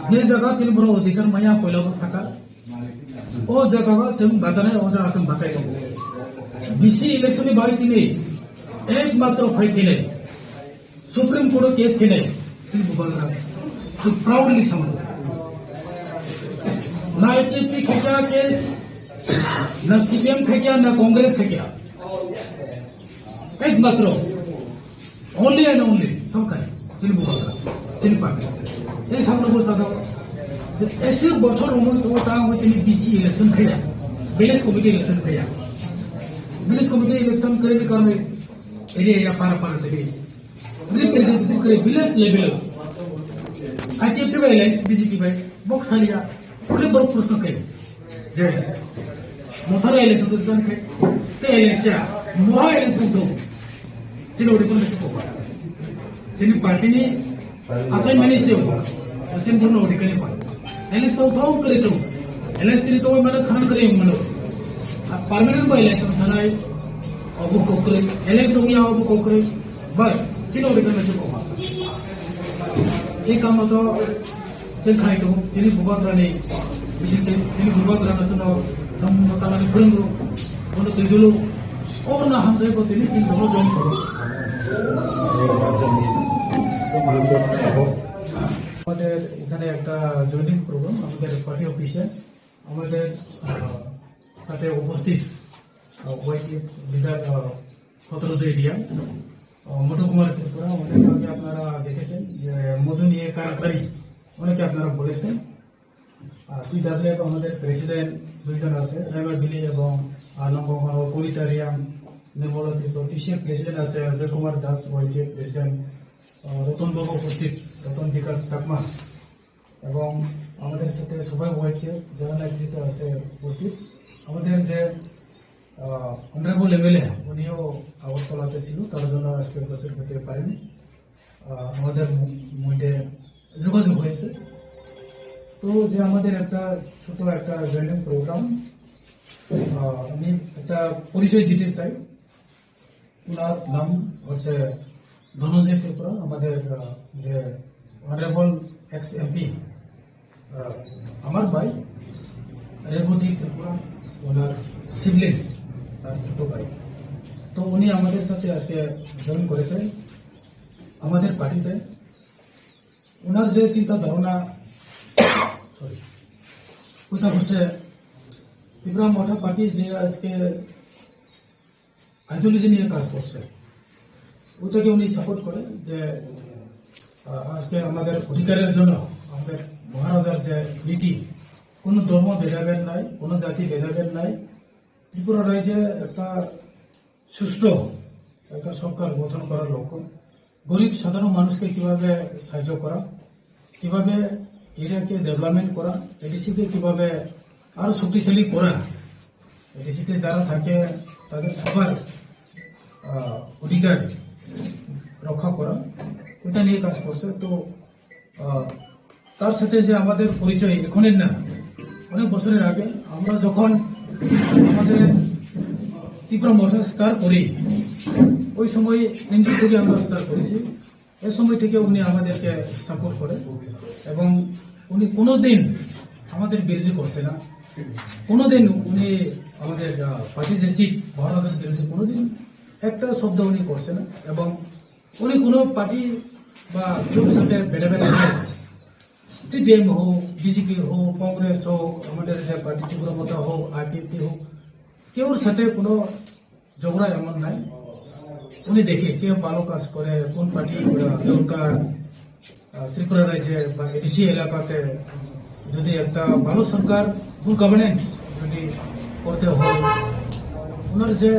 je jaga chil boro odhikar maya poila bo saka o jaga chen bazane o jaga asam basai to BC election bhai tine एकमात्र fight खेले supreme court case खेले चल बुबागरा तो proudly समझ ना ATP खेचा case ना CPM खेचा ना कांग्रेस खेचा एकमात्र ओनली एंड ओनली सब करे चल बुबागरा चल पार्टी ये सब लोगों साथ ऐसे बच्चों लोगों को ता हुए तीन बीसी इलेक्शन खेला विलेज कमिटी इलेक्शन खेला विलेज कमिटी इलेक्शन करेंगे कर में एरिया पार से भी village level ITF alliance BJP भाई बॉक्स हालिया पूरे बड़ प्रश्न के जे मोथरा इलेक्शन तो जन के से इलेक्शन मोहा इलेक्शन तो सिलोड़ी को नहीं होगा सिन पार्टी ने असाइनमेंट से होगा सिन दोनों ओडी के लिए इलेक्शन तो करे तो इलेक्शन तो मैंने खनन करे मनो परमानेंट बाय इलेक्शन थाना अबु कोकरे इलेक्शन हुआ अबु कोकरे बस चिलो बिकन में चुको मासा ये काम तो चल खाई तो चिली बुबागरा ने विशिष्ट चिली बुबागरा में सुनो समताना ने पुरंगो उन तेजुलो और ना हम से को तिनी चिल दोनों जॉइन करो আমাদের এখানে একটা জয়েনিং প্রোগ্রাম আমাদের পার্টি অফিসে আমাদের সাথে উপস্থিত ওয়াইটি বিধায়ক 17 এরিয়া মধু কুমার ত্রিপুরা ওনাকে আপনারা দেখেছেন যে মধু নিয়ে কারাকারি অনেকে আপনারা বলেছেন পিডাব্লিউ আমাদের প্রেসিডেন্ট দুইজন আছে রাইবার বিলি এবং নবকুমার কবিতারিয়াম নির্মল ত্রিপুরা টিসির প্রেসিডেন্ট আছে অজয় কুমার দাস ওয়াইটি প্রেসিডেন্ট রতন বাবু উপস্থিত রতন বিকাশ চাকমা এবং আমাদের সাথে সবাই ওয়াইটি যারা নেতৃত্ব আছে উপস্থিত আমাদের যে অনারেবল এমএলএ উনিও আগরতলাতে ছিল তার জন্য আজকে উপস্থিত হতে পারেনি আমাদের মধ্যে যোগাযোগ হয়েছে তো যে আমাদের একটা ছোট একটা জয়েনিং প্রোগ্রাম আমি একটা পরিচয় দিতে চাই ওনার নাম হচ্ছে ধনঞ্জয় ত্রিপুরা আমাদের যে অনারেবল এক্স এমপি আমার ভাই রেবতী ত্রিপুরা ওনার সিবলিং ছোট ভাই তো উনি আমাদের সাথে আজকে জয়েন করেছেন আমাদের পার্টিতে ওনার যে চিন্তা ধারণা ওটা হচ্ছে ত্রিপুরা মঠা পার্টি যে আজকে আইডিওলজি নিয়ে কাজ করছে ওটাকে উনি সাপোর্ট করে যে আজকে আমাদের অধিকারের জন্য আমাদের মহারাজার যে নীতি কোনো ধর্ম ভেদাভেদ নাই কোনো জাতি ভেদাভেদ নাই ত্রিপুরা রাজ্যে একটা সুষ্ঠু একটা সরকার গঠন করার লক্ষ্য গরিব সাধারণ মানুষকে কিভাবে সাহায্য করা কিভাবে এরিয়াকে ডেভেলপমেন্ট করা এডিসিকে কিভাবে আরো শক্তিশালী করা এডিসিতে যারা থাকে তাদের সবার অধিকার রক্ষা করা এটা নিয়ে কাজ করছে তো তার সাথে যে আমাদের পরিচয় এখনের না অনেক বছরের আগে আমরা যখন আমাদের ত্রিপুরা মঠে স্টার করি ওই সময় এনজি থেকে আমরা স্টার করেছি এই সময় থেকে উনি আমাদেরকে সাপোর্ট করে এবং উনি কোনোদিন আমাদের বিরোধী করছে না কোনোদিন উনি আমাদের পার্টির যে চিফ মহারাজের বিরুদ্ধে কোনোদিন একটা শব্দ উনি করছে না এবং উনি কোনো পার্টি বা কেউ সাথে ভেদাভেদ সিপিএম হোক বিজেপি হোক কংগ্রেস হোক আমাদের যে পার্টি ত্রিপুরা মতা হোক আইপিএফটি হোক কেউর সাথে কোনো ঝগড়া এমন নাই উনি দেখে কে ভালো কাজ করে কোন পার্টি দরকার ত্রিপুরা রাজ্যে বা এডিসি এলাকাতে যদি একটা ভালো সরকার গুড গভর্নেন্স যদি করতে হয় ওনার যে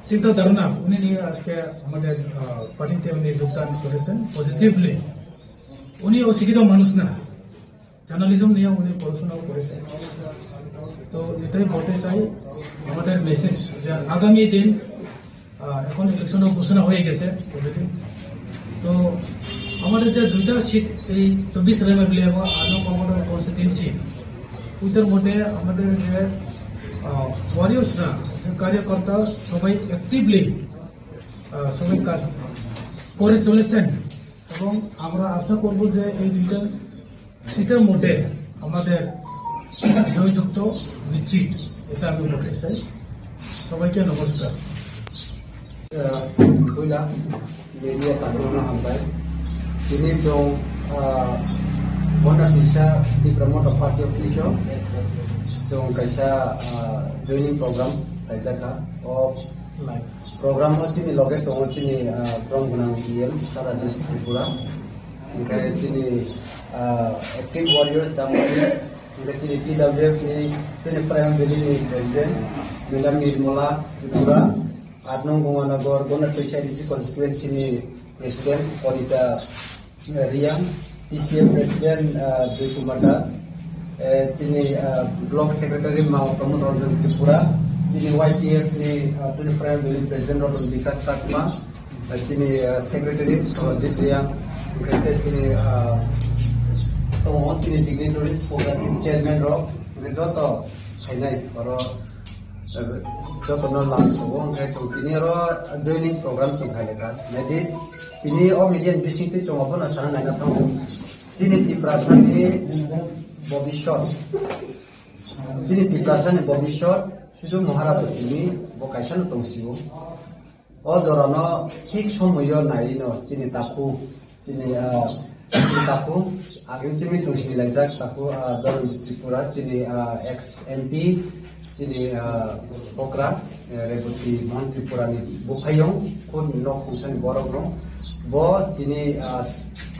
চিন্তা ধারণা উনি নিয়ে আজকে আমাদের পার্টিতে উনি যোগদান করেছেন পজিটিভলি উনি অশিক্ষিত মানুষ না জার্নালিজম নিয়ে উনি পড়াশোনাও করেছেন তো এটাই বলতে চাই আমাদের মেসেজ যে আগামী দিন এখন ইলেকশনও ঘোষণা হয়ে গেছে তো আমাদের যে দুইটা সিট এই 24 রেমেবলি এবং আনো কমোডর করছে 3 সিট ওইটার মধ্যে আমাদের যে ওয়ারিয়ার্সরা যে কার্যকর্তা সবাই অ্যাক্টিভলি সবাই কাজ করে চলেছেন এবং আমরা আশা করব যে এই দুইটা শীতের মধ্যে আমাদের জয়যুক্ত নিশ্চিত, এটা আমি বলতে চাই। সবাইকে নমস্কার। কইলা media tabrona hambai ini jong bona bisa di promote party official jong kaisa joining program kaisa ka of program chini loge to chini from gunang diem sara district Tripura kai chini active warriors damari chini TWF ni chini prime village president Milam Nirmala Tripura 8 nong Bunganagar Gona Specialist Constituency ni President Odita Riang, TCM President Dwi Kumar Das, sini Block Secretary Mau Pramod Organ Tripura, sini YTF ni Tuni Prime Village President Organ Vikas Takma, sini Secretary Surajit Riang, kita sini Tomon sini Dignitaries Program Chairman Rock, kita to highlight baru joto non lang sobong kai chong kini ro joining program chong khai leka medi ini median bisiti chong apon asana naina thang jini ti prasan ni bobishot jini ti prasan ni bobishot sudu maharaj sini bo kaisan tong sibo o jorano thik somoyo nai no jini taku jini taku agin simi tong sini lajak taku Darul Tripura jini ex MP Jadi Pokra Rebuti Mohon Tripura ni Bukhayong kun nok kusan borong bo ini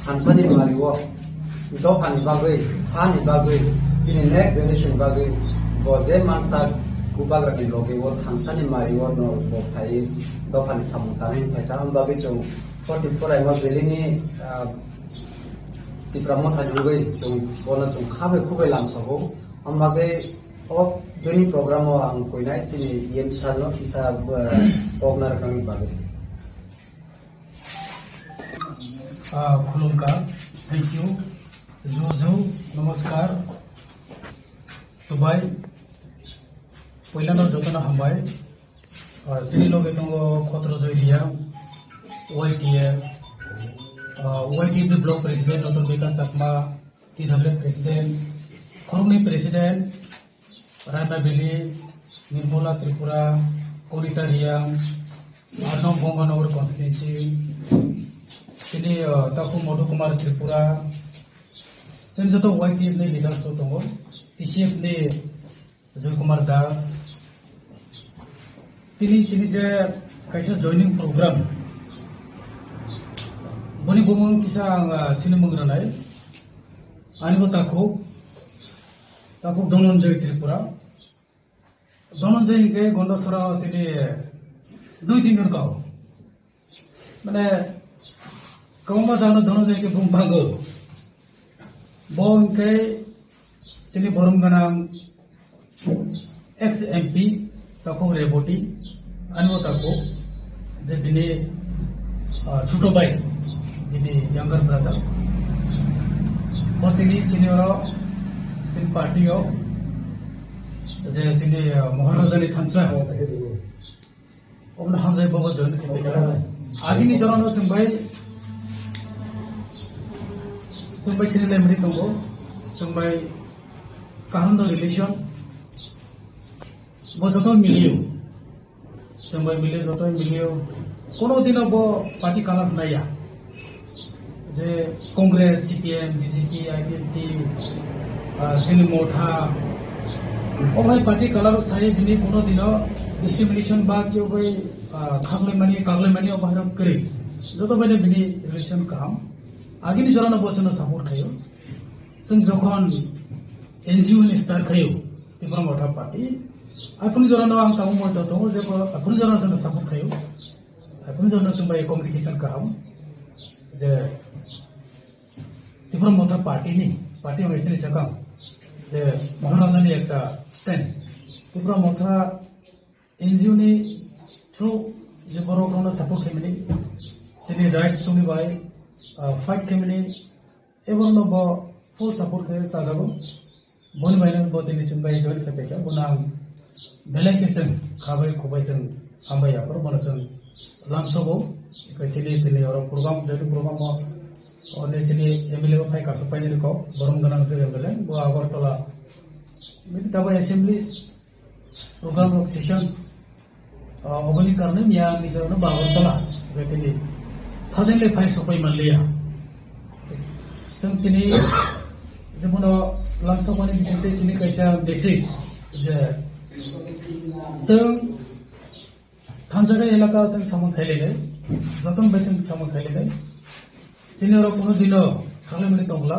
hansani mariwo do pan bagwe ini next generation bagwe bo je mansa kubagra di loge wo hansani mariwo no bo phai do pan samutani phai am bagwe chong 44 ai ma belini ti pramotha jugoi chong bona chong khabe khube lam sabo am bagwe of joining program ang koinai chini yem sano isa pognar kami bagai खुलुमका thank you जो नमस्कार सुबाई पहिला न जतना हमबाई सिनि लगे तंगो खतरो जइलिया YTF block president doctor Vikas तकमा TWF प्रेसिडेंट खरंगनि president Rana Bili, Nirmala Tripura, Odita Riang, Arnab Bonganagar constituency, sini Taku Modu Kumar Tripura, sini joto YTF ni leader so tongo, TCF ni Joy Kumar Das, sini je kaisa joining program, boni bumung kisa sini mengranai, anigo taku Dhananjay Tripura, Dhananjay ke Gondosara sini 2-3 दिन का मैंने कहूँगा जानो Dhananjay के बुम्बागो bone के sini Boromganang ex MP tako reboti anu tako je bini छोटो भाई bini younger brother botini sini oro sin party ho je sini Maharajani Thansa obna hanjai bobo join ke agi ni jorano sumbai sini lemri tongo sumbai kahando relation bo joto milio sumbai milio joto milio kono dino bo party color naya je Congress CPM BJP IPMT sini मोठा ओ भाई party colour Sai बिनी कोनो दिनो discrimination बा के भाई खागले मानी ओ बाहर करे जो तो बने बिनी रिलेशन काम आगे नि जरानो बसनो सपोर्ट खायो जों जखन एनजीओ नि स्टार्ट खायो तिब्रा मोठा पार्टी आफुनि जरानो आं ताउ मत तो जे आफुनि जरानो सपोर्ट खायो आफुनि जरानो जों बाय कम्युनिकेशन काम जे तिब्रा मोठा पार्टी वैसे सकम जे महाराजानि एकटा स्टैंड तिब्रा मोठा एनजीओ नि थ्रू जे बरोग्राउंड सपोर्ट खेमनि जेनि राइट्स सुनि बाय फाइट खेमनि एवरनो ब फुल सपोर्ट खे साजाबो बनि बायनो बतिनि सुनबाय जइन खेपेका बुना बेलायकेसन खाबाय खबायसन हामबाय आपर बनसं लामसबो sini orang program jadi program oleh sini MLA ko phai kasu pani ko borom ganang se MLA bo Agartala miti taba assembly program session opening karne miya nijor no Agartala betini sajenle phai sopai manliya tini যেমন লাংসামানি বিসিতে চিনি কাইছা basis যে जों थामजागा एलाका जों सामन खाइलायनाय रतन बेसेन सामन खाइलायनाय जोंनि आरो कोनो दिन खालामनानै दंब्ला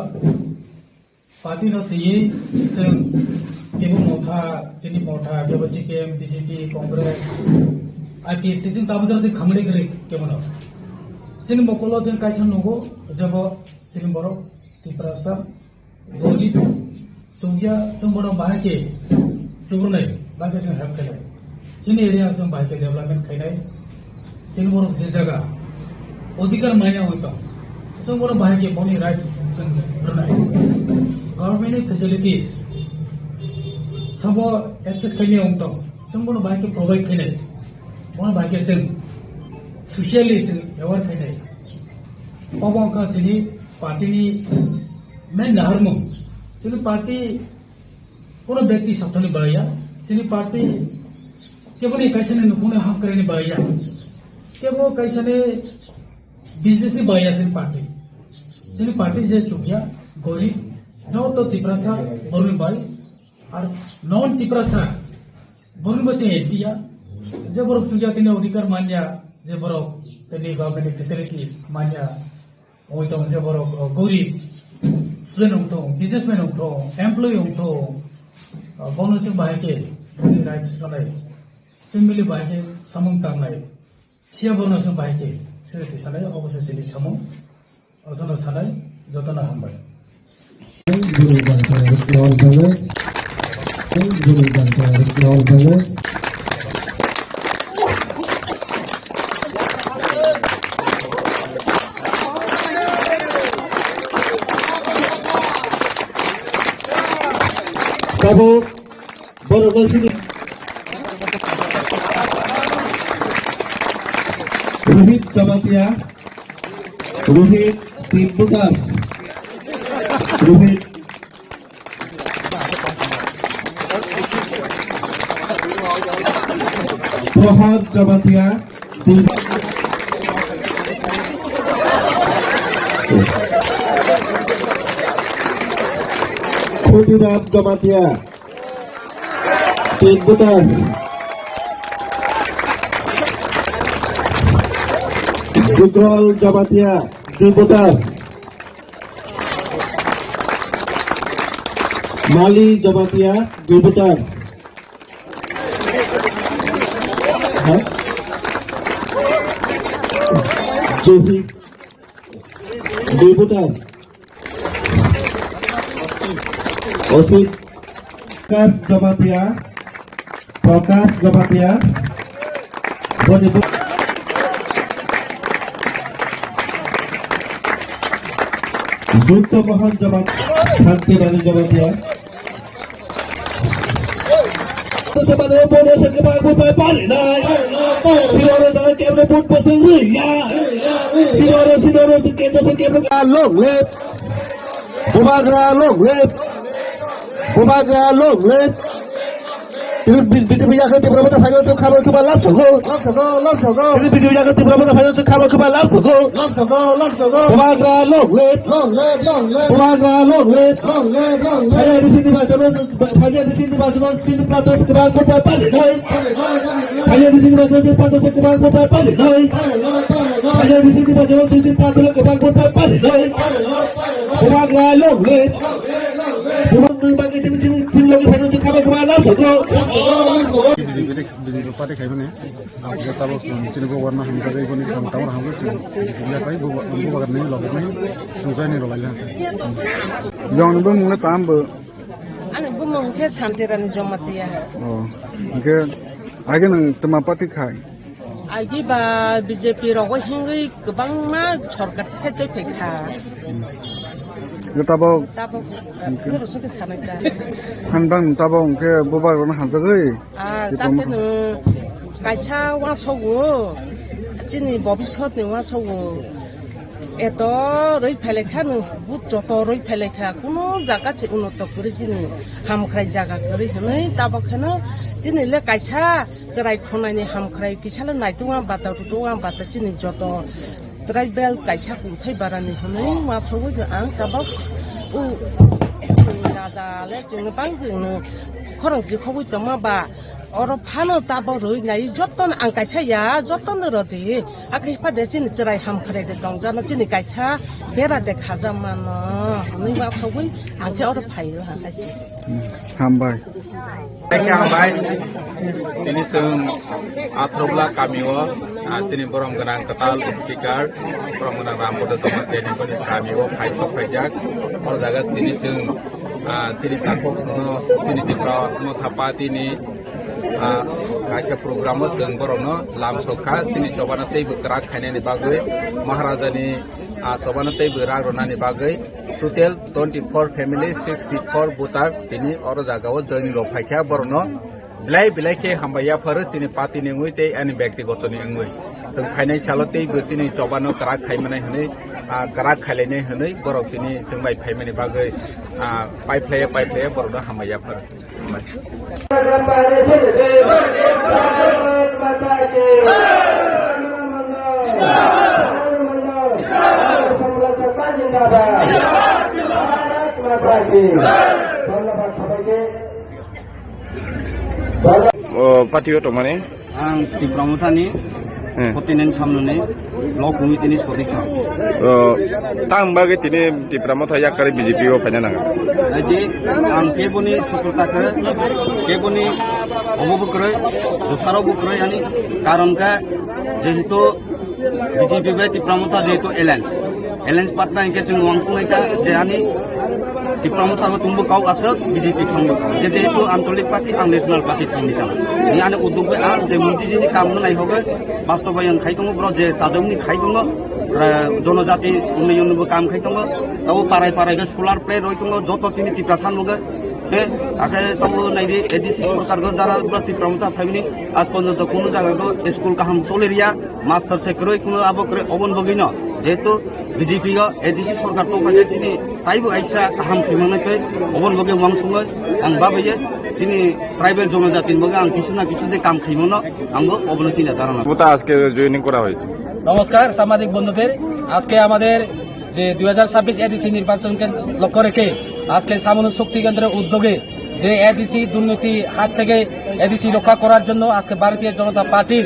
पार्टी न थियै जों केबो मथा जोंनि मथा केबो सिपिएम बीजेपी कांग्रेस आईपीएफटी जों दाबो जों खामले गरे केबो न जोंनि मकलो जों काइसा नंगौ जब जोंनि बर' तिप्रासा गरीब सुबिया जों बर' बाहाके जुबुरनाय बाहाके जों हेल्प खाइलाय जोंनि एरिया जों बाहाके डेभलपमेन्ट खाइनाय जोंनि बर' जे जायगा अधिकार मायना होता जों बर' बाहाके बनि राइट्स जों होनाय गभर्नमेन्टनि फेसिलिटिस सब एक्सेस खाइनाय होता जों बर' बाहाके प्रोवाइड खाइनाय बर' बाहाके जों ससियली जों एवार खाइनाय पावाका जोंनि पार्टीनि मेन नाहरमु जोंनि पार्टी कोनो व्यक्ति साबथानि बाया जोंनि पार्टी केवल कैसे नुकुने हाम करे बाया केवल कैसे बिजनेस बाया जोंनि पार्टी जे चुकिया गरीब जो तो तिप्रासा बरुन बाई और नॉन तिप्रासा बरुन बसे एटिया जे बरफ चुकिया तिने अधिकार मान्या जे बरफ तिने गवर्नमेंट फैसिलिटीज मान्या ओइतो जे बरफ गरीब स्टूडेंट होतो बिजनेसमैन होतो एम्प्लॉय होतो बोनस बाहाके राइट्स थानाय जोंनि बाहाके सामं तांनाय सिया बोनस बाहाके सेरेति सानाय अबसे सिनि सामं अजना सानाय जतना हामबाय Kamu baru ke sini. Rohit Jamatia, Rohit tim Bukas, Rohit Prohad Jamatia, tim Khudiram Jamatia, tim Bukas, Jugal Jamatia, tim Bukas, Mali Jamatia, tim Bukas, Johi, tim Bukas, Osit Prakash Jamatia, Prakash Jamatia, Junto Mohan Jamatia, Shanti Rani Jamatia. Sebab apa dia sekepak bupai paling naik. Sinore dalam kamera pun pasal ya. Sinore sekepak long lep. Bubagra long lep. Bubagra long lep. Ini bisa kerja berapa final tu kabar kembali lam sogo. Ini bisa kerja berapa final tu kabar kembali lam sogo. Bubagra long lep. Bubagra long lep. Saya di sini macam sini platos kebang bupai paling naik. Saya di sini macam platos kebang bupai paling naik. Saya di sini macam platos kebang bupai paling naik. Bubagra long lep. Bubagra bagi sini lagi final tu kabar kembali lam sogo. BJP party खाई बने आगे तालो चिनको वरना हम जगह को नहीं हम tower हम बिजली पाई वो बगैर नहीं लगे नहीं सुनसाई नहीं रोला जान बम मुने काम ब आने गुमंग के शांति रानी जमातिया ओ के आगे नंग तमा पार्टी खाई आगे बा बीजेपी रगो हिंगै गोबां मा सरकार सेटै फैखा ताबो गोरोसो सानायजा हांदां ताबो के बोबारनो हाजगै ताते काइसा वासगो যিনি ভবিষ্যৎ নেওয়া সব এত রই ফেলেখা বুট যত রই ফেলেখা কোনো জায়গা উন্নত করে যিনি হামখ্রাই জায়গা করে হनै তাবাখানো যিনি লে কাইছা যেরাই খনাইনি হামখ্রাই কিসালে নাইতুয়া বাতা তুতুয়া বাতা যিনি যত ট্রাইবেল কাইছা কুথै বারানি হनै मा सबै आं ताबाव उ दादाले जोंनो बां जोंनो खरंजि खबै तमाबा अरो फानो ताबो रइ नाइ जतन आं काइसा या जतन रदि आखै फादे जिनि जराय हामखरे दे दंजानो जिनि काइसा बेरा दे खाजामान हनै मा सबै आंखे अरो फायो हाकासि हामबाय हामबाय दिनै जों आथ्रब्ला गामियाव दिनै बरम गोनां कताल स्पिकार बरम गोनां रामपद दमातेनि गामियाव फाइसक फाइजाक अ जागा दिनै जों दिनै ताखौ दिनै दिफ्रा मथापातिनि कायसा प्रग्रामाव जों बरमनो लाम सखा दिनै जबाना तै बकरा खायनायनि बागै महाराजानि जबाना तै बरा रनानि बागै टोटल 24 फेमिली 64 भोटार दिनै अर जागाव जोंनि लफायखा बरनो बिलाइ के हामबायाफोर दिनै पार्टी नेङै तै आनि व्यक्तिगतनि एङै जों खायनाय सालतै गोसिनि जबानो करा खायमानाय हनै करा खायलायनाय हनै बरक दिनै जों बाय फायमानि बागै पाइप्लाया बरनो हामबायाफोर पार्टियाव दं माने आं टिप्रामुथानि 49 सामनुनि ब्लक कमिटिनि सदस्य तां बागै दिनै टिप्रामुथा याकारि बीजेपी आव फायना नाङा आदि आं केबोनि सफलताखौ केबोनि अबबुक्रै दुसाराव बुक्रै यानी कारण का जेहेतु बीजेपी बे टिप्रामुथा जेहेतु एलायंस पार्टना इनके जों वांखुनायका जेहानि टिप्रामुथा को तुमबो काउ असक बीजेपी थांबो जेहेतु आंतरिक पार्टी आं नेशनल पार्टी थांनि जाम नि आने उद्योग आं जे मोदी जिनि कामनो नायहोगो बास्तबाय आं खायदों ब्र जे सादोंनि खायदों जनजाति उन्नयनबो काम खायदों ताव पाराय सोलार प्लेट रयदों जत चिनि टिप्रासान लगे बे आखे ताव नायदि एडीसी सरकार गो जारा टिप्रामुथा फाइनि आज पर्यंत कोनो जागा गो स्कूल काहाम चलेरिया मास्टर सेक्रेटारि कोनो आबक्रे अबन बगिनो जेहेतु बीजेपी का एडीसी सरकार तो फाइदे चिनि ताइबो आइसा काहाम खैमानकै अबन बगे वांसुङो आं बाबाये चिनि ट्राइबल जनजाति बगे आं किछु ना किछु जे काम खैमानो आंबो अबन चिना धारणा ওটা আজকে জয়েনিং করা হয়েছে নমস্কার সাংবাদিক বন্ধুদের আজকে আমাদের যে 2026 এডিসি নির্বাচনকে লক্ষ্য রেখে আজকে সামনে শক্তি কেন্দ্রের উদ্যোগে যে এডিসি দুর্নীতি হাত থেকে এডিসি রক্ষা করার জন্য আজকে ভারতীয় জনতা পার্টির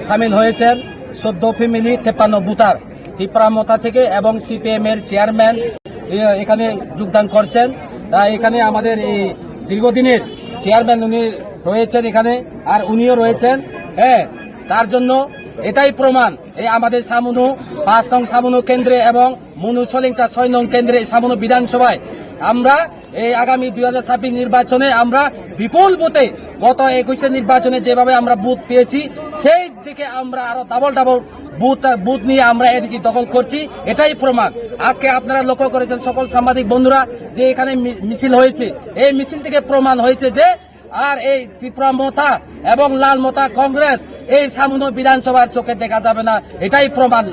সামিল হয়েছেন 14 ফ্যামিলি 53 ভোটার টিপ্রামথা থেকে এবং সিপিএম এর চেয়ারম্যান এখানে যোগদান করছেন এখানে আমাদের এই দীর্ঘদিনের চেয়ারম্যান উনি রয়েছেন এখানে আর উনিও রয়েছেন তার জন্য এটাই প্রমাণ এই আমাদের সামুনু 5 নং সামুনু কেন্দ্রে এবং মনুসলিংটা 6 নং কেন্দ্রে সামুনু বিধানসভায় আমরা এই আগামী 2026 নির্বাচনে আমরা বিপুল ভোটে গত 21 নির্বাচনে যেভাবে আমরা বুথ পেয়েছি সেই থেকে আমরা আরো ডাবল বুথ নিয়ে আমরা এডিসি দখল করছি এটাই প্রমাণ আজকে আপনারা লক্ষ্য করেছেন সকল সাংবাদিক বন্ধুরা যে এখানে মিছিল হয়েছে এই মিছিল থেকে প্রমাণ হয়েছে যে আর এই ত্রিপুরামথা এবং লালমথা কংগ্রেস এই সামুনু বিধানসভার চোখে দেখা যাবে না এটাই প্রমাণ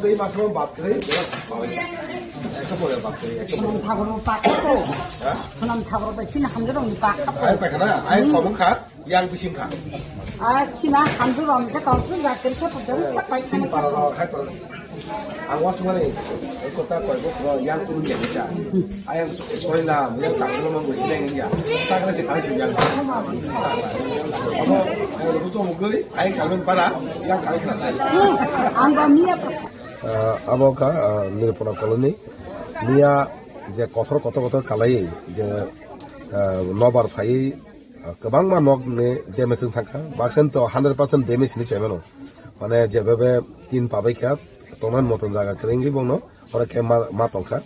তো এই মাছ বাদ করে একটা পরে বাদ করে একটা পরে পায়খানা আয় কম খা ইয়াং বেশি খা ang was mo rin ko ta ko ko yang tu ni ya ayang soi na mo yang tang mo mo sila ya ta ka si kai si yang amo ko to mo goi ai ka men para yang kai ka amba mia abo ka nirpona koloni mia je kothor kothor kalai je nobar phai गोबां मा नग ने damage थाका बासेन तो 100% damage नि चेमेनो माने जेबेबे तीन पाबाइखा तोमान मतन जागा करेंगे बोनो और के मा तंखा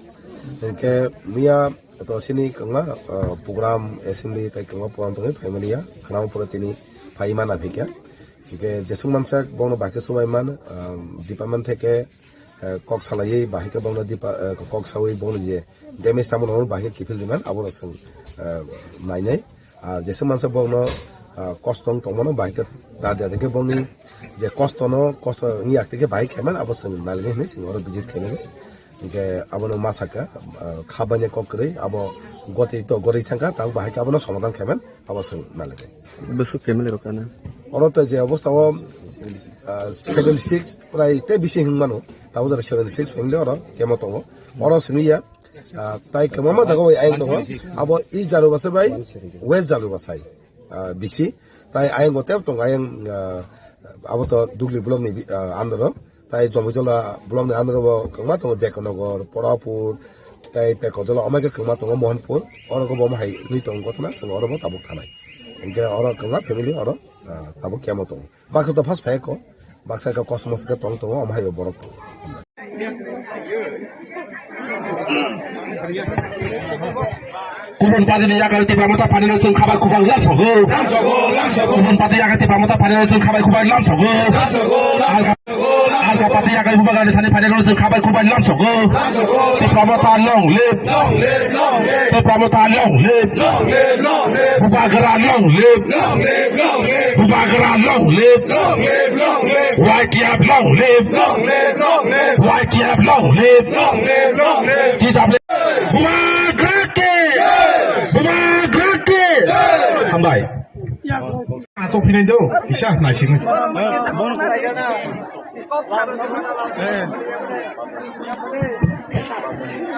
इनके मिया तो सिनी कंगा प्रोग्राम असेंबली तय कंगा प्रोग्राम तो फैमिलिया खनाव पुरे तिनी फाइमा ना भिका इनके जेसुं मानसा बोनो बाके सुमाइमान डिपार्टमेंट থেকে কক সালাই বাহিকে बोनो डिपा কক सावै बोनो जे डेमेज सामनो बाहिर किफिल दिमान आबो सं नायनाय जेसुं मानसा बोनो कस्तं तमनो बाहिके दादे बोनी जे कस्तनो कस्त नि आक्तिके बाइक हेमान अबसं नालगे ने सिंगर बिजिट खेले इनके आबनो मासाका खाबाने ककरै अब गति तो गरि थांका ताउ बाइक आबनो समाधान खेमेन अबसं नालगे बसु फेमिली रकाना अरते जे अवस्थाव 76 प्राय ते बिसि हिंमानो ताउ जरा 76 फेमिली अर केमतो अर सिमिया ताइ केममा दागो आइ दङ अब इ जारु बसे बाइ वेस्ट जारु बसाइ बिसि ताइ आइ गते दङ आइ अब तो दुगली ब्लॉक नि आंदर ताइ जमजला ब्लॉक नि आंदर कमा तो जेकनगर परापुर ताइ पेकजला अमाके कमा तो मोहनपुर और को बम हाइ नि तो गतना सं और बो ताबुक थानाय इनके और कमा फैमिली और ताबुक केमो तो बाखो तो फास्ट फाय को बाक्सा का कॉस्मोस के तंग तो अमहाय बरक Kubun padi ni yakal tiba mata padi langsung kabar kubang lam sogo. Kubun padi yakal tiba mata padi langsung kabar kubang lam sogo. Alka padi yakal kubang ada tadi padi langsung kabar kubang lam sogo. Tiba mata long live. Tiba mata long live. Bubagara long live. Bubagara long live. White yap long live. White yap long live. TW. Hambai. Asok pinai do, isya nasi ni.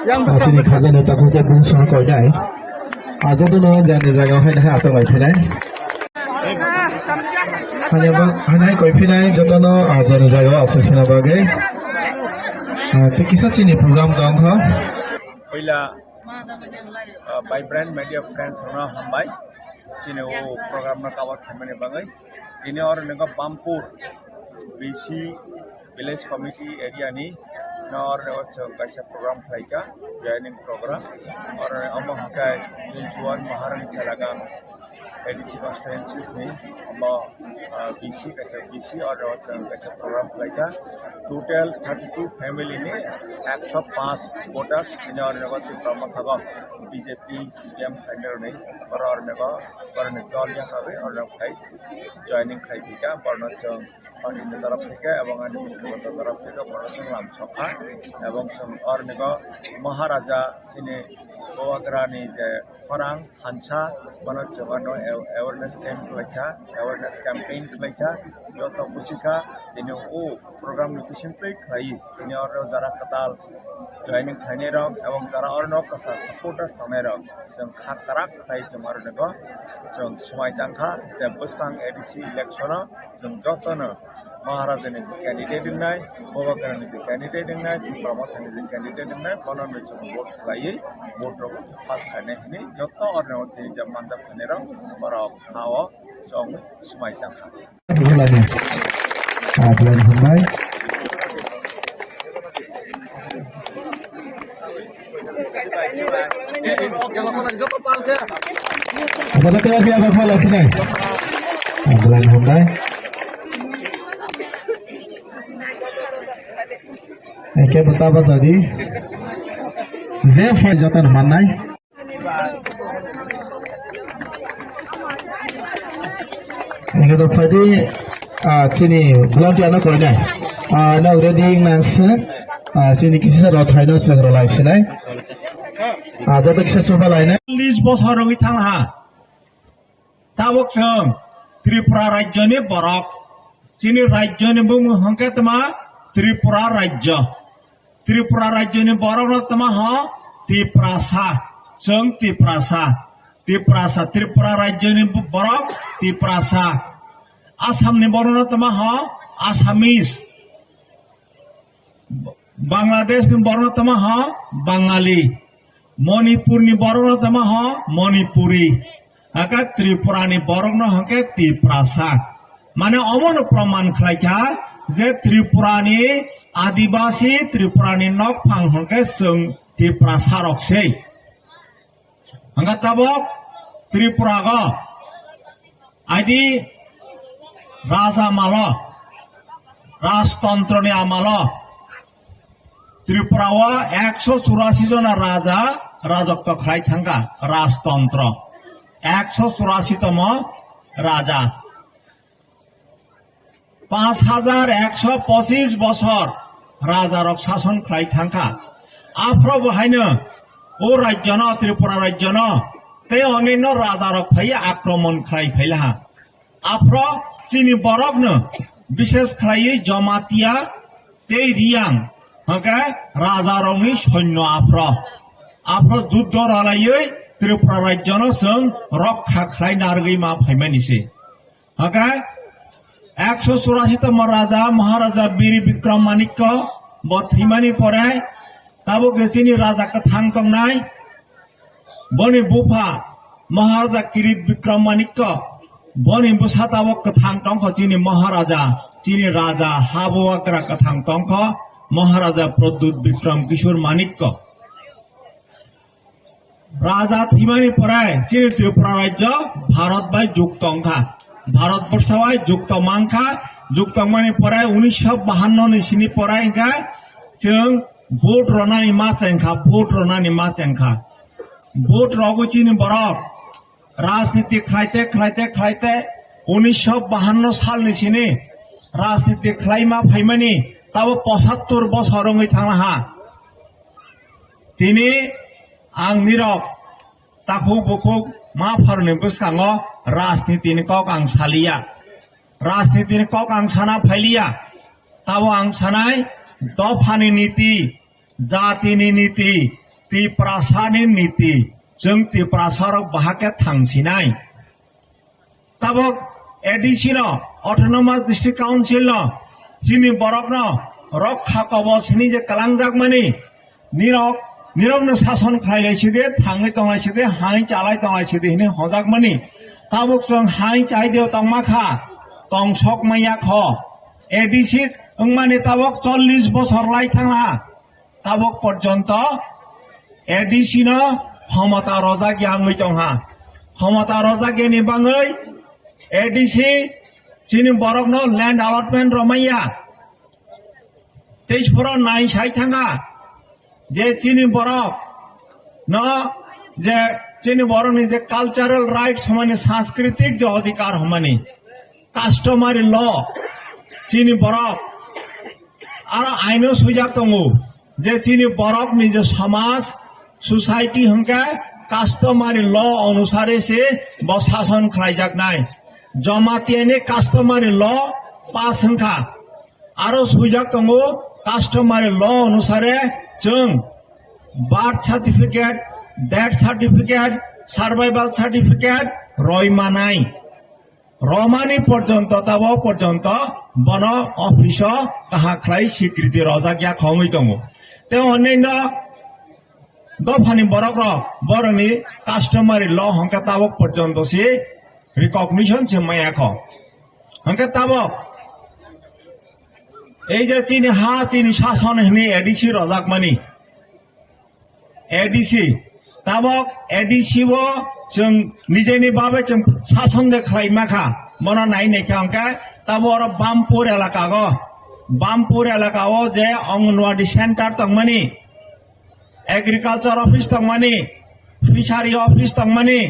Yang ni khazan itu aku jadi pun kau dah. Aja tu no jangan jaga hai dah asok mai pinai. Hanya bang, hanya kau pinai jatuh no aja ni jaga asok pinai bagai. Tu kisah sini program kau ha. पहिला vibrant media friends होना हम भाई जिन्हें वो programme में cover करने बंगाई जिन्हें और नेगा Pampur BC village committee area नी न और कैसा प्रोग्राम खाएगा जॉइनिंग प्रोग्राम और हम हका जुआन महारानी चलागा एडीसी कॉन्स्टिट्यूएंसीज ने हम बीसी कैसा बीसी और कैसा प्रोग्राम खाएगा टोटल 32 फैमिली ने 105 वोटर्स इन और नगर से प्रमुख था बीजेपी सीएम फैंडर ने और नगर पर निकाल या करे और नगर खाई जॉइनिंग खाई थी क्या बर्नचंग पार्टी ने तरफ से क्या एवं अन्य मुख्यमंत्री तरफ से तो बर्नचंग लाम छपा एवं और नगर महाराजा सिने गोवाग्रानी जे फरांग हंसा बर्नचंग और अवेयरनेस कैंप लेखा अवेयरनेस कैंपेन लेखा जो तो कुशिका जिन्हें वो प्रोग्राम नुकिशन पे खाई जिन्हें और जरा कताल जॉइनिंग खाने रहो एवं जरा और नौ कसा सपोर्टर्स थाने रहो जब खातराक खाई जमार नेको जब समय तंखा जब बस्तांग एडीसी इलेक्शन जब जोतन महाराजा ने कैंडिडेट दिनाय गोवाग्रा ने कैंडिडेट दिनाय प्रमोशन ने कैंडिडेट दिनाय बनन में जब वोट खाई वोट रो पास करने ने जोतो और नौ दिन जब मंडप खाने रहो बरा खाओ जब समय तंखा Bulan Hambai. Apa kata lagi apa hal lagi ni? Bulan Hambai. Ini betapa tadi. Zef jatan manai. Ini tu tadi. Sini belum tiada kau ni. now ready master sini kisi sa rothai no sengro lai sinai joto kisa soba lai na 40 বছর রঙি থাংহা তাবক song Tripura রাজ্যনি বরক চিনি রাজ্যনি বুমু হংকে তমা ত্রিপুরা রাজ্যনি বরক তমা হ ত্রিপ্রাসা song ত্রিপ্রাসা Tripura রাজ্যনি বরক ত্রিপ্রাসা আসামনি বরক তমা হ Assamese বাংলাদেশনি বরক তমা হ বাঙালি মণিপুরনি বরক তমা হ মণিপুরি আকা ত্রিপুরানি বরক ন হকে ত্রিপ্রাসা মানে অমন প্রমাণ খাইকা যে ত্রিপুরানি আদিবাসী ত্রিপুরানি নক ফাং হকে সং ত্রিপ্রাসা রকসে হঙ্গা তাবক ত্রিপুরা গ আইদি রাজা মাল রাজতন্ত্রনি আমাল ত্রিপুরা 184 জন রাজা রাজত্ব খাই থাকা রাজতন্ত্র 184তম রাজা 5125 বছর রাজারক শাসন খাই থাকা আফ্র বহাইনো ও রাজ্য ন ত্রিপুরা রাজ্য ন তে অন্যান্য রাজারক ফাই আক্রমণ খাই ফাইলা আফ্র চিনি বরক ন বিশেষ খাই জমাতিয়া তে রিয়াং হকে রাজারংনি সৈন্য আফ্র যুদ্ধ রালাই ত্রিপুরা রাজ্য ন সং রক্ষা খাই নারগৈ মা ফাইমানিছে হকে 184তম রাজা মহারাজা বীর বিক্রম মানিক্য বথিমানি পরে তাবক চিনি রাজা কথাং তংনাই বনি বুফা মহারাজা কিরিট বিক্রম মানিক্য বনি বুসা তাবক কথাং তংখ চিনি মহারাজা চিনি রাজা হাবুয়াগ্রা কথাং তংখ মহারাজা প্রদ্যুৎ বিক্রম কিশোর মানিক্য রাজা থিমানি পরে চিনি ত্রিপুরা রাজ্য ভারত বাই যুক্তংখা ভারতবর্ষায় যুক্ত মাংখা যুক্ত মানে পরে 1952 সিনি পরে ইনকা जों ভোট রনানি মা চেংখা ভোট রগচিনি বরক রাজনীতি খাইতে 1952 সালনি সিনি রাজনীতি খাইমা ফাইমানি তাও 75 বছর রঙই থাংহা তিনি আং নিরক তাকু বকুক मा फरने बुस्कांगो राजनीतिनि कक आं सालिया राजनीतिनि कक आं साना फाइलिया ताबो आं सानाय दफानि नीति जातिनि नीति त्रिप्रासानि नीति जों त्रिप्रासारक बाहाके थांसिनाय ताबो एडिसि न अटोनमास डिस्ट्रिक्ट काउन्सिल न चिनि बरक न रक्षा कवचनि जे कालांजाक मानि निरक निरमनो शासन खाइलाइसिदे थाङै तङाइसिदे हाइ चालाइ तङाइसिदे हिने हजाक मानि ताबुक जों हाइ चाइदेव तंमाखा तंसक मैया ख एडिसि माने ताबुक 40 বছর লাই थाङा ताबुक पर्यन्त एडिसि न क्षमता रजा गियाङै तंहा क्षमता रजा गेनि बाङै एडिसि चिनि बरक न ल्यान्ड अलटमेन्ट रमाइया तेजपुर नाइ साइ थाङा जे चीनी बरक न जे चीनी बरक नि जे कल्चरल राइट्स हमानी सांस्कृतिक जो अधिकार हमानी कास्टमारी ल चीनी बरक और आइनो सुजाक दंगो जे चीनी बरक नि जे समाज सोसाइटी हंके कास्टमारी ल अनुसारे से शासन खाइजाक नाय जमातियाने कास्टमारी ल पास हंखा और सुजाक दंगो कास्टमारी ल अनुसारे जों birth certificate death certificate survival certificate रयमानाय रमानी पर्यन्त ताब पर्यन्त बन अफिस काहा खाइ स्वीकृति रजा गया खमै दङ ते अन्यान्य दफानि बरक बरनि कास्टमारी ल हंका ताब पर्यन्त से रिकग्निशन से मायाख हंका ताब এই যে চিনি হা চিনি শাসন হিনি এডিসি রজাক মানি एडीसी ताबक एडीसी वो जों निजेनि बाबे जों शासन दे खाइमाखा मना नाइ नेखांका ताबो और बामपुर एलाका वो जे अंगनवाड़ी सेंटर तंगमानि एग्रीकल्चर ऑफिस तंगमानि फिशारी ऑफिस तंगमानि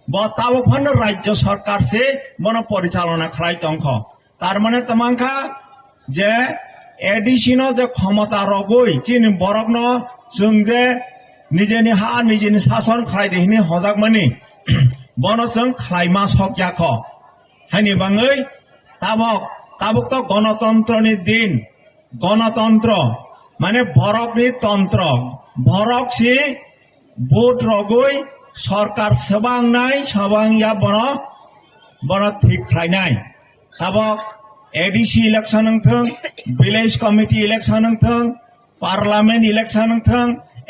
ब ताबक फन राज्य सरकार से मन परिचालना खाइ तंख तार माने तमांखा जे एडिसिनो जे क्षमता रगै चिनि बरकनो जों जे निजेनि हा निजेनि शासन खालायदेहिनि हजाकमानि बनो जों खालायमा सक्याख हायनि बाङै ताबक तो गणतन्त्रनि दिन गणतन्त्र माने बरकनि तंत्र बरक सि भोट रगै सरकार सबांनाय सबांया बनो ठीक खालायनाय ताबक एडिसि इलेक्शन थों विलेज कमिटी इलेक्शन थों पार्लियामेंट इलेक्शन थों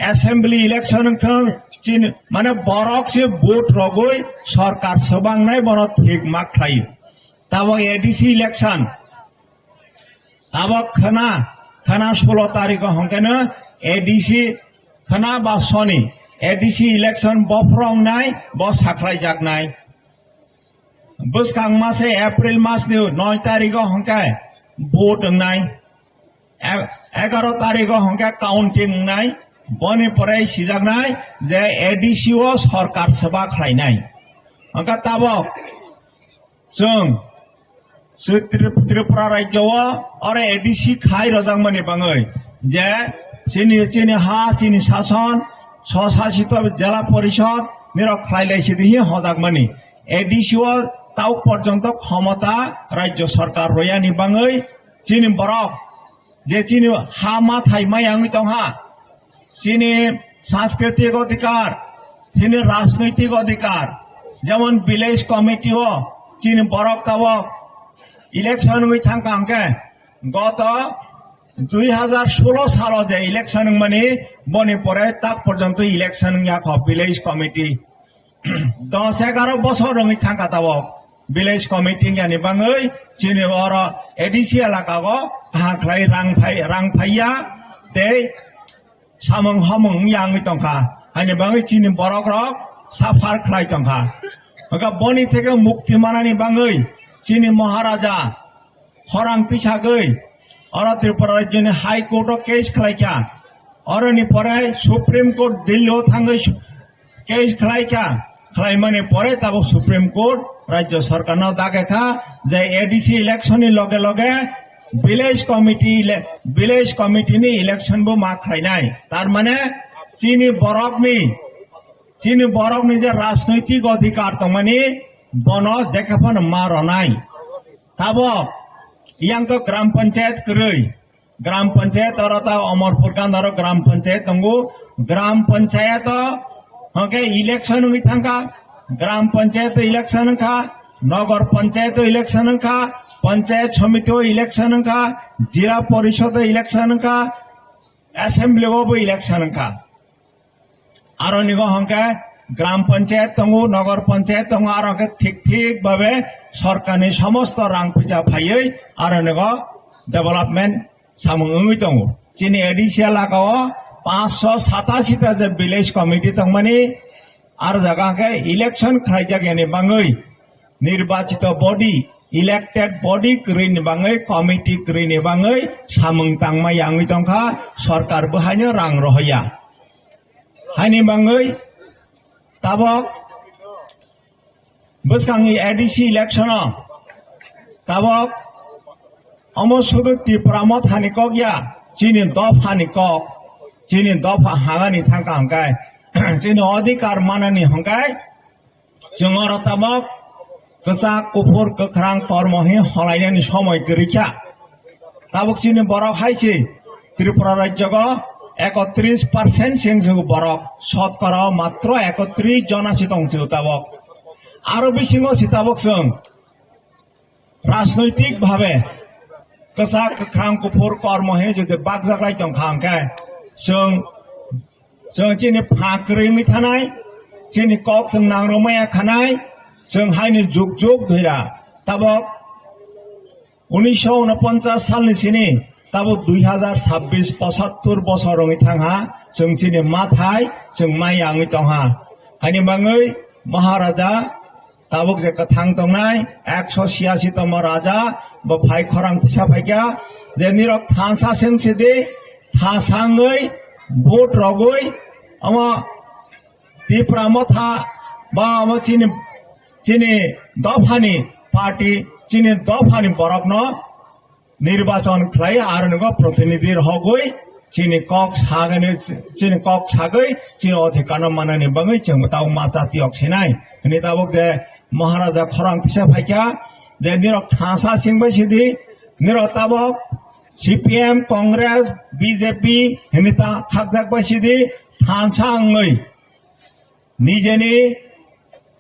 एसेंब्ली इलेक्शन थों चिन माने बरक से भोट रगै सरकार सबांनाय बनो ठीक मा खायो ताबक एडिसि इलेक्शन ताबक खना 16 तारिख हंकेनो एडिसि खना बा सनि एडिसि इलेक्शन बफ्रंनाय ब साख्लाय जागनाय बसकां मासे एप्रिल मास 9 तारिख हंके भोट होनाय 11 तारिख हंके काउंटिंग होनाय बनि पराय सिजागनाय जे एडिसि ओ सरकार सभा खालायनाय हंका ताबक जों त्रिपुरा राज्य और एडिसि खाई रजांगमानि बाङै जे चिनि हा चिनि शासन स्वशासित जिला परिषद निरक खालायलायसिदिहि हजाकमानि एडिसि ओ ताव पर्यन्त क्षमता राज्य सरकार रयानि बाङै चिनि बरक जे चिनि हा मा थाइमा यांगि दंहा चिनि सांस्कृतिक अधिकार चिनि राजनैतिक अधिकार जेमन विलेज कमिटी ओ चिनि बरक ताबक इलेक्शन हुई थांके गत 2016 साल जे इलेक्शन माने बने परे तक पर्यंत इलेक्शन याख विलेज कमिटी 10-11 बছর रंगि थांका ताबक विलेज कमिटी यानि बाङै चिनि और एडिसि एलाकागो हाख्लाय रां फाइया ते सामं हमं यांगि तंखा हानि बाङै चिनि बरक रक साफार खलाय तंखा ओका बनि थेके मुक्ति मानानि बाङै चिनि महाराजा हरां पिछागै और त्रिपुरा राज्य हाई कोर्ट केस खालायखा और परे सुप्रीम कोर्ट दिल्ली थांगै केस खालायखा खालायमानि परे तब सुप्रीम कोर्ट राज्य सरकार दागेखा जे एडिसि इलेक्शन लगे लगे विलेज कमिटी नि इलेक्शन बो मा खालायनाय तार माने चिनि बरकनि जे राजनैतिक अधिकार तंमानि बनो जेखाफान मारनाय ताबक yang to ग्राम पंचायत करई ग्राम पंचायत और अमरपुर कांदारो ग्राम पंचायत तंगु ग्राम पंचायत हके इलेक्शन हुई थांका ग्राम पंचायत इलेक्शन का नगर पंचायत इलेक्शन का पंचायत समिति इलेक्शन का जिला परिषद इलेक्शन का असेंबली इलेक्शन का और निगो हंके ग्राम पंचायत तंगु नगर पंचायत तंगु और ठीक भावे सरकारनि समस्त रां फैसा फायै और डेवलपमेंट सामंगै दङ चिनि एडिसि एलाकाओ 587 ता जे विलेज कमिटी तंगमानि और जगह इलेक्शन खालायजागयानि बाङै निर्वाचित बॉडी इलेक्टेड बॉडी करैनि बाङै कमिटी करैनि बाङै सामंग तांमा यांगै दंखा सरकार बहायनो रां रहैया हायनि बाङै ताबक बसकांगि एडिसि इलेक्शन ताबक अमसुद त्रिपुरा मथानि कगया चिनि दफा हागानि थांका हंकाय चिनि अधिकार मानानि हंकाय जोंगर ताबक कसा कुफुर कख्रां कर्महि हलायनायनि समय गैखा ताबक चिनि बरक हायसि त्रिपुरा राज्यको 31% सिंह बरक शतकरा मात्र 31 जनासि दंसो ताबक आरो बिसिङाव सिताबक जों राजनैतिक भावे कसा कख्रां कुफुर कर्महि जुदि बागजागाय दंखांके जों चिनि फाकरैमि थानाय चिनि कक जों नांरमाया खानाय जों हायनि जुग धैरा ताबक 1949 सालनि सिनि ताबो 2026 75 बছरनि थांहा जों चिनि माथाय जों मायांगै दंहा हायनि बाङै महाराजा ताबुक जे कथां दंनाय 186 तम राजा ब भाई खरां फिसा फाइका जे निरक थांसा सेंसिदि थासाङै भोट रगै अम त्रिपुरा मथा बा अम चिनि दफानि पार्टी चिनि दफानि बरकनो নির্বাচন খাই আর নগো প্রতিনিধির হগই চিনি কক সাগনে চিনি কক সাগৈ চিনি অধিকার মানানি বাঙৈ जों তাও মাচাতি অক্সিনাই नि তাবক যে মহারাজা খরাং পিসা ফাইকা যে নিরক ঠাসা সিংবাই Sidi নিরক তাবক CPM Congress BJP হেমিতা খাকজাকবাই Sidi ঠানসাङै নিজেনি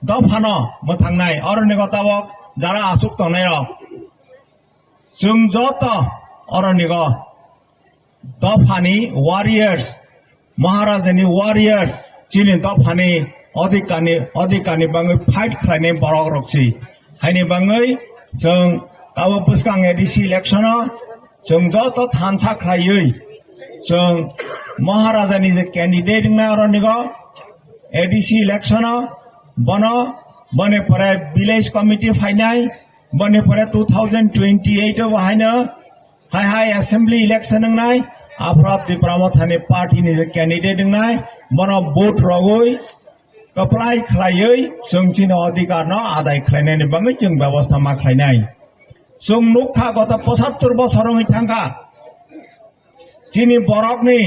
দফानो मोथांनाय अरण्यको ताबक যারা আসুক তনাই जों যত অরণ্যको दफानी वारियर्स महाराजानि वारियर्स चिनि दफानी अधिकारनि बाङै फाइट खालामनाय बरक रक्सि हायनि बाङै जों दाबो बुसगां एडिसि इलेक्शनाव जों जत थानसा खायै जों महाराजानि जे कैंडिडेट ना अरण्यको एडिसि इलेक्शनाव बने परे विलेज कमिटी फाइनाय बने परे 2028 बाहायनो हाय असेंबली इलेक्शन नाय आफ्राब त्रिपुरामथानि पार्टी नि जे कैंडिडेट नाय बनो वोट रगै अप्लाई खालायै जों चिनो अधिकार न आदाय खालायनायनि बाङै जों व्यवस्था मा खालायनाय जों नुखा गत 75 बोसोरनि थांगा चिनि बरकनि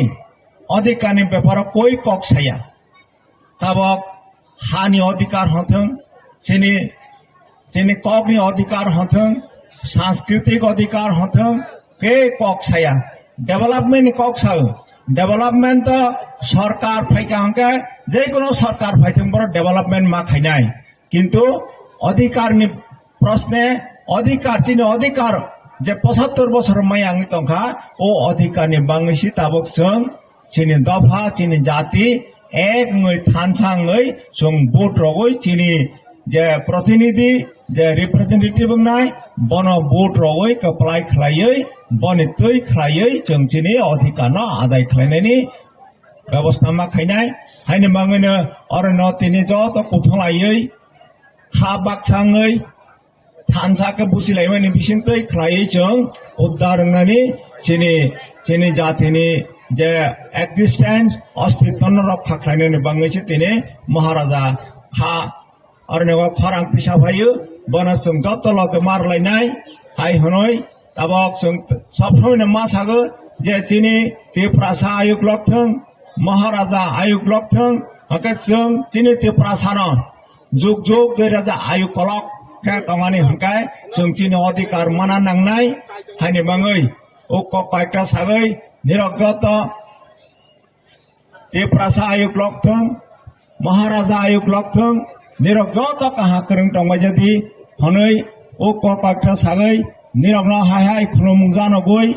अधिकारनि बेपाराव कोई कक्साया ताबक हानि अधिकार हथों चिनि ककनि अधिकार हथों सांस्कृतिक अधिकार हथों के कक्साया डेभलपमेंट कक्सा डेभलपमेंट सरकार फाइका हंके जेकुनो सरकार फाइथों बर डेभलपमेंट मा खायनाय किंतु अधिकारनि प्रश्ने अधिकार चिनि अधिकार जे 75 बोसोर मै आंनि तंखा ओ अधिकारनि बाङैसि ताबक जों चिनि दफा चिनि जाति एक मै थानसाङै जों वोट रगै चिनि जे प्रतिनिधि जे रिप्रेजेंटेटिव नाय बन वोट रगै अप्लाई खालायै बने तै खालायै जों चिनि अधिकार न आदाय खालायनायनि व्यवस्था मा खायनाय हायनि बाङैनो अरण्य तिनि जत कुथलायै खा बाक्साङै थानसाखौ बुसिलायमानि बिसिं तै खालायै जों उद्धार होननानै चिनि जातिनि जे एक्जिस्टेंस अस्तित्व रक्षा खालायनायनि बाङैसो दिनै महाराजा खा अरण्यको खरां पिसा फायो बना जों जत लगे मारलायनाय हाय हनै ताबक जों सबसमयनो मा सागो जे चिनि त्रिपुरासा आयोग लक्थों महाराजा आयोग लक्थों हके जों चिनि त्रिपुरासानो जुग जुग राजा आयोग कलक के कमानि हंकाय जों चिनि अधिकार माना नांनाय हायनि बाङै ओ कयटा सागै निरगत त्रिपुरासा आयोग लक्थों महाराजा आयोग लक्थों निरगत कहा करं दंबाय जदि हनै ओ कयटा सागै निरगना हाय खुलुमजानो गय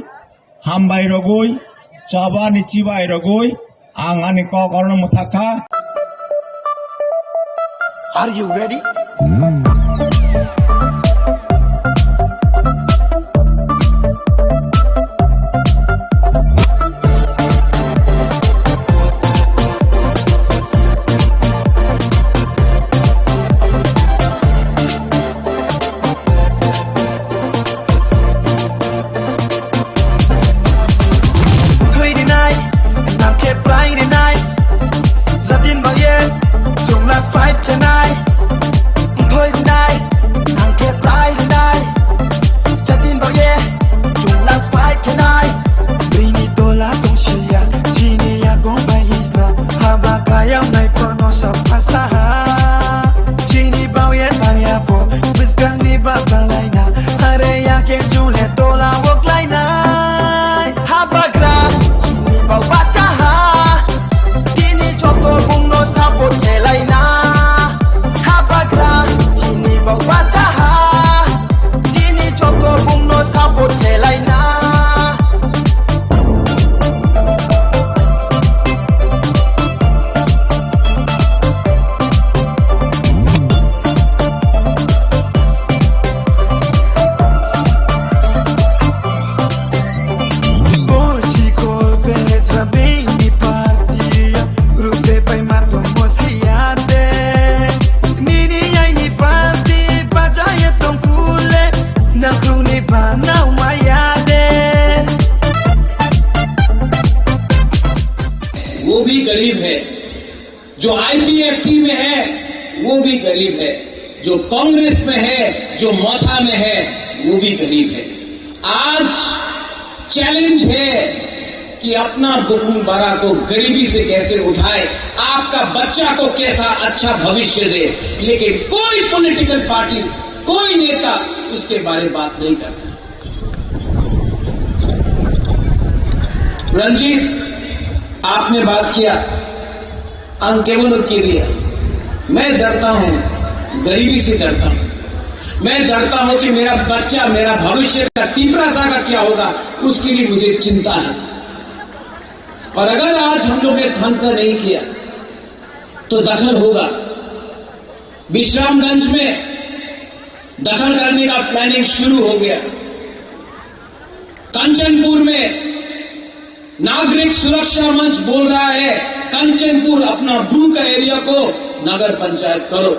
हामबाय रगय चाबा निचिबाय रगय आं आनि कर्ण मुथाखा Are you ready? जो IPFT में है वो भी गरीब है, जो कांग्रेस में है, जो मौथा में है वो भी गरीब है। आज चैलेंज है कि अपना वसुंधरा को गरीबी से कैसे उठाए, आपका बच्चा को कैसा अच्छा भविष्य दे, लेकिन कोई पॉलिटिकल पार्टी, कोई नेता उसके बारे में बात नहीं करता। रंजीत, आपने बात किया अंकेवन के लिए। मैं डरता हूं, गरीबी से डरता हूं। मैं डरता हूं कि मेरा बच्चा, मेरा भविष्य का तीव्रता का क्या होगा, उसके लिए मुझे चिंता है। और अगर आज हम लोग ने फैसला नहीं किया तो दखल होगा। विश्रामगंज में दखल करने का प्लानिंग शुरू हो गया। कंचनपुर में नागरिक सुरक्षा मंच बोल रहा है कंचनपुर अपना ब्रू का एरिया को नगर पंचायत करो।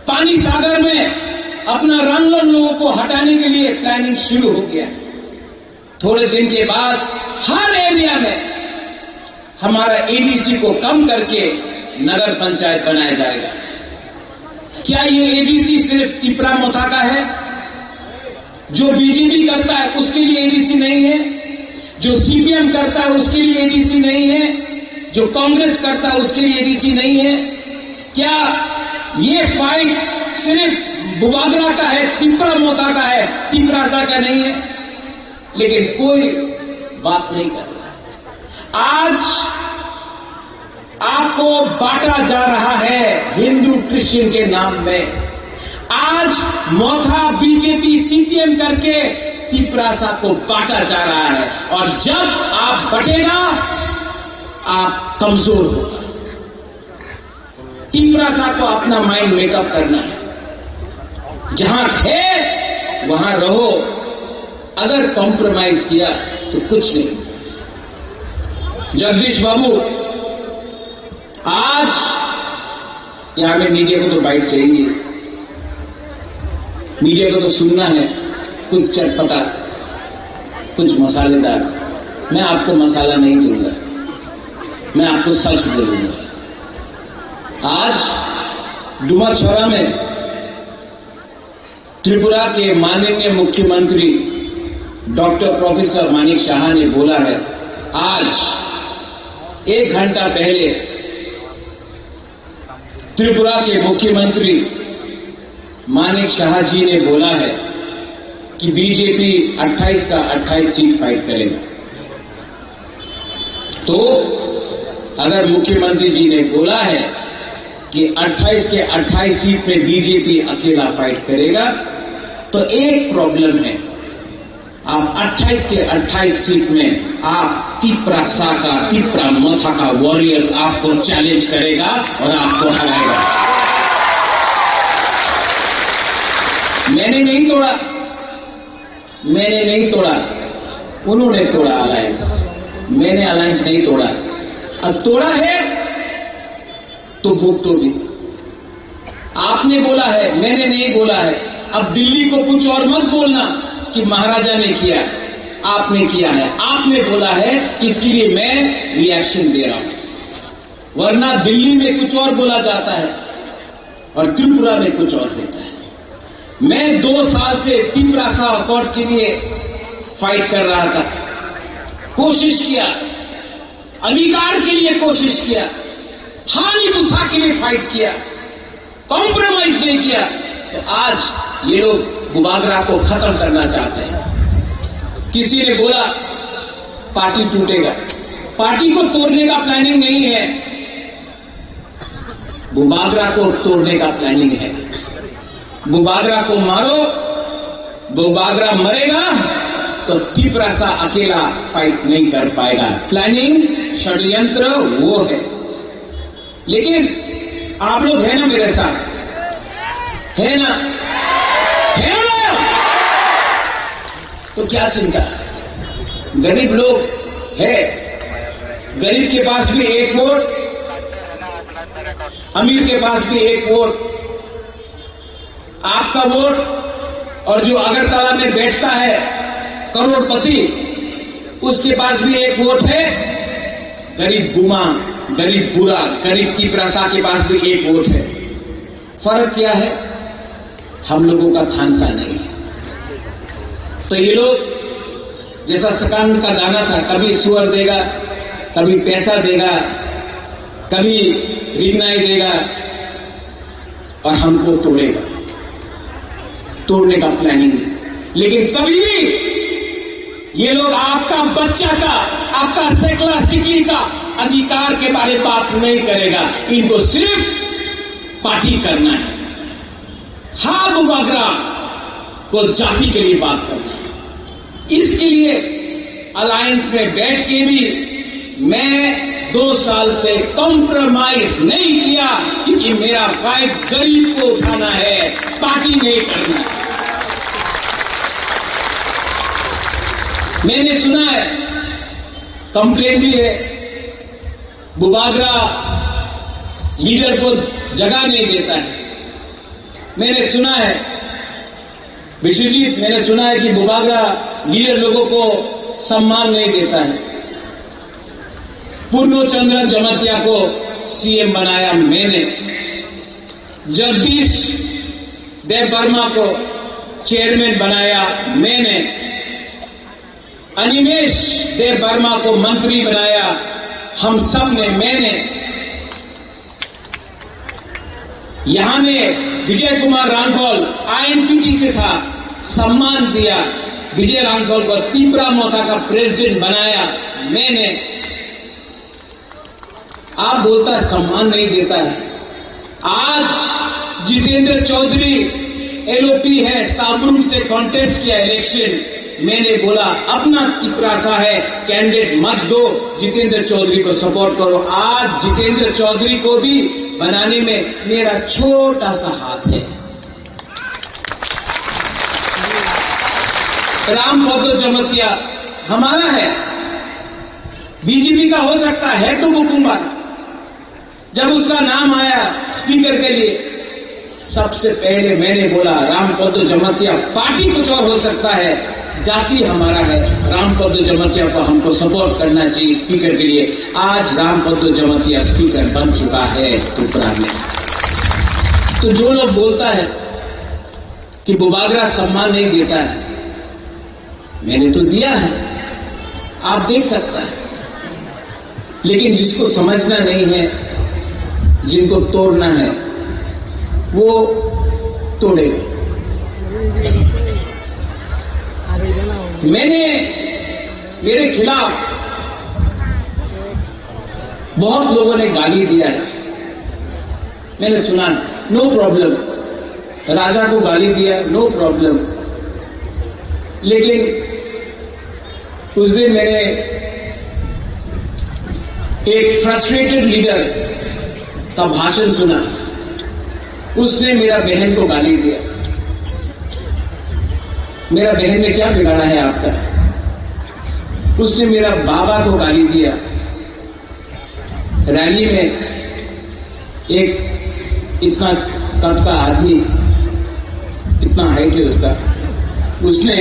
पानी सागर में अपना रंगन लोगों को हटाने के लिए प्लानिंग शुरू हो गया। थोड़े दिन के बाद हर एरिया में हमारा एडीसी को कम करके नगर पंचायत बनाया जाएगा। क्या ये एडीसी सिर्फ तिपरा मोथा का है? जो बीजेपी करता है उसके लिए एडीसी नहीं है? जो सीपीएम करता है उसके लिए एडीसी नहीं है? जो कांग्रेस करता है उसके लिए एडीसी नहीं है? क्या ये फाइट सिर्फ बुबागरा का है, तिपरा मोता का है, तिपरासा का नहीं है? लेकिन कोई बात नहीं कर रहा। आज आपको बांटा जा रहा है हिंदू क्रिश्चियन के नाम में। आज मोथा बीजेपी सीपीएम करके तिपरासा को बांटा जा रहा है। और जब आप बटेगा आप कमजोर होगा। तिपरासा को अपना माइंड मेकअप करना है। जहां है वहां रहो। अगर कॉम्प्रोमाइज किया तो कुछ नहीं। जगदीश बाबू, आज यहां में मीडिया को तो बाइट चाहिए, मीडिया को तो सुनना है कुछ चटपटा, कुछ मसालेदार। मैं आपको मसाला नहीं दूंगा, मैं आपको सच बोलूंगा। आज डुमाछोरा में त्रिपुरा के माननीय मुख्यमंत्री डॉक्टर प्रोफेसर मानिक शाह ने बोला है, आज 1 घंटा पहले त्रिपुरा के मुख्यमंत्री मानिक शाह जी ने बोला है कि बीजेपी 28 का 28 सीट फाइट करेगा। तो अगर मुख्यमंत्री जी ने बोला है कि 28 के 28 सीट में बीजेपी अकेला फाइट करेगा, तो एक प्रॉब्लम है। आप 28 के 28 सीट में आप तिपरासा का, तिपरा मोथा का वॉरियर्स आपको चैलेंज करेगा और आपको हराएगा। मैंने नहीं तोड़ा, मैंने नहीं तोड़ा, उन्होंने तोड़ा अलायंस। मैंने अलायंस नहीं तोड़ा। अब तोड़ा है तो भूख तोड़ी। आपने बोला है, मैंने नहीं बोला है। अब दिल्ली को कुछ और मत बोलना कि महाराजा ने किया, आपने किया है। आपने बोला है, इसके लिए मैं रिएक्शन दे रहा हूं। वरना दिल्ली में कुछ और बोला जाता है और त्रिपुरा में कुछ और देता है। मैं 2 साल से तिपरासा अकॉर्ड के लिए फाइट कर रहा था, कोशिश किया, अधिकार के लिए कोशिश किया, हानि मुसा के लिए फाइट किया, कॉम्प्रोमाइज नहीं किया। तो आज ये लोग बुबागरा को खत्म करना चाहते हैं। किसी ने बोला पार्टी टूटेगा, पार्टी को तोड़ने का प्लानिंग नहीं है, बुबागरा को तोड़ने का प्लानिंग है। बुबागरा को मारो, बुबागरा मरेगा तो तिपरासा अकेला फाइट नहीं कर पाएगा। प्लानिंग, षड्यंत्र वो है। लेकिन आप लोग हैं ना मेरे साथ, है ना? है ना? तो क्या चिंता? गरीब लोग है, गरीब के पास भी 1 वोट, अमीर के पास भी 1 वोट। आपका वोट और जो अगरतला में बैठता है करोड़पति, उसके पास भी 1 वोट है। गरीब गुमा, गरीब बुरा, गरीब तिपरासा के पास भी 1 वोट है। फर्क क्या है? हम लोगों का खानसा नहीं है। तो ये लोग जैसा सकान का दाना था, कभी सुअर देगा, कभी पैसा देगा, कभी रिगनाई देगा और हमको तोड़ेगा, तोड़ने का प्लानिंग है। लेकिन कभी भी ये लोग आपका बच्चा का, आपका सेकला सिकली का अधिकार के बारे में बात नहीं करेगा। इनको सिर्फ पार्टी करना है, हर बुबागरा को जाति के लिए बात करना है। इसके लिए अलायंस में बैठ के भी मैं 2 साल से कॉम्प्रोमाइज नहीं किया, क्योंकि मेरा फाइट गरीब को उठाना है, पार्टी नहीं करना है। मैंने सुना है, कंप्लेन भी है, बुबागरा लीडर को जगह नहीं देता है। मैंने सुना है विश्वजीत, मैंने सुना है कि बुबागरा लीडर लोगों को सम्मान नहीं देता है। पूर्णचंद्र जमातिया को सीएम बनाया मैंने, जगदीश देव वर्मा को चेयरमैन बनाया मैंने, अनिमेश देव वर्मा को मंत्री बनाया हम सब ने, मैंने। यहां में विजय कुमार रांखोल आईएनपीटी से था, सम्मान दिया। विजय रांखोल को त्रिपुरा मोर्चा का प्रेसिडेंट बनाया मैंने। आप बोलता सम्मान नहीं देता है। आज जितेंद्र चौधरी एलओपी है, साबरूम से कॉन्टेस्ट किया इलेक्शन। मैंने बोला अपना तिपरासा है, कैंडिडेट मत दो, जितेंद्र चौधरी को सपोर्ट करो। आज जितेंद्र चौधरी को भी बनाने में मेरा छोटा सा हाथ है। रामभद्र जमातिया हमारा है, बीजेपी का हो सकता है तो मुकुम्बा। जब उसका नाम आया स्पीकर के लिए, सबसे पहले मैंने बोला रामभद्र जमातिया पार्टी कुछ और हो सकता है, जाति हमारा है। रामभद्र जमातिया को हमको सपोर्ट करना चाहिए स्पीकर के लिए। आज रामभद्र जमातिया स्पीकर बन चुका है त्रिपुरा में। तो जो लोग बोलता है कि बुबागरा सम्मान नहीं देता है, मैंने तो दिया है, आप देख सकता है। लेकिन जिसको समझना नहीं है, जिनको तोड़ना है, वो तोड़ेगा। मैंने मेरे खिलाफ बहुत लोगों ने गाली दिया है, मैंने सुना, नो प्रॉब्लम। राजा को गाली दिया, नो प्रॉब्लम। लेकिन उस दिन मैंने एक फ्रस्ट्रेटेड लीडर का भाषण सुना, उसने मेरा बहन को गाली दिया। मेरा बहन ने क्या बिगाड़ा है आपका? उसने मेरा बाबा को गाली दिया। रैली में एक इतना कद का आदमी, इतना हाइट है उसका, उसने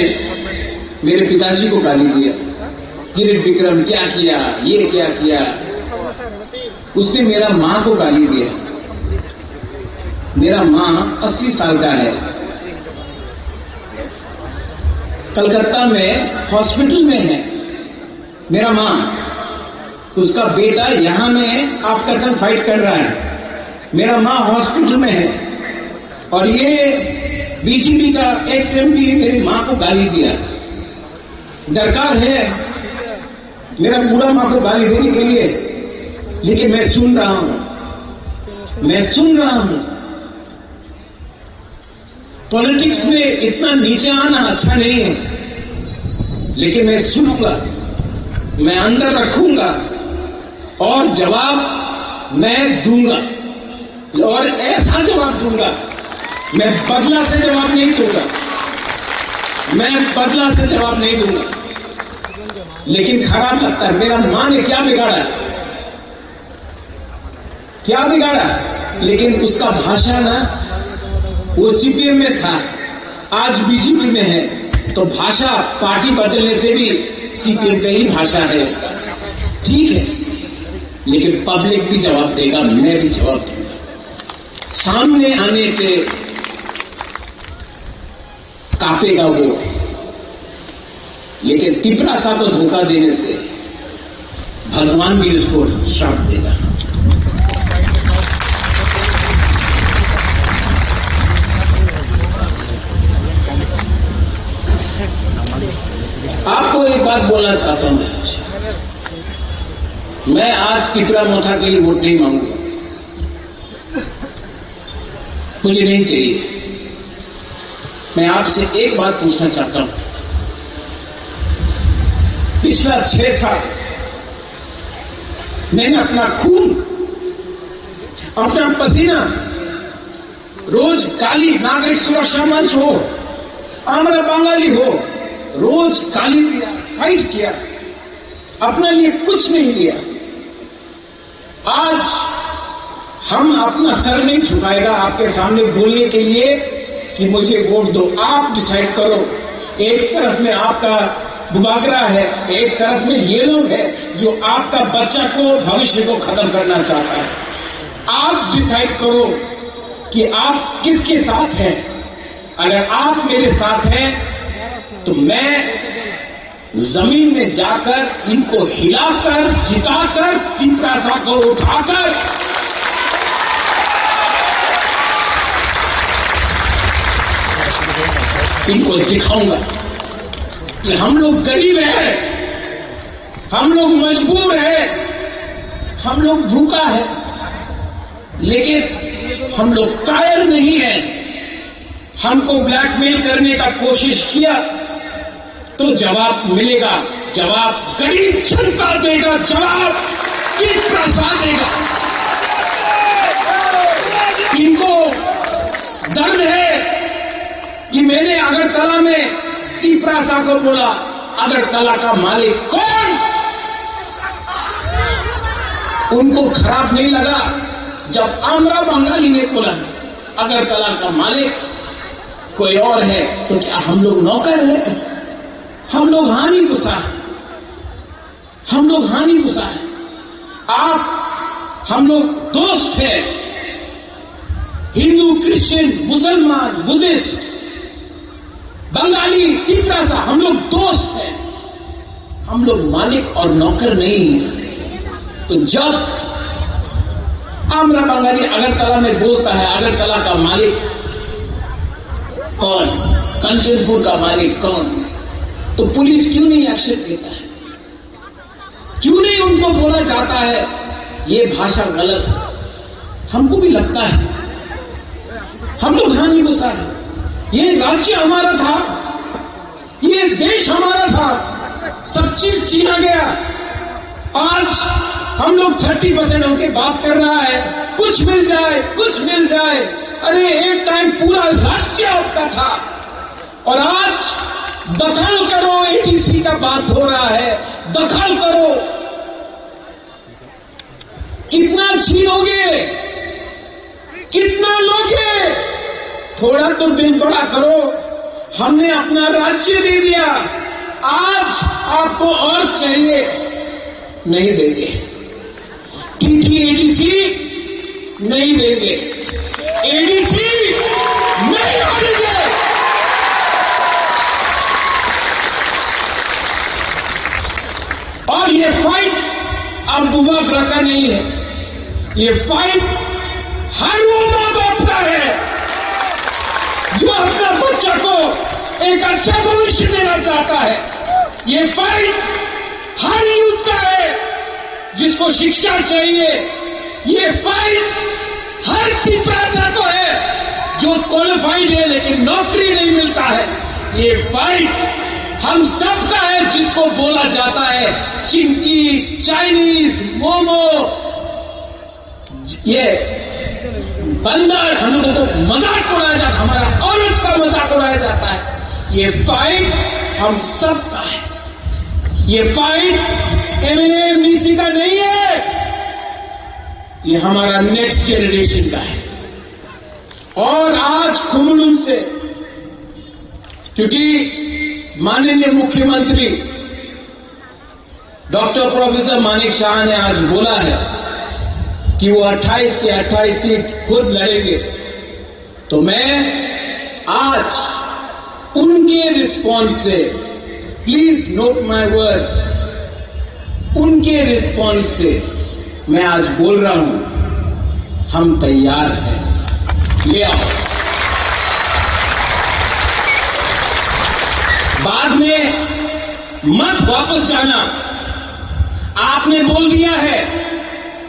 मेरे पिताजी को गाली दिया, किरीट विक्रम क्या किया, ये क्या किया। उसने मेरा मां को गाली दिया। मेरा मां 80 साल का है, कलकत्ता में हॉस्पिटल में है मेरा मां। उसका बेटा यहां में आपका संग फाइट कर रहा है, मेरा मां हॉस्पिटल में है। और ये बीजेपी का एक्स एमपी मेरी मां को गाली दिया। दरकार है मेरा पूरा मां को गाली देने के लिए, लेकिन मैं सुन रहा हूं, मैं सुन रहा हूं। पॉलिटिक्स में इतना नीचे आना अच्छा नहीं है, लेकिन मैं सुनूंगा, मैं अंदर रखूंगा और जवाब मैं दूंगा, और ऐसा जवाब दूंगा। मैं बदला से जवाब नहीं दूंगा, मैं बदला से जवाब नहीं दूंगा। लेकिन खराब लगता है, मेरा मां ने क्या बिगाड़ा, क्या बिगाड़ा। लेकिन उसका भाषा ना, वो सीपीएम में था, आज बीजेपी में है, तो भाषा पार्टी बदलने से भी सीपीएम पे ही भाषा है इसका, ठीक है। लेकिन पब्लिक भी जवाब देगा, मैं भी जवाब दूंगा। सामने आने से कांपेगा वो, लेकिन तिपरासा को धोखा देने से भगवान भी उसको श्राप देगा। आपको एक बात बोलना चाहता हूं, मैं आज तिपरा मोथा के लिए वोट नहीं मांगूंगा, मुझे नहीं चाहिए। मैं आपसे एक बात पूछना चाहता हूं, पिछला 6 साल मैंने अपना खून, अपना पसीना, रोज काली नागरिक सुरक्षा मंच हो, आंध्र बंगाली हो, रोज काली फाइट किया, अपने लिए कुछ नहीं लिया। आज हम अपना सर नहीं झुकाएगा आपके सामने बोलने के लिए कि मुझे वोट दो। आप डिसाइड करो। एक तरफ में आपका बुबागरा है, एक तरफ में ये लोग है जो आपका बच्चा को, भविष्य को खत्म करना चाहता है। आप डिसाइड करो कि आप किसके साथ हैं। अगर आप मेरे साथ हैं तो मैं जमीन में जाकर इनको हिलाकर, जिताकर, तिपरासा को उठाकर इनको दिखाऊंगा कि हम लोग गरीब हैं, हम लोग मजबूर हैं, हम लोग भूखा है, लेकिन हम लोग कायर नहीं हैं। हमको ब्लैकमेल करने का कोशिश किया तो जवाब मिलेगा, जवाब गरीब जनता देगा, जवाब तिपरासा देगा। इनको दर्द है कि मैंने अगरतला में तिपरासा को बोला, अगरतला का मालिक कौन? उनको खराब नहीं लगा जब आंध्रा बंगाली ने बोला अगरतला का मालिक कोई और है, तो क्या हम लोग नौकर हैं? हम लोग हानि गुस्सा है, हम लोग हानि गुस्सा है। आप, हम लोग दोस्त हैं, हिंदू, क्रिश्चियन, मुसलमान, बुद्धिस्ट, बंगाली, तिपरासा, हम लोग दोस्त हैं, हम लोग मालिक और नौकर नहीं हैं। तो जब आंध्रा बंगाली अगरतला में बोलता है अगरतला का मालिक कौन, कंचनपुर का मालिक कौन, तो पुलिस क्यों नहीं एक्शन लेता है? क्यों नहीं उनको बोला जाता है ये भाषा गलत है? हमको भी लगता है, हम लोग हानि गुस्सा है। ये राज्य हमारा था, ये देश हमारा था, सब चीज छीना गया। आज हम लोग 30% होके बात कर रहा है, कुछ मिल जाए, कुछ मिल जाए। अरे एक टाइम पूरा राज्य आपका था और आज दखल करो, एडीसी का बात हो रहा है, दखल करो। कितना छीनोगे, कितना लोगे? थोड़ा तो दिल बड़ा करो। हमने अपना राज्य दे दिया, आज आपको और चाहिए, नहीं देंगे। एडीसी नहीं देंगे, एडीसी नहीं मानेंगे। और ये फाइट अब बुबागरा का नहीं है, ये फाइट हर वो मां बाप का है जो अपना बच्चा को एक अच्छा भविष्य देना चाहता है। ये फाइट हर यूथ का है जिसको शिक्षा चाहिए। ये फाइट हर तिपरासा को है जो क्वालिफाइड है लेकिन नौकरी नहीं मिलता है। ये फाइट हम सबका है जिसको बोला जाता है चिंकी, चाइनीज, मोमो, ये बंदर, हम लोगों को मजाक उड़ाया जाता, हमारा औरत का मजाक उड़ाया जाता है। ये फाइट हम सबका है। ये फाइट एमएनए का नहीं है, ये हमारा नेक्स्ट जनरेशन का है। और आज कुमलुन से, क्योंकि माननीय मुख्यमंत्री डॉक्टर प्रोफेसर मानिक शाह ने आज बोला है कि वो 28 के 28 सीट खुद लड़ेंगे, तो मैं आज उनके रिस्पॉन्स से प्लीज नोट माय वर्ड्स, उनके रिस्पॉन्स से मैं आज बोल रहा हूं, हम तैयार हैं, ले आओ। बाद में मत वापस जाना। आपने बोल दिया है,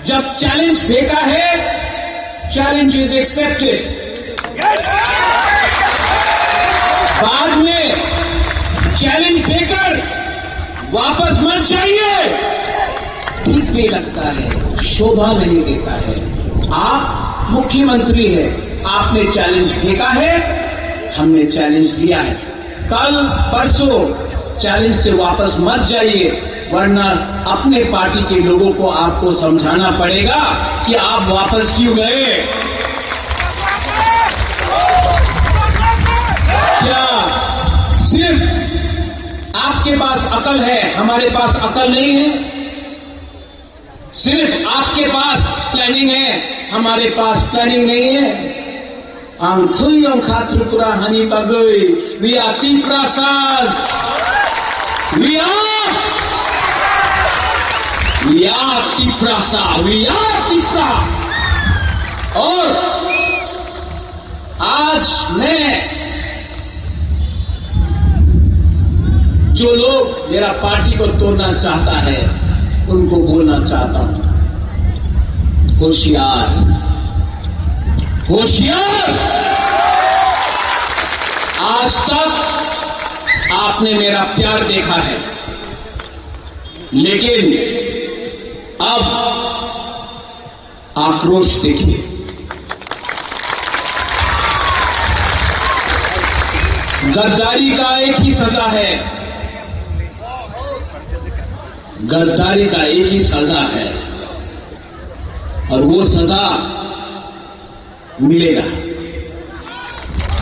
जब चैलेंज फेंका है, चैलेंज इज एक्सेप्टेड। बाद में चैलेंज देकर वापस मत जाइए, ठीक नहीं लगता है, शोभा नहीं देता है। आप मुख्यमंत्री हैं, आपने चैलेंज फेंका है, हमने चैलेंज लिया है। कल परसों चैलेंज से वापस मत जाइए, वरना अपने पार्टी के लोगों को आपको समझाना पड़ेगा कि आप वापस क्यों गए। क्या सिर्फ आपके पास अकल है, हमारे पास अकल नहीं है? सिर्फ आपके पास प्लानिंग है, हमारे पास प्लानिंग नहीं है? हम थुयों खात्रिपुरा हनी पगई, we are Tiprasas, we are Tiprasa, we are Tipra. और आज मैं जो लोग मेरा पार्टी को तोड़ना चाहता है, उनको बोलना चाहता हूं, होशियार, होशियार। आज तक आपने मेरा प्यार देखा है, लेकिन अब आक्रोश देखिए। गद्दारी का एक ही सजा है, गद्दारी का एक ही सजा है, और वो सजा मिलेगा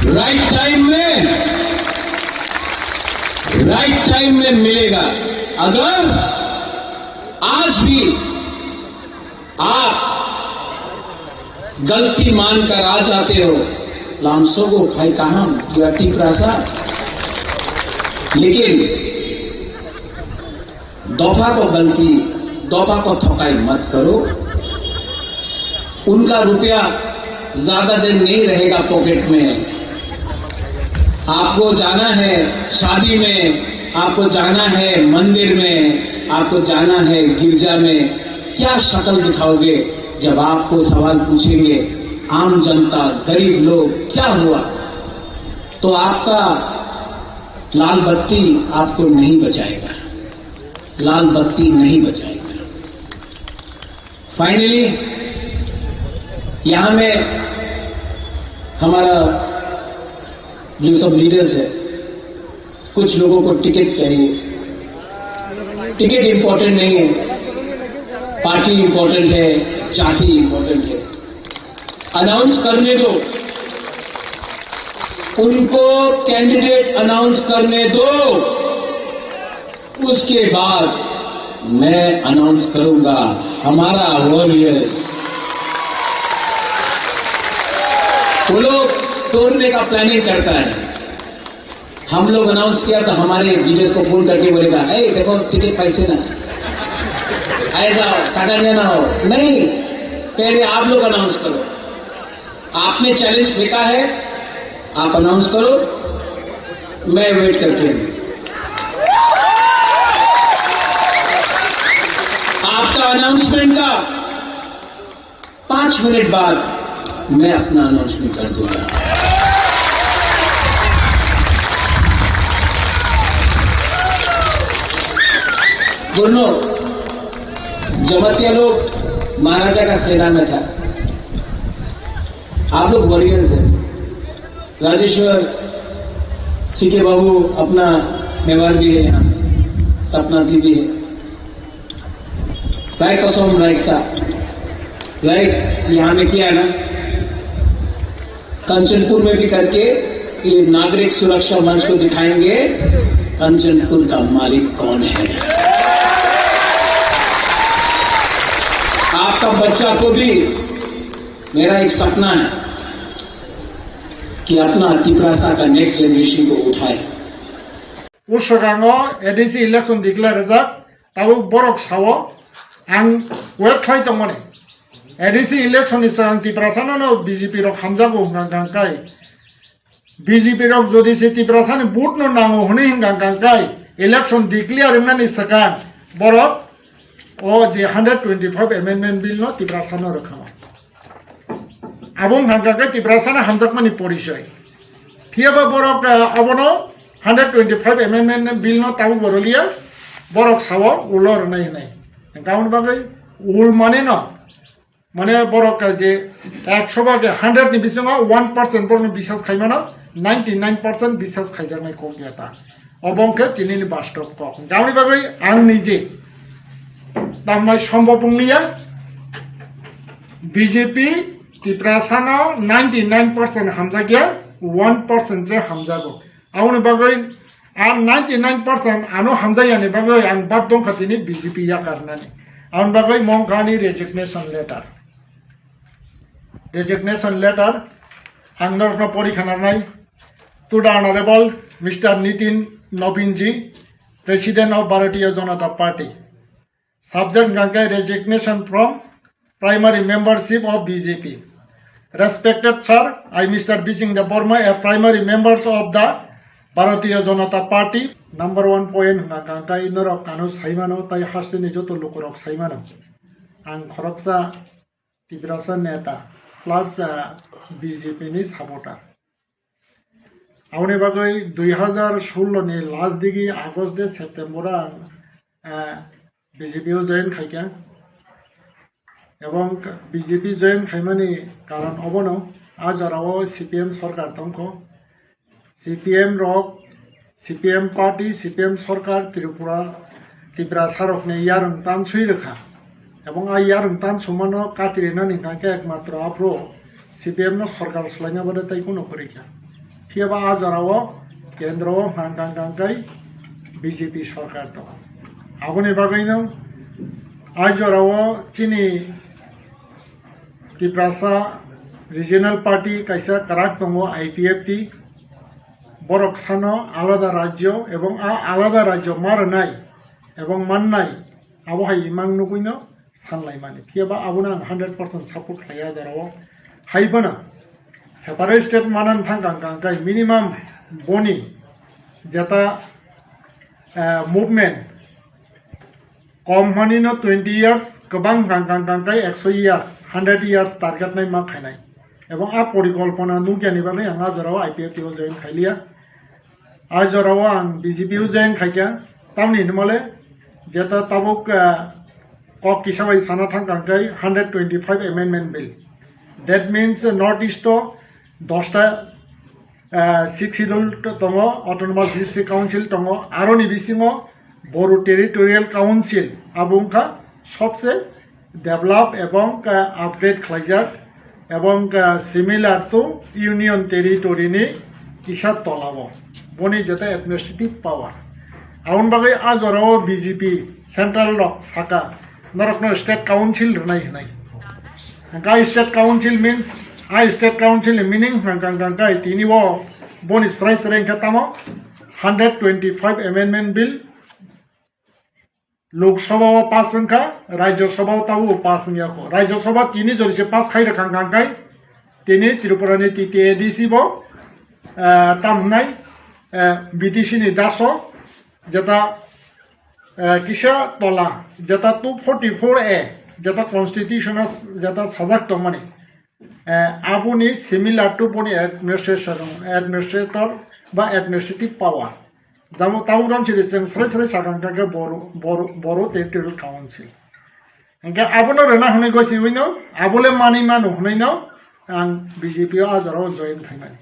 राइट टाइम में मिलेगा। अगर आज भी आप गलती मानकर आ जाते हो, लामसोगो भाई कहां युवती प्रासा, लेकिन दौफा को थकाई मत करो। उनका रुपया ज्यादा दिन नहीं रहेगा पॉकेट में। आपको जाना है शादी में, आपको जाना है मंदिर में, आपको जाना है गिरजा में। क्या शक्ल दिखाओगे जब आपको सवाल पूछेंगे आम जनता, गरीब लोग, क्या हुआ? तो आपका लाल बत्ती आपको नहीं बचाएगा, लाल बत्ती नहीं बचाएगा। फाइनली यहां में हमारा जो सब लीडर्स है, कुछ लोगों को टिकट चाहिए। टिकट इंपॉर्टेंट नहीं है, पार्टी इंपॉर्टेंट है, जाति इंपॉर्टेंट है। अनाउंस करने दो, उनको कैंडिडेट अनाउंस करने दो, उसके बाद मैं अनाउंस करूंगा हमारा वॉरियर्स। वो लोग तोड़ने का प्लानिंग करता है, हम लोग अनाउंस किया तो हमारे लीडर्स को फोन करके बोलेगा, ए देखो टिकट पैसे ना आए जाओ, टाका ना हो। नहीं, पहले आप लोग अनाउंस करो। आपने चैलेंज फेंका है, आप अनाउंस करो, मैं वेट करके हूं। आपका अनाउंसमेंट का 5 मिनट बाद मैं अपना अनाउंसमेंट कर दूंगा। दोनों जमातिया लोग महाराजा का सेना में था, आप लोग वॉरियर्स हैं। राजेश्वर सीके बाबू अपना मेवाड़ भी है, यहाँ सपना दीदी है, लाइक असम लाइक सा लाइक यहां में किया है ना, कंचनपुर में भी करके ये नागरिक सुरक्षा मंच को दिखाएंगे कंचनपुर का मालिक कौन है। आपका बच्चा को भी मेरा एक सपना है कि अपना तिपरासा का नेक्स्ट जनरेशन को उठाए। उसगाङो एडिसि इलेक्शन डिक्लेयर जाक ताबो बरक सावो आं वेट खाइ दंमोन एडिसि इलेक्शन नि सिगां तिप्रासानो बीजेपी रक हामजागो गांगांकाय बीजेपी रक जदि से तिप्रासानि बुट न नांगो हनै गांगांकाय इलेक्शन डिक्लेयर होननानै सिगां बरक ओ जे 125 एमेंडमेंट बिल न तिप्रासानो रखामा आबुं गांगांकाय तिप्रासानो हामजागमानि परिचय फियाबा बरक अबनो 125 एमेंडमेंट बिल न ताबो बरलिया बरक सावो उलर नै नै गाउन बागै उल माने न माने बरक जे 100 बागे 100 नि बिसङा 1% बरनो बिसास खाइमानो 99% बिसास खाइजानाय को गयाता अबंके तिनिनि बास्तव को गाउन बागै आं निजे तामनाय सम्भवनिया बीजेपी तिप्रासानो 99% हामजागिया 1% जे हामजागो आउन बागै आं 99% आनो हामजायानि बागै आं बाद दं खातिनि बीजेपी या कारनानि आउन बागै मंखानि रेजिगनेशन लेटर आं नरकना परिखानाय to the honourable mister Nitin नवीन ji president of Bharatiya Janata Party subject गांके resignation from primary membership of BJP respected sir I mister बिसिंग the Burma a primary members of the Bharatiya Janata Party number 1 point गांका इनरक कानु साइमानो ताई हास्टेनि जतो लोकरक साइमानो आं खरकसा तिब्रासा नेता प्लस बीजेपी नि सपोर्टर आउने बागै 2016 नि लास्ट दिगी आगस्ट दे सेप्टेम्बर बीजेपी जॉइन खाइका एवं बीजेपी जॉइन खाइमानि कारण अबनो आजराव सीपीएम सरकार दंखो सीपीएम रक सीपीएम पार्टी सीपीएम सरकार त्रिपुरा सारक ने यारं तान सुई रखा एवं आ यारं तान सुमानो कातिरिना निकाके एकमात्र आप्रो सीपीएम न सरकार सलाइना बदे ताइको न करिका फियाबा आजराव केंद्र हांगांगांगाई बीजेपी सरकार तो आगुनि बागैनो आजराव चिनी तिप्रासा रिजनल पार्टी कैसा कराक दंगो आईपीएफटी बरक सानो आलादा राज्य एवं आलादा राज्य मारनाय एवं माननाय आबहाय इमां नुगुइनो सानलाय माने फियाबा आबुना 100% सपोर्ट खाया जराव हाइबना सेपारेट स्टेट मानन थांगांगांगाय मिनिमाम बनि जेता मुभमेंट कम मानिनो 20 इयर्स गोबां गांगांगांगाय 100 इयर्स 100 इयर्स टारगेट नाय मा खायनाय एवं आ परिकल्पना नुगियानि बागै आं आजराव आईपीएफटी जॉइन खाइलिया आजराव आं बीजेपी जॉइन खाइका तामनि नमले जेता ताबुक कक किसाबाय साना थांगांगाय 125 amendment bill that means north east 10टा 6 शिड्यूल दङ ऑटोनोमस डिस्ट्रिक्ट काउंसिल दङ आरोनि बिसिङो बोरो टेरिटोरियल काउंसिल आबुंखा सबसे डेभलप एवं अपग्रेड खालायजाक एवं सिमिलार टू यूनियन टेरिटोरी नि किसा तलावो बनि जेता एडमिनिस्ट्रेटिव पावर आउन बागै आजराव बीजेपी सेंट्रल रक साका नरकनो स्टेट काउंसिल रनाय हनाय का स्टेट काउंसिल मीन्स आ स्टेट काउंसिल मीनिंग गांगांगा तिनिवो बनि स्राय स्राय खतामो 125 एमेंडमेंट बिल लोकसभा पास संख्या राज्यसभा ताऊ पास संख्या को राज्यसभा तिनी जरि से पास खाइ रखांगांगाय तिनी त्रिपुरा नि टीटीएडीसी बो तामनाय बीटीसी नि दासो जेता किसा तला जेता 244 ए जेता कॉन्स्टिट्यूशन जेता सजाक तो माने आबुनि सिमिलार टू बनि एडमिनिस्ट्रेटर बा एडमिनिस्ट्रेटिव पावर जामो ताउराम सिरि जों स्राय स्राय सागांगागे बोरो टेरिटोरियल काउंसिल एंगे आबुनो रेना हनै गसि उइनो आबुले मानि मानु हनैनो आं बीजेपी आजराव जॉइन खाइमानि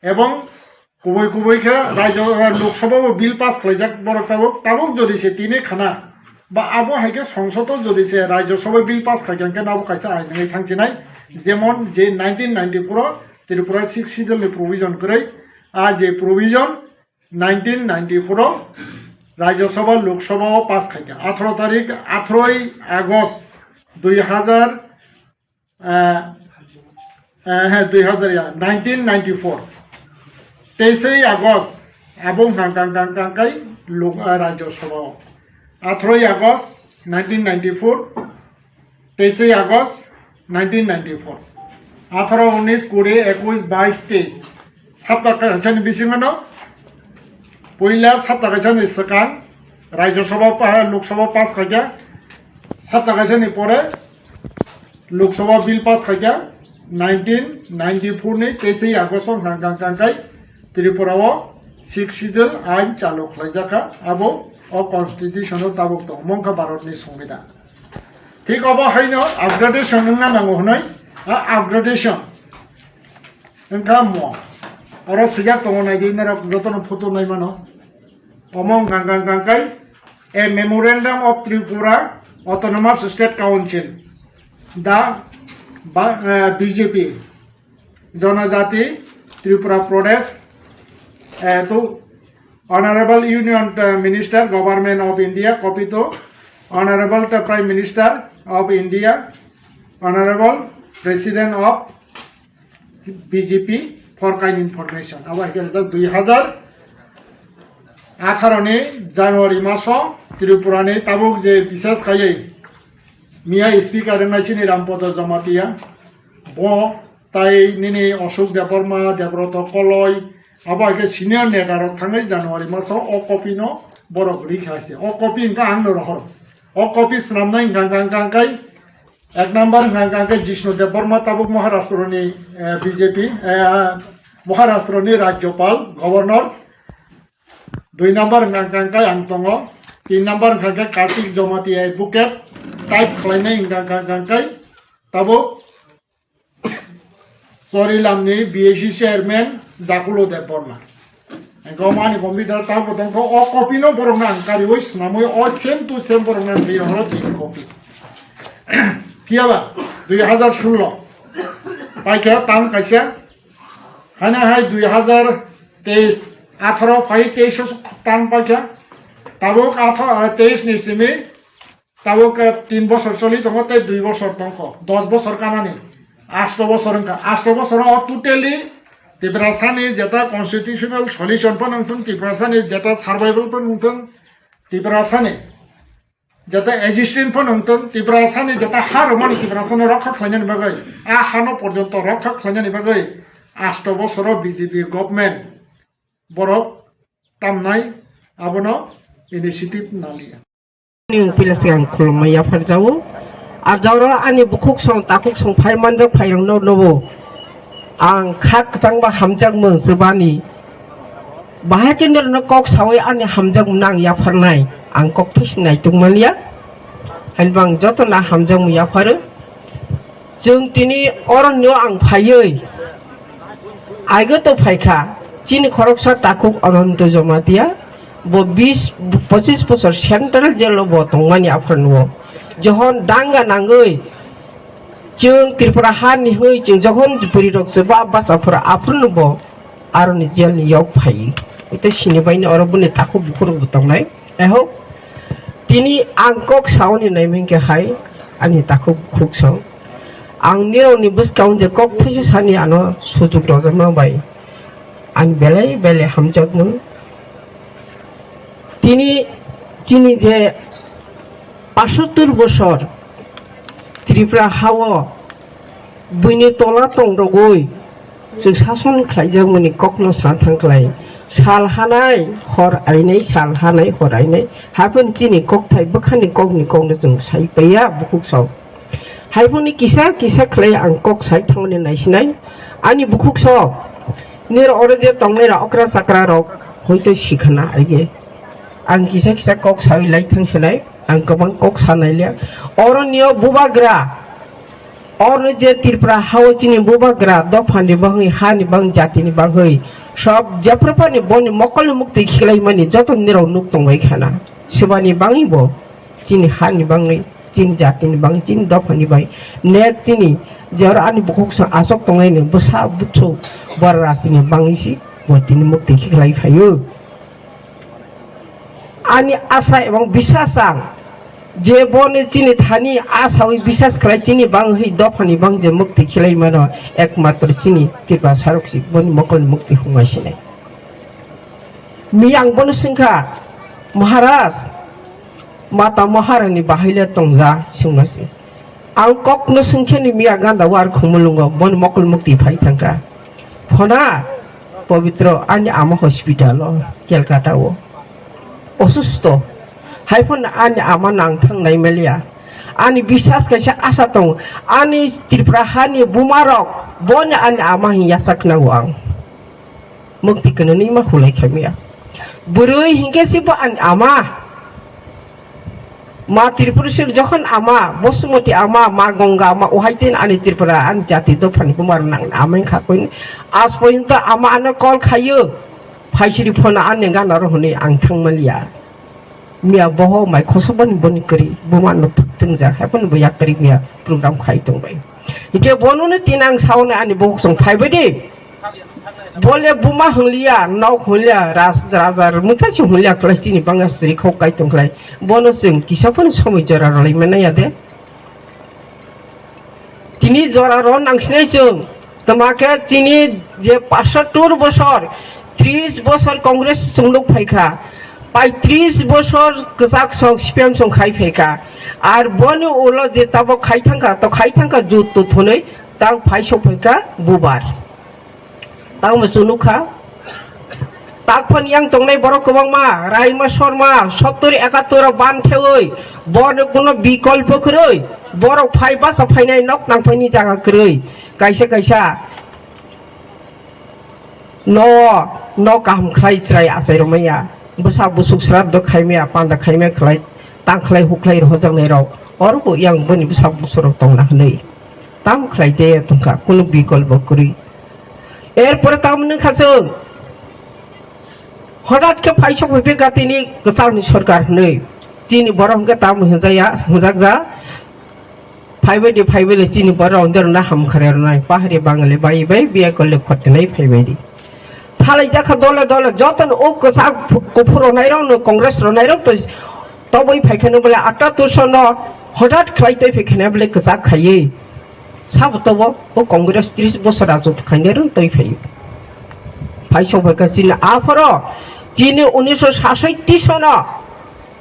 एवं गुबै के राज्य लोकसभा बिल पास खालायजाक बरकताबो ताबुक जदि से तिने खाना बा आबो हाइके संसद जदि से राज्यसभा बिल पास खायगांके नाबो कायसा आइनै थांचिनाय जेमन जे 1994 त्रिपुरा 6 शिड्यूल नि प्रोविजन करै आ जे प्रोविजन 1994 राज्यसभा लोकसभा पास खायगा 18 तारिख 18 আগস্ট 1994 23 আগস্ট এবং হাঙ্কাঙ্কাঙ্কাঙ্কাই লোক রাজ্যসভা 18 আগস্ট 1994 23 আগস্ট 1994 18 19 20 21 22 23 7 কাছানি বিসিমানো পয়লা 7 কাছানি সকান রাজ্যসভা লোকসভা পাস খাইয়া 7 কাছানি পরে লোকসভা বিল পাস খাইয়া 1994 ni 23 আগস্ট হাঙ্কাঙ্কাঙ্কাই ত্রিপুরাও 6 শিডিউল আইন চালু খাইজাকা আবো ও কনস্টিটিউশনাল তাবুক দं মংকা ভারতनि সংবিধাन ঠিক অবহাইনো আপগ্রেডেশন না নাঙ্গো হনাই আপগ্রেডেশন ओंखा मो और सिजा तो नाय दिन रा जतन फोटो नाय मानो अमंग गांगांगांकाई a memorandum of Tripura autonomous state council दा बीजेपी जनजाति Tripura Pradesh to honourable union minister government of India copy to honourable prime minister of India honourable president of BJP for kind information अब 2018 नि जानुवारी मासो त्रिपुरा नि ताबुक जे विशेष खायै मिया स्पीकर नाइचिनि रामपद जमातिया बो ताई निनि अशोक देवबर्मा देवव्रत कलय अब सिनियर नेतार थाङै जानुवारी मासो अ कपि नो बरक रिखासे अ कपि इनका आंनो रहर अ कपि स्नामनाय गांगांगांगाय एक नंबर गांगांगाय जिष्णु देवबर्मा ताबुक महाराष्ट्र बीजेपी महाराष्ट्र राज्यपाल गवर्नर 2 नंबर गांगांगाय आंतंग 3 नंबर गांगांगाय कार्तिक जमाती एडवोकेट टाइप खालायनाय गांगांगांगाय ताबुक चरिलामनि बीएससी चेयरमैन जाकुलो देवबर्मा गमानि कम्पिउटार ताबुक दंखौ अ कपि नो बरंना अंकारिवै स्नामै अ सेम टू सेम बरंना बिहर कपि कियाबा 2016 पाइका ताम कैसे हाना हाय 2023 18 फाइ 23 ताम पाइका ताबुक 23 निसिमि ताबुक 3 বছর চলি দङ তে 2 বছর দङ 10 বছর কানাनि 8 বছর अंका 8 বছর টোটালি त्रिपुरासानि जेता कन्स्टिट्यूशनल सल्यूशन पण नंथुन त्रिपुरासानि जेता सर्वाइवल पण नंथुन त्रिपुरासानि जेता एजिस्टेंट पण नंथुन त्रिपुरासानि जेता हारमानि त्रिपुरासानि रक्षा खालायनायनि बागै आ हानो पर्यन्त रक्षा खालायनायनि बागै 8 বছর बीजेपी गभर्नमेंट बरफ तामनाय आबनो इनिशिएटिभ नालिया नि पिलासियां खुलमाया फरजावो आर जावरा आनि बुखुक सं ताकुक सं फायमानजों फायरंनो नबो आं खाक जांबा हामजां मो जोबानि बाहायजेनर न कक सावै आनि हामजां नां याफारनाय आं कक थसिनाय दंमालिया हालबां जतना हामजां याफारो जों दिनै अरण्य आं फायै आइगो तो फायखा चीन खरकसा ताकुक अनंत जमातिया बो 20-25 বছর सेंट्रल जेल बो दंमानि आफारनो जहन दांगा नांगै जों त्रिपुरा हानि है जों जहन जुपुरि रक्सबा बासाफोरा आफुरनबो आरनि जेलनि याव फायो इते सिनिबायनि अरबनि ताखु बुखुर बुतंनाय एहो तिनि आंकक सावनि नायमेंके हाय आनि ताखु खुकसं आं निरौनि बसकाउन जे कक फैसा सानि आनो सुजुग रजमा बाय आं बेले बेले हामजागमोन तिनि चिनि जे 75 বছর त्रिपुरा हाव बुइनि तला तंगरगै जों सासन खालायजामोनि ककनो सानथांख्लाय साल हानाय हर आइनाय साल हानाय हर आइनाय हाफोन चिनि ककथाय बखानि ककनि ककनो जों साइपैया बुकुकसाव हायफोनि किसा किसा खालाय आं कक साइ थांनि नायसिनाय आनि बुकुकसाव निर अरजे तंनायरा अक्रा साक्रा रक हयतो सिखाना आइगे आं किसा किसा कक साइ लाइ थांसनाय आं गोबां कक सानायलिया अरण्य बुबाग्रा और जे त्रिपुरा हावचिनि बुबाग्रा दफानि बाङै हानि बां जातिनि बाङै सब जप्रपानि बनि मकल मुक्ति खिलायमानि जतन निराव नुक दंबाय खाना सिबानि बाङैबो चिनि हानि बाङै चिन जातिनि बां चिन दफानि बाय नेट चिनि जर आनि बुखुक आसक दंनायनि बसा बुथु बरासिनि बाङैसि बतिनि मुक्ति खिलाय फायो आनि आशा एवं विश्वासां जे बने चिनि थानी आसावै विश्वास खालाय चिनि बांहै दफानि बां जे मुक्ति खिलाय मानो एकमात्र चिनि त्रिपुरा सारकसि बनि मकल मुक्ति हुंगासिनाय miyang bonus singka Maharaj mata Maharani bahile tongja singmasi ang kok no singke ni miya ganda war khumulungo bon mokul mukti phai thangka phona পবিত্র আনি আমা হসপিটাল ক্যালকাটাও অসুস্থ হাইফোন আনি আমা নাংথাং নাই মেলিয়া আনি বিশ্বাস কাছে আশা দं আনি ত্রিপুরা হানি বুমারক বন আনি আমা হিয়াসাক নাও আं মুক্তি কননি মা হুলাই খামিয়া বুরুই হিংকেসিব আনি আমা মা ত্রিপুরেশ্বর যখন আমা বসুমতি আমা মা গঙ্গা আমা ওহাইতেন আনি ত্রিপুরা আনি জাতি দফানি বুমার নাং আমাই খাকইন আজ পর্যন্ত আমা আনো কল খাইयो ফাইসিরি ফোন আনি গানা রহনি আং থাংমালিয়া মিয়া বহ মাই খসবন বনি করি বুমান নথুং যা হেপন বয়া করি মিয়া প্রোগ্রাম খাই দंबाय ইতে বনুনে তিনাং সাউনে আনি বক সं ফাইबायदि বলে বুমা হলিয়া নাও হলিয়া রাজার মুথাছি হলিয়া ক্লাসিনি বাংলাশ্রী খকাই তংলাই বনসিং কিসাফন সময় জরা রলাই মেনায়া দে তিনি জরা র নাংসিনাই जों তোমাকে তিনি যে 75 বছর 30 বছর কংগ্রেস সংলোক ফাইখা 35 বছর গজাক সং সিপিএম সং খাই ফাইখা আর বনে ওলো যে তাব খাইথাঙ্কা যুত থनै তাং ফাইসো ফাইখা বুবার তাও মজুনুখা তাকফান yang tongnai borok kobangma raima shorma 70 71 ban thewoi bon kono বিকল্প kroi borok phai ba sa phainai nok nang phaini jaga kroi kaisa no kaham khlai chrai asai romaya busa busuk srad do khaimya panda khaimya khlai tang khlai huklai rojang nei rok or bo yang boni busa busur tongna hnei tam khlai je tongka kono বিকল্প kroi এরপরে তামনে খাসং হঠাৎ কে ফাইসক হইবে গাতিনি গসাউনি সরকার নেই চিনি বরংকে তাম হজায়া হজাগজা ফাইবেলে চিনি বড় অন্দর না হামখারের নাই পাহাড়ি বাঙালি বাই বিয়া করলে খরতে নাই ফাইবেদি থালাই জাখা দলে যতন ও গসা কফুর নাইরাও ন কংগ্রেস নাইরাও তো তবই ফাইখানে বলে 78 ন হঠাৎ খাইতে ফাইখানে বলে গসা খাইয়ে সাবতব ও কংগ্রেস 30 বছর আজত খাইনের তৈ ফাই ফাইসো ফাইকা চিনি আফর চিনি 1967 সন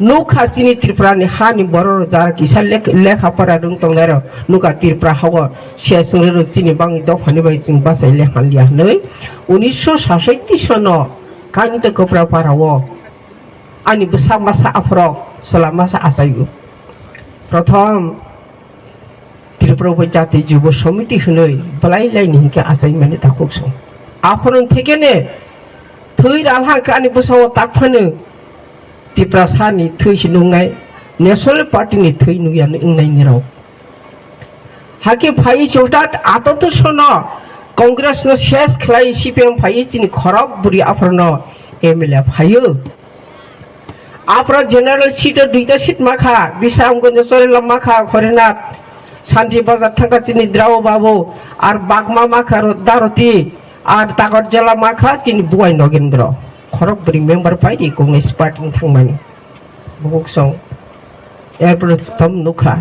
নুখা চিনি ত্রিপুরানি হানি বড় যার কিসার লেখাপড়া রং তংলার নুকা ত্রিপুরা হব শেষর চিনি বাঙি দফানি বাই চিং বাসাই লেখালিয়া नै 1967 সন কানিতে কপরা পারাও আনি বসা মাসা আফর সালামাসা আসাইও প্রথম ত্রিপুরা জাতি যুব সমিতি হই বলাই লাইনি হিকে আসাই মানে তাকুক সং আফরন থেকে নে থৈ রালহা কানি বসাও তাকফানো ত্রিপুরা সানি থৈ সিনুঙ্গাই ন্যাশনাল পার্টি নি থৈ নুয়ান ইংনাই নিরাও হাকে ফাই চৌটাট 78 সন কংগ্রেস ন শেষ খলাই সিপিএম ফাই চিনি খরক বুড়ি আফরন এমএলএ ফাইও আফর জেনারেল সিট দুইটা সিট মাখা বিশামগঞ্জ চরেলাম মাখা হরিনাথ শান্তি বাজার থাকা চিনি দ্রাও বাবু আর বাগমা মাখা দারতি আর তাগর জেলা মাখা চিনি বুয়াই নগেন্দ্র খরকবুরি মেম্বার পাইরি কংগ্রেস পার্টি থাংমানি বুক সং এরপর স্তম নুখা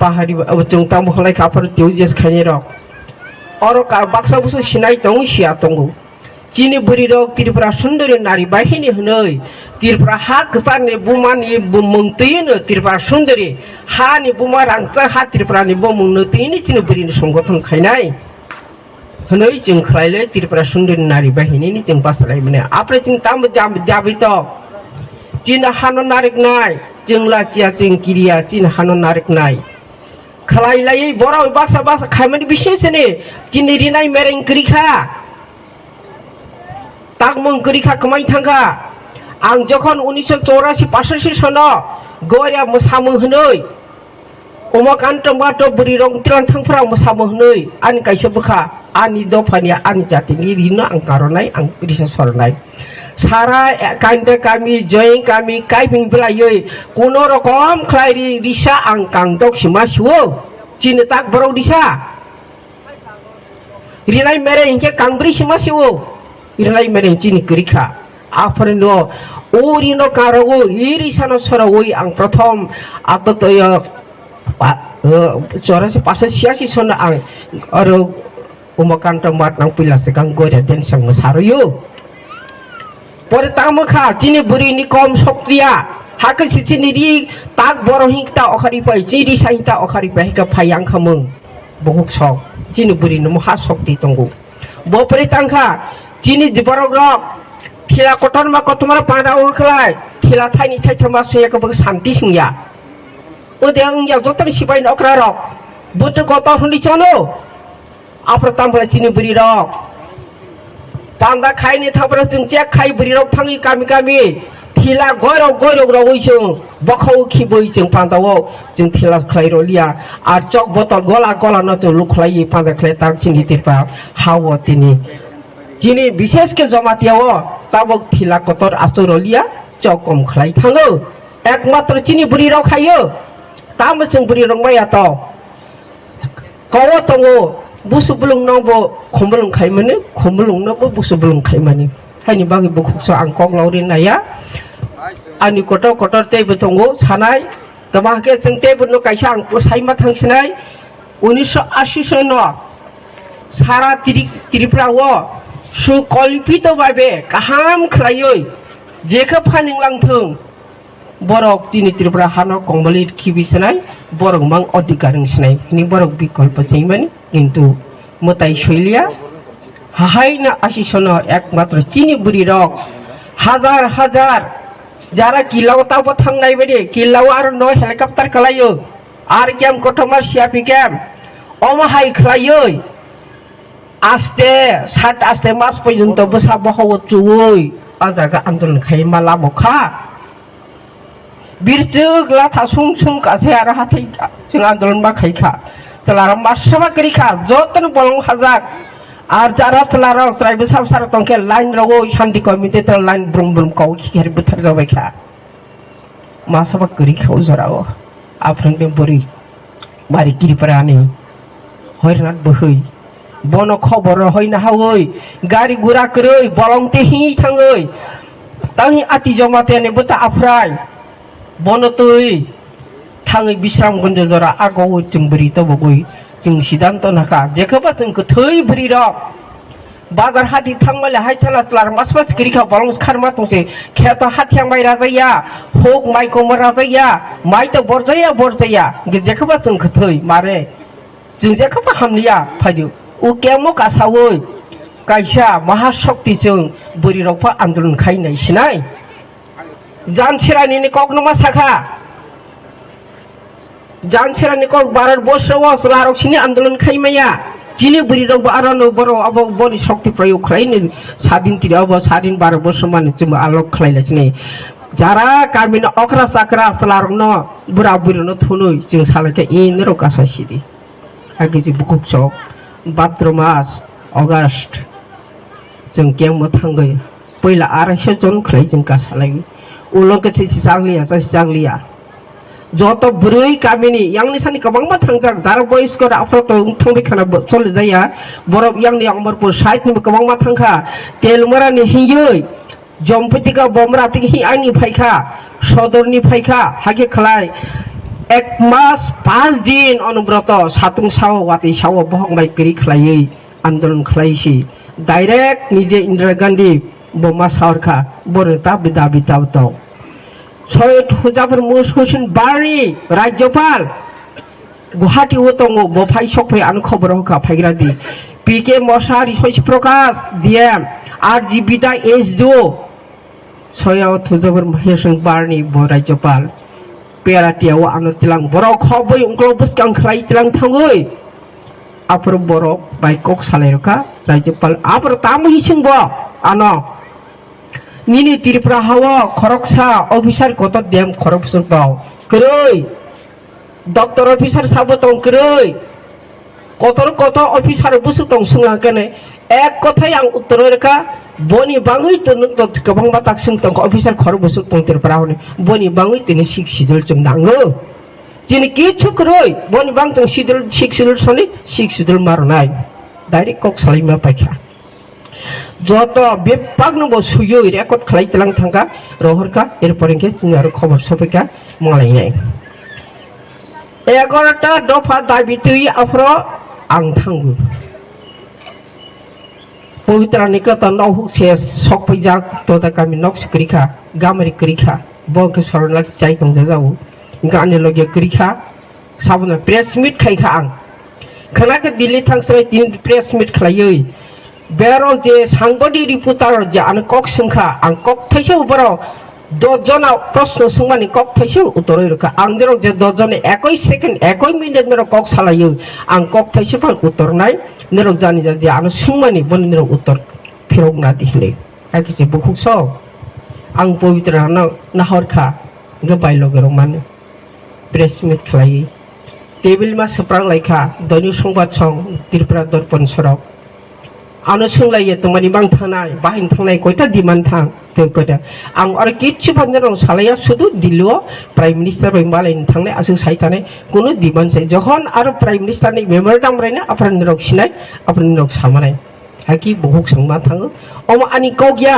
পাহাড়ি जों তাম হলাই কাপড় টিউজেস খাইনি রক অরকা বাক্সা বুসু সিনাই দং সিয়া দঙ্গু চিনি বুরি রক ত্রিপুরা সুন্দরী নারী বাহিনী হनै ত্রিপুরা হা গসানি বুমানি বুমংতৈনো ত্রিপুরা সুন্দরী হানি বুমা রাংচা হা ত্রিপুরাनि बुमंनोतैनि चिनि बुरिनि संगठन खायनाय हनै जों खलायले त्रिपुरा सुन्दरी नारी बाहिनीनि जों बासलाय माने आपरे जों ताम जाबि तो चिन हानो नारिकनाय जों लाचिया जों किरिया चिन हानो नारिकनाय खलायलायै बराव बासा खायमानि बिसेसने चिनि रिनाय मेरें करिखा तागमं करिखा कमाय थांगा आं যখন 1984 85 সন গরিয়া মোসামो হनै অমকান্ত মাতো বুরি রং ত্রান থাংফরা মোসাमो হनै আনি কাইসে বখা আনি দফানি আনি জাতিनि रिनो आं कारनाय आं रिसा सरनाय सारा कांदे कामी जय कामी काइपिं बलायै कोनो रकम खलायरि रिसा आं कांदक सिमा सुओ चिनि ताक बरौ दिसा रिनाय मेरे इनके कांब्रि सिमा सुओ रिनाय मेरे चिनि करिखा आफरनो ओरिनो कारागो इरिसानो सरावै आं प्रथम आततय 84 सन आं आरो उमकान्त मात नां पिलासे गां गरे देनसां मोसारयो পরে তামখা চিনি বুড়িনি কম শক্তিয়া হাকে চিনি রি তাক বড় হিংতা অখারি পাই চিরি সাহিতা অখারি পাই কা ফায়াং খামুং বহুক সক চিনি বুড়িনি মহা শক্তি তঙ্গু বপরে তাংখা চিনি বরক রক ঠিলা কটন মা কতমার পাঁড়া উখলাই ঠিলা থাইনি থাইথমা সৈয়াকে বক শান্তি সিংয়া ওদে ইয়া যতন সিপাই নকরা রক বুদ্ধ গত হলি চলো আপনার তামরা চিনি বুড়ি রক পান্দা খাইনি থাপরা जों চেক খাই বুড়ি রক থাঙি গামি গামি ঠিলা গয়রক রই जों বখাও খিবই जों পান্দাও जों ঠিলা খাই রলিয়া আর চক বোতল গলা ন जों লুখলাই পান্দা খাই তাং চিনি তিরপা হাও তিনি যিনি বিশেষকে জমাতিয়াও তাবক ঠিলা কতর আসরলিয়া চকম খাই থাঙো একমাত্র চিনি বুড়ি রক খাইও তাম जों बुरि रंबाया तो कव तंगो बुसु बुलुं नंबो खमबुलुं खाइमाने खमबुलुं नबो बुसु बुलुं खाइमाने हायनि बागै बुखुसो आं कग लावरि नाया आंनि कटर तेबो तंगो सानाय गमाके जों तेबो न कायसा आं साइमा थांसिनाय 1980 सन सारा त्रिपुराव सुकल्पित भाबे गाहाम खालायै जेखो फानिंलांथों बरक चिनी त्रिपुरा हानो कंबली खिबिसनाय बरक मां अधिकार सिनाय नि बरक विकल्प सैमानि किंतु मताय शैलिया हाहायना आशिसन एकमात्र चिनी बुरि रक हजार हजार जारा किलाव ताबो थांनाय बायदि किलाव आरो न हेलिकप्टार खलायो आर केम कथमा सियापि केम अमहाय खलायो आस्ते सात आस्ते मास पर्यन्त बसा बहाव चुवै आजागा आन्दोलन खाय माला मखा बिरजोग लाथा सुं कासे आरो हाथाय जों आन्दोलन बाखायखा चलारा मासबा करिखा जतन बलं हाजाक आर जारा चलारा स्राइबो सार तंके लाइन रगो शांति कमिटी त लाइन ब्रुम कौ खिखेर बुथार जाबायखा मासबा करिखा जराव आफ्रंदे बोरि मारि गिरिपरानि हयरात बहै बन खबर हयना हावै गारि गुरा करै बलंते हि थाङै तांनि आति जमातेने बुता आफ्राय बनतै थाङै बिश्रामगन्ज जरा आगौ जों बोरि तबगै जों सिद्धांत नाका जेखोबा जों थै बोरि रक बाजार हाथि थांमाले हायथाला स्लार मासबास करिखा बलं खारमा तंसे खेत हाथियां माइ राजाया होक माइको राजाया माइ त बरजाया जेखोबा जों थै मारे जों जेखोबा हामलिया फायदो उ केमो कासावै कायसा महाशक्ति जों बोरि रकफा आन्दोलन खायनाय सिनाय जानसिरानि कगनमा साखा जानसिरानि कग भारत बर्षव सलारकसिनि आन्दोलन खायमाया चिनि बुरि रक आरो बरो अब बरि शक्ति प्रयोग खायनो सादिन तिर अब सादिन भारत बर्ष माने जों आलोक खायलासिनि जारा गामिन अखरा साखरा सलारकनो बुरा बुरिनो थुनै जों सालाके इन रकासासिदि आगे जि बुकुक्स भाद्र मास अगस्त जों केमो थांगै पहिला 250 जन खाय जों कासालाय उलंके जांलिया जत बुरै गामिनि यांनि सानि गोबांबा थांजाक जारा बयस्कर आफरत थांबायखाना चल जाया बरफ यांनि अमरपुर साइडनि गोबांबा थांखा तेलमरानि हियै जमपतिका बमराति हि आंनि फायखा सदरनि फायखा हागे खलाय 1 मास 5 दिन अनुब्रत सातुं साव वाति साव बहंबाय करि खलायै आन्दोलन खलायसि डाइरेक्ट निजे इंदिरा गांधी बमा सावरखा बरता दाबि दावताव सयद हुजाफोर मुसहुसिन बारि राज्यपाल गुवाहाटी उतंगो बफाय सकफै आन खबर होखा फायग्रादि पीके Mushahary Shashi Prakash DM R G बिदा एसडो सयद हुजाफोर महेशन बारनि ब राज्यपाल पेराटियाव आनो तिलां बर खबै उंग्लो बुसकां खलाय तिलां थाङै आफोर बर बाइकक सालायरखा राज्यपाल आफोर तामहिसिंब आनो निनी त्रिपुरा हावा खरकसा ऑफिसर कत देम खरकसुर बाव करै डॉक्टर ऑफिसर साबो तंग करै कत ऑफिसर बुसु तंग संगाकेने एक कथाय आं उत्तर रेखा बनि बाङै तन गोबां बाताक सिं तंग ऑफिसर खर बुसु तंग त्रिपुरा हने बनि बाङै तिनि सिक्सिदल जों नाङो जिनि किछु करै बनि बां जों सिक्सिदल सनि सिक्सिदल मारनाय डाइरेक्ट कक सालायमा पाइखा যত বিপাগ্নব সুयो রেকর্ড খালাইতलां थांगा रहरका एरपरेंके जों आरो खबर सफैका मालायनाय 11टा दफा दाबितै आफ्र आं थांगो पवित्र निकट नौ से शक फैजाक तो कमी नक करीखा गामरी करीखा बंक सरला चाय तंजा जाऊ गाने लगे करीखा साबना प्रेस मीट खाइखा आं खाना के दिल्ली थांसै तीन प्रेस मीट खालायै बेरो जे सांबादी रिपोर्टार जे आन कक संखा आं कक थाइसे बरो दजना प्रश्न सोंबानि कक थाइसे उत्तरै रखा आं जेराव जे दजने 21 सेकेन्ड 21 मिनिट मेरा कक सालायो आं कक थाइसे फान उत्तरनाय नेरक जानि जे आन सोंबानि बन नेरक उत्तर फेरगना दिहले आकिसे बुखुस आं पवित्र नाहरखा गबाय लगेर मान प्रेस मीट खालायै टेबिल मा सप्रां लाइखा दैनिक संबाद सं त्रिपुरा दर्पण सरक आनो सोंलायो तमानि बां थानाय बाहिन थांनाय कयटा डिमान्ड थां तेकटा आं आरो किच्छु भाबनायाव सालाया शुधु दिल्लीआव प्राइम मिनिस्टार बाय मालायनि थांनाय आसो साइतानाय कुनु डिमान्ड साइ जखन आरो प्राइम मिनिस्टारनि मेमोरेन्डाम रायना आपरानि रक सिनाय आपरानि रक सामानाय हाकि बहुक संमा थाङो अमा आनि कगिया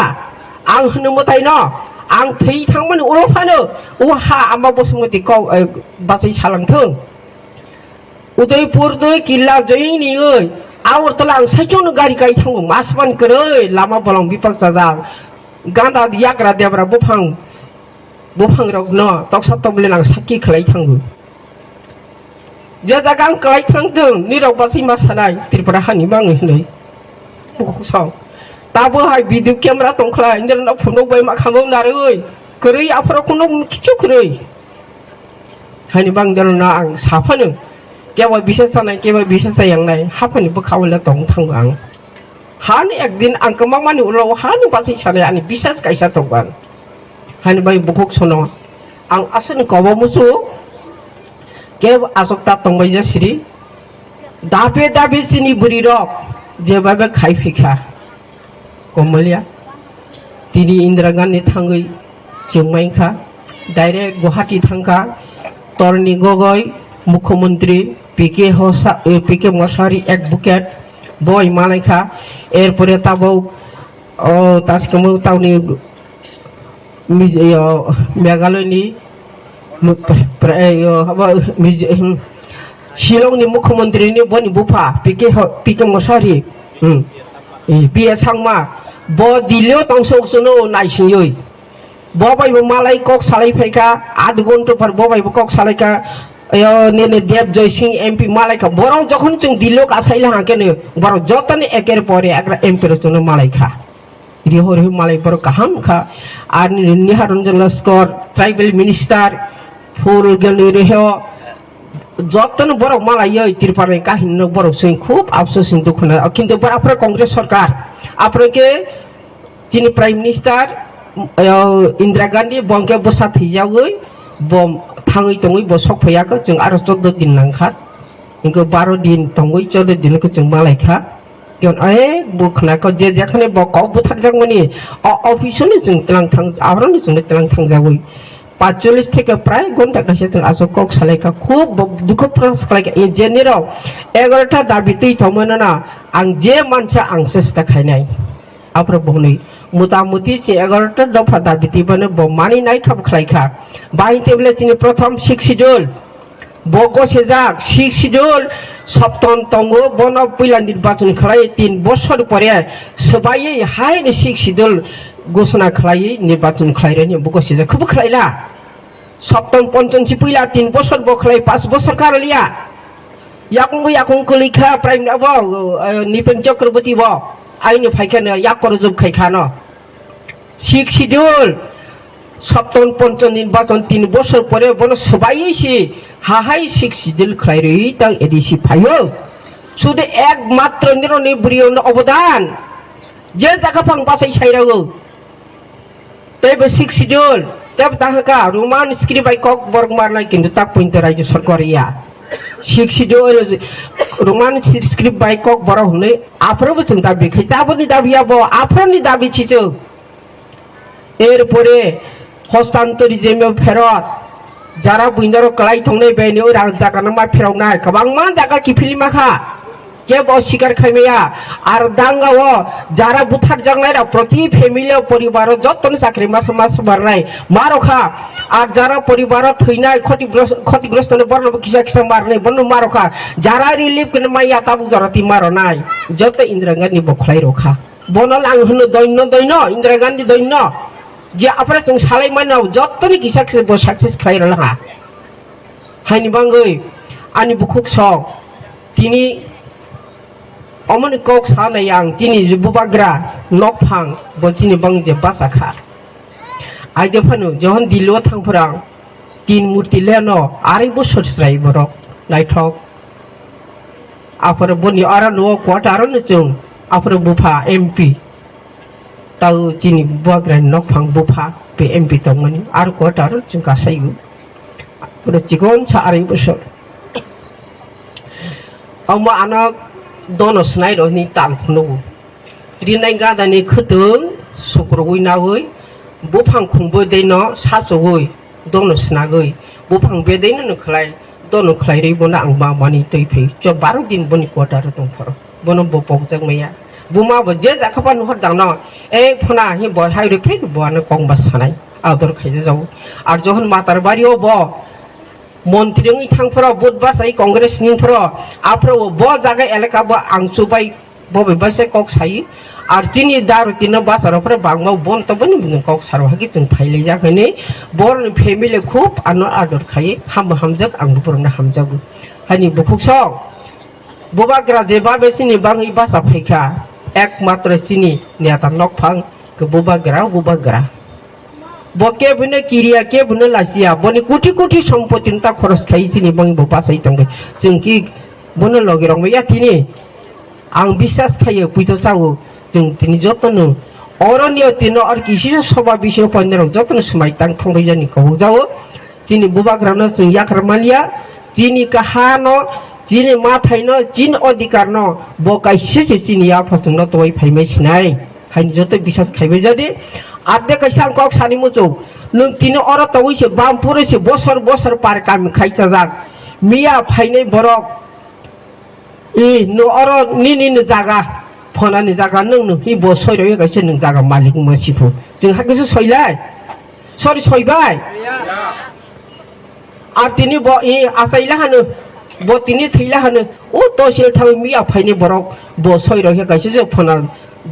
आं होनो मताय न आं थै थांमानि उरफानो उहा आमा बसुमति कौ बासै सालांथों उदयपुर दय किल्ला जयनि ओइ आवरतला आं साइखौनो गारि गाय थांगौ मासबान करै लामा बलं बिपाक जाजा गान्दा याग्रा देब्रा बुफां रग न तक्सा तबले आं साखि खलाय थांगौ जे जागा आं खलाय थांदों निराव बासै मासानाय त्रिपुरा हानि बाङै होनै बुखुसाव दाबो हाय भिडिअ केमेरा दंखलाय निरनाव फनौ बाय मा खामौ नारै करै आफरा कुनो किछु करै हानि बां देरना आं साफानो केवल विशेष जानाय केवल विशेष जायांनाय हाफानि बखावला दं थांगौ आं हानि एक दिन आं कमामानि उनाव हानि बासै सानाय आनि विशेष कायसा दंबान हानि बाय बुखुक सनो आं आसनि कबमुसु केव आसक्ता तंबाय जासिरि दाबे दाबे सिनि बुरि रक जेबाबे खायफिखा कमलिया तिनि इन्दिरा गान्धी थांगै जोंमायखा डाइरेक्ट गुवाहाटी थांखा तरनि गगৈ मुख्यमंत्री पीके मशारी एडवोकेट बय मालायखा एरपरे ताबौ तासकमौ तावनि मेघालयनि शिलंनि मुख्यमंत्री बनि बुफा पीके मशारी बिए सांमा ब दिल्लीआव तंसौसनो नायसियै बबायबो मालाय कक सालायफायखा आध घन्टा पर बबायबो कक सालायखा नेने देव जय सिंह एमपी मालायखा बराव जखन जों दिल्लीआव गासायला हाकेनो बराव जतने एकेर परे एग्रा एमपी रचनो मालायखा रिहरि मालाय बर काहामखा आर निहारन्जन लस्कर ट्राइबल मिनिस्टार फुर गनि रेहो जतन बराव मालायै त्रिपुरा काहिनी बराव सिं खूब अफसोस सिं दुखना किंतु बराफर कांग्रेस सरकार आपरके जिनि प्राइम मिनिस्टार इंदिरा गांधी बंके बसा थैजावै बम थाङै तङै बसक फैयाखै जों आरो 14 दिन नांखा इनको 12 दिन तङै 14 दिन को जों मालायखा केन बुखनाखौ जे जेखने बकौ बुथारजांमनि अफिसनि जों तलां थां आब्रानि जों तलां थांजावै 45 থেকে প্রায় ঘন্টা কাছে जों आसक सालायखा खूब दुख प्रकाश खालायखा जेनेराव 11টা दाबितै थमोनना आं जे मानसि आं सेस्ता खायनाय आप्र बहनै मुतामुति से 11टा दफा दाबिति बने मानि नाय खाब खालायखा बाय टेबले तिनि प्रथम 6 शिड्यूल बगो सेजाक 6 शिड्यूल सप्तम तंगो बन पहिला निर्वाचन खालाय 3 বছর পরে सबायै हाय 6 शिड्यूल घोषणा खालायै निर्वाचन खालायनि बगो सेजाक खब खालायला सप्तम पंचमसि पहिला 3 বছর बखलाय 5 বছর कारलिया याकं कलिखा प्राइम अब निपेन चक्रवर्ती ब आइनि फाइखानो याकर जुब खायखानो 6 शिड्यूल सप्तम पंचम निर्वाचन 3 বছর পরে बन सबायैसि हाहाय 6 शिड्यूल खालायरै ता एडिसि फायो शुद्ध एकमात्र निरनि बुरियावनो अबदान जे जागाफां बासै साइरागो तेबे 6 शिड्यूल तेब ताहाका रोमान स्क्रिप्ट बाय कक बर्ग मारनाय किन्तु ता पॉइंट राज्य सरकारिया 6 शिड्यूल रोमान स्क्रिप्ट बाय कक बराव होनै आफरबो जों दाबि खैताबनि दाबिया ब आफरनि दाबि छिजो एरपरे हस्तान्तरिजम फेरत जारा बुइनारो कलाय थंनै बेनि रां जागाना मा फेरावनाय गोबांमा जागा किफिलिमाखा केब अस्वीकार खायमाया आर दांगाव जारा बुथार जांनाय प्रति फैमिली परिवार जतन साख्रि मास मारनाय मारखा आर जारा परिवार थैनाय क्षतिग्रस्त बर्न किसा किसा मारनाय बन मारखा जारा रिलीफ कन माया ताबु जराति मारनाय जत इंदिरा गांधी बखलाय रखा বনল আং হনো দৈন্য ইন্দিরা গান্ধী দৈন্য যে আপনারা जों সালাই মানাव যতনি কি সাকসেস খাইরা লাহা হাইনি বাঙ্গৈ আনি বুকুক সক তিনি অমনি কক সানাই আং যিনি বুবাগ্রা নকফাং বচিনি বাং যে বাসাখা আইদে ফাनु যখন দিল্লিও थांफोरां तीन मूर्ति लेनो 2 बोसोर स्राय बरक नायथक आफोर बनि आरो नो क्वार्टारनो जों आफोर बुफा एमपी ताउ जिनि बुवाग्रा नकफां बुफा बे एमपी दंमोन आरो क्वार्टार जों गासैबो आफोर जिगन सा 2 बोसोर अमा आना दोनो स्नाय रनि तालखनो रिनाय गादानि खोदों सुक्रगै नावै बुफां खुंबो दैनो सासगै दोनो स्नागै बुफां बेदैनो नखलाय दोनो खलाय बना आं मामानि दैफै ज 12 दिन बनि क्वार्टार दंफोर बनो बपक जंमैया बुमा बजे जाखाबा नहर दानो ए फना हि ब हाइरे फ्रि बनो कंबास सानाय आदर खायजे जाव आर जहन मातारबारियो ब मन्त्रिनि थांफोरा बुधबासाय कांग्रेस निफोरा आफ्रो ब जागा एलाका ब आंसुबाय बबेबासे कक साyi আর যিনি দারুতিनो बाजारफोर बांमाव बन्तबनि बिनो कक सारहागि जों फाइले जाखैनि बरनि फेमिलि खूब आदर खायो हामजक आंबो बरनो हामजागु हानि बुकुसं बुबाग्रा देबा बेसिनि बाङै बासा फैखा एकमात्र सिनि नेता नकफां के बुबाग्रा बके बुने किरिया के बुने लासिया बनि कोटी सम्पत्ति ता खरस खाइ सिनि बाङै बासाय तंबे जों कि बनो लगे रंगया तिनि आं বিশ্বাস खायो पुइतो जावो जों तिनि जतनो अरण्य तिनो आर किसी सभा विषय पन्नेराव जतनो समाय तां थांबाय जानि कौ जावो जिनि बुबाग्रानो जों याख्रमालिया जिनि काहानो जिनि माथाइनो जिन अधिकारनो बकाइसे जिनि आफासनो तय फाइमै सिनाय हाइन जतो বিশ্বাস खाइबे जादि आदे कैसा कक सानि मोजौ नों तिनो अर तवैसे बामपुरैसे बसर पार काम खाइसा जाक मिया फाइनै बरक इ नो अर नि जागा फनानि जागा नों हि बसय रय गाइसे नों जागा मालिक मसिफु जों हागेसो सयलाय सरि सयबाय आर तिनि ब इ आसाइला हानो ब तिनि थैला हानो ओ तसे थाव मिया फाइनि बरक बसय रय गाइसे जो फना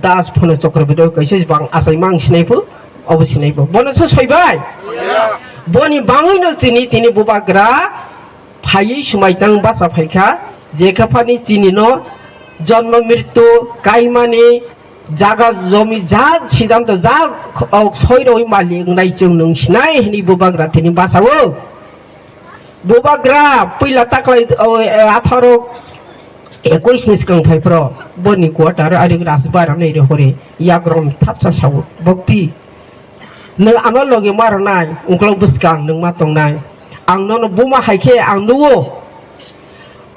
दास फना चक्रबेद गाइसे बां आसाइ मां सिनायफु अबसिनायबो बनसो सयबाय बनि बाङैनो तिनि बुबाग्रा फायै समायतां बासा फाइखा जेखाफानि चिनिनो जन्म मृत्यु काइमानि जागा जमी जा सिद्धांत जा सयरय मालिक नाय जों नोंसिनाय हनि बुबाग्रा तिनि बासावो बुबाग्रा पहिला ताकलाय 18 21 नि सिगां फाइफ्र बनि क्वार्टार आरि राजबारा नै रे हरे याग्रम थापसा साव भक्ति नों आनो लगे मारनाय उंक्लाव बुसगां नों मा तंनाय आं नो बुमा हाइखे आं नुवो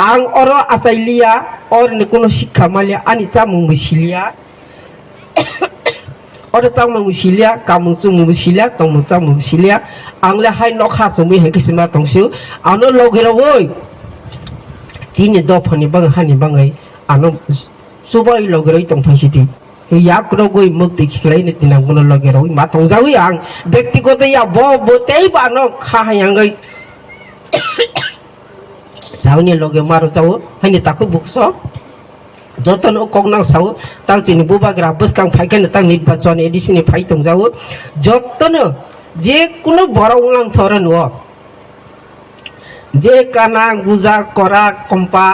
आं अर आसाइलिया और निकुनो शिक्षा मालिया आनि चामुं मुसिलिया और चामुं मुसिलिया कामुं चामुं मुसिलिया तमुं चामुं मुसिलिया आंले हाय नखा जमै हेकिसमा तंसु आनो लगिरवै जिनि दफनि बङ हानि बङै आनो सुबाय लगिरै तंफासिति याक्रगै मुक्ति खिलाइने दिना गुनो लगिरवै मा तंजावै आं व्यक्तिगत या बतै बानो खाहायांगै सावनि लगे मारो जावो हानि ताखौ बुकसो जतन कगनां सावो तां जिनि बुबाग्रा बसकां फाइकेन तां निर्वाचन एडिसिनि फाइ तंजावो जतन जे कुनो बरंलां थरन व जे काना गुजा करा कम्पा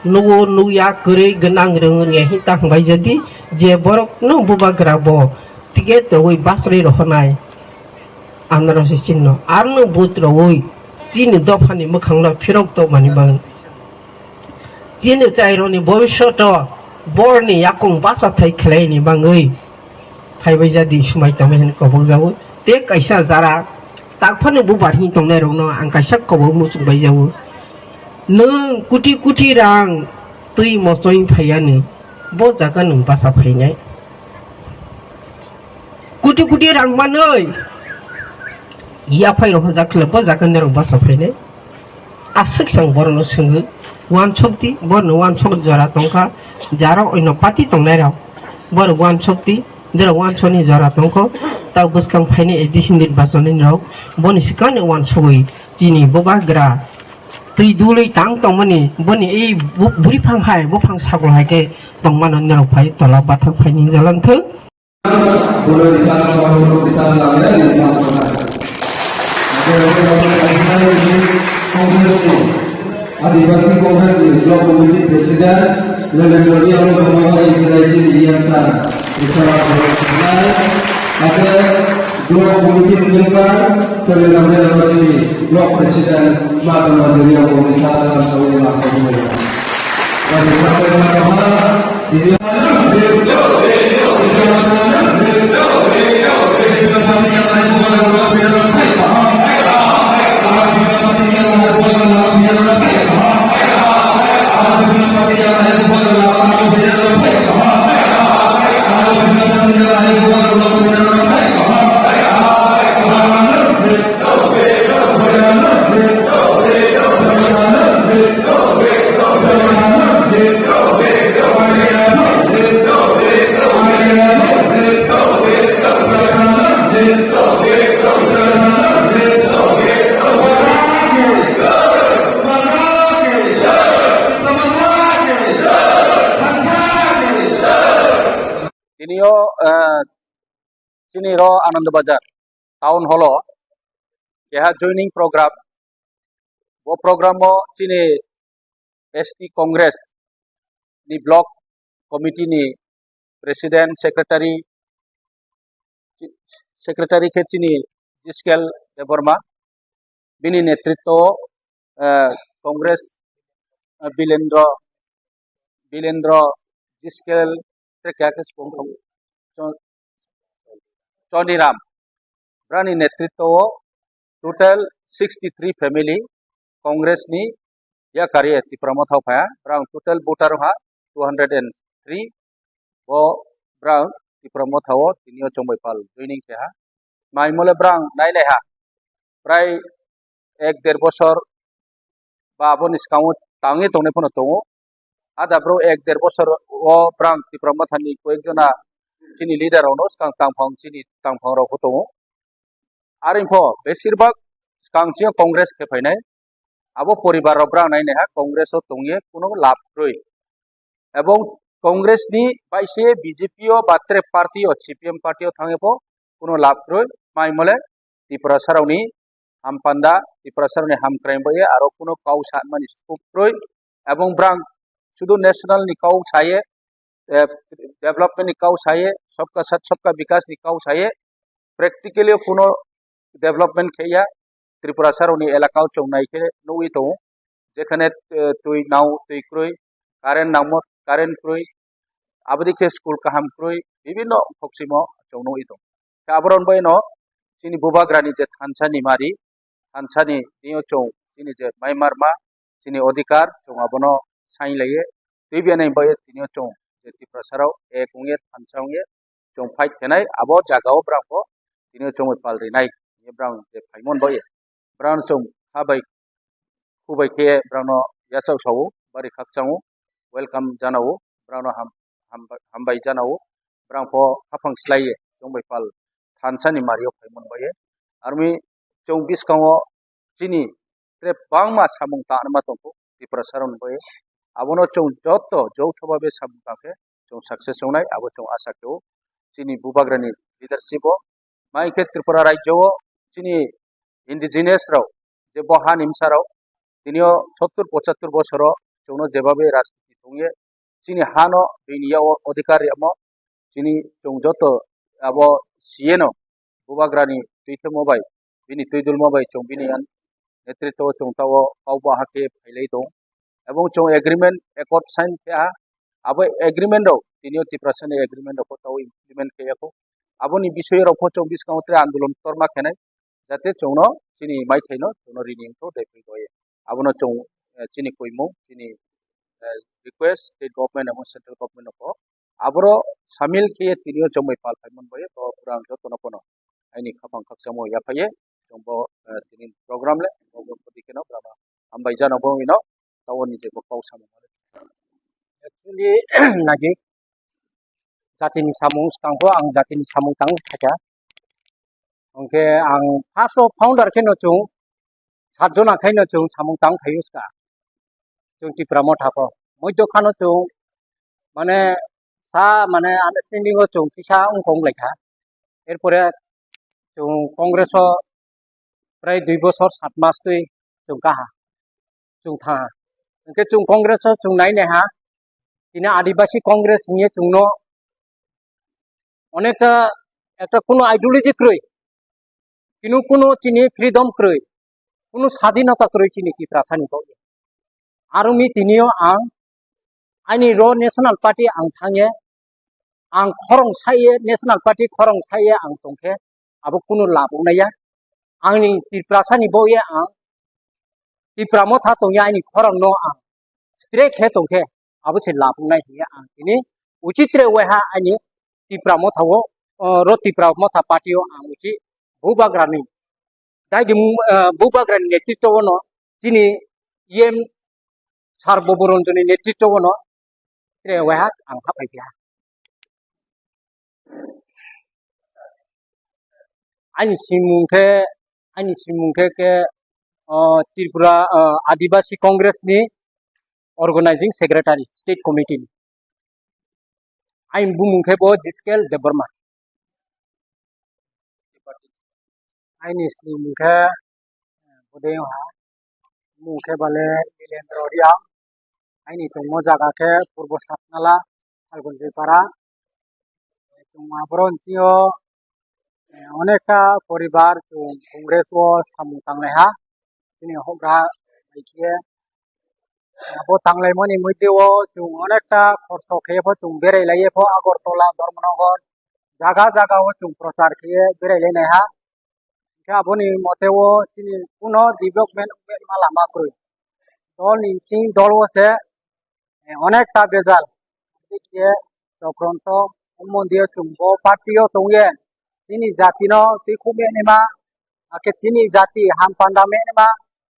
नुगो नुया करै गोनां रोङै हिता हबाय जदि जे बरक नो बुबाग्रा ब तिगे तवै बासरै रहनाय आनारस चिन्ह आरनो बुत्रवै जिनि दफानि मोखांना फिरक्त मानि बां जिनि जायरनि भबिष्यत बरनि याकुं बासा थाइ खलायनि बाङै फाइबाय जादि समाय तमेन कबौ जावो ते कैसा जारा ताकफानो बुबारनि तंनाय रंनो आं कैसा कबौ मुसुबाय जावो नों कुटी रां तै मसय फायानि ब जागा नों बासा फाइनाय कुटी रां मानै या फाइरो जाखले ब जागा नेर बासा फाइनाय आसक सं बरनो संगो वान शक्ति बरनो वान शक्ति जरा तंका जारा अइनो पार्टी तंनाय राव बर वान शक्ति देर वान सनि जरा तंको ता बसकां फाइने एडिशन निर्वाचननि राव बनि सिकाने वान सगै जिनि बुबाग्रा tui dulei tang tong mani boni ei buri phang hai bu phang sagol hai ke tong man an nang phai tola bathak phai ning jalan thu Boleh bisa namanya di masyarakat. Adivasi Kongres Blok Komiti Presiden Lelemori yang membawa Sikiraji Diansa Bersama Berkenal ada Blok Komiti Penyelenggar Selenamnya Rojini Blok Presiden Mata Majeri yang Komisar dalam Saudi Maksudnya dan bersama-sama ini তিনিও চিনির Anandabazar town hall কেহা joining program ও program চিনি ST Congress ni block committee ni president secretary के চিনি জিসকেল দেববর্মা বিনি নেতৃত্ব কংগ্রেস বিলেন্দ্র জিসকেল चौनीराम ब्रानी नेतृत्व टोटल 63 फैमिली कांग्रेस नि या कार्य तिप्रमथ फाया ब्राउन टोटल वोटर हा 203 वो ब्राउन तिप्रमथ हो तिनियो चंबैपाल जॉइनिंग के हा माइमले ब्राउन नाइले हा प्राय 1-1.5 बছর बा बन स्काउ तांगे तंने फनो दङ आदा ब्रो 1-1.5 बছর ओ ब्राउन तिप्रमथनि कयजना चिनी लीडर आवनो तांफां चिनी तांफां राव दङ आरो इनफो बेसिरभाग कांसिया कांग्रेस के फैनाय आबो परिवार ब्रा नायने हा कांग्रेस दंगे कोनो लाभ रय एवं कांग्रेस नि बाइसे बीजेपी ओ बात्रे पार्टी ओ सीपीएम पार्टी ओ थांगेबो कोनो लाभ रय माइमले त्रिपुरा सारावनि हामपान्दा त्रिपुरा सारावनि हामक्राइम बये आरो कोनो काउ सानमानि सुप्रय एवं ब्रां शुधु नेशनल नि काउ साये डेवलपमेंट नि काउ साये सबका साथ सबका विकास नि काउ साये प्रेक्टिकली कोनो डेवलपमेंट खेया त्रिपुरा सारावनि एलाकाव चौनाय के नोई दङ जेखाने तुई नाव तुई क्रुय कारेन्ट क्रुय आबदि के स्कूल काहाम क्रुय विभिन्न फक्सिमो चौनोई दङ काबरन बयनो चिनि बुबाग्रानि जे थानसानि मारि थानसानि नियो चौ चिनि जे माइमारमा चिनि अधिकार चौआबनो साइन लाये तुई बेनै बय तिनियो चौ जे त्रिपुरा साराव ए गंगे थानसावगे चौ फाइट थेनाय आबो जागाव ब्रांको तिनियो चौ पालरि नाय ये ब्रां जे फाइमन बय ब्रां चौ हाबाय खुबाय के ब्रानो याचाव सावो बारि खाकचावो वेलकाम जानावो ब्रानो हामबाय जानावो ब्रांफो हाफां स्लाये चौबाय पाल थानसानि मारियाव फाइमन बय आर्मी चौ बिस्कावो चिनि त्रे बांमा सामुं तानमा दंखो त्रिपुरा सारावनि बय आबनो चौ जत्त जौथबाबे सामुं ताके चौ सक्सेस होनाय आबो चौ आशा केव चिनि बुबाग्रानि लीडरशिप माइके त्रिपुरा राज्य चिनि इंडिजिनियस राव जे बहा निमसाराव तिनियो 70-75 बছর चौनो जेबाबे राजनीति दंगे चिनि हानो बेनिया अधिकार यामो चिनि चौ जत आबो सिएनो बुबाग्रानि तुइथे मोबाय बिनि तुइदुल मोबाय चौ बिनि नेतृत्व चौताव काउबा हाके फैलै दं एवं चौ एग्रीमेंट एकॉर्ड साइन के आबो एग्रीमेंट राव तिनियो त्रिपुरानि एग्रीमेंट को ताव इम्प्लीमेंट केयाखौ आबोनि बिषय राव फचौ बिस्काउंट्रे आंदोलन तरमा खेनाय जाते चौनो चिनि माइथाइनो चौनो रिनिंग को देखै गयो आबनो चौ चिनि कोइमो चिनि रिक्वेस्ट स्टेट गवर्नमेंट एवं सेंट्रल गवर्नमेंट को आबरो शामिल के तिनियो चौमै पाल फाइमन बये तो पुरां जतनो कोनो आइनि खाफां खाकसामो याफाये चौबो तिनि प्रोग्राम ले दिकेनो ब्रामा हामबाय जानाबो इनो टाउननि जे काउसामो एक्चुअली नागि जातिनि सामुं स्टांखौ आं जातिनि सामुं तां थाका ओंके आं फार्स्ट फाउंडर के नो चौ 7 आखायनो जों सामु तां थायुसका जों टिप्रा मथाखौ मध्यखानो जों माने सा माने आन्डारस्टेन्डिंग जों किसा अंकं लेखा एरपरे जों कांग्रेस प्राय 2 बोसोर 7 मास जों गाहा जों थाङा ओंखे जों कांग्रेस जों नायनो हा दिनै आदिबासी कांग्रेस निये जोंनो अनेकटा একটা কোনো আইডিওলজি ক্রই কিন্তু কোনো চিনি ফ্রিডম ক্রই কোনো স্বাধীনতা ক্রই চিনি কি প্রাসানি বাও आरो मी तिनियो आं आइनि र नेशनल पार्टी आं थाङे आं खरं साये नेशनल पार्टी खरं साये आं तंखे आबो कुनु लाबोनाया आंनि तिप्रासानि बावये आं तिप्रा मथा तंगे आइनि खरं न आं स्ट्रेक हे तंखे आबो से लाबोनाय हिया आं तिनि उचित्रे वेहा आइनि तिप्रा मथावो र तिप्रा मथा पार्टीयो आं उचि भूबाग्रानि दाइदि भूबाग्रानि नेतृत्वनो जिनि येम सार्वभौमरंजनी नेतृत्वनो वेहा आं हाफायया आइनि सिमुंखे के त्रिपुरा आदिवासी कांग्रेस नि ऑर्गेनाइजिंग सेक्रेटारी स्टेट कमिटी आइन बुमुंखे बो जिस्केल देबर्मा आइनि सिमुंखे बदेहा मुंखे बाले नीलेन्द्ररिया आइनि तो मजागाके पूर्व सातनाला फाल्गुनपारा माब्रंतियो अनेकटा परिवार जो कांग्रेस वो सामु तांलायहा दिनै हग्रा बायदिये आबो तांलायमोनि मध्येवो जों अनेकटा खर्च खेयफो जों बेरायलायफो आगरतला धर्मनगर जागा जागावो जों प्रचार खेये बेरायलायनायहा आबोनि मतेवो दिनै कुनो डेभलपमेन्ट मालामा क्रय दल निचिं दल वसे अनेकटा बेजाल दिखे जक्रंत मन्दिर चुम्बो पार्टीयो तंगे दिनै जातिनो बेखौमेनेमा आके दिनै जाति हाम पान्दा मेनेमा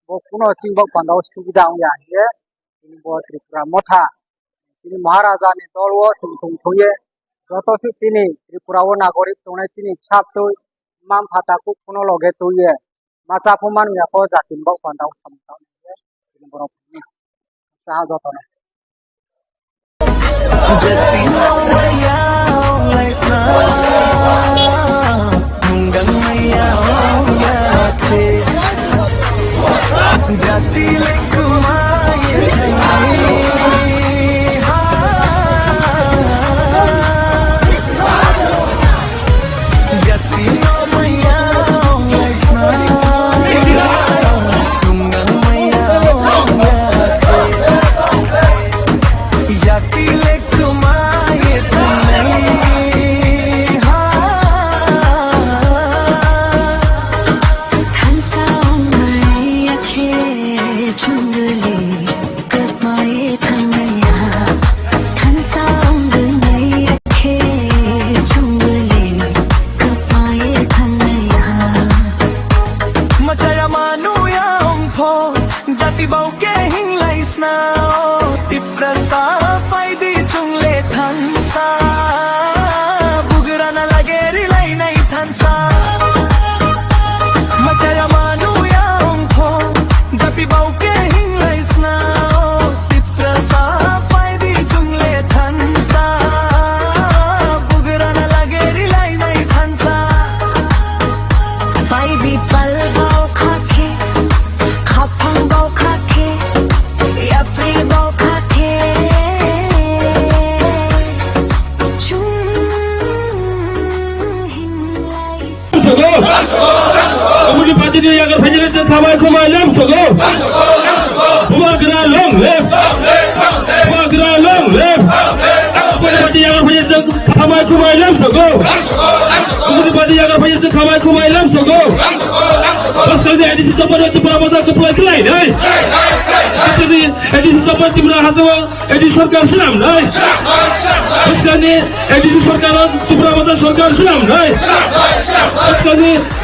बो कुनो चिंबो पान्दाव सुबिदा या हे दिनै बो त्रिपुरा मथा दिनै महाराजानि दलवो जों सोये जतसु दिनै त्रिपुरावो नागरिक तंनाय दिनै साबतो मान फाताखौ कुनो लगे तोये माचाफो मानुयाखौ जातिनबो पान्दाव सामताव दिनै बरफनि साहा जतन सरकार सिलाम नहीं सरकार त्रिपुरा सरकार सिलाम नहीं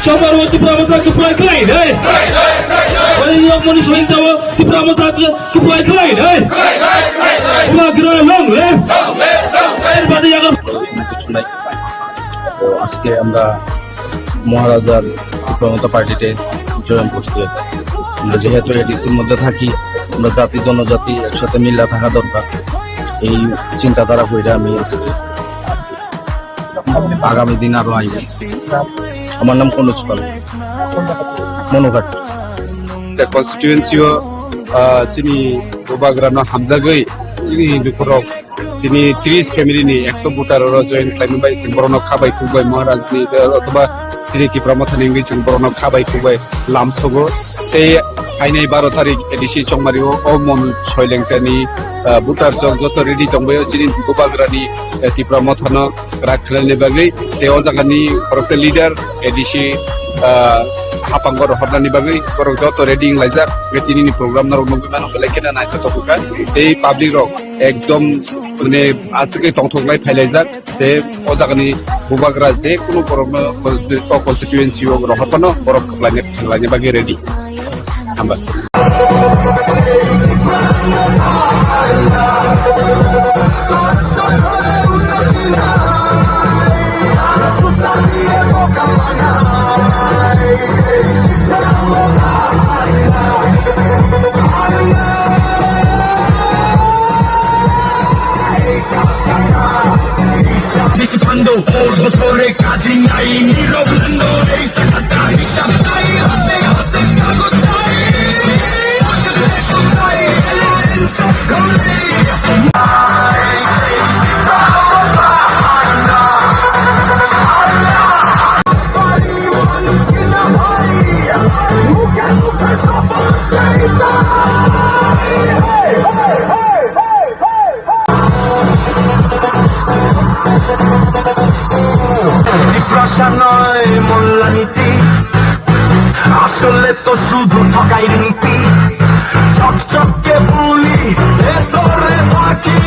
सरकार त्रिपुरा कुपाय खलाई नहीं मनी सोइन त्रिपुरा कुपाय खलाई नहीं আজকে আমরা মহারাজার ত্রিপুরা পার্টিতে জয়েন করছি। আমরা যেহেতু এডিসির মধ্যে থাকি, আমরা জাতি জনজাতি একসাথে মিল্লা থাকা দরকার, এই চিন্তাধারা কইরা আমি আগামী দিন আরো আইব। আমার নাম কনুজ পাল, মনোঘাট কনস্টিটুয়েন্সিও চিনি গোবাগ্রানো হামজাগৈ চিনি হিন্দুफोराव তিনি 30 ফ্যামিলিनि 100 ভোটার জয়েন खालामबाय जों बर'नो खाबाय खुबाय महाराजनि अथवा তিনি टिप्रामथानि जों बर'नो खाबाय खुबाय लामसगो ते फाइनाय 12 तारिख एडिसि चंमारिओ अ मन सयलेंकानि भोटार जत रेडि दंबायो चिनि गोबाग्रानि टिप्रामथानो राखलायनि बागै ते अ जागानि फरसे लिडार एडिसि हापांगर हरनानि बागै बरं जत रेडिं लाइजाक बेतिनि प्रग्राम नारो नगुमान बेलेकेना नायता तकुका ए पाब्लिक रक एकदम माने आसके तंथगलाय फायलायजाक जे अ जागानि गोबाग्रा जे कुनु बर'नो कन्स्टिट्युएन्सिओ रहतनो बरफ खालायनि बागै ready हामबा Disipando por botore kaji nai niroblando ei takata hisab nai hate hate kago chai agre sunai elen sakore নয় মোল্লানীতি আসলে তো শুধু ঠকাই নীতি চকচকে বলি ভেতরে ফাঁকি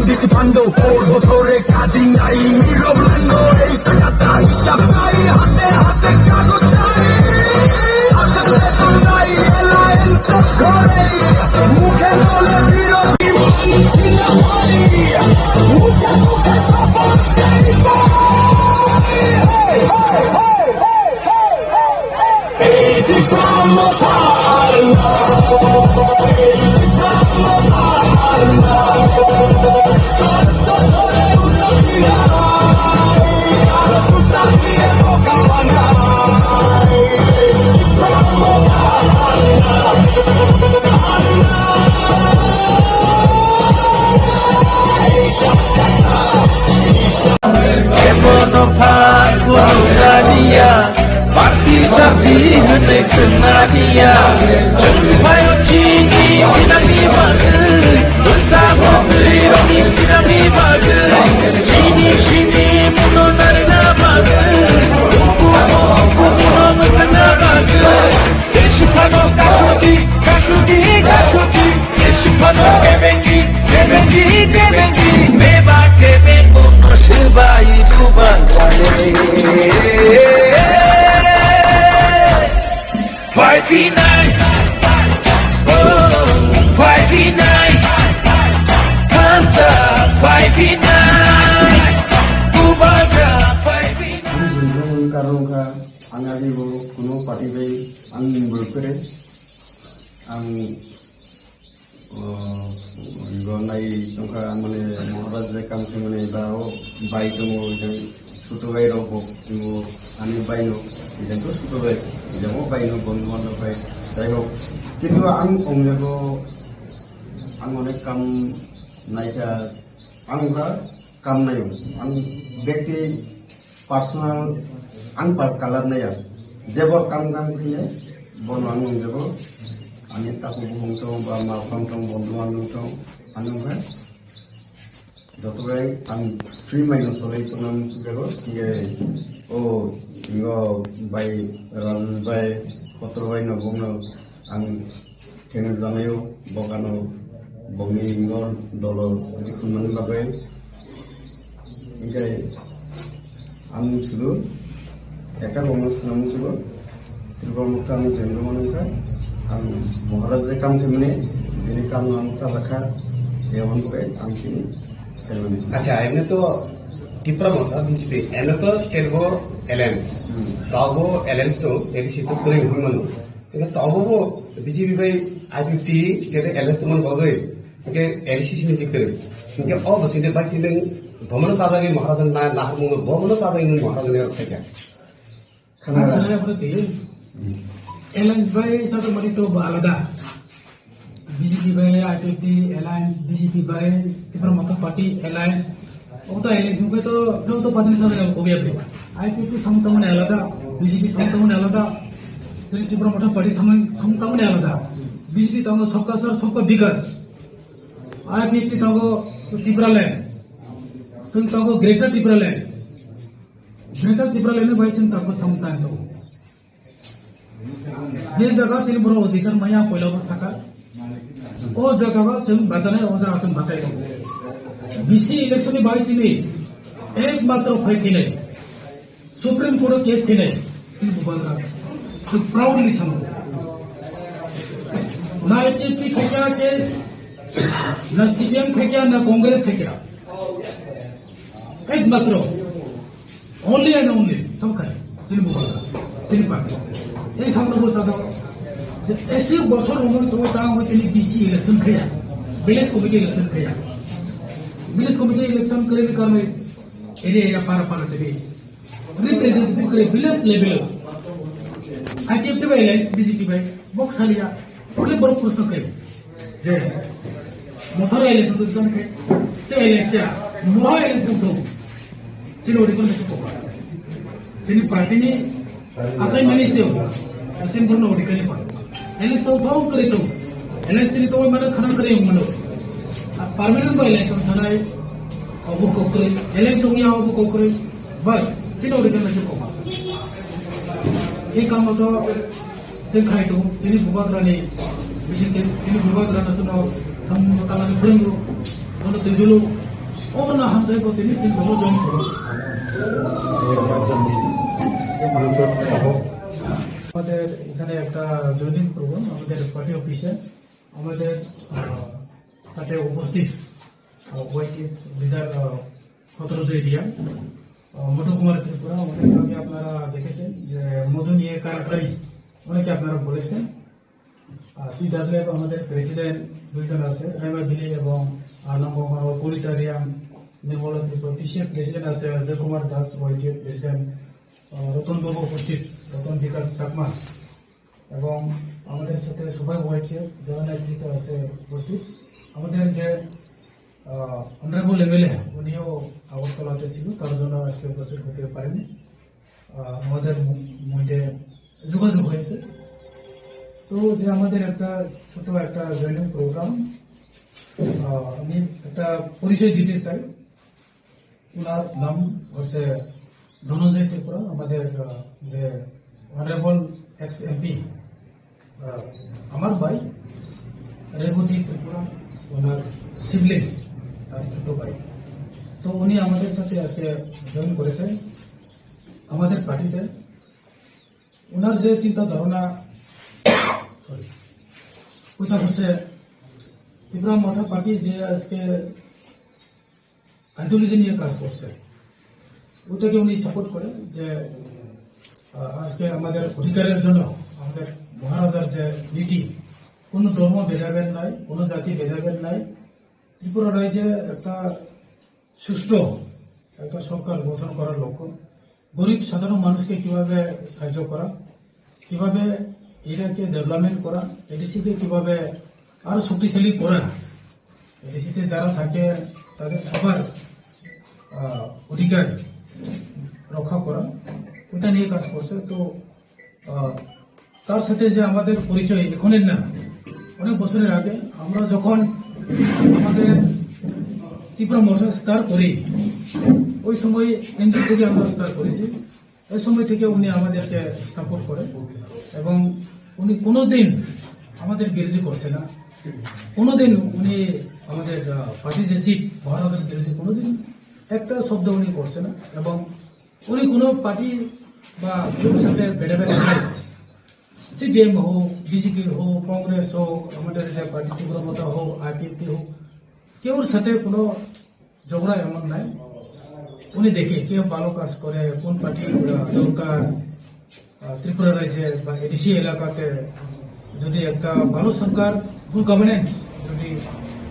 Disipando por botore kaji nai niroblando ei takata hisab nai hate hate kago chai agre sunai elen sakore mukhe bole diro kina mari mukhe mukhe sapos dei hey diplomatar Parti sabi hene kena dia Jumpai cini dinami bagel Bersama beri dinami bagel Cini cini muno narina bagel Umpu mesana bagel Desupano kasuti kasuti kasuti Desupano kebengi kebengi kebengi Beba kebengo sebai kuban Fighting night, fighting night, Hansa, fighting night, Kubaga, fighting night. নাই তংখা মানে মহারাজ যে কাম মানে দাও by দङ जों ছোট ভাই রাখবো কিন্তু আমি বাইনো এজেন্ট ছোট ভাই যেমন বাইনো বন্ধু বান্ধব ভাই যাই হোক কিন্তু আং অংজাগো আং অনেক কাম নাইকা आंगा काम नायो आं व्यक्ति पर्सनल आं पर कलर नाया जेबो काम फैयो बन आं जेबो आंनि ताकु बुंथों बा मा फांथों बंधु आंथों आंनिफ्राय जतबाय आं फ्री माइंड सलै तो नाम जेबो कि ओ इगो बाय राज बाय खतर बाय न बुंनो आं थेन जानायो बगानो बंनि इंगल दलो दिखुनमान बागै ओमफ्राय आं सुरु एका गंस नाम सुरु त्रिपुरा आं जेंद्रमाननिफ्राय आं महाराज जे काम खालामने बेनि काम आं साजाखा एवननिफ्राय आं सिनि अच्छा एमने तो त्रिपुरा मथा बीजेपी एने तो स्टेट गो एलायंस तावो एलायंस तो एडीसी तो कोई हुनमन কিন্তু तावो बीजेपी भाई आईपीटी स्टेट एलायंस मन बागै के एडीसी नि जिकर के अब बसिदे बाकी नों भमन साजानि महाराजन ना नाहमु भमन साजानि महाराजन फैया खाना सारा प्रति एलायंस भाई साथ मरी तो आलादा बीजेपी भाई आईपीटी एलायंस बीजेपी भाई त्रिपुरा मथा पार्टी एलायंस वो तो एलायंस में तो जो तो पत्नी साथ हो गया आईपीटी समतमन आलादा बीजेपी समतमन आलादा त्रिपुरा मथा पार्टी समतमन आलादा बीजेपी तो सबका सर सबका विकास आईपीटी तो त्रिपुरा लैंडซึ่งतो ग्रेटर त्रिपुरा लैंड में भाई चिंता को समतान तो जे जगह चिन बरो अधिकार माया पहिला बसाका ओ जगह जों बाजाने ओजा आसन भाषाय दं बीसी इलेक्शन नि बाय दिनै एकमात्र फाइट दिनै सुप्रीम कोर्ट केस दिनै जों बुबांगा जों प्राउडली सानो ना एटीपी खैया केस ना सीपीएम खैया ना कांग्रेस खैया एकमात्र ओनली एंड ओनली सबका जों बुबांगा जों पार्टी এই সামনে বসা দাও যে এসে বছর উমর তো তা হয় তিনি বিসি ইলেকশন খেয়া ভিলেজ কমিটি ইলেকশন খেয়া ভিলেজ কমিটি ইলেকশন করে কারণে এরিয়া পার থেকে रिप्रेजेंटेटिव करे विलेज लेवल आईटीएफ बाय एलायंस बीजेपी बाय बक्स हालिया ओले बरो प्रश्न करे जे मोथर इलेक्शन तो जन के से इलेक्शन मोहा इलेक्शन तो सिलोडी को तो सिनी पार्टी ने asai mani seo asin burno odikali pa elis to thau kare to elis tini to mana khana kare mano permanent by election thanai abu kokre election ya abu kokre bas sino odikali se ko ei kam to se khai to tini bubagrani bisinte tini bubagrana suno samkala ni bringo ono tejulu ona hamsai ko tini tin bono join koro আমাদের এখানে একটা joining programme আমাদের party অফিসে আমাদের সাথে উপস্থিত ওয়াইকে leader 17 area মধু কুমার ত্রিপুরা আমাদের আগে আপনারা দেখেছেন যে মধু নিয়ে কারখানি অনেকে আপনারা বলেছেন সিদারলে আমাদের প্রেসিডেন্ট দুইজন আছে রাইমার দিলি এবং নম্বর পরিতারিয়াম নির্মলা ত্রিপুরা পিসিএফ প্রেসিডেন্ট আছে অজয় কুমার দাস ওয়াইকে প্রেসিডেন্ট রতন বাবু উপস্থিত রতন বিকাশ চাকমা এবং আমাদের সাথে সবাই হয়েছে যারা নেতৃত্ব আছে উপস্থিত আমাদের যে অনারেবল এমএলএ উনিও আগরতলাতে ছিল তার জন্য আজকে উপস্থিত হতে পারেনি আমাদের মধ্যে যোগাযোগ হয়েছে তো যে আমাদের একটা ছোট একটা জয়েনিং প্রোগ্রাম আমি একটা পরিচয় দিতে চাই ওনার নাম হচ্ছে ধনঞ্জয় ত্রিপুরা আমাদের যে অনারেবল এক্স এমপি আমার ভাই রেবতী ত্রিপুরা ওনার সিবলিং তার ছোট ভাই তো উনি আমাদের সাথে আজকে জয়েন করেছেন আমাদের পার্টিতে ওনার যে চিন্তা ধারণা ওইটা হচ্ছে ত্রিপুরা মঠা পার্টি যে আজকে আইডিওলজি নিয়ে কাজ করছে ওটাকে উনি সাপোর্ট করেন যে আজকে আমাদের অধিকারের জন্য আমাদের মহারাজার যে নীতি কোনো ধর্ম ভেদাভেদ নাই কোনো জাতি ভেদাভেদ নাই ত্রিপুরা রাজ্যে একটা সুষ্ঠু একটা সরকার গঠন করার লক্ষ্য, গরিব সাধারণ মানুষকে কিভাবে সাহায্য করা, কিভাবে এরিয়াকে ডেভেলপমেন্ট করা, এডিসিকে কিভাবে আরো শক্তিশালী করা, এডিসিতে যারা থাকে তাদের সবার অধিকার রক্ষা করা, ওটা নিয়ে কাজ করছে। তো তার সাথে যে আমাদের পরিচয় এখনের না, অনেক বছরের আগে আমরা যখন আমাদের ত্রিপুরা মোটর স্টার্ট করি, ওই সময় এনজিও থেকে আমরা স্টার্ট করেছি। ওই সময় থেকে উনি আমাদেরকে সাপোর্ট করে এবং উনি কোনোদিন আমাদের বিরোধী করছে না, কোনোদিন উনি আমাদের পার্টি যে চিফ মহারাজের বিরোধী কোনোদিন একটা শব্দ উনি করছে না এবং উনি কোনো পার্টি বা কেউ সাথে ভেদাভেদ নাই। সিপিএম হোক, বিজেপি হোক, কংগ্রেস হোক, আমাদের যে পার্টি ত্রিপুরা মোটা হোক, আইপিএফটি হোক, কেউর সাথে কোনো ঝগড়া এমন নাই। উনি দেখে কে ভালো কাজ করে, কোন পার্টি দরকার ত্রিপুরা রাজ্যে বা এডিসি এলাকাতে, যদি একটা ভালো সরকার গুড গভর্নেন্স যদি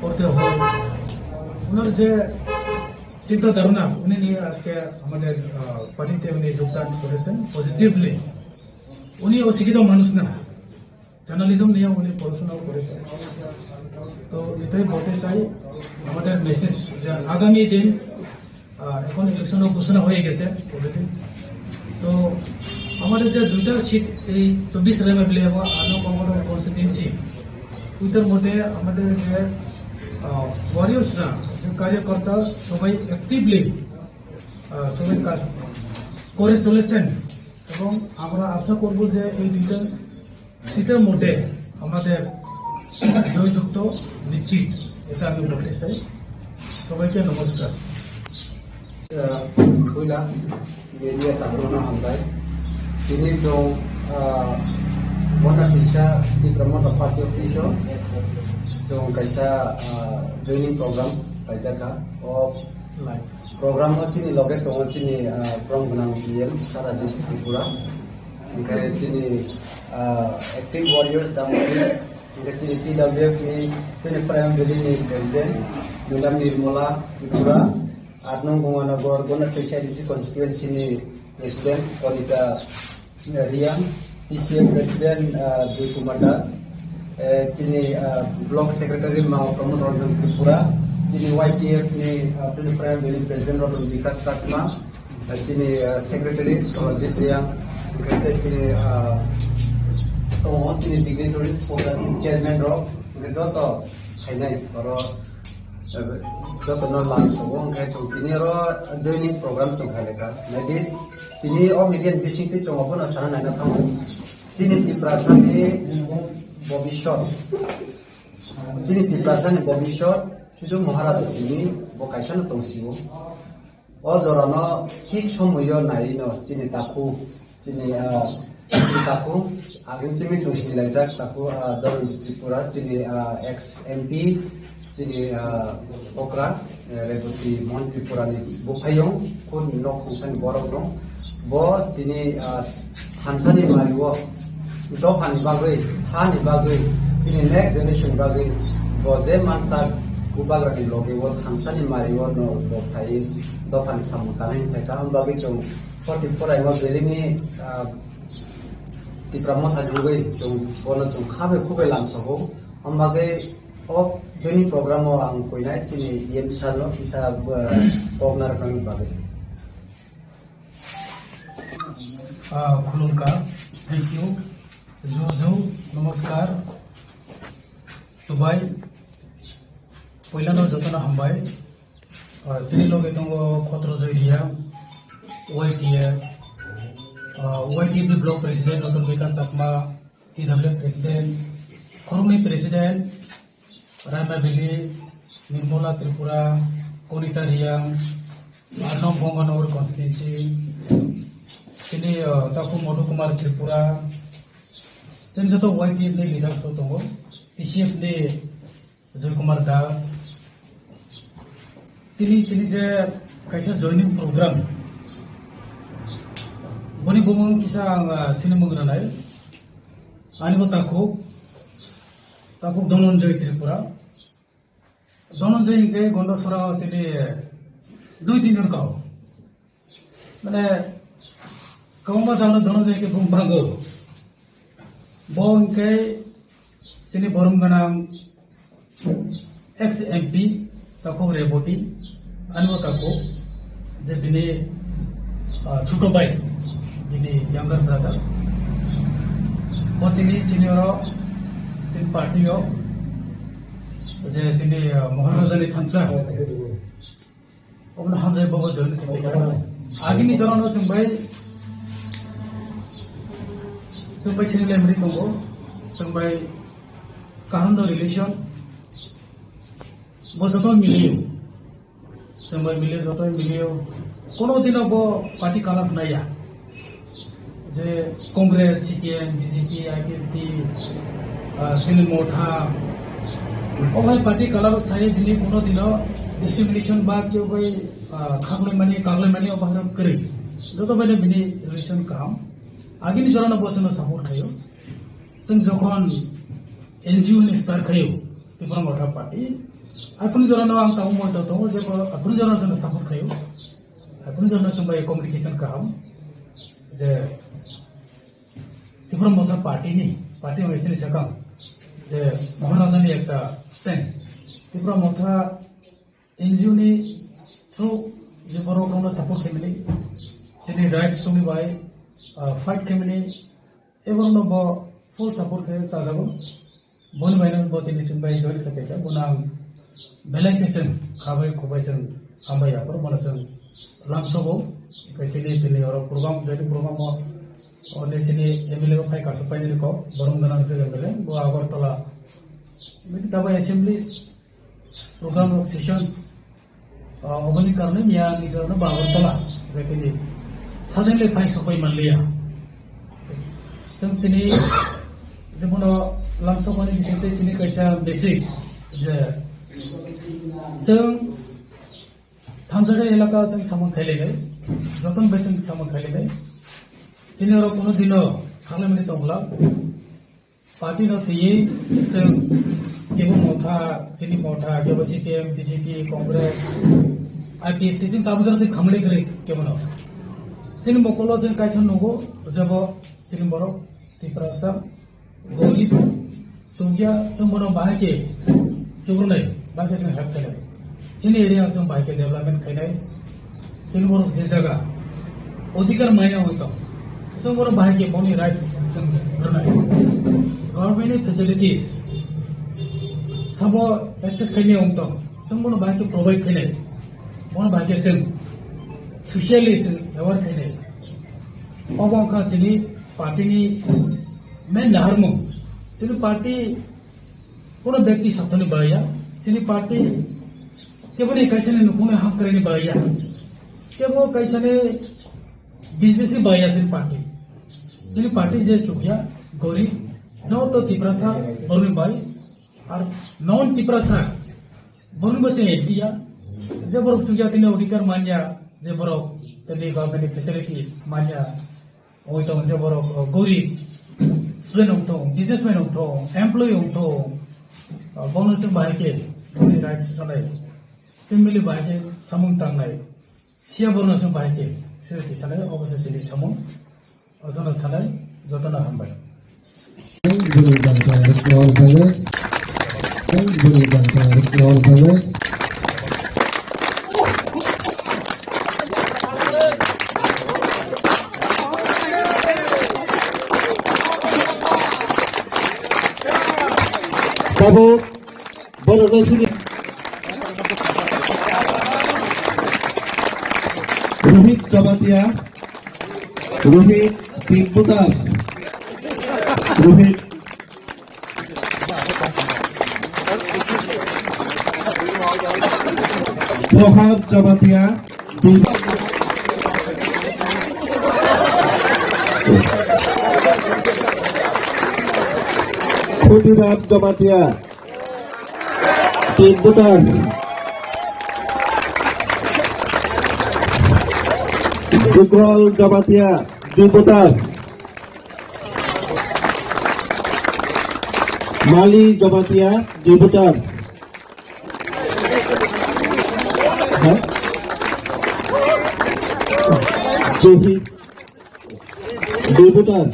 করতে হয়, ওনার যে চিন্তা ধারণা উনি নিয়ে আজকে আমাদের পার্টিতে উনি যোগদান করেছেন পজিটিভলি। উনি অশিক্ষিত মানুষ না, জার্নালিজম নিয়ে উনি পড়াশোনাও করেছেন। তো এটাই বলতে চাই, আমাদের মেসেজ যে আগামী দিন এখন ইলেকশনও ঘোষণা হয়ে গেছে অলরেডি। তো আমাদের যে দুইটা সিট এই 24 এমএলএ এবং 8 কনস্টিটিউয়েন্সি, ওইটার মধ্যে আমাদের যে ওয়ারিয়ার্সরা, যে কার্যকর্তা সবাই অ্যাক্টিভলি সবাই কাজ করে চলেছেন এবং আমরা আশা করব যে এই দুইটা সিটের মধ্যে আমাদের জয়যুক্ত নিশ্চিত, এটা আমি বলতে চাই। সবাইকে নমস্কার। Kuila, media tabrona hambai. Ini dong mana bisa di promote party official, dong kaisa joining program kaisa ka. Of program ini loget dong ini program benang biel sara district Tripura. Kaya ini active warriors damai. Kaya ini TWF ni peneframe jadi ni president, Nulam Nirmala Tripura. 8 nong Bunganagar Gona Specialist Constituency ni President Odita Riam, TCM President Dwi Kumar Das, Chini Block Secretary Mau Pramod Rodon Tripura, Chini YTF ni Prime Valley President Rodon Vikas Satma, Chini Secretary Soljit Riam, Chini Chini Dignitaries Chairman Rob, Joto Hainai Oro যত normal Sabang খাই তো তিনিরো joining programme তো খালেকা নাদি তিনি ও median বিসিতে চমপন আসানা Naina থাম তিনি তিপ্রাসানি ভবিষ্যৎ তিনি তিপ্রাসানি ভবিষ্যৎ শুধু মহারাজ সিনি বকাইছান তংসিও ও জরানো ঠিক সময় নাইনো তিনি তাকু তিনি তাকু আগেন সিমি তুসনি লাইজাক তাকু দল ত্রিপুরা তিনি x MP Jadi okra rebuti Mon Tripura ni bupayong kun nok kusan borok dong bo tini hansani mariwo do hani bagui tini next generation bagui bo je mansa kubagra ni loge wo hansani mariwo no do pai do hani samutane theka am bagui chong 44 ai mo belingi ti pramota jugoi chong kono chong khabe khube lamsaho am bagai of joining program o ang koinai chini yem salo isa pognar kami bagai खुलुमकार, thank you, जो नमस्कार, सुबाई पहिला न जतना हमबाई सिनी लोग एतंगो खतरो जइरिया YTF ब्लॉक प्रेसिडेंट नतुन विकास आत्मा TWF प्रेसिडेंट खरुंगनि president Rama Valley, Nirmala Tripura, Konita Riang, Arnab Bonganagar constituency, Sini Taku Modu Kumar Tripura, Sini Joto YTF ni leader so tongo, TCF ni Joy Kumar Das, Tini Sini je kaisa joining program, Boni Bumung kisa Sini Mungranai, Ani ko Taku Donon Joy Tripura. Dhananjoy ইংকে গন্ডসরা চিনি 2-3 জন কাও মানে কমবা জানো ধনঞ্জয় ইংকে বুমবাঙ্গো বংকে চিনি বরম গানাং ex MP তাকো রেবটি আনবো তাকো যে বিনি ছোট ভাই বিনি ইয়াঙ্গার ব্রাদার ও তিনি চিনিয়র sin partiyo je sini mohanazani thansa obna hanjai bobo jon agini jorano sungbai sini lemri tongo sungbai kahando relation bo joto miliyo sungbai miliyo kono dino bo party kalaf naya je congress CPM BJP IPP sini मोठा ओ भाई party colour सारे दिने कोनो दिनो discrimination बात जो भाई खागले मानी ओ बाहर करे जो तो बने बिनी रिलेशन काम आगे नि जराना बसनो सपोर्ट खायो जों जखन एनजीओ नि स्टार खायो त्रिपुरा मोठा पार्टी आपुनि जराना आं ताउ मय तो जे आपुनि जराना जों सपोर्ट खायो आपुनि जराना जों भाई कम्युनिकेशन काम जे त्रिपुरा मोठा पार्टी वैसे सकाम जे महाराजानी एकटा स्टैंड त्रिपुरा मोठा एनजीओ नि थ्रू जे बर'फोरनो सापर्ट खेमनि जेनि राइट्स दंनि बाय फाइट खेमनि एबरनो ब फुल सापर्ट खे जाजागो बन बायनो ब तिनि सिमबाय जय खेपेका बुनां बेलाइकेसन खाबाय खबायजों हामबायाफोर मनजों लामसबो कैसेनि तिनि अर प्रग्राम जेनि प्रग्राम और sini MLA को फाइ कासो पाइने को बरम गनां से गले वो आगरतला मिति तब असेंबली प्रोग्राम सेशन ओबनि करने मिया निजरनो बागरतला बेतिनि साजनले फाइ सफाई मानलिया जों तिनि जेबनो लामसोबानि बिसिते तिनि कैसा बेसिस जे जों थामजगा एलाका जों सामन खाइले जतन बेसिन सामन खाइले Senior kono dino khale mani tongla party no tiye se kebu motha sini motha kebu CPM BJP Congress IPF tisin tabu jara khamle kare kebu no sini mokolo se kaison nogo jabo sini boro tiprasa goli sungya sumbono bahake chugrunai bahake se help kare sini area se bahake development khainai sini boro je jaga odhikar maya hoito some more bahake boni rights some government facilities sabo access khaine umto some more bahake provide khaine bon bahake sem socially aware khaine obo ka sini party ni main dharma sini party kono ব্যক্তি সাথে বায়া sini party কেবল কাইসনে নুকুনে হাম করে নি বায়া কেবল কাইসনে business बाया सिर्फ party जे चुकिया गौरी जो तो तिप्रसा बरु बाई और नॉन तिप्रसा बरु बसे एटिया जे बरु चुकिया तिने ओडिकर मान्या जे बरु तने गवर्नमेंट फैसिलिटीज मान्या ओइ तो जे बरु गौरी स्टूडेंट होतो बिजनेसमैन होतो एम्प्लॉय होतो बोनस से बाय के बरु राइट्स तनाय सिमिली बाय के सामुं तांनाय सिया बरु से बाय के Sirti sana obose sini samun osona sana jotona hambai guru bangsa ritual bale guru bangsa ritual bale Tabo bolo sini Rohit Jabatia, Rohit Tingbutas, Rohit Mohad Jabatia, Khudirat Jabatia, Tingbutas, Sukrol Jabatia, Jubutas, Mali Jabatia, Jubutas, Johi, Debutan,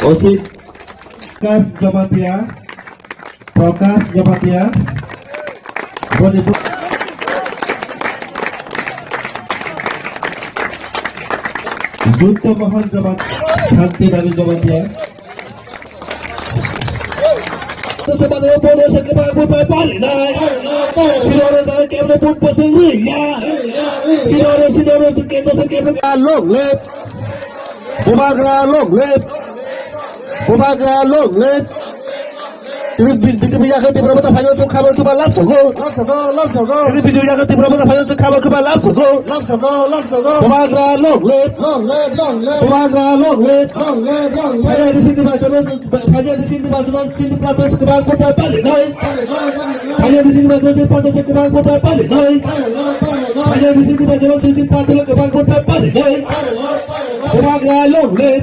Osip, Prakash Jabatia, Junto Mohan Jabat, Shanti Nari Jabatia. Sebagai bodoh sekepak bupai paling naik. Sidoro saya kena pun posisi ya. Sidoro sekepak long lep. Bubagra long lep. Ini bisa ke di berapa final tu kabar tu balap sogo. Ini bisa ke di berapa final tu kabar tu balap sogo. Bubagra long lep. Saya di sini macam sini platos kebang bupai paling naik. Hanya di sini macam platos kebang bupai paling naik. Hanya di sini macam platos kebang bupai paling naik. Bubagra long lep.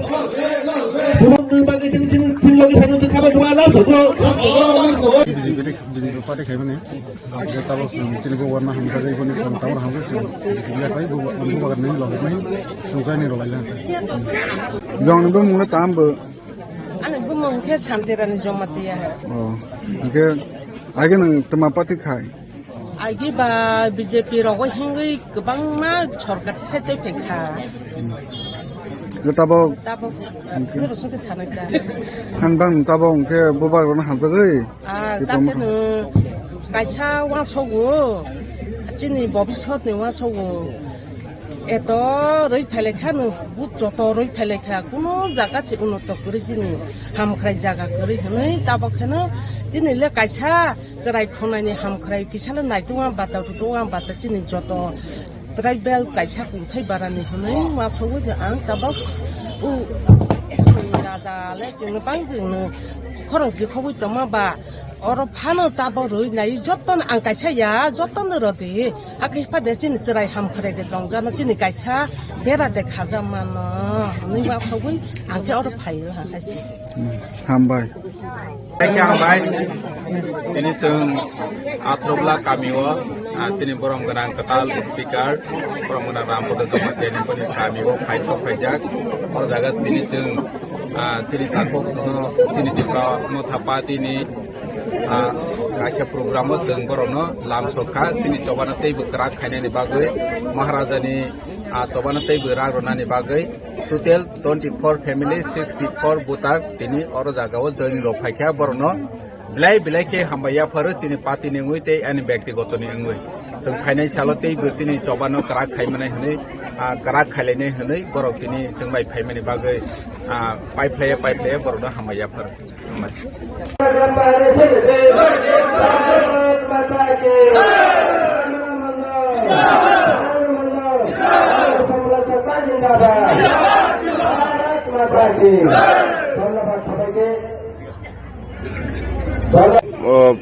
Bagi sini lagi final tu kabar tu balap sogo. BJP party खाइबने आगे तालो चिनिको वरना हमका जाई कोनी tower हमका चिनिया खाइ बुबु बागर नहीं लगत नहीं सुखाय नहीं रलाइला जौन बे मुले ताम बे आने गुमंग के शान्तिरानी जमातिया के आगे नों तमा पार्टी खाइ आगे बा बीजेपी रगो हिंगै गोबां मा सरकार सेते फेखा ताबो गोरोसोके सानैका हांबां ताबो के बुबागरना हामजागै दाखोनो कायसा वासगो चिनि भबिष्यत ने वासगो एत रई फैलेखा नो बुत जत रई फैलेखा कोनो जागा से उन्नत करि जिनि हामख्राय जागा करि हनै ताबखनो जिनि ले कायसा जराय खनायनि हामख्राय किसाले नायदोंआ बादावदोंआ बादा जिनि जत ट्राइबेल कायसा कुंथाय बारानि हनै वासगो आं ताबा उ राजाले जोंनो बांजोंनो खरं जिखौबो तमाबा अर फानो ताबो रई नाय जतन आं कायसाया जतन रदि आखै फादे जिनि जराय हामख्राय दे दंजानो जिनि कायसा बेरा दे खाजामान नै वासगो आंखे अर फायो हाखासि हामबाय ini seng atrobla kamiwa sini borong ganang ketal speaker borong ganang rampodo tomat ini pun kamiwa paisok pajak or jagat sini seng sini takok sini dipra no thapati ni kaisa program seng borong lam sokha sini cobana tei bekerak khaine ni bagai maharaja ni cobana tei berak rona ni bagai total 24 family 64 butar tini or jagao join ro phaikha borong bilai ke hambaya pharo tini pati ni ngui tei ani ব্যক্তিগত ni ngui जों फाइनाय सालो तei बोसिनि चबानो करा खाइमानाय हनै करा खाइलायनाय हनै बरक तिनि जों bye फाइमानि बागै पाइपलाय बरकनो हामाया फोर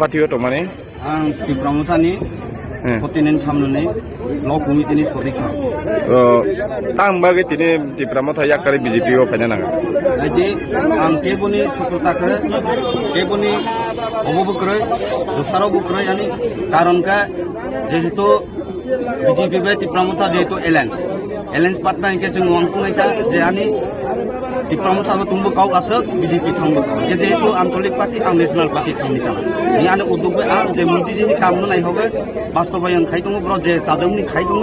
पार्टी तो माने आं टिप्रामुथानि प्रतिनिधि सामने ब्लक कमिटिनि सदस्य तां बागै तिनि टिप्रामुथा याकारि बीजेपी ओ फायना नागा आइदि आं केबोनि सफलता करे केबोनि अबबुक्रै दुसारो बुक्रै यानी कारण का जेहेतु बीजेपी बे टिप्रामुथा जेहेतु एलायंस पार्टनार के जों वांखुनायता जे आनि टिप्रामुथा को तुमबो गाव आसक बीजेपी थांबो के जेहेतु आंतरिक पार्टी आं नेशनल पार्टी थांनि साना नि आने उद्योग आ जे मोदिजीनि कामनो नाय होबे बास्तबायन खाइदों ब्र जे सादमनि खाइदों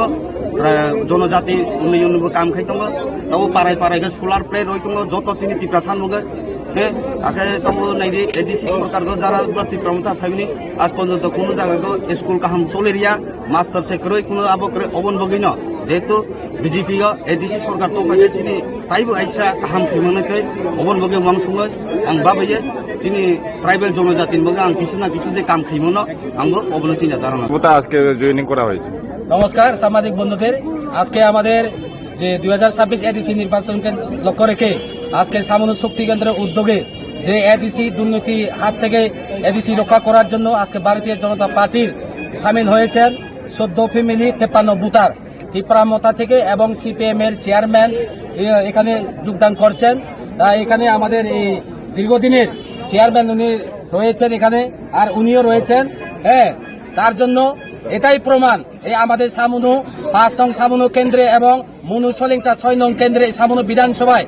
जनजाति उन्नयनबो काम खाइदों तब पाराय के सोलार प्लेट रइदों जत तिनि टिप्रासान मगे के आखे तब नायदि एडीसी सरकार गो जारा टिप्रामुथा फाइनि आज पर्यंत कोनो जागा गो स्कूल काहाम चलेरिया मास्टर सेक्रेटारि कोनो आबक्रे अबन बगिनो जेहेतु बीजेपी एडीसी सरकार तो पाइजे तिनि ताइबो आइसा काहाम थैमोनकै अबन बगे वांसुङो आं बाबाये तिनि ट्राइबेल जनजातिनि बगे आं किछु ना किछु जे काम खाइमोनो आंबो अबन तिनि धारणा ওটা আজকে জয়েনিং করা হয়েছে নমস্কার সাংবাদিক বন্ধুদের আজকে আমাদের যে 2026 এডিসি নির্বাচনকে লক্ষ্য রেখে আজকে সামান্য শক্তি কেন্দ্রের উদ্যোগে যে এডিসি দুর্নীতি হাত থেকে এডিসি রক্ষা করার জন্য আজকে ভারতীয় জনতা পার্টির সামিল হয়েছেন 14 ফ্যামিলি 53 বুতার টিপ্রামতা থেকে এবং সিপিএম এর চেয়ারম্যান এখানে যোগদান করছেন এখানে আমাদের এই দীর্ঘদিনের চেয়ারম্যান উনি রয়েছেন এখানে আর উনিও রয়েছেন হ্যাঁ তার জন্য এটাই প্রমাণ এই আমাদের সামুনু 5 নং সামুনু কেন্দ্রে এবং মনুসলিংটা 6 নং কেন্দ্রে সামুনু বিধানসভায়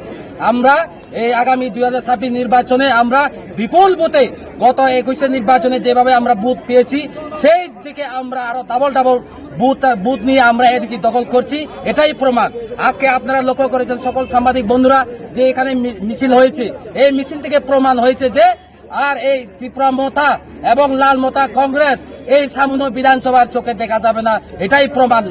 আমরা এই আগামী 2026 নির্বাচনে আমরা বিপুল ভোটে গত 21 নির্বাচনে যেভাবে আমরা বুথ পেয়েছি সেই দিকে আমরা আরো ডাবল বুথ নিয়ে আমরা এডিসি দখল করছি, এটাই প্রমাণ। আজকে আপনারা লক্ষ্য করেছেন সকল সাংবাদিক বন্ধুরা যে এখানে মিছিল হয়েছে, এই মিছিল থেকে প্রমাণ হয়েছে যে আর এই ত্রিপুরা মতা এবং লাল মতা কংগ্রেস এই সামুনু বিধানসভার চোখে দেখা যাবে না, এটাই প্রমাণ।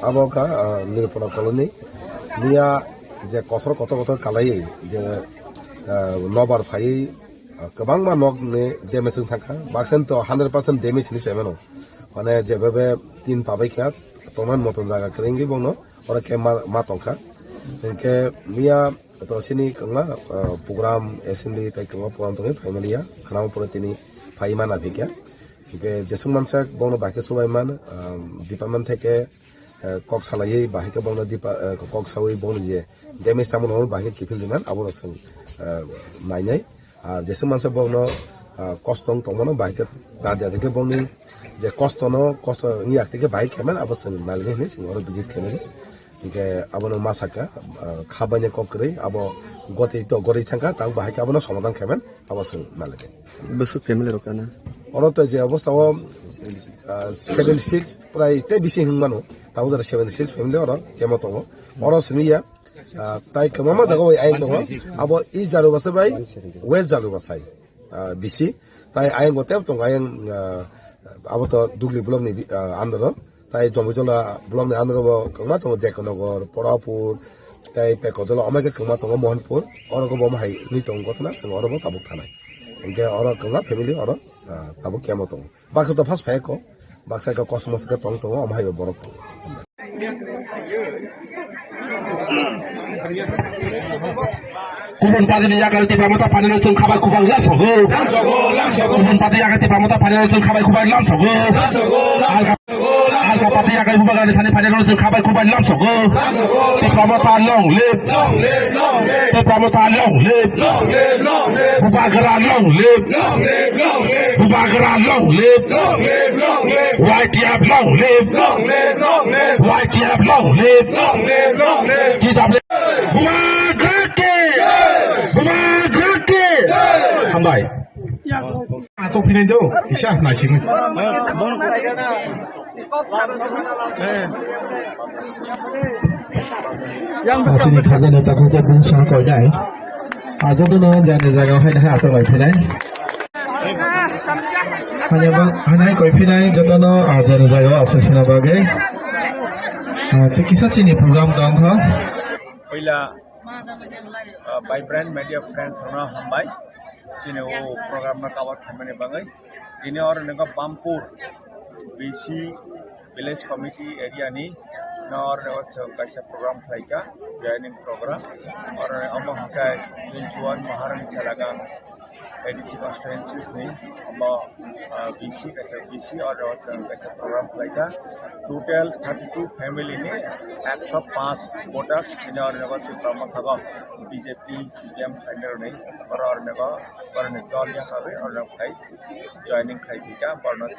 Abo ka Nirpura colony Mia je kotor kalai je nobar fai kabang ma nog ne damage thaka baksen to 100% damage ni semeno mane je bebe 3 pabai kya toman moton jaga krengi bono ora ke ma tonka ke Mia to sini kanga program assembly tai kanga program tonge family ya khana pore tini fai mana dikya ke jesung mansak bono bake subai man department theke কক সালাই বাহিকে বংলা দিপা কক সাউই বংলা যে damage সামন হল বাহিকে কিফিল দিমান আবর সং নাইনাই আর যেসে মানসে বংলা কষ্টং তমন বাহিকে দাদিয়া থেকে বংনি যে কষ্ট নিয়া থেকে বাইক কেমন আবর সং নালগে নি সিংহর বিজিট কেনে যে আবন মাসাকা খাবানে ককরে আব গতি থাকা তাও বাহিকে আবন সমাধান কেমন আবর সং নালগে বসু ফ্যামিলি রকানা অরত যে অবস্থা 76 প্রায় তে বেশি হিংমানো তাও 76 ফ্যামিলি অর কেমন তো অর সিনিয়া তাই কেমন জায়গা আইন দङ अब ই জারু বাসে বাই ওয়েস্ট জারু বাসাই বিসি তাই আইন গতে দङ আইন अब তো দুগলি ব্লক নি আন্দর তাই জমিজলা ব্লক নি আন্দর কমা তো জেকনগর পড়াপুর তাই পেকজলা অমাকে কমা তো মোহনপুর অরগো বম হাই নি দङ গতনা সং অরব তাবুক থানাই এনকে অর কমা ফ্যামিলি অর তাবুক কেমন তো বাকি তো ফার্স্ট ফাইকো বাক্সাইকা কসমসকে দङ তো অমহাই বরক Kubun pada ni jaga ti pramata pani no sung khabai kubang lam sogo kubun pada jaga ti pramata pani no sung khabai kubang lam sogo pati akai bubaga thani phane no se khabai khubai lam sogo te pramotha long live te pramotha long live bubagra long live bubagra long live YTF long live YTF long live GW bubagrake hambai atau pindah jauh, isya nasi ni. Ini khazanah takut dia pun sangat kau jai. Aja tu nak jangan jaga hai dah asal kau pindah. Hanya bang, hanya kau pindah jatuh no aja jaga asal pindah bagai. Tu kisah sini program dong kau. Pila vibrant media friends orang hambai. Ini program nak awak kami bangai. Ini orang negara Pampur, BC Village Committee area ni, orang negara kaisa program kaya, joining program. Orang amah kai tujuan Maharani Calagang EDC constituencies ni, amah BC kaisa BC orang negara kaisa program kaya. Total 32 family ni, 105 voters. Ini orang negara program kaya. BJP, CPM center ni, orang negara yang kami orang kai joining kai kita, orang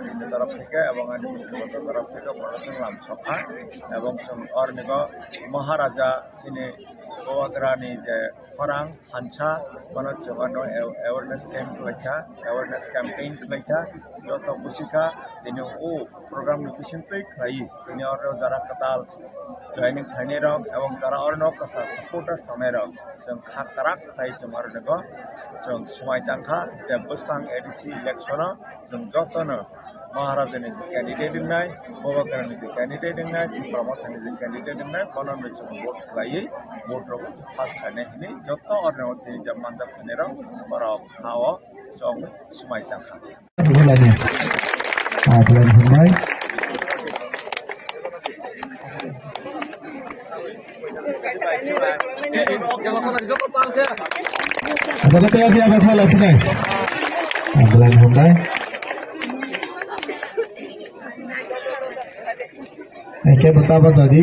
ini taraf kita, abang ini taraf kita, orang lam sokha, abang orang negara Maharaja ini Goagrani je orang Hancha, orang awareness camp kelaka, awareness campaign kelaka, jauh musika, ini program nutrition play kelai, ini orang darah ketal joining kai orang, abang darah orang nak kasar supporters kami orang, jeng hak tarak kelai jemar negara, jeng semai jangka, jeng bestang EDC election, jeng jauh Maharaja ni candidate dengan, Goagrani ni candidate dengan, Pramotha ni candidate dengan, konon macam vote kelai, vote rok pas kene ini, jauh orang ni zaman dah penerang, orang hawa, jeng semai jangka. Bulan ni, bulan Julai. Ada kata yang siapa salah sini? Bulan Julai. Oke, betapa tadi?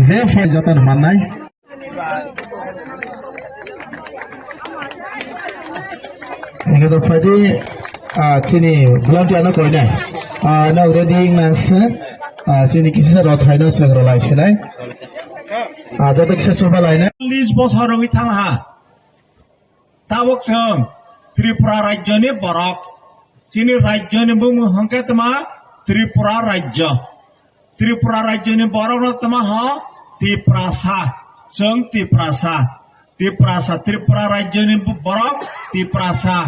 Zef jatuh mana? Ini tu tadi, sini belum tiada kau ni. Now ready nasi, sini kisah rot hai nasi rolai sini. Jadi kisah coba lain. Lis bos orang itu lah. Tawak seng, Tripura Raja ni barak. Sini Raja ni bung hangkat ma Tripura Raja. Tripura Raja ni barak nama ha Tiprasa. Seng Tiprasa. Tiprasa Tripura Raja ni barak Tiprasa.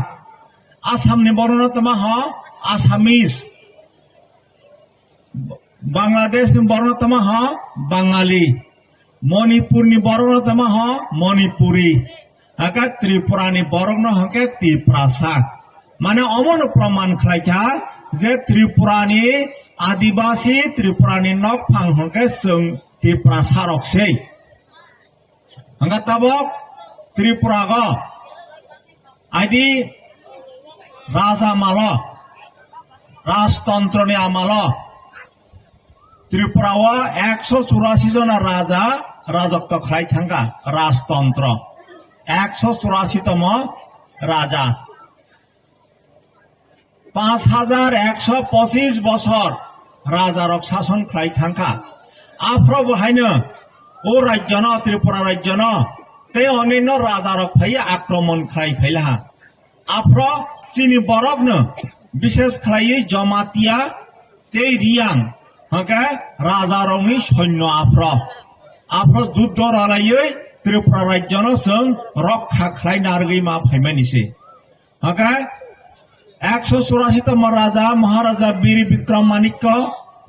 Assam ni barak nama ha Assamese. Bangladesh ni barak nama ha Bangali. Manipur ni barak nama ha Manipuri. Agak Tripura ni barak nama agak Tiprasa. Mana omon praman kaya je Tripura ni Adibasi Tripura ni nok pang hangke seng Tiprasa rokse. Angkat tabok Tripura ga adi Raja Mala Rajtantra ni amala Tripura wa 184 jona raja rajotto khai thanga Rajtantra 184 tama raja 5125 বছর রাজারক শাসন খাই থাকা আফ্র বহাইনো ও রাজ্য ন ত্রিপুরা রাজ্য ন তে অন্যান্য রাজারক ফাই আক্রমণ খাই ফাইলা আফ্র চিনি বরফ ন বিশেষ খাই জমাতিয়া তে রিয়াং হকে রাজারংনি সৈন্য আফ্র যুদ্ধ রালাই ত্রিপুরা রাজ্য ন সং রক্ষা খাই নারগৈ মা ফাইমানিছে হকে 184তম রাজা মহারাজা বীর বিক্রম মানিক্য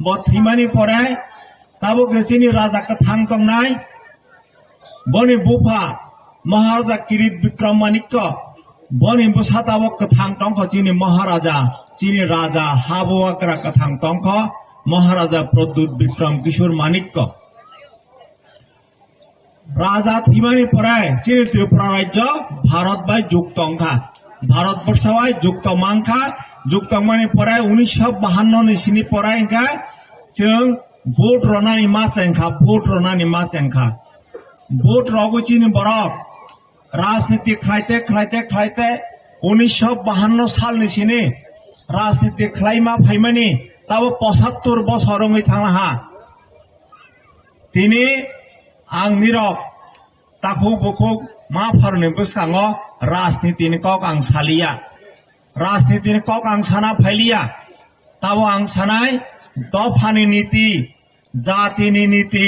বথিমানি পরে তাবো গেছিনি রাজা কথাং তংনাই বনি বুফা মহারাজা কিরিট বিক্রম মানিক্য বনি বুসা তাবো কথাং তংখ চিনি মহারাজা চিনি রাজা হাবুয়াকরা কথাং তংখ মহারাজা প্রদ্যুৎ বিক্রম কিশোর মানিক্য রাজা থিমানি পরে চিনি ত্রিপুরা রাজ্য ভারত বাই যুক্ত অংখা ভারতবর্ষায় যুক্ত মাংখা जुगतंगमानि पराय 1952 नि सिनि पराय इंका जों भोट रनानि मास एंखा भोट रनानि मास एंखा भोट रगुचिनि बरक राजनीति खाइते 1952 सालनि सिनि राजनीति खाइमा फाइमानि ताबो 75 बसरङै थांहा तिनि आं निरक ताखौ बखौ मा फारने बसखाङो राजनीतिनि कक आं सालिया राजनीतिनि कक आं साना फाइलिया ताबो आं सानाय दफानि नीति जातिनि नीति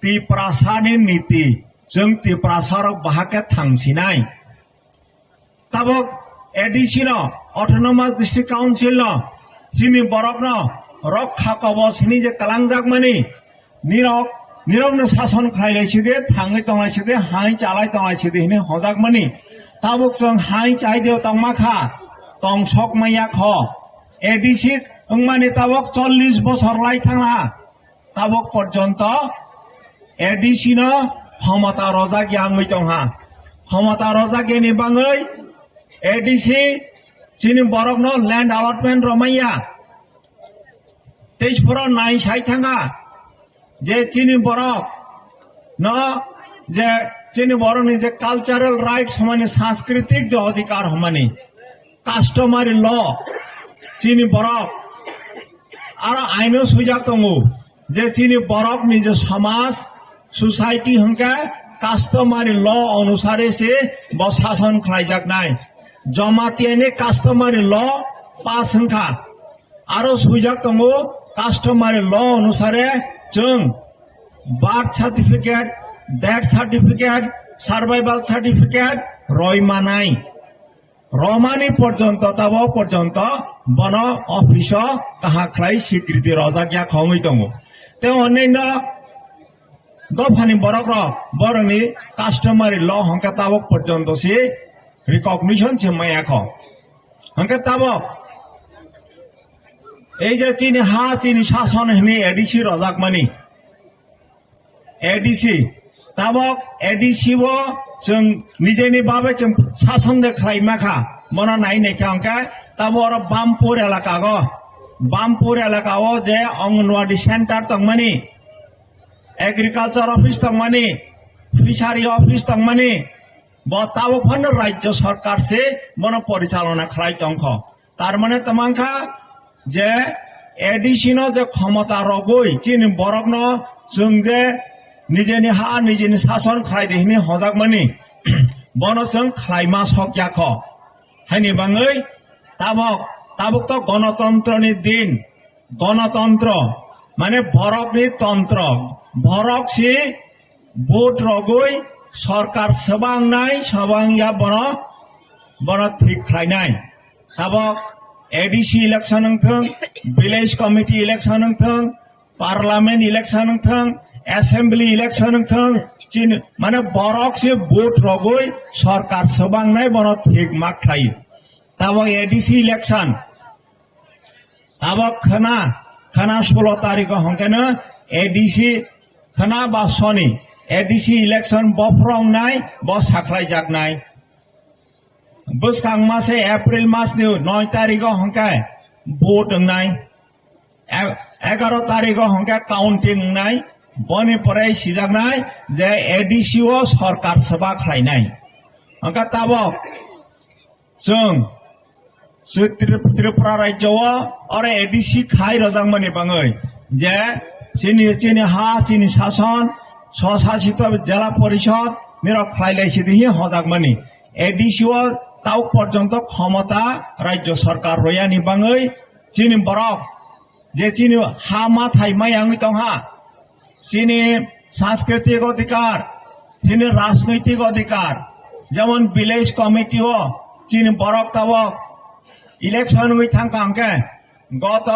तिप्रासानि नीति जों तिप्रासारक बाहाके थांसिनाय ताबो एडीसी न ऑटोनोमस डिस्ट्रिक्ट काउंसिल न जिनि बरक न रक्षा कवचनि जे कलांजाकमानि निरक शासन खालायलायसिदे थाङै तंलायसिदे हाय चालाय तंलायसिदे हिने हजाकमानि ताबुक जों हाय चाइदेव तंमाखा तंसक माया ख एडीसी अंमानि ताबुक 40 बছর লাই थाङा ताबुक पर्यन्त एडीसी न क्षमता रजा गियाङै तंहा क्षमता रजा गेनि बाङै एडीसी जिनि बरक न लैंड अलॉटमेंट रमाया तेजपुर नाय साइ थाङा जे चिनी बरक न जे चिनी बरकनि जे कल्चरल राइट्स हमानि सांस्कृतिक जो अधिकार हमानि कास्टमारी ल चिनी बरक आरो आइनो सुजाक दङो जे चिनी बरकनि जे समाज सोसाइटी हंके कास्टमारी ल अनुसारे से शासन खालायजाकनाय जमातियानि कास्टमारी ल पास हंखा आरो सुजाक दङो कास्टमारी ल अनुसारे जों birth certificate death certificate survival certificate रयमानाय रमानि पर्यन्त ताबो पर्यन्त बन अफिस काहा खालाय स्वीकृति रजाकिया खङै दङ ते अन्यान्य दफानि बरक बरनि कास्टमारी ल हंका ताबो पर्यन्त से रिकॉग्निशन से मायाख हंका ताबो এই যে চিনি হা চিনি শাসন হিনি এডিসি রজাকমানি एडीसी ताबक एडीसी वो जों निजेनि बाबे जों शासन दे खाइमाखा मना नाइ नेखांका ताबो और बामपुर एलाकाओ जे अंगनवाड़ी सेंटर तंगमानि एग्रीकल्चर ऑफिस तंगमानि फिशारी ऑफिस तंगमानि ब ताबो फन राज्य सरकार से मन परिचालना खाइ तंख तार माने तमांखा जे एडीसी न जे क्षमता रगै चिनि बरक न जों जे निजेनि हा निजेनि शासन खालायदेहिनि हजाकमानि बन जों खालायमा सक्याख हायनि बाङै ताबक तो गणतंत्रनि दिन गणतंत्र माने बरकनि तंत्र बरक से भोट रगै सरकार सबांनाय सबांया बन ठीक खालायनाय ताबक एडीसी इलेक्शन हंथों विलेज कमिटी इलेक्शन हंथों पार्लियामेंट इलेक्शन हंथों एसेंबली इलेक्शन हंथों चिन माने बरक से भोट रगै सरकार सबांनाय बन ठीक माक थायो ताबक एडीसी इलेक्शन ताबक खना 16 तारिख हंकेनो एडीसी खना बा सनी एडीसी इलेक्शन बफ्रंनाय ब साख्लाय जाकनाय बसखां मासे एप्रिल मास 9 तारिख हंके भोट नाय 11 तारिख हंके काउंटिंग नाय बने पराय सिजाकनाय जे एडीसी ओ सरकार सभा खालायनाय हंका ताबक जों त्रिपुरा राज्य और एडीसी खाय रजांगमानि बाङै जे चिनि हा चिनि शासन स्वशासित जिला परिषद निरक खालायलायसिदिहि हजाकमानि एडीसी ओ ताव पर्यन्त क्षमता राज्य सरकार रयानि बाङै चिनि बरक जे चिनि हा मा थाइमाय आङै तंहा चिनि सांस्कृतिक अधिकार चिनि राजनैतिक अधिकार जेमन विलेज कमिटी ओ चिनि बरक ताबक इलेक्शन में थांकांके गत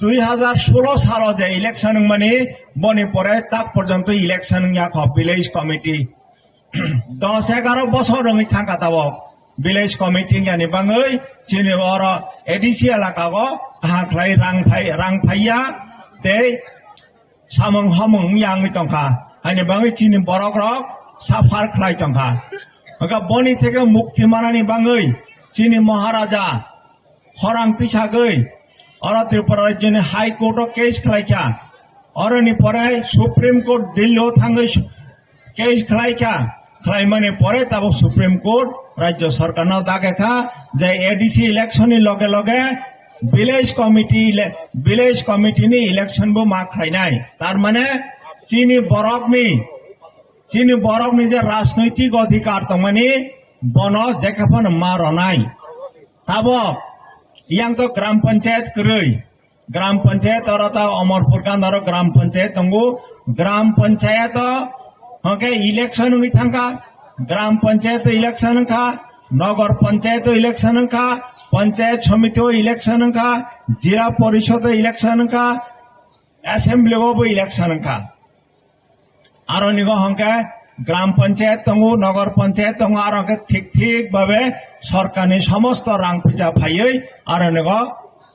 2016 साल जे इलेक्शन माने बने परे तक पर्यन्त इलेक्शन याख विलेज कमिटी 10-11 बছर रङै थांका ताबक विलेज कमिटी यानि बाङै चिनि और एडीसी एलाकागो हाख्लाय रां फाइया ते सामंग हमंग यांगै तंखा हानि बाङै चिनि बरक रक साफार खलाय तंखा हगा बनि थेके मुक्ति मानानि बाङै चिनि महाराजा खरां पिसागै अरा त्रिपुरा राज्यनि हाई कोर्ट केस खालायखा अरनि परे सुप्रीम कोर्ट दिल्ली थाङै केस खालायखा खालायमानि परे ताबो सुप्रीम कोर्ट राज्य सरकारनाव दागेखा जे एडीसी इलेक्शन नि लगे लगे विलेज कमिटी इलेक्शन बो मा खालायनाय तारमाने चीनी बरकनि जे राजनैतिक अधिकार तंमानि बनो जेखाफन मा रनाय ताबो yang to ग्राम पंचायत करई ग्राम पंचायत और अमरपुर कांदार ग्राम पंचायत तंगु ग्राम पंचायत हके इलेक्शन हुई थांका ग्राम पंचायत इलेक्शन का नगर पंचायत इलेक्शन का पंचायत समिति इलेक्शन का जिला परिषद इलेक्शन का असेंबली इलेक्शन का आरो निगो हंके ग्राम पंचायत तंगु नगर पंचायत तंगु आरो के ठीक भावे सरकारनि समस्त रां फैसा फायै आरो निगो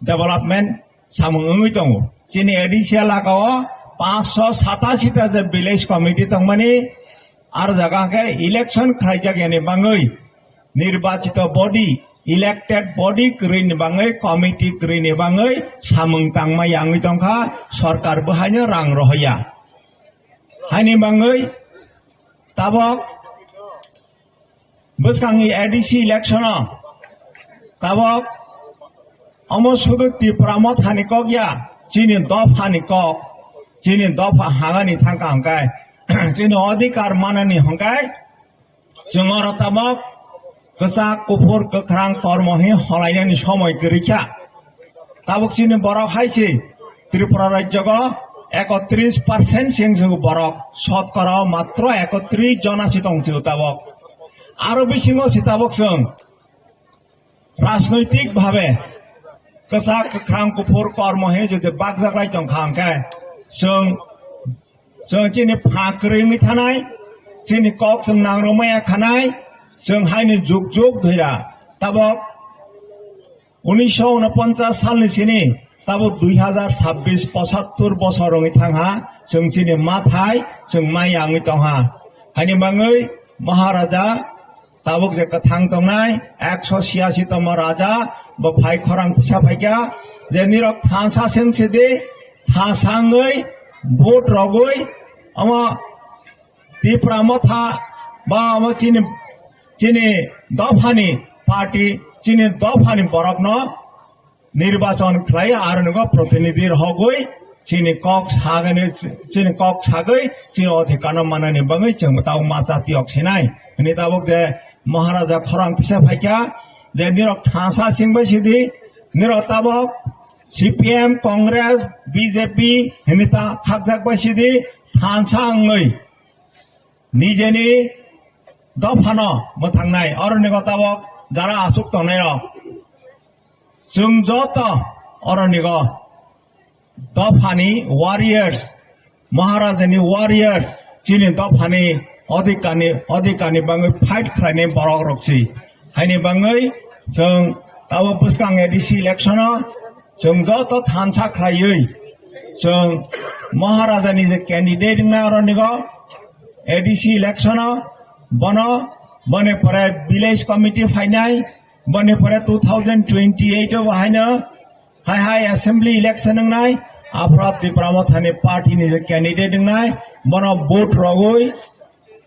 डेवलपमेंट सामुंगै दंगु चिनि एडीसी लागाव 587 जे विलेज कमिटी तंगमानि आरो जगह के इलेक्शन खायजागेनि बाङै निर्वाचित बॉडी इलेक्टेड बॉडी क्रिनि बाङै कमिटी क्रिनि बाङै सामुं तांमा यांगै दंखा सरकार बहायनो रां रहया हानि बाङै ताबक बसकांगी एडीसी इलेक्शन ताबक अमसुदु त्रिपुराम थानि कगया चिनि दफानि कक चिनि दफा हागानि थांका हंकाय चिनि अधिकार मानानि हंकाय जोंगर ताबक कसा कुफुर गोख्रां कर्महि हलायनानि समय गैखा ताबक चिनि बरक हायसि त्रिपुरा राज्यको 31% सिंह बरक शतकरा मात्र 31 जनासि दंसो ताबक आरो बिसिङाव सिताबक जों राजनैतिक भावे कसा गोख्रां कुफुर कर्महि जुदि बागजाग्लाय दंखांखाय जों चिनि फाख्रैनि थानाय चिनि कक जों नांरमाया खानाय जों हायनि जुग जुग धैरा ताबक 1949 सालनि सिनि ताबो 2026 75 बोसोरनि थांहा जों चिनि माथाय जों मायाङै दंहा हानि बाङै महाराजा ताबुक जे कथां दंनाय 186 तम राजा ब भाई खरां फिसा फाइका जे निरक थांसा सेंसिदि थासाङै भोट रगै अम त्रिपुरा मथा बा अम चिनि दफानि पार्टी चिनि दफानि बरकनो निर्वाचन खालाय आरो नगो प्रतिनिधि रहगै चिनि कक सागै चिनि अधिकार मानानि बाङै जों ताव मा जाति अक्सिनाय नि ताबुक जे महाराजा खरां फिसा फाइका जे निरक थासा सिंबाय सिदि निरक ताबक सीपीएम कांग्रेस बीजेपी हिनिता खाकजाकबाय सिदि थांसाङै निजेनि दफानो मोथांनाय आरो निगो ताबक जारा आसुक तनाय जों जत अरनिगो दफानि वारियर्स महाराजानि वारियर्स चिनि दफानि अधिकारनि बाङै फाइट खालायनाय बरक रक्सि हायनि बाङै जों ताबो बसकां एडीसी इलेक्शन जों जत थानसा खालायै जों महाराजानि जे कैंडिडेट ना अरनिगो एडीसी इलेक्शन बने परे विलेज कमिटी फाइनाय बने परे 2028 बाहायनो हाय असेंबली इलेक्शन नाय आफ्रा त्रिपुरा मथानि पार्टी जे कैंडिडेट नाय बनो वोट रगै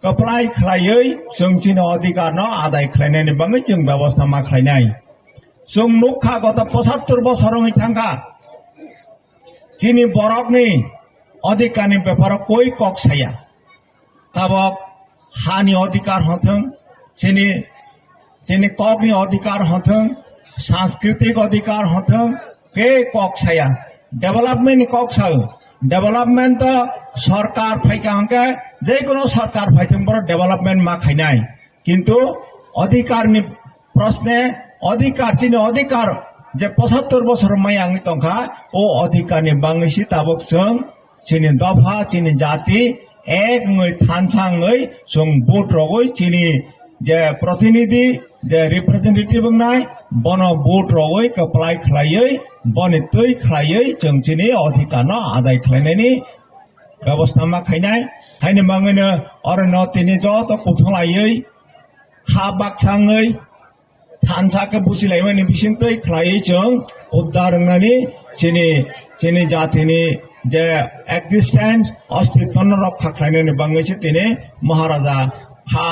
कपलाय खालायै जों चिनि अधिकार न आदाय खालायनायनि बाङै जों व्यवस्था मा खालायनाय जों नुखा गत 75 बोसोरनि थांखा चिनि बरकनि अधिकारनि बेपाराव कोई कक्साया ताबक हानि अधिकार हथों चिनि ककनि अधिकार हथों सांस्कृतिक अधिकार हथों के कक्साया डेवलपमेंट कक्सा डेवलपमेंट सरकार फाइका हंके जेकुनु सरकार फाइथों बर डेवलपमेंट मा खायनाय किंतु अधिकारनि प्रश्न अधिकार चिनि अधिकार जे 75 बोसोर मायांगनि दंखा ओ अधिकारनि बाङैसि ताबक जों चिनि दफा चिनि जाति एक थानसाङै जों भोट रगै चिनि जे प्रतिनिधि जे रिप्रेजेंटेटिव नाय बनो भोट रगै कपलाय खालायै बनि तै खालायै जों चिनि अधिकार आदाय खालायनायनि व्यवस्था मा खायनाय हायनि बाङैनो अरन तिनि जत कुथुंलायै हा बाक्साङै थानसाखौ बुजिलायमानि बिसिंतै खालायै जों उद्धार होननानै जोंनि जातिनि जे एक्जिस्टेंस अस्तित्व रक्षा खालामनायनि बांगैसो दिनै महाराजा हा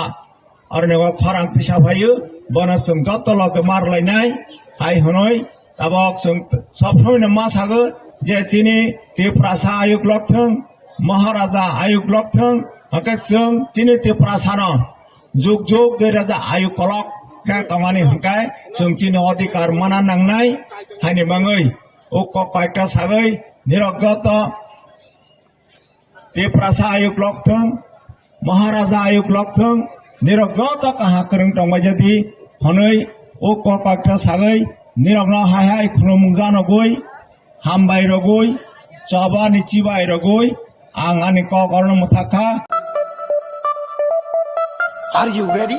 अरण्य फारां पिसाफायो बना जों गतल'खौ मारलायनाय हाय हनै दाबक जों सब समयनो मा सागो जे जोंनि तिप्रासा आयुग लक्थों महाराजा आयुग लक्थों हके जों जोंनि तिप्रासानो जुग जुग राजा आयुग कलक क्या कमानी हंकाय जों जोंनि अधिकार माना नांनाय हायनि बाङै उक कयटा सागै निरगत तिप्रासा आयुग लक्थों महाराजा आयुग लक्थों निरगत कहा करं दंबाय जदि हनै उक कयटा सागै निरग्न हाय हाय खुलुमजानो गय हामबाय रगय चबा निचिबाय रगय आं आंनि ककर्न मुथाखा Are you ready?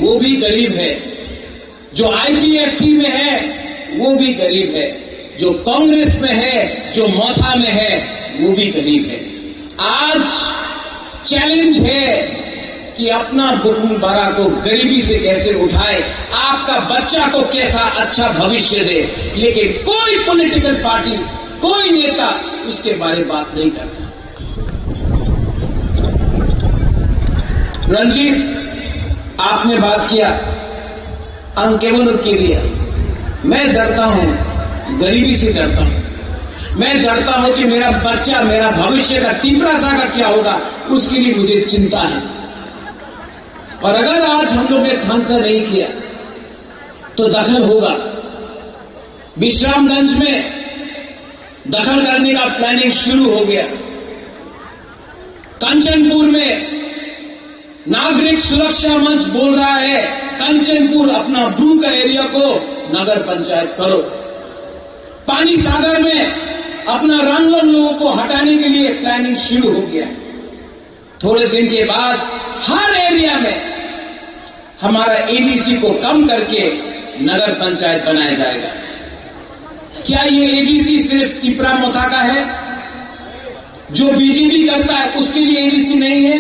वो भी गरीब है, जो IPFT में है वो भी गरीब है, जो कांग्रेस में है, जो मोथा में है वो भी गरीब है। आज चैलेंज है कि अपना वसुंधरा को गरीबी से कैसे उठाए, आपका बच्चा को कैसा अच्छा भविष्य दे, लेकिन कोई पॉलिटिकल पार्टी, कोई नेता उसके बारे में बात नहीं करता। रंजीत, आपने बात किया अंकेवन के लिए, मैं डरता हूं, गरीबी से डरता हूं। मैं डरता हूं कि मेरा बच्चा, मेरा भविष्य का तीव्रता का क्या होगा, उसके लिए मुझे चिंता है। और अगर आज हम लोग ने खांसा नहीं किया तो दखल होगा। विश्रामगंज में दखल करने का प्लानिंग शुरू हो गया। कंचनपुर में नागरिक सुरक्षा मंच बोल रहा है कंचनपुर अपना ब्रू का एरिया को नगर पंचायत करो। पानी सागर में अपना रंगन लोगों को हटाने के लिए प्लानिंग शुरू हो गया। थोड़े दिन के बाद हर एरिया में हमारा एडीसी को कम करके नगर पंचायत बनाया जाएगा। क्या ये एडीसी सिर्फ तिपरा मोथा का है? जो बीजेपी करता है उसके लिए एडीसी नहीं है?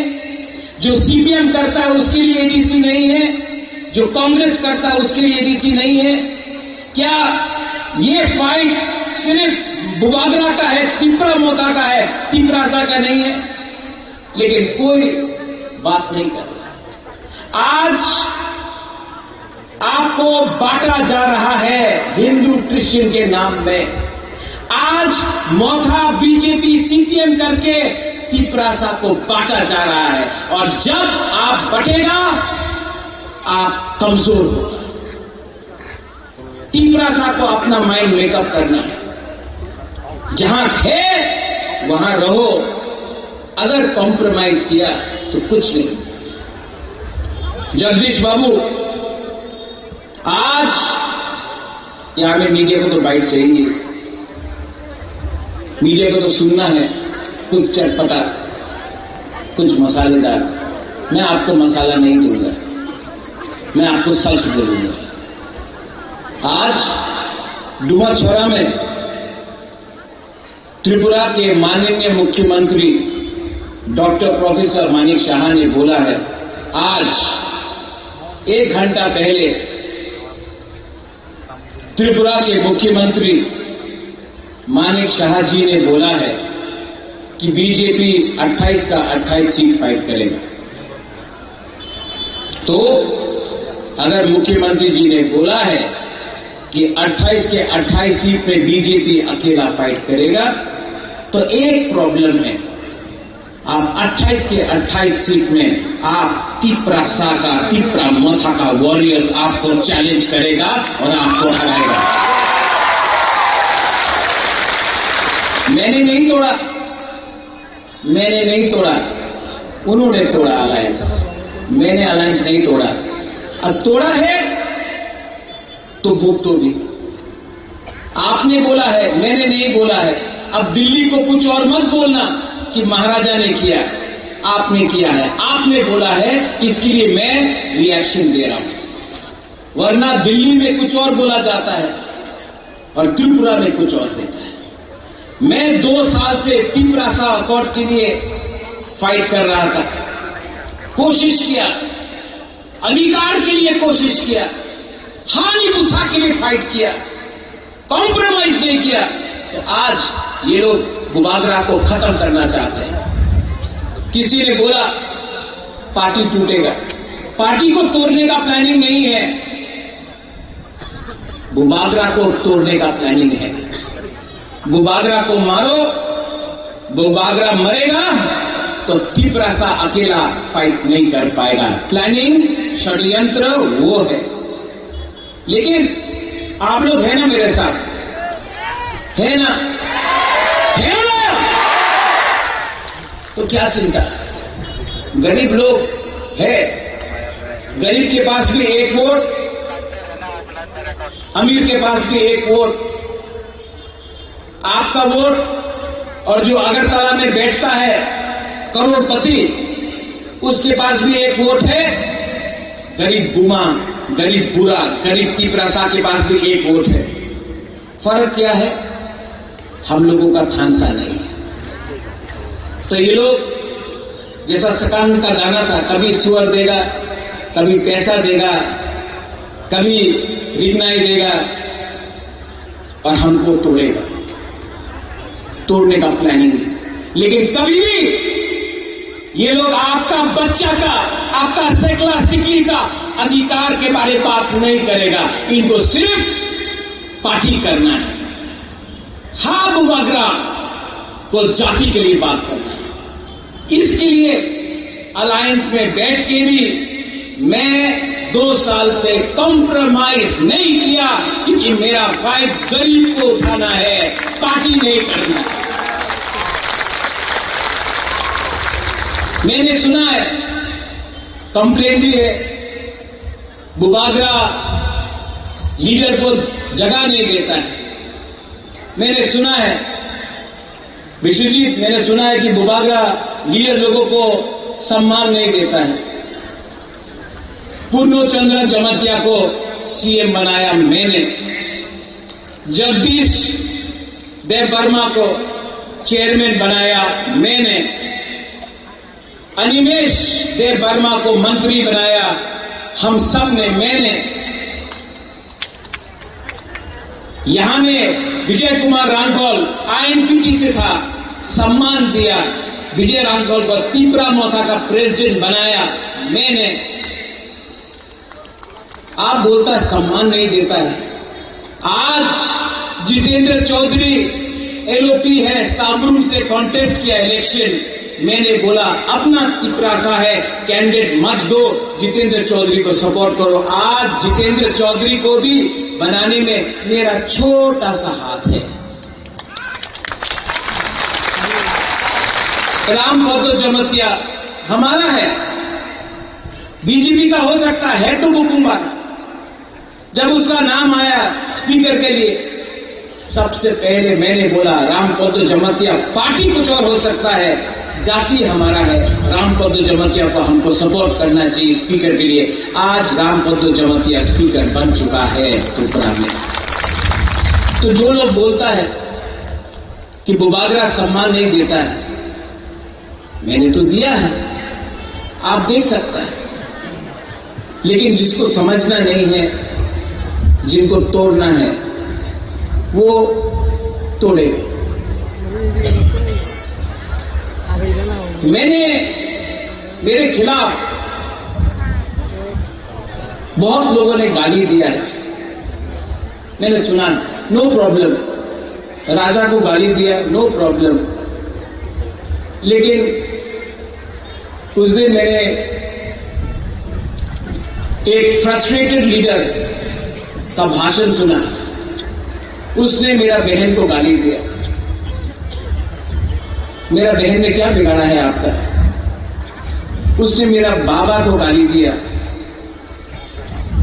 जो सीपीएम करता है उसके लिए एडीसी नहीं है? जो कांग्रेस करता है उसके लिए एडीसी नहीं है? क्या ये फाइट सिर्फ बुबागरा का है, तिपरा मोथा का है, तिपरासा का नहीं है? लेकिन कोई बात नहीं कर रहा। आज आपको बांटा जा रहा है हिंदू क्रिश्चियन के नाम में। आज मोथा बीजेपी सीपीएम करके तिपरासा को बांटा जा रहा है, और जब आप बटेगा आप कमजोर होगा। तिपरासा को अपना माइंड मेकअप करना है। जहां है वहां रहो, अगर कॉम्प्रोमाइज किया तो कुछ नहीं। जगदीश बाबू, आज यहां में मीडिया को तो बाइट चाहिए। मीडिया को तो सुनना है कुछ चटपटा, कुछ मसालेदार। मैं आपको मसाला नहीं दूंगा, मैं आपको सच बोलूंगा। आज डुमाछोरा में त्रिपुरा के माननीय मुख्यमंत्री डॉक्टर प्रोफेसर मानिक शाह ने बोला है, आज 1 घंटा पहले त्रिपुरा के मुख्यमंत्री मानिक शाह जी ने बोला है कि बीजेपी 28 का 28 सीट फाइट करेगा। तो अगर मुख्यमंत्री जी ने बोला है कि 28 के 28 सीट पे बीजेपी अकेला फाइट करेगा, तो एक प्रॉब्लम है, आप 28 के 28 सीट में आप तिप्रा साका, तिप्रा मथा का वॉरियर्स आपको चैलेंज करेगा और आपको हराएगा। मैंने नहीं तोड़ा, मैंने नहीं तोड़ा, उन्होंने तोड़ा अलायंस, मैंने अलायंस नहीं तोड़ा। अब तोड़ा है तो बुक तोड़ी। आपने बोला है, मैंने नहीं बोला है। अब दिल्ली को कुछ और मत बोलना कि महाराजा ने किया, आपने किया है, आपने बोला है, इसके लिए मैं रिएक्शन दे रहा हूं। वरना दिल्ली में कुछ और बोला जाता है और त्रिपुरा में कुछ और देता है। मैं 2 साल से तिप्रासा अकॉर्ड के लिए फाइट कर रहा था, कोशिश किया, अधिकार के लिए कोशिश किया, हानि गुस्सा के लिए फाइट किया, कॉम्प्रोमाइज नहीं किया। तो आज ये लोग बुबागरा को खत्म करना चाहते हैं। किसी ने बोला पार्टी टूटेगा, पार्टी को तोड़ने का प्लानिंग नहीं है, बुबागरा को तोड़ने का प्लानिंग है। बुबागरा को मारो, बुबागरा मरेगा तो तिप्रासा अकेला फाइट नहीं कर पाएगा। प्लानिंग, षड्यंत्र वो है। लेकिन आप लोग है ना मेरे साथ, है ना, है ना? तो क्या चिंता, गरीब लोग है, गरीब के पास भी 1 वोट, अमीर के पास भी 1 वोट। आपका वोट और जो अगरतला में बैठता है करोड़पति, उसके पास भी 1 वोट है। गरीब बुमा, गरीब बुरा, गरीब तिप्रासा के पास भी 1 वोट है। फर्क क्या है? हम लोगों का थानसा नहीं है। तो ये लोग जैसा सकान का गाना था, कभी सुअर देगा, कभी पैसा देगा, कभी रिगनाई देगा और हमको तोड़ेगा, तोड़ने का प्लानिंग। लेकिन कभी भी ये लोग आपका बच्चा का, आपका सेकला सिकली का अधिकार के बारे में बात नहीं करेगा। इनको सिर्फ पार्टी करना है। हाँ, बुबागरा को जाति के लिए बात करना है। इसके लिए अलायंस में बैठ के भी मैं 2 साल से कॉम्प्रोमाइज नहीं किया, क्योंकि मेरा फाइट गरीब को उठाना है, पार्टी नहीं करना है। मैंने सुना है, कंप्लेन भी है, बुबागरा लीडर को जगह नहीं देता है। मैंने सुना है विश्वजीत, मैंने सुना है कि बुबागरा लीडर लोगों को सम्मान नहीं देता है। पूर्णचंद्र जमतिया को सीएम बनाया मैंने, जगदीश देव वर्मा को चेयरमैन बनाया मैंने, अनिमेश देव वर्मा को मंत्री बनाया हम सब ने, मैंने। यहां में विजय कुमार रांखोल आईएनपीटी से था, सम्मान दिया। विजय रांखोल को तिप्रा मोथा का प्रेसिडेंट बनाया मैंने। आप बोलता सम्मान नहीं देता है। आज जितेंद्र चौधरी एलओपी है, साबरूम से कॉन्टेस्ट किया इलेक्शन। मैंने बोला अपना तिप्रासा है, कैंडिडेट मत दो, जितेंद्र चौधरी को सपोर्ट करो। आज जितेंद्र चौधरी को भी बनाने में मेरा छोटा सा हाथ है। रामभद्र जमतिया हमारा है, बीजेपी का हो सकता है तो बुकुंबा का। जब उसका नाम आया स्पीकर के लिए, सबसे पहले मैंने बोला रामपद जमातिया पार्टी कुछ और हो सकता है, जाति हमारा है। रामपद जमातिया को हमको सपोर्ट करना चाहिए स्पीकर के लिए। आज रामपद जमातिया स्पीकर बन चुका है त्रिपुरा में। तो जो लोग बोलता है कि बुबागरा सम्मान नहीं देता है, मैंने तो दिया है, आप देख सकता है। लेकिन जिसको समझना नहीं है, जिनको तोड़ना है, वो तोड़ेगा। मैंने मेरे खिलाफ बहुत लोगों ने गाली दिया है, मैंने सुना, नो प्रॉब्लम। राजा को गाली दिया, नो प्रॉब्लम। लेकिन उस दिन मैंने एक फ्रस्ट्रेटेड लीडर का भाषण सुना, उसने मेरा बहन को गाली दिया। मेरा बहन ने क्या बिगाड़ा है आपका? उसने मेरा बाबा को गाली दिया।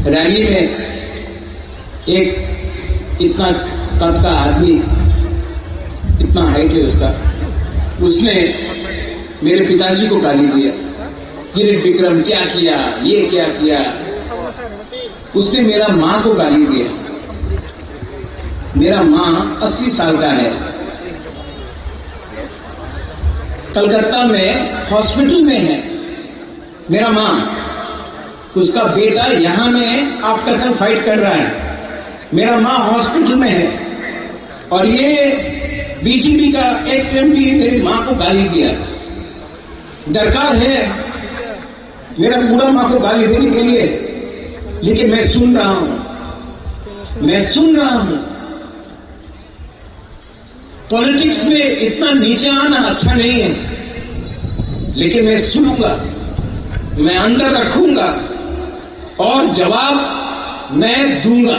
रैली में एक इतना कद का आदमी, इतना हाइट है उसका, उसने मेरे पिताजी को गाली दिया, किरीट विक्रम क्या किया, ये क्या किया। उसने मेरा मां को गाली दिया। मेरा मां 80 साल का है, कलकत्ता में हॉस्पिटल में है मेरा मां। उसका बेटा यहां में आपका संग फाइट कर रहा है, मेरा मां हॉस्पिटल में है। और ये बीजेपी का एक्स एमपी मेरी मां को गाली दिया। दरकार है मेरा पूरा मां को गाली देने के लिए, लेकिन मैं सुन रहा हूं, मैं सुन रहा हूं। पॉलिटिक्स में इतना नीचे आना अच्छा नहीं है, लेकिन मैं सुनूंगा, मैं अंदर रखूंगा और जवाब मैं दूंगा,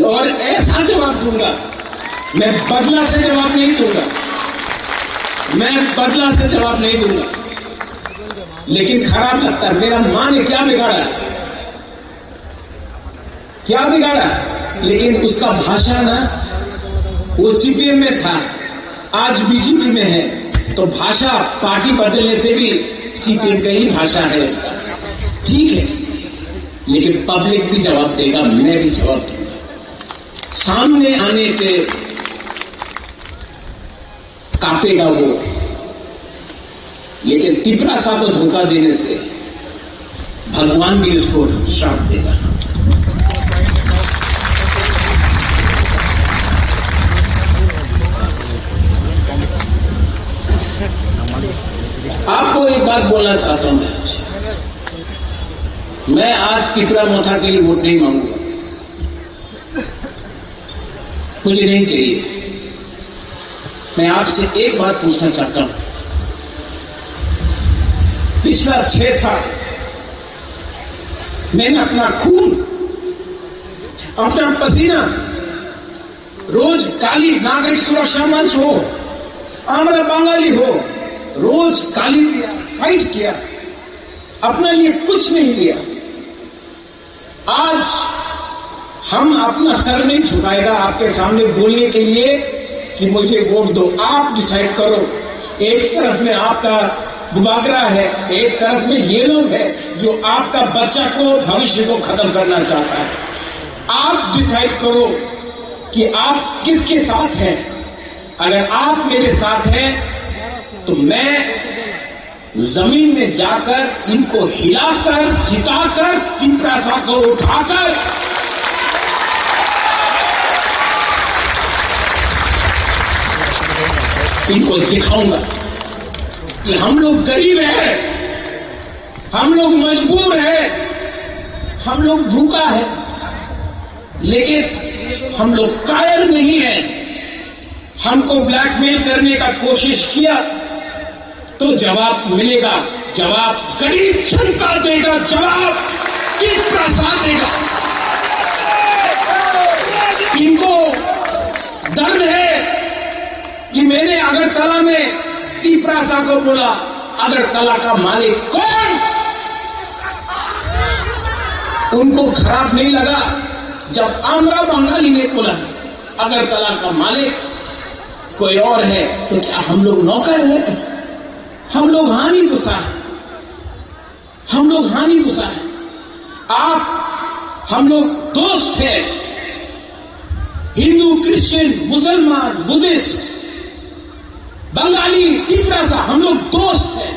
और ऐसा जवाब दूंगा। मैं बदला से जवाब नहीं दूंगा, मैं बदला से जवाब नहीं दूंगा। लेकिन खराब लगता है, मेरा मां ने क्या बिगाड़ा, क्या बिगाड़ा? लेकिन उसका भाषा ना, वो सीपीएम में था, आज बीजेपी में है, तो भाषा पार्टी बदलने से भी सीपीएम का ही भाषा है उसका, ठीक है। लेकिन पब्लिक भी जवाब देगा, मैं भी जवाब दूंगा। सामने आने से कांपेगा वो, लेकिन तिपरासा को धोखा देने से भगवान भी उसको श्राप देगा। आपको एक बात बोलना चाहता हूं मैं आज तिपरा मोथा के लिए वोट नहीं मांगूंगा, मुझे नहीं चाहिए। मैं आपसे एक बात पूछना चाहता हूं, पिछला 6 साल मैंने अपना खून, अपना पसीना, रोज काली नागरिक सुरक्षा मंच हो, आमरा बंगाली हो, रोज गाली दिया, फाइट किया, अपने लिए कुछ नहीं लिया। आज हम अपना सर नहीं झुकाएगा आपके सामने बोलने के लिए कि मुझे वोट दो। आप डिसाइड करो, एक तरफ में आपका बुबागरा है, एक तरफ में ये लोग है जो आपका बच्चा को, भविष्य को खत्म करना चाहता है। आप डिसाइड करो कि आप किसके साथ हैं। अगर आप मेरे साथ हैं तो मैं जमीन में जाकर इनको हिलाकर, जिताकर, तिपरासा को उठाकर इनको दिखाऊंगा कि हम लोग गरीब हैं, हम लोग मजबूर हैं, हम लोग भूखा है, लेकिन हम लोग कायर नहीं है। हमको ब्लैकमेल करने का कोशिश किया तो जवाब मिलेगा, जवाब गरीब जनता देगा, जवाब तिपरासा देगा। इनको दर्द है कि मैंने अगरतला में तिपरासा को बोला, अगरतला का मालिक कौन? उनको खराब नहीं लगा जब आमरा बंगाली ने बोला, अगरतला का मालिक कोई और है तो क्या हम लोग नौकर हैं? हम लोग हानि गुस्सा है, हम लोग हानि गुस्सा है। आप हम लोग दोस्त हैं, हिंदू, क्रिश्चियन, मुसलमान, बुद्धिस्ट, बंगाली, तिब्रासा, हम लोग दोस्त हैं,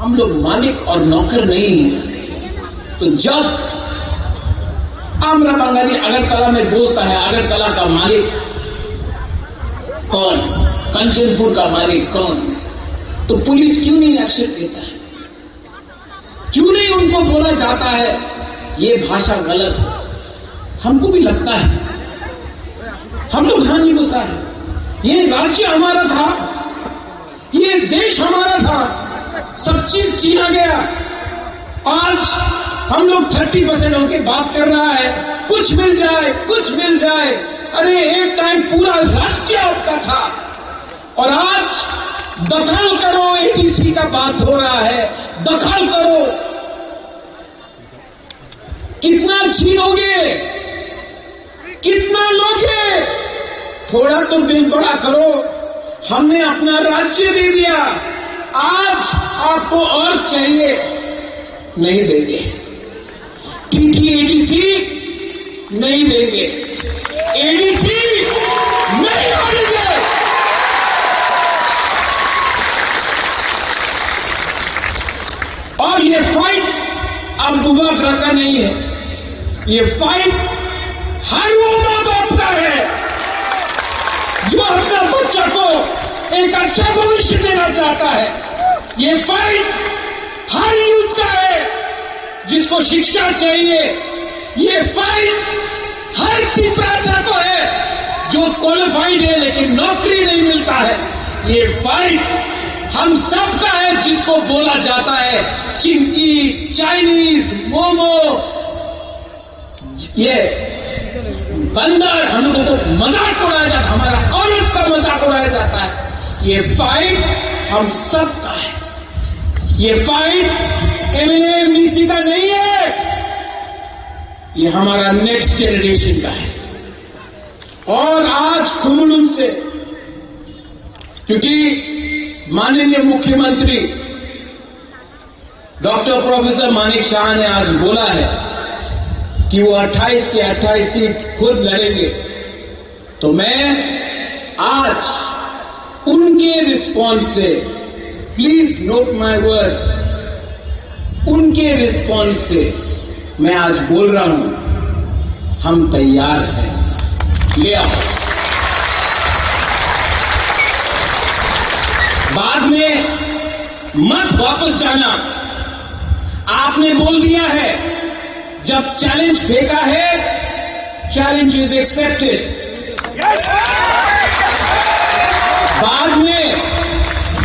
हम लोग मालिक और नौकर नहीं हैं। तो जब आमरा बंगाली अगरतला में बोलता है अगरतला का मालिक कौन, कंचनपुर का मालिक कौन, तो पुलिस क्यों नहीं एक्शन लेता है? क्यों नहीं उनको बोला जाता है ये भाषा गलत है? हमको भी लगता है, हम लोग हानि गुस्सा है। ये राज्य हमारा था, ये देश हमारा था, सब चीज छीना गया। आज हम लोग 30% होके बात कर रहा है कुछ मिल जाए, कुछ मिल जाए। अरे एक टाइम पूरा राज्य आपका था और आज दखल करो, एडीसी का बात हो रहा है, दखल करो। कितना छीनोगे, कितना लोगे? थोड़ा तो दिल बड़ा करो। हमने अपना राज्य दे दिया, आज आपको और चाहिए, नहीं देंगे। टीटीएडीसी नहीं देंगे, एडीसी नहीं मानेंगे। और ये फाइट अब दुआ का नहीं है, ये फाइट हर वो मां बाप का है जो अपना बच्चा को एक अच्छा भविष्य देना चाहता है। ये फाइट हर यूथ का है जिसको शिक्षा चाहिए। ये फाइट हर पिपरासा को है जो क्वालिफाइड है लेकिन नौकरी नहीं मिलता है। ये फाइट हम सबका है जिसको बोला जाता है चिंकी, चाइनीज, मोमो, ये बंदर, हम लोगों को मजाक उड़ाया जाता है, हमारा औरत का मजाक उड़ाया जाता है। ये फाइट हम सबका है। ये फाइट एमएलए एमडीसी का नहीं है, ये हमारा नेक्स्ट जनरेशन का है। और आज खुमलुम से, क्योंकि माननीय मुख्यमंत्री डॉक्टर प्रोफेसर मानिक शाह ने आज बोला है कि वो 28 के 28 सीट खुद लड़ेंगे, तो मैं आज उनके रिस्पॉन्स से, प्लीज नोट माय वर्ड्स, उनके रिस्पॉन्स से मैं आज बोल रहा हूं हम तैयार हैं, ले आओ। बाद में मत वापस जाना। आपने बोल दिया है, जब चैलेंज फेंका है, चैलेंज इज एक्सेप्टेड। बाद में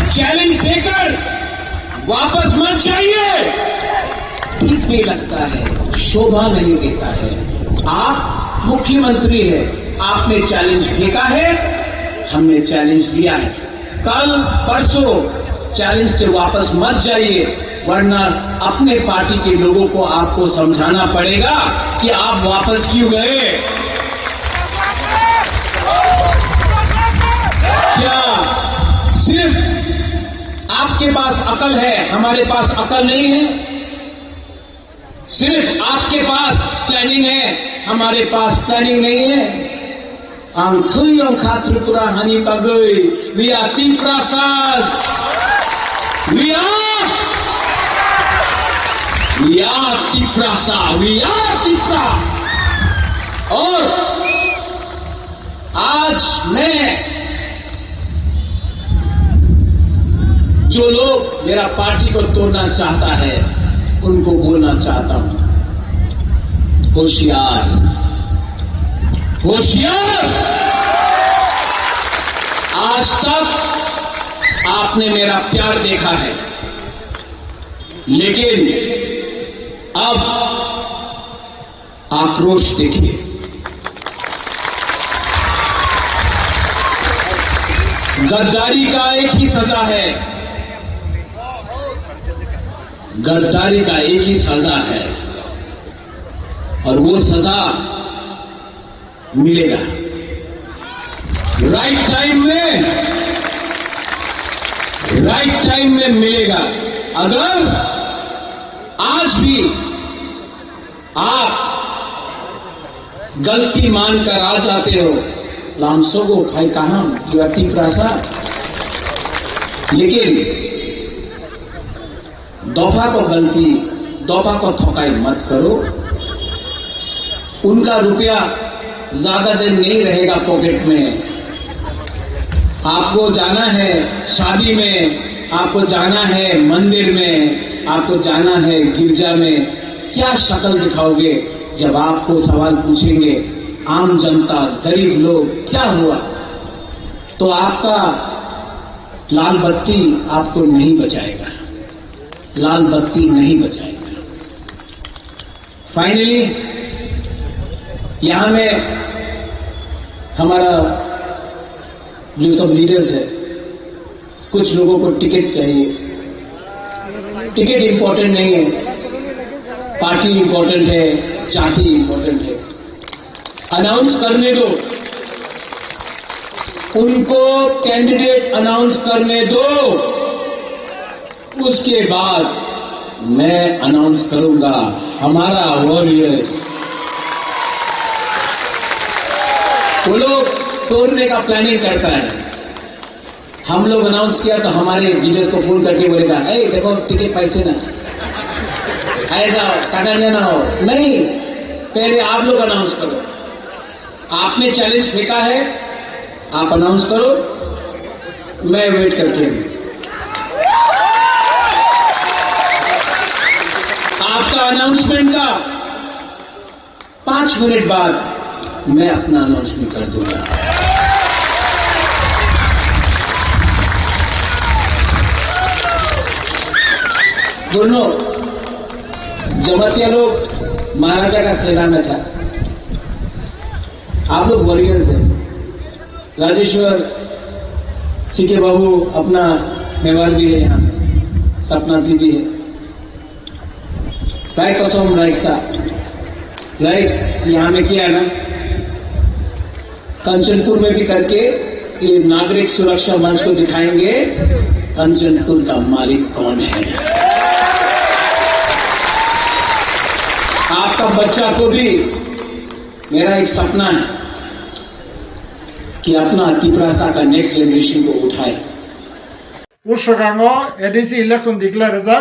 चैलेंज देकर वापस मत जाइए, ठीक नहीं लगता है, शोभा नहीं देता है। आप मुख्यमंत्री हैं, आपने चैलेंज फेंका है, हमने चैलेंज दिया है। कल परसों चैलेंज से वापस मत जाइए, वरना अपने पार्टी के लोगों को आपको समझाना पड़ेगा कि आप वापस क्यों गए। क्या सिर्फ आपके पास अकल है, हमारे पास अकल नहीं है? सिर्फ आपके पास प्लानिंग है, हमारे पास प्लानिंग नहीं है? हम थुयों खात्रिपुरा हानि पगई, we are Tiprasas, we are Tiprasa, we are Tipra. और आज मैं, जो लोग मेरा पार्टी को तोड़ना चाहता है उनको बोलना चाहता हूं, होशियार, होशियार। आज तक आपने मेरा प्यार देखा है, लेकिन अब आक्रोश देखिए। गद्दारी का एक ही सजा है, गद्दारी का एक ही सजा है, और वो सजा मिलेगा। राइट टाइम में मिलेगा। अगर आज भी आप गलती मानकर आ जाते हो, लामसोगो भाई कहा युवती प्रासा, लेकिन दफा को गलती, दफा को थकाई मत करो। उनका रुपया ज्यादा दिन नहीं रहेगा पॉकेट में। आपको जाना है शादी में, आपको जाना है मंदिर में, आपको जाना है गिरजा में। क्या शक्ल दिखाओगे जब आपको सवाल पूछेंगे आम जनता, गरीब लोग, क्या हुआ? तो आपका लाल बत्ती आपको नहीं बचाएगा, लाल बत्ती नहीं बचाएगा। फाइनली यहां में हमारा जो सब लीडर्स है, कुछ लोगों को टिकट चाहिए। टिकट इंपॉर्टेंट नहीं है, पार्टी इंपॉर्टेंट है, जाति इंपॉर्टेंट है। अनाउंस करने दो, उनको कैंडिडेट अनाउंस करने दो, उसके बाद मैं अनाउंस करूंगा हमारा वॉरियर्स। वो लोग तोड़ने का प्लानिंग करता है। हम लोग अनाउंस किया तो हमारे लीडर्स को फोन करके बोलेगा, ए देखो टिकट पैसे ना आए जाओ, टाका लेना हो। नहीं, पहले आप लोग अनाउंस करो। आपने चैलेंज फेंका है, आप अनाउंस करो, मैं वेट करके हूं। आपका अनाउंसमेंट का 5 मिनट बाद मैं अपना अनाउंसमेंट कर दूंगा। दोनों जमातिया लोग महाराजा का सेना में था, आप लोग वॉरियर्स हैं। राजेश्वर सीके बाबू अपना मेवाड़ भी है, यहाँ सपना भी है, राइट कसम राइट साहब, राइट यहां में किया है ना, कंचनपुर में भी करके ये नागरिक सुरक्षा मंच को दिखाएंगे कंचनपुर का मालिक कौन है। आपका बच्चा को भी मेरा एक सपना है कि अपना तिप्रासा का नेक्स्ट जनरेशन को उठाए। उशगांगो एडीसी इलेक्शन डिक्लेयर जा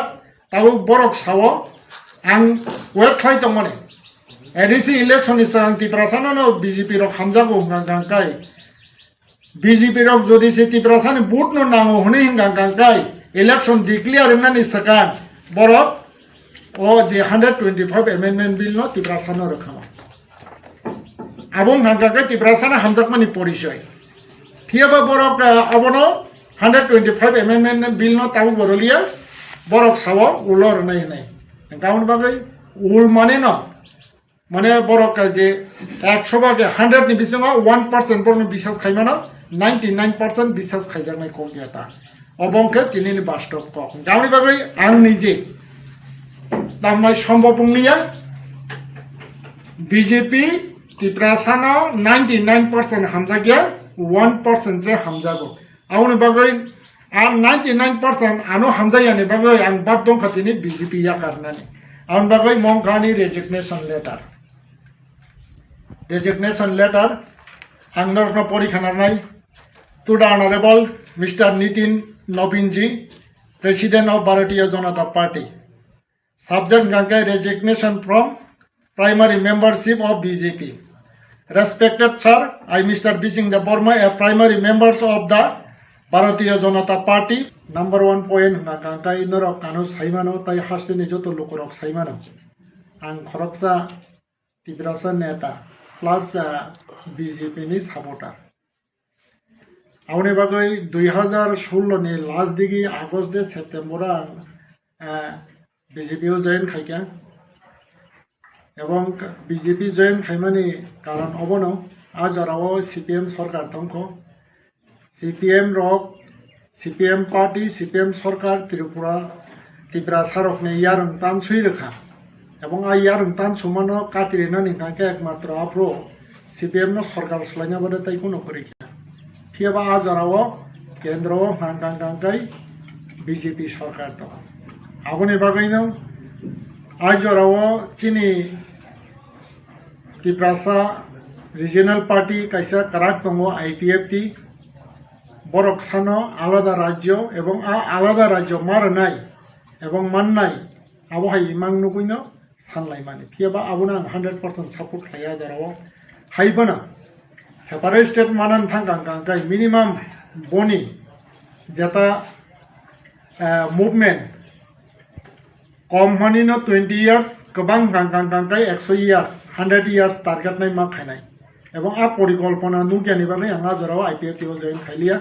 ताऊ बरक सावो आं वेट खाइ तंगने एडीसी इलेक्शन इसां तिप्रासानो नो बीजेपी रो हामजागो गांगांकाय बीजेपी रो जदि से तिप्रासानि बुट नो नांगो हने गांगांकाय इलेक्शन डिक्लेयर नानि सका बरक ओ जे 125 अमेंडमेंट बिल नो तिप्रासानो रखामा आबो गांगांकाय तिप्रासाना हामजागमानि परिचय थियाबा बरक अबनो 125 अमेंडमेंट बिल नो ताऊ बरलिया बरक सावो उलर नाय नाय गाउन बागै उल माने न माने बरक जे 100 भागे 100 नि बिसंगा 1% बरनो बिसास खाइमाना 99% बिसास खाइजानाय को गयाता अबंके तिनिनि बास्तव को गाउन बागै आं निजे तामनाय सम्भवनिया बीजेपी तिप्रासानो 99% हामजागिया 1% जे हामजागो आउन बागै आं 99% आनो हामजायानि बागै आं बाद दं खातिनि बीजेपी या कारनानि आउन बागै मंगानि रेजिग्नेशन लेटर आंनरनो परिखानाय to the honourable mister Nitin नवीन ji president of Bharatiya Janata Party subject गांगे resignation from primary membership of BJP respected sir I mister बिसिंग Barma a primary members of the Bharatiya Janata Party number 1 point ना गांगा इनर कानो साइमानो ताई हास्टेनि जतो लोकरक साइमानो आं खरकसा तिब्रासा नेता प्लस बीजेपी नि सपोर्टर आवने बागै 2016 नि लास्ट दिगी आगस्ट दे सेप्टेम्बर बीजेपी जॉइन खाइका एवं बीजेपी जॉइन खाइमानि कारण अबनो आजाराव सीपीएम सरकार दंखो सीपीएम रक सीपीएम पार्टी सीपीएम सरकार त्रिपुरा तिब्रासा रकने यारंतान सुइरखा एवं आ यारंतान सुमानो कातिरेना निकाके एकमात्र आप्रो सीपीएम नो सरकार सलाइना बदे ताई कोनो करिखा ফিয়াবা আজরাও কেন্দ্র হাঙ্কাঙ্কাঙ্কাই বিজেপি সরকার দল আগুনি বাগাইনো আজরাও চিনি ত্রিপুরা রিজিয়নাল পার্টি কাইসা কারাক দङ আইপিএফটি বরক সানো আলাদা রাজ্য এবং আলাদা রাজ্য মারনাই এবং মাননাই আবহাই ইমাং নুকুইনো সানলাই মানে ফিয়াবা আবুনা 100% সাপোর্ট খাইয়া দাঁড়াও হাইবানা সেপারেট স্টেট মানান থাঙ্কাঙ্কাঙ্কাই মিনিমাম বনি যেটা মুভমেন্ট কম হানিনো 20 ইয়ার্স গোबां কাঙ্কাঙ্কাঙ্কাই 100 ইয়ার্স 100 ইয়ার্স টার্গেট নাই মা খাইনাই এবং পরিকল্পনা নুকিয়ানি বাগै आं आजराव आईपीएफटी जयन खाइलिया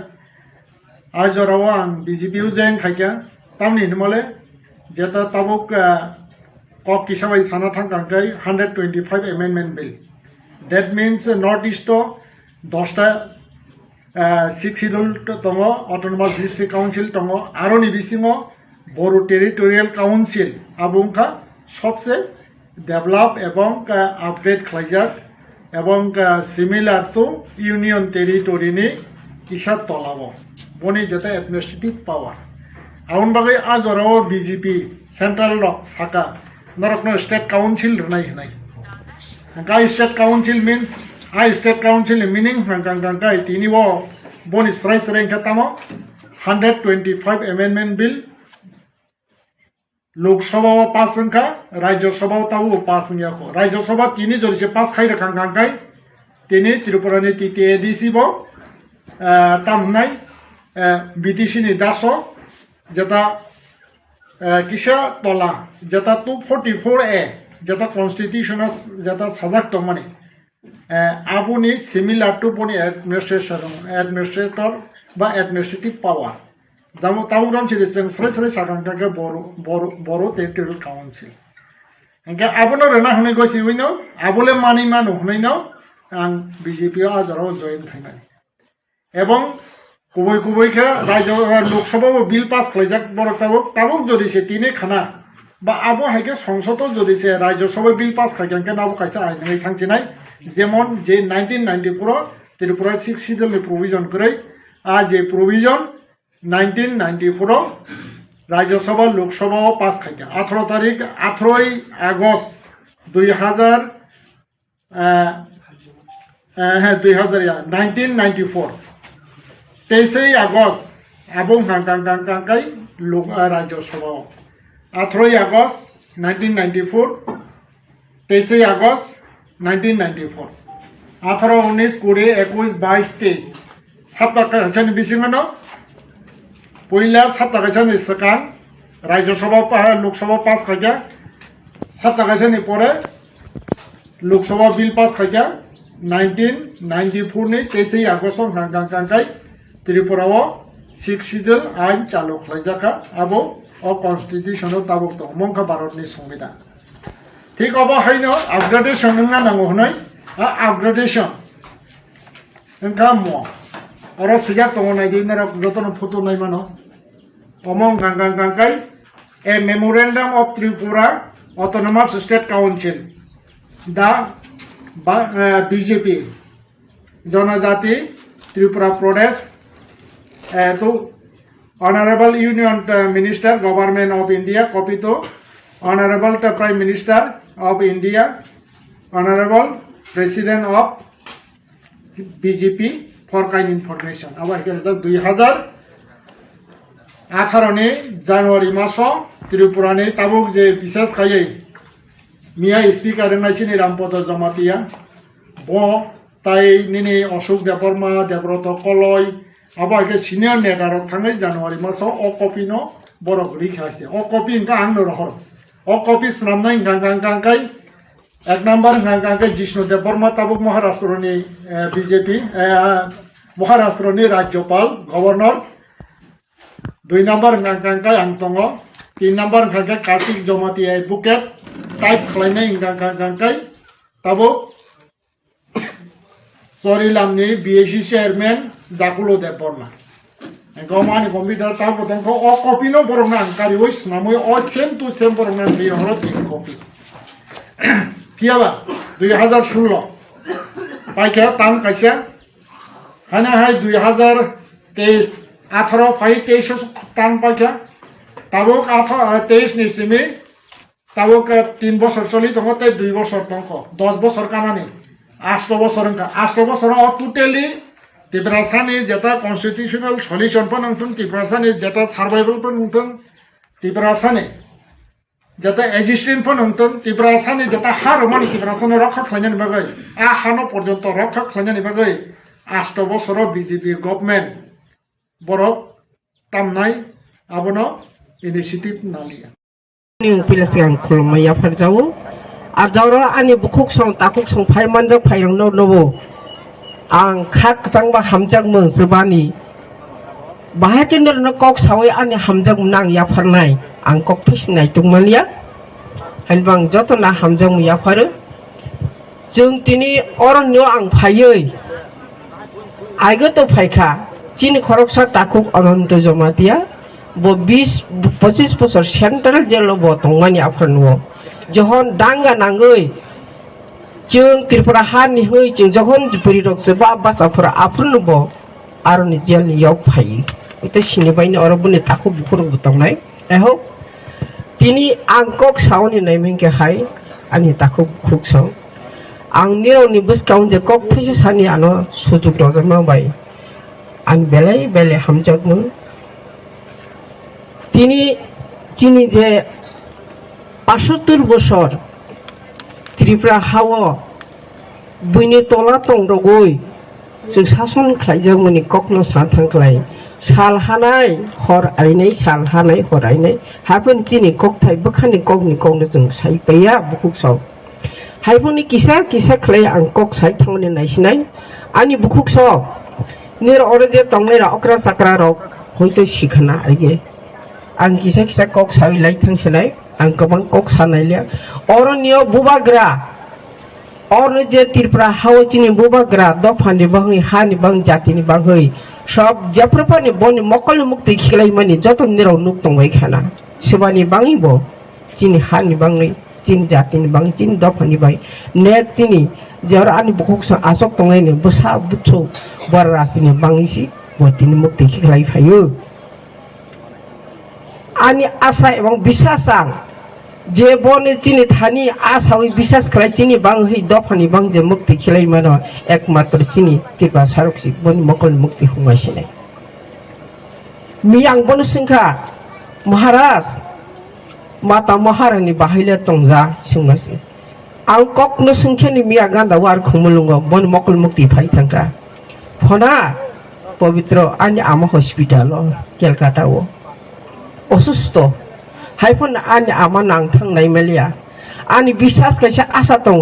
आजराव आं बीजेपी जयन खाइका तामनि नमले जेता ताबुक कक किसाबाई साना थांकांकाई 125 amendment bill that means north east 10टा 6 शिड्यूल दङ ऑटोनोमास डिस्ट्रिक्ट काउंसिल दङ आरोनि बिसिङाव बरो टेरिटोरियल काउंसिल आबुंखा सबसे डेभलप एवं आपग्रेड खालायजाक এবং সিমিলার টু ইউনিয়ন টেরিটরিনি কিসা তলাব বনি যেটা অ্যাডমিনিস্ট্রেটিভ পাওয়ার আউন বাগै আজরাও বিজেপি সেন্ট্রাল রক সাকা নরকনো স্টেট কাউন্সিল রনাই হনাই গাই state council means I state council meaning হাঙ্কাঙ্কাঙ্কাই তিনিও বনি স্রাই স্রাই খাতামো 125 अमेंडमेंट बिल लोकसभा पास संख्या राज्यसभा ताऊ पास संख्या को राज्यसभा तीनी जोड़ी से पास खाई रखा कांकाई तीनी त्रिपुरा ने तीते एडीसी बो तामनाई बीटीसी ने दासो जता किसा तोला जता 244A जता कॉन्स्टिट्यूशन जता सजाक तो मने आबुनी सिमिलर टू बनी एडमिनिस्ट्रेटर बा एडमिनिस्ट्रेटिव पावर जामो ताउराम सिरि जों स्राय स्राय सागांकाके बर' टेरिटरियल काउन्सिल एंके आबुनो रेना हनै गयसि उइनो आबुले मानि मानु हनैनो आं बीजेपी आजराव जयन खाइनाय एवं कुबै कुबैखे राज्य लोकसभा बिल पास खालायजाक बरकताबो ताबुक जदिसे तिने खाना बा आबो हाइके संसदो जदिसे राज्यसभा बिल पास खालायजाके नाबो कायसा आइनै थांसिनाय जेमन जे 1994 त्रिपुरा 6 शिड्यूल प्रोविजन करै आ जे प्रोविजन 1994 राज्यसभा लोकसभा पास खाइया 18 तारीख 18 আগস্ট 1994 23 আগস্ট আবুং হাঙ্কাঙ্কাঙ্কাই राज्यसभा 18 আগস্ট 1994 23 আগস্ট 1994 18 19 20 21 22 23 7 টাকা বিসিङानो पहिला 7 টাকাनि सिगां राज्यसभा लोकसभा पास खाइया 7 টাকাनि परे लोकसभा बिल पास खाइया 1994 नि 23 আগস্ট हांकांकांकाई त्रिपुराव 6 शिड्यूल आइन चालू खालायजाका आबो कन्स्टिट्यूशन ताबुक दङ मंखा भारतनि संविधान ठीक अब हाइनो आपग्रेडेशन नङा नांगौ हनै आपग्रेडेशन नोंखा मो अरो सिजाक दङ नायदिनारा जतन फटो नायमानो अमं गांगांगांकाई a memorandum of Tripura autonomous state council दा बीजेपी जनजाति Tripura Pradesh to honourable union minister government of India copy to honourable prime minister of India honourable president of BJP for kind information अब 2018 नि जानुवारी मासो त्रिपुरा ने ताबुक जे विशेष खायै मिया स्पीकर नाइचिनि रामपद जमातिया बो ताई निनि अशोक देवबर्मा देवव्रत कलय आबाके सिनियर नेतार थांनाय जानुवारी मासो अ कपि नो बरक रिखासे अ कपि का आंनो रहर अ कपि स्नामनाय गांगांगांकाय एक नंबर गांगांकाय जिष्णु देवबर्मा ताबुक महाराष्ट्र नि बीजेपी महाराष्ट्र नि राज्यपाल गवर्नर 2 नंबर गांगांकाय आं दङ 3 नंबर गांगांकाय कार्तिक जमाति एडवोकेट टाइप खालायनाय गांगांकाय ताबुक सरिलामनि बीएससी चेयरमैन जाकुलो देवबर्मा गमानि कम्पिउटार ताबो दंखौ अ कपि नो बरंना आंकारि वइस नामै अ सेम टू सेम बरंना बियो हरो 3 कपि कियाबा 2016 पाइका ताम काइसा हाना हाय 2023 18 फाइ 23 टान पाइखा ताबुक 23 नि सिमी ताबुक 3 বছর চলি দङ তে 2 বছর দङ 10 বছর কানানি 8 বছর অঙ্কা 8 বছর টোটালি त्रिपुरासानि जेता कन्स्टिट्यूशनल सल्यूशन पण नंतुन त्रिपुरासानि जेता सर्वाइवल पण नंतुन त्रिपुरासानि जेता एक्जिस्टिंग पण नंतुन त्रिपुरासानि जेता हारमानि त्रिपुरासानि रक्षा खालामनायनि बागै आ हानो पर्यन्त रक्षा खालामनायनि बागै 8 বছর बीजेपी गभर्नमेंट बरफ तामनाय आबनो इनिशिएटिभ नालिया नि पिलासिगां खुलुमनाया फरजावो आर जावरा आनि बुखुक सं ताकुक सं फायमानजों फायरंनो नबो आं खाक जांबा हामजाग मोजबानि बाहायकेनर न कक सावै आनि हामजाग नां याफारनाय आं कक फिसिनाय दंमालिया हानबां जतना हामजाग याफारो जों तिनि अरण्य आं फायै आइगो तो फायखा चिन खरकसा ताकुक अनन्त जमातिया बो 20-25 বছর सेंट्रल जेल बो दंमानि आफारनो जहन दांगा नांगै जों त्रिपुरा हानि होय जों जहन जुपुरि रक जबा बासाफोरा आफुनबो आरनि जेलनि याव फायो इते सिनिबायनि अरबनि ताखु बुखुर बुतंनाय एहो तिनि आंकक सावनि नायमेंके हाय आनि ताखु बुखुक साव आं निरौनि बसकाउन जे कक फैसा सानि आनो सुजुग रजमाबाय आं बेले बेले हामजागमु तिनि चिनि जे 75 বছর त्रिपुरा हाव बुइनि तला तंदगै जों सासन खालायजोंमोनि ककनो साथांख्लाय साल हानाय हर आइनाय साल हानाय हर आइनाय हाफोन चिनि ककथाय बखानि ककनि कौनो जों साइपैया बुकुक साव हायफोनि किसा किसा खालाय आं कक साइ थांनि नायसिनाय आनि बुकुक साव निर अरजे तंनायरा अक्रा साक्रा रक हयतो सिखाना आइगे आं किसा किसा कक साइ लाइ थांसनाय आं गोबां कक सानायलिया अरण्य बुबाग्रा और जे त्रिपुरा हावचिनि बुबाग्रा दफानि बाङै हानि बां जातिनि बाङै सब जप्रपानि बनि मकल मुक्ति खिलाय मानि जतन निराव नुक दंबाय खाना सिबानि बाङैबो चिनि हानि बाङै चिन जातिनि बां चिन दफानि बाय नेट चिनि जर आनि बुकुक आसक दंनायनि बसा बुथु बरासिनि बाङैसि बतिनि मुक्ति खिलाय फायो आनि आशा एवं विश्वासां जे बने चिनि थानी आशावै विश्वास खालाय चिनि बांहै दफानि बां जे मुक्ति खिलाय मानो एकमात्र चिनि त्रिपुरा सारकसि बनि मकल मुक्ति हुमासिनाय मियां बन सिंखा महाराज माता महारानी बाहायले तंजा सिंगासि आं ककनो संख्यानि मिया गांदा वार खुमुलुंगो बन मकल मुक्ति फाय थांका फना पवित्र आनि आमा हॉस्पिटल केलकाता वो असुस्थ हायफोन आनि आमा नां थांनाय मेलिया आनि विश्वास कैसा आशा दं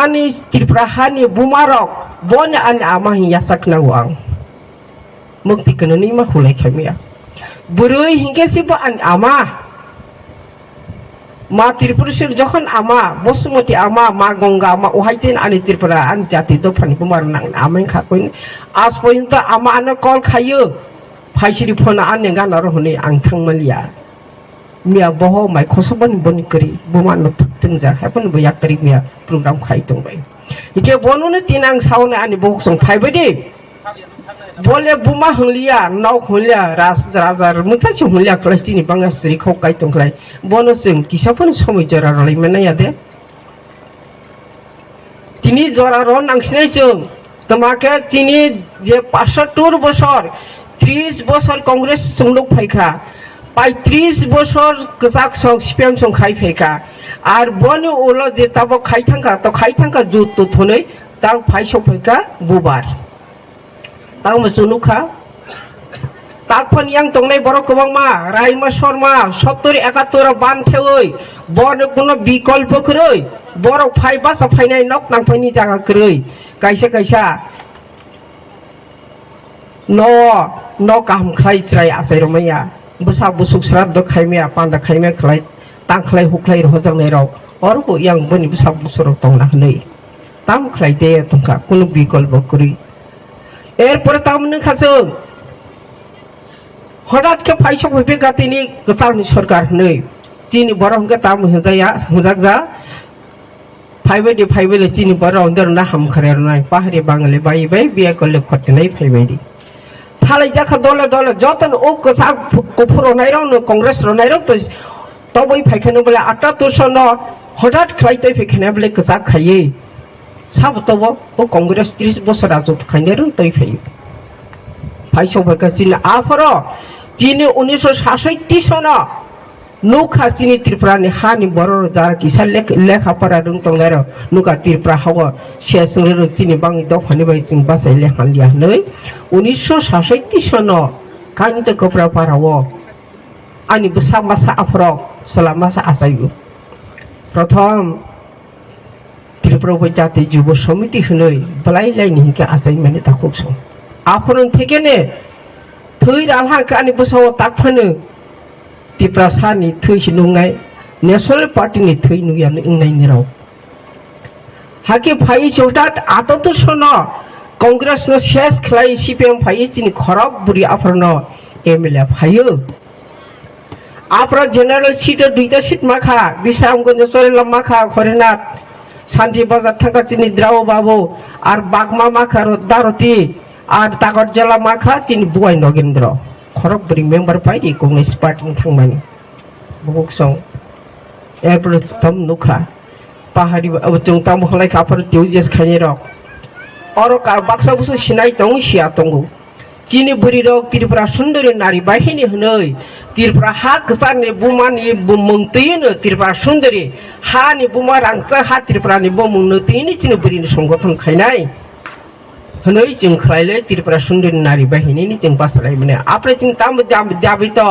आनि त्रिपुरा हानि बुमारक बन आनि आमा हिया सकनांगौ आं मुक्ति कननि मा हुलाय खामिया बुरै हिंकेसिबो आनि आमा मा त्रिपुरेश्वर जखन आमा बसुमती आमा मा गंगा आमा ओहायतेन आनि त्रिपुरा आनि जाति दफानि बुमार नां आमाय खाखोन आज पर्यन्त आमा आनो कल खायो फाइसिरि फोना आनि गाना रहने आं थांमालिया मिया बहो माय खसबन बन करी बुमा न थक्तन जा हेपन बया करी मिया प्रोग्राम खाइ दंबाय इके बनोने तिनां सावने आनि बक्सं फाइबदि बोले बुमा हंलिया नाव हंलिया राजा मुथासि हंलिया क्लासिनि बांगासरि खौकाय दंख्लाय बनो जों किसाफोर समय जरा रलायमेनाया दे तिनि जरा र नांसिनाय जों तमाके तिनि जे 75 বছর 30 বছর कांग्रेस संलोक फाइखा 35 বছর गजाक सं सिपिएम सं खाइ फाइखा आर बनो ओलो जे ताबो खाइथांका जुत थनै तां फाइसो फाइखा बुबार तां मजुनुखा ताकफोन yang तंनाय बर गोबां मा रायमा शर्मा 70 71 बानथेवै बनो कोनो बिकल्प खरै बर फाइबा सफायनाय नक नांफायनि जागा खरै कायसा कायसा न काम खाय स्राय आसाय रमाया बसा बुसुक श्राद्ध खायमेया पांडा खायमे खलाय तांखलाय हुखलाय रजंनाय राव अरबो yang बनि बसा बुसुर तंना हनै ताम खलाय जे तंका कोनो बिकल्प करि एरपर तामनो खासो हठात के फाइसो फैबे गातिनि गोसारनि सरकार नै चिनि बरहंके ताम होजाया होजागजा फाइबायदि चिनि बरं दरना हामखारेरनाय पाहारि बांगालि बायबाय बिया कले खटनाय फाइबायदि थालाय जाखा दले दले जतन ओ कसा कफुरनाय रनो कांग्रेस रनाय र तो बै फाइखानो बले 78 न हठात खाइतै फैखाने बले कसा खायै साब तब ओ कांग्रेस 30 बছর आजत खाइने र तै फाइ फाइसो भका चिनि आफर चिनि 1966 सन नुखा चिनि त्रिपुरानि हानि बर जार किसा लेखा परा रों तंगार नुका त्रिपुरा हाव सेसर चिनि बाङि दफानि बाय चिं बासाय लेखा लिया नै 1966 सन कानित कपरा पाराव आनि बसा मासा आफर सलामासा आसायु प्रथम त्रिपुरा जाति जुब समिति हनै बलाय लायनि हिके आसाय माने ताखुसो आफरन थेकेने थै राहा कानि बसाव ताकफानो त्रिपुरा सानि थैसि नुंनाय नेशनल पार्टी थै नुयानो इंनायनि राव हाके फाइ चौटाट आतत सन कांग्रेस न शेष खलाय सीपीएम फाइ चिनि खरब बुरी आफरन एमएलए फायो आफर जनरल सीट दुईटा सीट माखा बिसामगंज चरेला माखा हरिनाथ शांति बाजार थांगा चिनि द्राव बाबू आर बागमा माखा दारती आर तागत जला माखा चिनि बुआय नगेंद्र खरब बुरी मेंबर पाइ कांग्रेस पार्टी थांमानि बुक सं एप्रिल तम नुखा पाहाड़ी जों ताम हलाय काफर तिउजेस खाने र और का बाक्सा बुसु सिनाय दं सिया दंगो चिनि बुरी र त्रिपुरा सुंदरी नारी बाहिनी हनै त्रिपुरा हा गसानि बुमानि बुमंतैनो त्रिपुरा सुंदरी हानि बुमा रांचा हा त्रिपुरानि बुमंनो तिनि चिनि बुरिनि संगठन खायनाय हनै जों खलायले त्रिपुरा सुंदरी नारी बाहिनी जों बासलाय माने आपरे जों ताम दाबि तो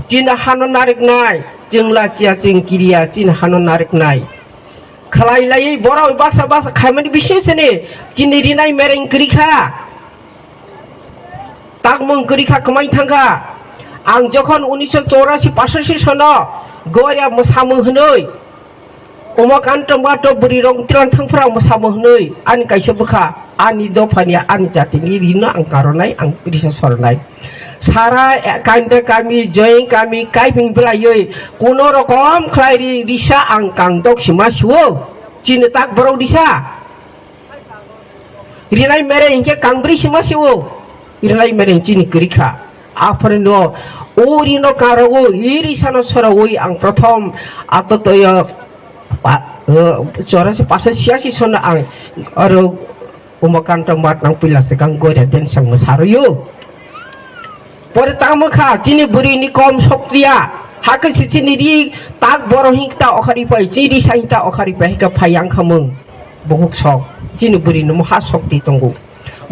चिन हानो नारिकनाय जों लाचिया जों किरिया चिन हानो नारिकनाय खलायलायै बराव बासा बासा खायमानि बिसेसने चिनि रिनाय मेरें करिखा ताकमं करिखा कमाय थांगा आं जखन 1984 85 सन गया मोसामो हनै उमाकान्त मातो बुरि रं तिरान थांफोरा मोसामो हनै आनि काइसे बखा आनि दफानि आनि जातिनि रिनो आं कारनाय आं रिसा सरनाय सारा कान्ते कामी जय कामी काइपिं बलायै कोनो रकम खलायरि रिसा आं कांदक सिमा सिवो चिनि ताक बराव दिसा रिनाय मेरे इनके कांब्रि सिमा सिवो इरलाई मेरे चिनि करिखा आफरनो ओरिनो कारो इरिसानो सरावै आं प्रथम आततय 84 सन आं आरो उमाकान्त मातनां पिलासे गां गरे देनसां मोसारयो परे तामखा चिनि बुरिनि कम शक्तिया हाकसि चिनि रि ताक बरहिकता अखारि पाइ चिरि साइता अखारि पाइका फायां खामों बहुक सक चिनि बुरिनि महा शक्ति दंगो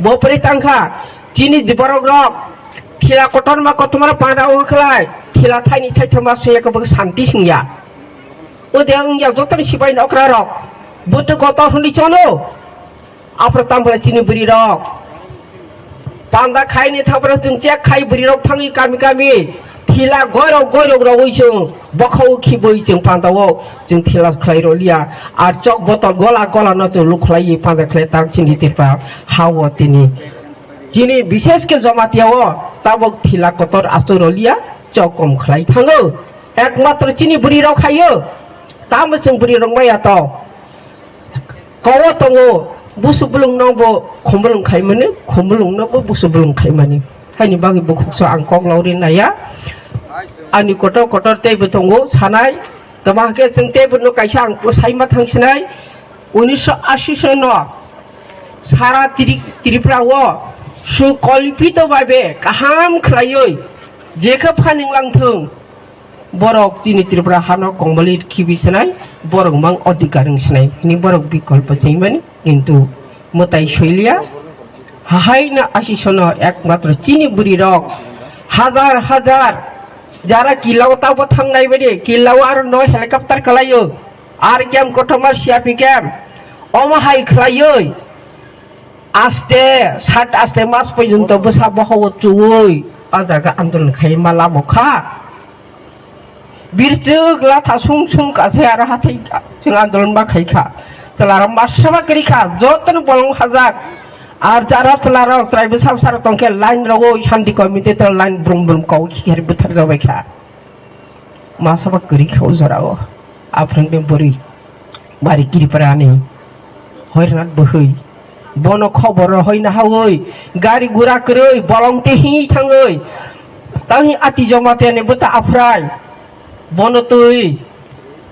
बपरे तांखा चिनि जिबरग खिला कटन मा कतमार पाराव खलाय खिला थाइनि थाइथमा सयकबो शांति सिंया ओदें या जतन सिबाय नकरा र बुत गत हनि चलो आफर तामबला चिनि बुरि र पांदा खाइनि थाबर जों चेक खाइ बुरि र थांगि गामि गामि खिला गयरग रवैजों बखौ खिबै जों पांदाव जों खिला खलाय रलिया आर चक बतल गला गला न जों लुखलाय पांदा खलाय तां चिनि तिपा हाव तिनि जिनि विशेष के जमातियाव ताबक थिला कतर आसुरलिया चकम खलाय थाङो एकमात्र चिनि बुरि राव खायो ताम जों बुरि रंबाया त कव तंगो बुसु बुलुं नबो खमबुलुं खायमाने खमबुलुं नबो बुसु बुलुं खायमाने हायनि बागै बुखसो आं कगलावरि नाया आनि कटर तेबो तंगो सानाय तमाके जों तेबो न कायसा आं साइमा थांसिनाय 1980 सन सारा त्रिपुराव सुकल्पित भाबे गाहाम खलायै जेखो फानिंलांथों बरक चिनि त्रिपुरा हानो कंबलि खिबिसनाय बरक मां अधिकारं सनाय नि बरक विकल्प सैमानि किन्तु मताय शैलिया हाहायना आशिसन एकमात्र चिनि बुरि रक हजार हजार जारा किलाव ताबो थांनाय बायदि किलाव आरो न हेलिकप्टार खलायो आर केम कथमा सियापि केम अमाहाय खलायै आस्ते सात आस्ते मास पर्यन्त बसा बहाव चुवै आजागा आन्दोलन खाय माला मखा बिरजोग लाथा सुं सुं कासे आरो हाथै जों आन्दोलन मा खायखा चलारा मासबा करिखा जतन बलं हाजाक आर जारा चलारा स्रायबो साबसार तंके लाइन रगो शान्ति कमिटि त लाइन ब्रुम ब्रुम कौ खिखेर बुथार जाबायखा मासबा करिखा जराव आफ्रंदे बोरि बारी गिरिपारानि हयरात बोहै बन खबर हयना हावै गारि गुरा करै बलंते हि थाङै तांहि आति जमातेने बता आफ्राय बन तै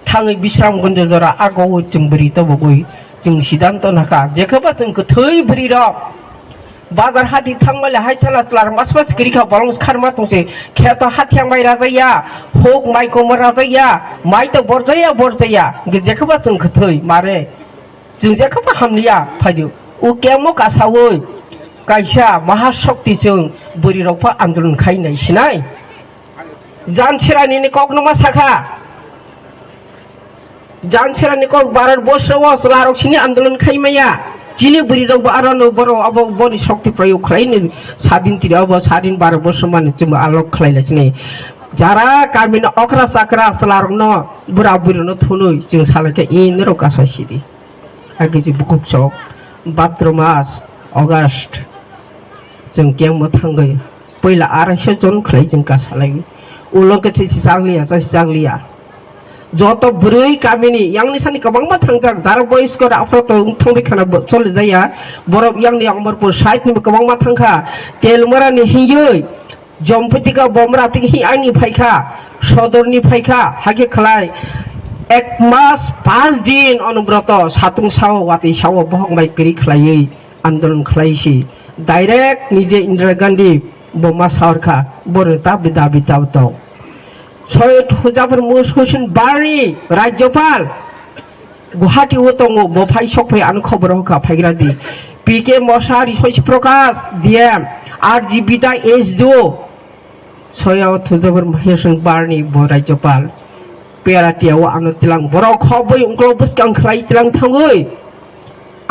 थाङै बिश्राम गन्ज जरा आगौ जों बोरि तबगै जों सिदान्त नाका जेखोबा जों थै बोरि रक बाजार हाथि थांमाले हायथाला स्लार मास मास गिरिखा बलं खारमा तंसे खेत हाथियां माइ राजाया होक माइको राजाया माइ तो बरजाया जेखोबा जों थै मारे जों जेखोबा हामलिया फायदो उ केमो कासावै कायसा महाशक्ति जों बोरि रकफा आन्दोलन खायनाय सिनाय जानसेरानि कक नमा साखा जानसेरानि कक भारत बर्षव स्लारकसिनि आन्दोलन खायमाया जिनि बोरि रक आरो बर अब बनि शक्ति प्रयोग खालायनो सादिन तिर अब सादिन 12 वर्ष माने जों आलोक खालायलासिने जारा गामिन अखरा साखरा स्लारकनो बुरा बुरिनो थुनै जों सालाके इन रकासा सिदि आगे जे बुकुक चक भाद्र मास अगस्त जों केम थांगै पहिला 250 जन खालाय जों कासालाय उलंके जाग्लिया जत बुरै गामिनि यांनि सानि गोबांबा थांजां जारा बयस्कर आफरत थांबाय खाना चले जाया बरफ यांनि अंबरपुर साइडनि गोबांबा थांखा तेलमरानि हियै जमपतिका बमराति हि आंनि फायखा सदरनि फायखा हागे खलाय 1 मास 5 दिन अनुब्रत सातुं साव वाति साव बहंबाय गरि खलायै आन्दोलन खलायसि डाइरेक्ट निजे इंदिरा गांधी बमा सावरखा बरता दाबि दावतो सयद हुजाफोर मुसहुसिन बारि राज्यपाल गुवाहाटी दङ बफाय सकफै आनो खबर होखा फायग्रादि पीके मसाहारि शशि प्रकाश डीएम आरजी बिदा एसडो सयद हुजाफोर महेशन बारनि ब राज्यपाल पेराटियाव आनो तिलां बरक खबै उंक्लो बुसकां खलाय तिलां थाङै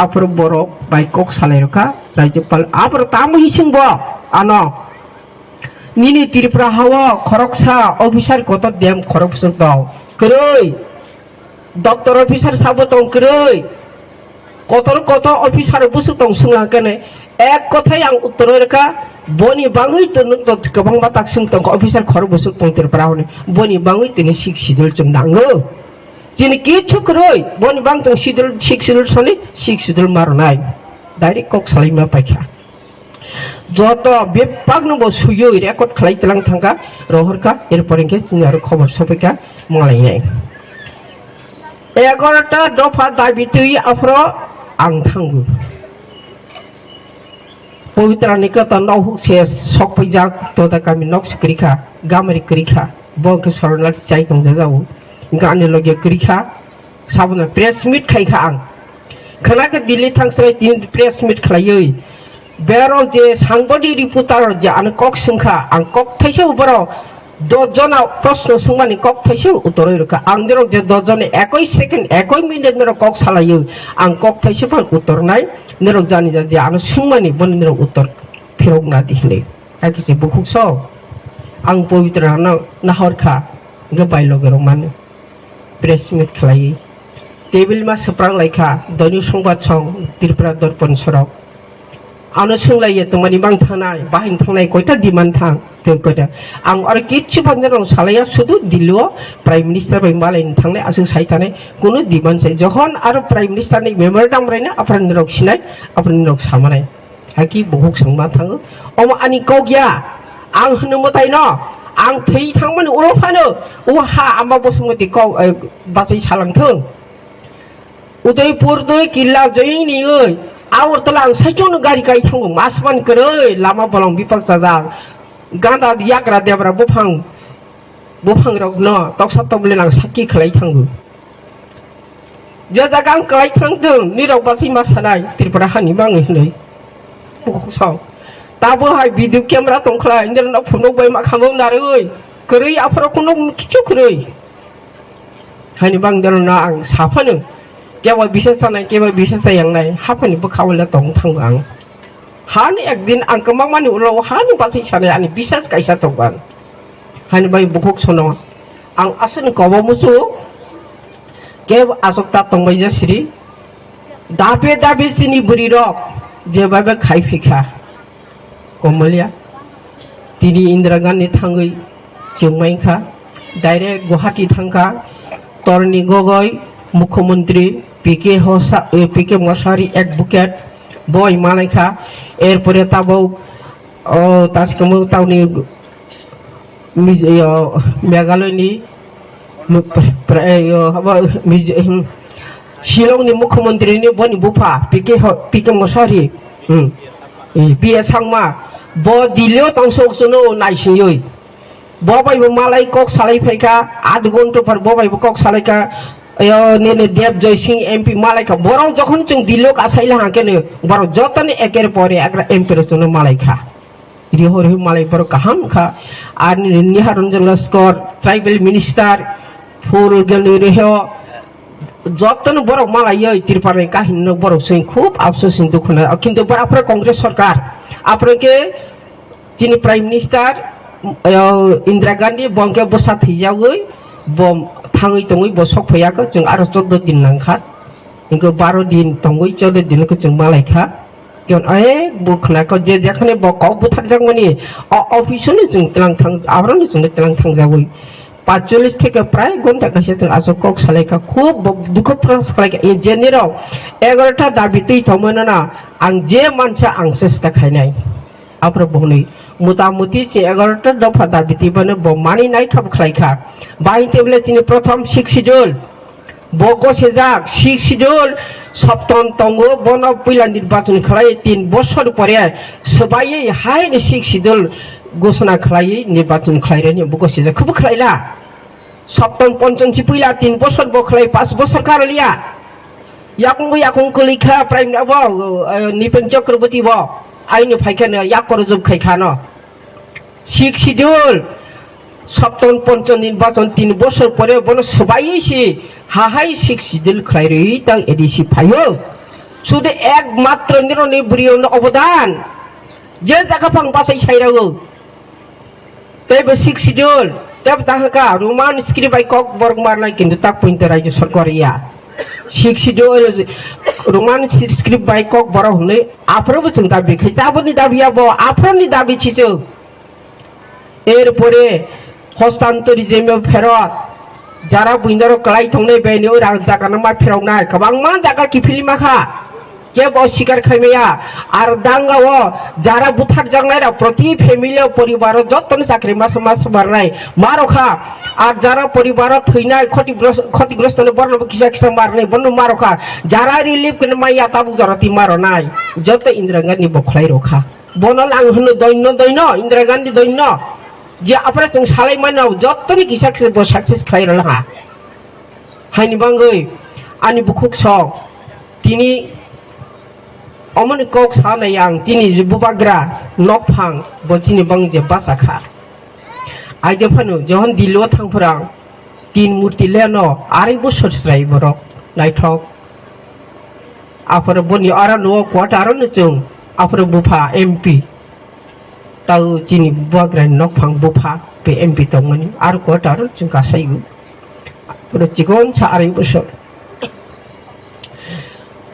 आफोर बरक बाइकक सालायरखा राज्यपाल आफोर तामहिसिंब आनो निनि त्रिपुरा हावा खरकसा ऑफिसर कत देम खरकसर दाव करै डॉक्टर ऑफिसर साबो दं करै कत ऑफिसर बुसु दं सुङा कने एक कथाय आं उत्तर रेखा बनि बाङै तन गोबां बाताक सुं दं ऑफिसर खर बुसु दं त्रिपुरा हने बनि बाङै तने सिक्सिदल जों नाङो जिनि किछु करै बनि बां जों सिक्सिदल सने सिक्सिदल मारनाय डाइरेक्ट कक सालायमा पाइखा जत बेपागनो सुयो रेकर्ड खालायतलां थांगा रहरका एरपरेंके जिनारो खबर सफैका मलायनाय 11टा दफा दाबितै आफ्र आं थांगु पवित्र निकट नौ से सकफैजा तदा गामि नक्स करिखा गामरि करिखा बके सरनाथ जाय दंजा जाव गानि लगे करिखा साबना प्रेस मिट खायखा आं खनाके दिल्ली थांसै दिन प्रेस मिट खालायै बेरो जे सांबदि रिपोर्टार जे आन कक संखा आं कक थाइसे बरो 10 जना प्रश्न संमानि कक थाइसे उत्तर रखा आं देरो जे 10 जन 21 सेकेंड 21 मिनिट नेरो कक सालायो आं कक थाइसे फान उत्तर नाय नेरो जानि जे आन संमानि बन नेरो उत्तर फिरगना दिहले आकिसे बुखुस आं पवित्र नाहरखा गबाय लगेरो माने प्रेस मिट खलायै टेबल मा सप्रां लायखा दैनिक संबाद सं त्रिपुरा दर्पण सरक आनो सोंलायो तमानि बां थानाय बाहिन थांनाय कयटा डिमान्ड थां तेकटा आं आरो किछु बाननो सालाया सुदु दिल्लीआव प्राइम मिनिस्टार बाय मालायनि थांनाय आसो साइथाने कुनु डिमान्ड से जखन आरो प्राइम मिनिस्टारनि मेमोरेन्डाम रायना आफारनि रक सिनाय आफारनि रक सामानाय हाकि बहुक संमा थाङो अम आनि कगिया आं होनो मताय न आं थै थांमाने उरफानो ओ हा आमा बसुमति क बासै सालांथों उदयपुर दय किल्ला जयनि ओइ आवरतला आं साइटनो गारि गाय थांगो मासमान करै लामा बलं बिपाक जाजा गादा याग्रा देब्रा बफां रक न तक्सा तबले आं साखि खलाय थांगो जे जागा आं खलाय थांदों निरक बासै मासानाय त्रिपुरा हानि बाङै होनै बखसाव दाबो हाय भिडिअ केमेरा दंखलाय निरना फनो बाय मा खामो नारै करै आफरा कोनो किछु करै हानि बां देरना आं साफानो केवल विशेष जानाय केवल विशेष जायांनाय हाफानि बखावला दं थांगो आं हानि एक दिन आं कमामानि उनाव हानि बासै सानाय आनि विशेष कायसा दंबान हानि बाय बुखक सनो आं आसन कबमुसु केव आसक्ता तंबाय जासिरि दाबे सिनि बुरि रक जेबाबे खायफिखा कमलिया तिनि इंदिरा गांधी थांगै जोंमायखा डाइरेक्ट गुवाहाटी थांखा तरनि गगय মুখ্যমন্ত্রী পিকে মশারি অ্যাডভোকেট বই মালাইখা এরপরে তাবো তাজকামু তাওনি মেঘালয়নি শিলংনি মুখ্যমন্ত্রীনি বনি বুফা পিকে মশারি বিয়ে সাংমা ব দিলেও তংসনো নাইসিयै ববাইবো মালাই কক সালাই ফাইকা আধ ঘন্টা পর ববাইবো কক সালাইকা নেনে দেব জয় সিং এমপি মালাইকা বড় যখন जों দিলেও কাছাইলা হাকেনে বড় যতনে একের পরে একটা এমপির জন্য মালাইখা রিহর হি মালাই বড় কাহাম খা আর নিহারঞ্জন লস্কর ট্রাইবেল মিনিস্টার ফুল গনি রেহ যতনে বড় মালাই তিরপারে কাহিনী বড় সই খুব আফসোস দুঃখনা কিন্তু আপনার কংগ্রেস সরকার আপনাকে যিনি প্রাইম মিনিস্টার इंदिरा गांधी बंके बसा थैजावै बम थाङै तङै बसक फैयाखै जों आरो 14 दिन नांखा इनको 12 दिन तङै 14 दिनखौ जों मालायखा केन बुखनाखौ जे जेखाने बकाव बुथारजांमनि अफिसनो जों तलां थां आब्रानो जों तलां थांजावै 45 থেকে প্রায় ঘন্টা কাছে जों आसो कक सालायखा खूब दुख प्रकाश खालायखा इन जेनेराव 11টা दाबितै थमोना आं जे मानसिया आं सेस्ता खायनाय आपरो बहनै मोटामुटी 11টা दफा दाबिति बने बमानि नाय खाब खालायखा बाय टेबले तिनि प्रथम 6 शिड्यूल बगो सेजाक 6 शिड्यूल सप्तम तंगो बन पहिला निर्वाचन खालाय 3 বছর পরে সবাই হাই 6 শিডিউল ঘোষণা খালাय निर्वाचन खालायनि बगो सेजाक খুব খালাयला सप्तम पंचम सि पहिला 3 বছর बखलाय 5 বছর কারলিয়া याकं कलिखा प्राइम अब निपेन चक्रवर्ती ब आइनो फाइखानो याकर जोब खायखानो 6 শিডিউল सप्तम पंचम निर्वाचन 3 বছর পরে বন সবাইসি हाहाय 6 শিডিউল खालायरै तां एडिसि फायो শুধু একমাত্র নিরনি বুড়িয়ন অবদান যে জায়গাफां बासाय साइरागो तेबे 6 শিডিউল तेब ताहाका रोमान स्क्रिप्ट बाय कक बर्ग मारनाय किन्तु ताक पइन्ट राज्य सरकारिया 6 শিডিউল रोमान स्क्रिप्ट बाय कक बरा हनै आफरबो जों दाबि खायजाबनि दाबिया ब आफरनि दाबि छिजो एरपरे हस्तान्तरिज्म फेरत যারা বুইনারো কলাই থংনে বেনি ওরা জাগানা মা ফেরাवनाय गोबांमा জাগা किफिलिमाखा কেব অস্বীকার খাইমেয়া আর দাঙ্গাও যারা বুথার জাংনায়রা প্রতি ফ্যামিলি পরিবার যতন চাকরি মাস মাস বারনায় মারখা আর যারা পরিবার থইনায় ক্ষতিগ্রস্তনে বর্ণ কিসা কিসা মারনায় বর্ণ মারখা যারা রিলিফ করে মাইয়া তাবু জরাতি মারনায় যত ইন্দিরা গান্ধী বখলাই রখা বনল আং হনো দৈন্য দৈন্য ইন্দিরা গান্ধী দৈন্য যে আপনারা जों सालाय मानाव जत्तनि किसा किसा ब सक्सेस खालायरला हायनि बांगै आनि बुखुक सं तिनि अमन कक सानाय आं तिनि बुबाग्रा नकफां ब तिनि बां जे बासाखा आइदे फानु जहन दिल्लीआव थांफोरां तीन मूर्ति लेनो आरै बोसोर स्राय बरक नायथक आफोर बनि आरा नो क्वार्टारनो जों आफोर बुफा एमपि ताउ जिनि बुवाग्रा नकफां बुफा बे एमपि दंमोन आरो क्वार्टार जों गासैबो पुरो जिगन सा आरै बोसोर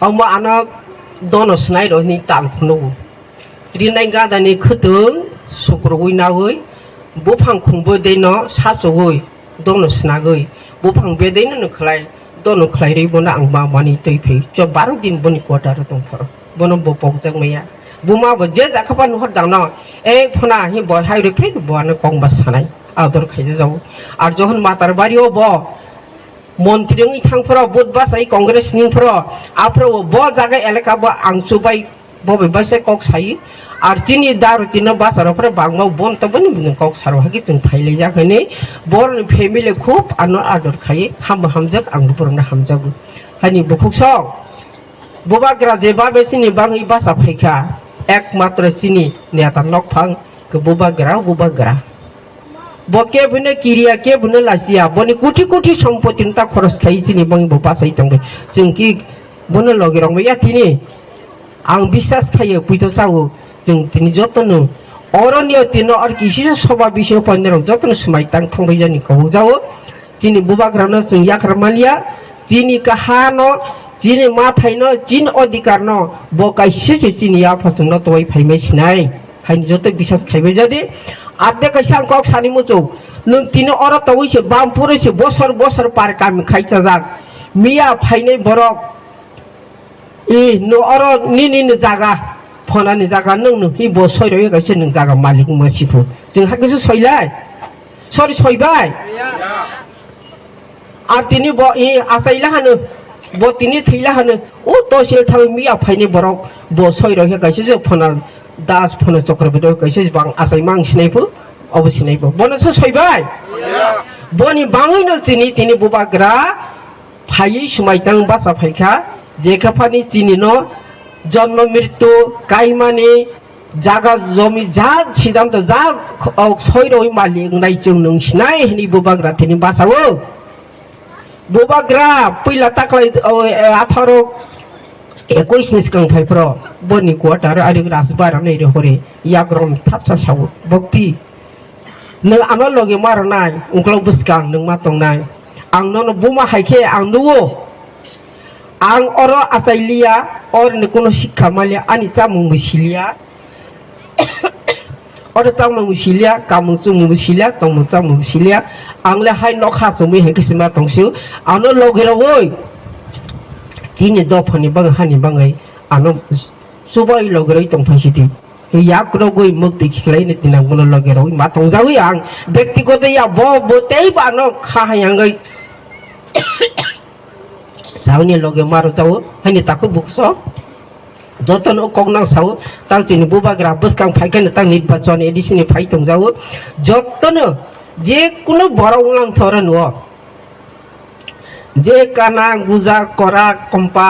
अमा आना दोनोस नाय रनि तालखनो रिनाय गादानि खोदों सुक्रगै नागै बुफां खुंबो दैनो सासगै दोनोस नागै बुफां बे दैनो नखलाय दोनो खलायरै बना आं मामानि दैफै ज 12 दिन बनि क्वार्टार दंफोर बनो बपक जंमैया बुमा बजे जाखबा नहर दानो ए फना हि बहाय रिफ्रि बनो कंबास सानाय आदर खायजा जाव आर जहन मातारबारियाव ब मन्त्रिनि थांफोराव बुधबासाय कांग्रेस निफोराव आफ्रो ब जागा एलेका ब आंसुबाय बबे बासे कक साyi आर तिनि दारुतिनो बासारफोर बांमाव बन तबनि कक सारहागि जों फाइलै जाखैनि बर फेमिलि खूब आनो आदर खायो हाम हामजक आं बुरना हामजागु हानि बुखुक सं बुबाग्रा जेबा बेसिनि बाङै बासा फायखा एकमात्र सिनि नेता नकफां के बुबाग्रा बके बुने किरिया के बुने लासिया बनि कोटी कोटी सम्पत्ति ता खरस खाइ सिनि बङ बासाय तंबे जों कि बुने लगे रंगया तिनि आं विश्वास खायो पुइतो सावो जों तिनि जतनो अरण्य तिनो आर किसि सभा विषय पन्नेर जतनो समाय तां थंबै जानि कौ जावो तिनि बुबाग्रानो जों याखरमालिया तिनि काहानो जिनि माथायनो जिन अधिकारनो बकाइसे जिनिया फसंनो तय फाइमे सिनाय हाइन जत विश्वास खाइबे जदि आदे कैसा कक सानि मुजौ नों तिनो अर तवैसे बामपुरैसे बसर बसर पार काम खाइसा जाक मिया फाइनाय बरक इ नो अरो नि जागा फनानि जागा नों हि बो सयरो गायसे नों जागा मालिक मसिफु जों हागेसो सयलाय सरि सयबाय आर तिनि बो इ आसाइला हानो बो तिनि थैला हानो ओ तसे थाव मिया फाइनाय बरक बो सयरो गायसे जो फना दास फना चक्रबेद गायसे बां आसाइ मां सिनायफु अबसिनायबो बनसो सयबाय बनि बाङैनो तिनि बुबाग्रा फायै समायतां बासा फायखा जेखाफानि चिनि न जन्म मृत्यु काइमानि जागा जमी जा सिदांत जा सयरय मालिक नायजों नों सिनाय हनि बुबाग्रा तिनि बासावो बुबाग्रा पैला ताकलाय 18 21 नि सिगां फायफ्र बनि क्वार्टार आरो राजबारा नै हरे याग्रम थापसा साव भक्ति नों आनो लगे मारनाय उंक्लाव बसगां नों मा तंनाय आं नो बुमा हायखे आं नुवो आं अरो आसाइलिया और ने कोनो शिक्षा मालिया आनि चामुं मुसिलिया और चामुं मुसिलिया कामुं चुमुं मुसिलिया तंमुं चामुं मुसिलिया आंले हाय नखा चुमि हेकिसिमा तंसु आनो लगेरावै जिनि दफनि बङ हानि बङै आनो सुबै लगेरै तंफासिति याक्रोगै मुक्ति खिलायनि दिनां गुनो लगेरावै मा तंजावै आं व्यक्तिगत या बोतै बानो खाहायांगै सावनि लगे मारो ताव हनि ताको बुकसो जतन कगनां साव तांचिनि बुबाग्रा बसकां फाइखान तां निर्वाचन एडिसिनि फाइ तंजावो जतन जे कुनो बरंलां थरन व जे काना गुजा करा कंपा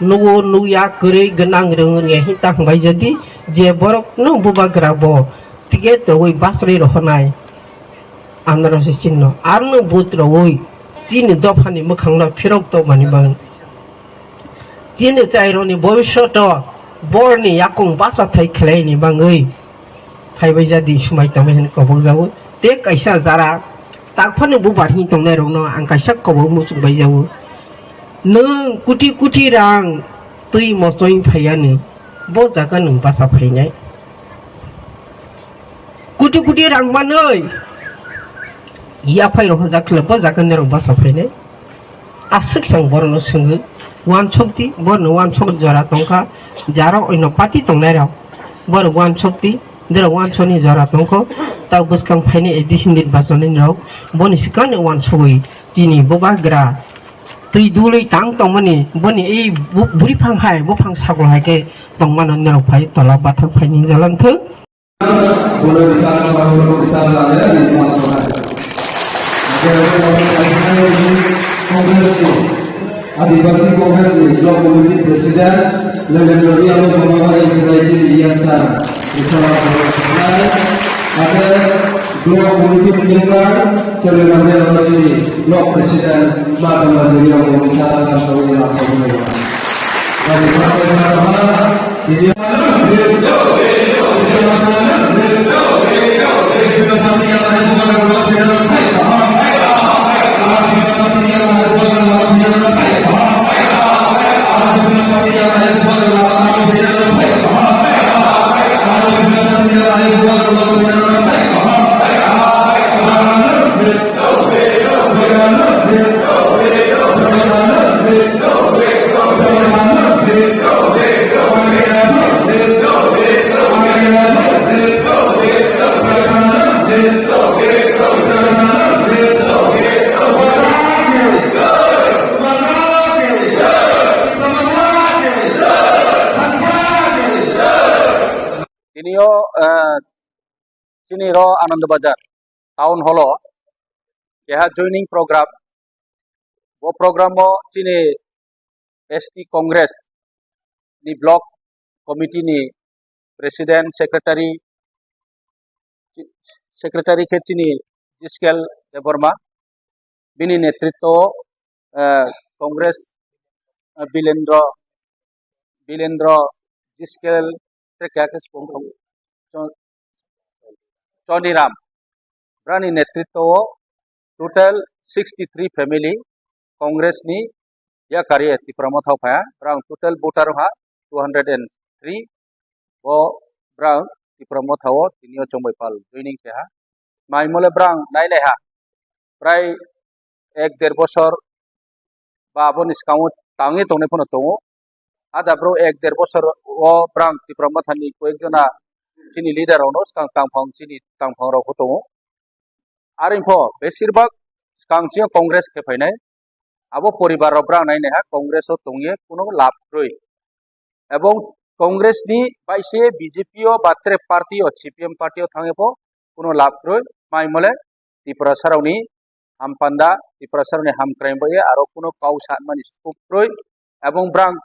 नुवो नुया करै गनां रोंगे हिता हबाय जदि जे बरक नो बुबाग्रा बो तिगे तवै बासरै रहनाय आनारस चिन्ह आरनो बुत्रवै चीन दफानि मोखांना फिरक तो मानि बां चीन चाइरोनि भविष्यत बरनि याकुं बासा थाइ खलायनि बाङै फाइबाय जादि समाय तमेन कबो जावो ते कैसा जारा ताकफानो बुबारनि तंनाय रनो आं कैसा कबो मुसुबाय जावो नों कुटि रां तै मसय फायानो बो जागा नों बासा फायनाय कुटि रां मानै या फाइरो जाखलबो जागोन नेरो बासा फायनाय आसुक sang बरनो सोङो वान शक्ति बरनो वान शक्ति जरा तंखा जारा अयनो पार्टी तंनाय राव बर वान शक्ति देर वान सनि जरा तंखो ता बसकां फायने एडिशन निर्वाचननि राव बनि सिकाने वान सगै जिनि बबाग्रा तै दुलै तां तंमनि बनि ए बुरि फांहाय बुफां सागल हायके तंमान नेरो फाय तला बाथा फायनि जालांथो आदिवासी कांग्रेस के ब्लॉक कमिटी प्रेसिडेंट लेलेंद्री आलो समाज सेक्रेटरी इयासा इसरा ada ब्लॉक कमिटी मेंबर चलेनामे रचि ब्लॉक प्रेसिडेंट माधव जरी आलो विशाल का सौर्य आसने dari Sini ro Anand Bazar Town Hall keha joining program wo program mo sini ST Congress ni block committee ni president secretary ke sini Jiskel Deborma bini netritto Congress Bilendra Jiskel Tekakes Pongkong Tony Ram Brani netritto total 63 family Congress ni ya karya ti promote hau phaya brang total voter ha 203 bo brang ti promote hau tinio chombai pal joining ke ha mai mole brang nai le ha pray 1-1.5 বছর ba aboni sikango tangi tongne pono tongo ada bro 1-1.5 bosor o brang tipra mathani koekjona chini leader ono skang tangphang chini tangphang rok tongo arimpo besirbak skang chi congress ke phainai abo poribar rok brang nai neha congress o tongye kuno lab roi ebong congress ni baise bjp o batre party o cpm party o thange po kuno lab roi mai mole tipra sarauni hampanda tipra saroni hamkraim boye aro kuno kau sat mani scoop roi ebong brang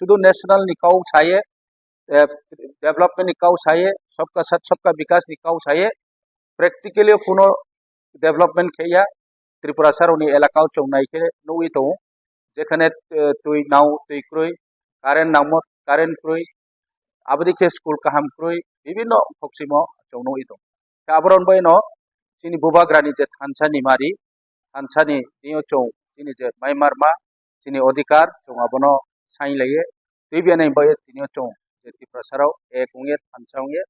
শুধু national নিকাও ছায়ে development নিকাও ছায়ে সবকা সাথ সবকা বিকাশ নিকাও ছায়ে practically কোনো development খেয়া ত্রিপুরা সারনি এলাকাও চৌনাইকে নই তো যেখানে তুই নাও তুই ক্রই কারেন্ট নাম কারেন্ট ক্রই আবদিকে স্কুল কাহাম ক্রই বিভিন্ন ফক্সিম চৌনই তো আবরণ বই ন চিনি বুবাগ্রানি যে থানসানি মারি থানসানি নিও চৌ চিনি যে মাইমারমা চিনি অধিকার চৌ আবনো সাই লাগে তুই বিয়া নাই বয়ে তিনিও চৌ যে ত্রিপুরা সারাও এক উঙে থানসাউঙে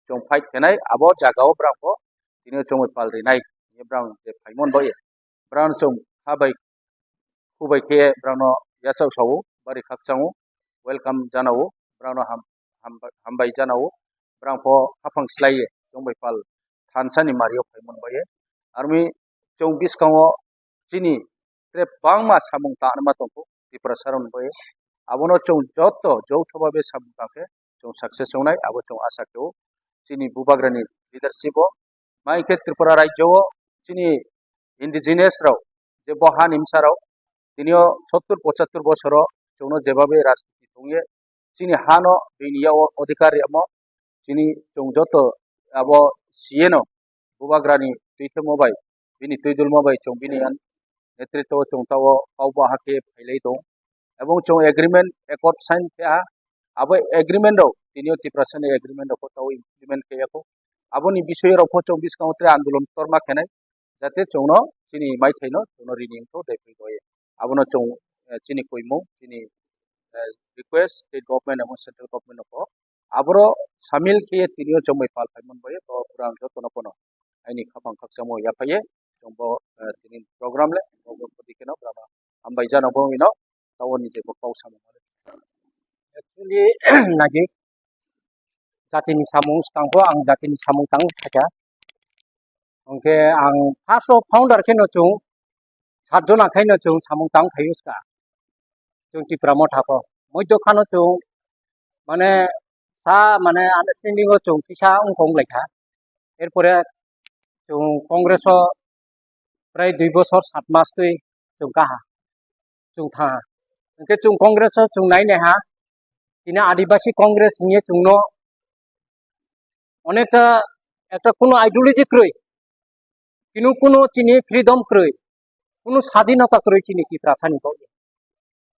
চৌ ফাইট খেনাই আবো জাগাও ব্রাংকো তিনিও চৌ পালরি নাই ব্রাং যে ফাইমন বয়ে ব্রাং চৌ খাবাই খুবাই খেয়ে ব্রাং ইয়াচাও সাও বাড়ি খাকচাও ওয়েলকাম জানাও ব্রাং হামবাই জানাও ব্রাং ফ হাফাং স্লাইয়ে চৌবাই পাল থানসানি মারিও ফাইমন বয়ে আরমি চৌ বিসকাও চিনি ত্রে বাংমা সামুং তাनमा तंगको ত্রিপুরা সারন বয়ে abono chong joto jouthobabe samungkake chong success songnai abo chong asa keo chini bubagrani leadership o maike tripura rajyo o chini indigenous rao je bohan imsa rao tinio 70-75 bochoro chongno jebabe rajniti tongye chini hano biniya odhikar amo chini chong joto abo sieno bubagrani tuite mobai bini tuidul mobai chong bini an नेतृत्व चौंताओ काउबा हाके फाइलै दं এবং চৌ agreement একট sign কেয়া আবো agreement ও তিনিও ত্রিপ্রাসানি agreement ও তাও implement কেয়াকো আবনি বিষয় রফ 24 কাউন্টে আন্দোলন তরমা খেনাই যাতে চৌনো চিনি মাই থাইনো চৌনো রিনিং তো দেফি গয়ে আবনো চৌ চিনি কইমো চিনি রিকোয়েস্ট স্টেট গভর্নমেন্ট এবং সেন্ট্রাল গভর্নমেন্ট को আবরো শামিল কিয়ে তিনিও চৌমাই পাল ফাইমন বয়ে তো পুরাং যতন কোনো আইনি খাপাং খাকসামো ইয়াফায়ে চৌবো তিনি প্রোগ্রাম ले দিকেনো ব্রামা আমবাই জানাবো ইনো tawon je ko kau samung actually lagi jati ni samung stangko ang jati ni samung tang saja oke ang paso founder keno chung satjona khaino chung samung tang thayus ka chung ti pramo thako moido khano chung mane sa mane understanding o chung kisa ongkong lekha erpore chung congress o pray 2 বছর 7 মাস tui chung kaha chung tha के chung congress chung nai ne ha tina adibasi congress niye chungno onekta ekta kono ideology kroi kinu kono chini freedom kroi kono স্বাধীনতা kroi chini ki prasani ko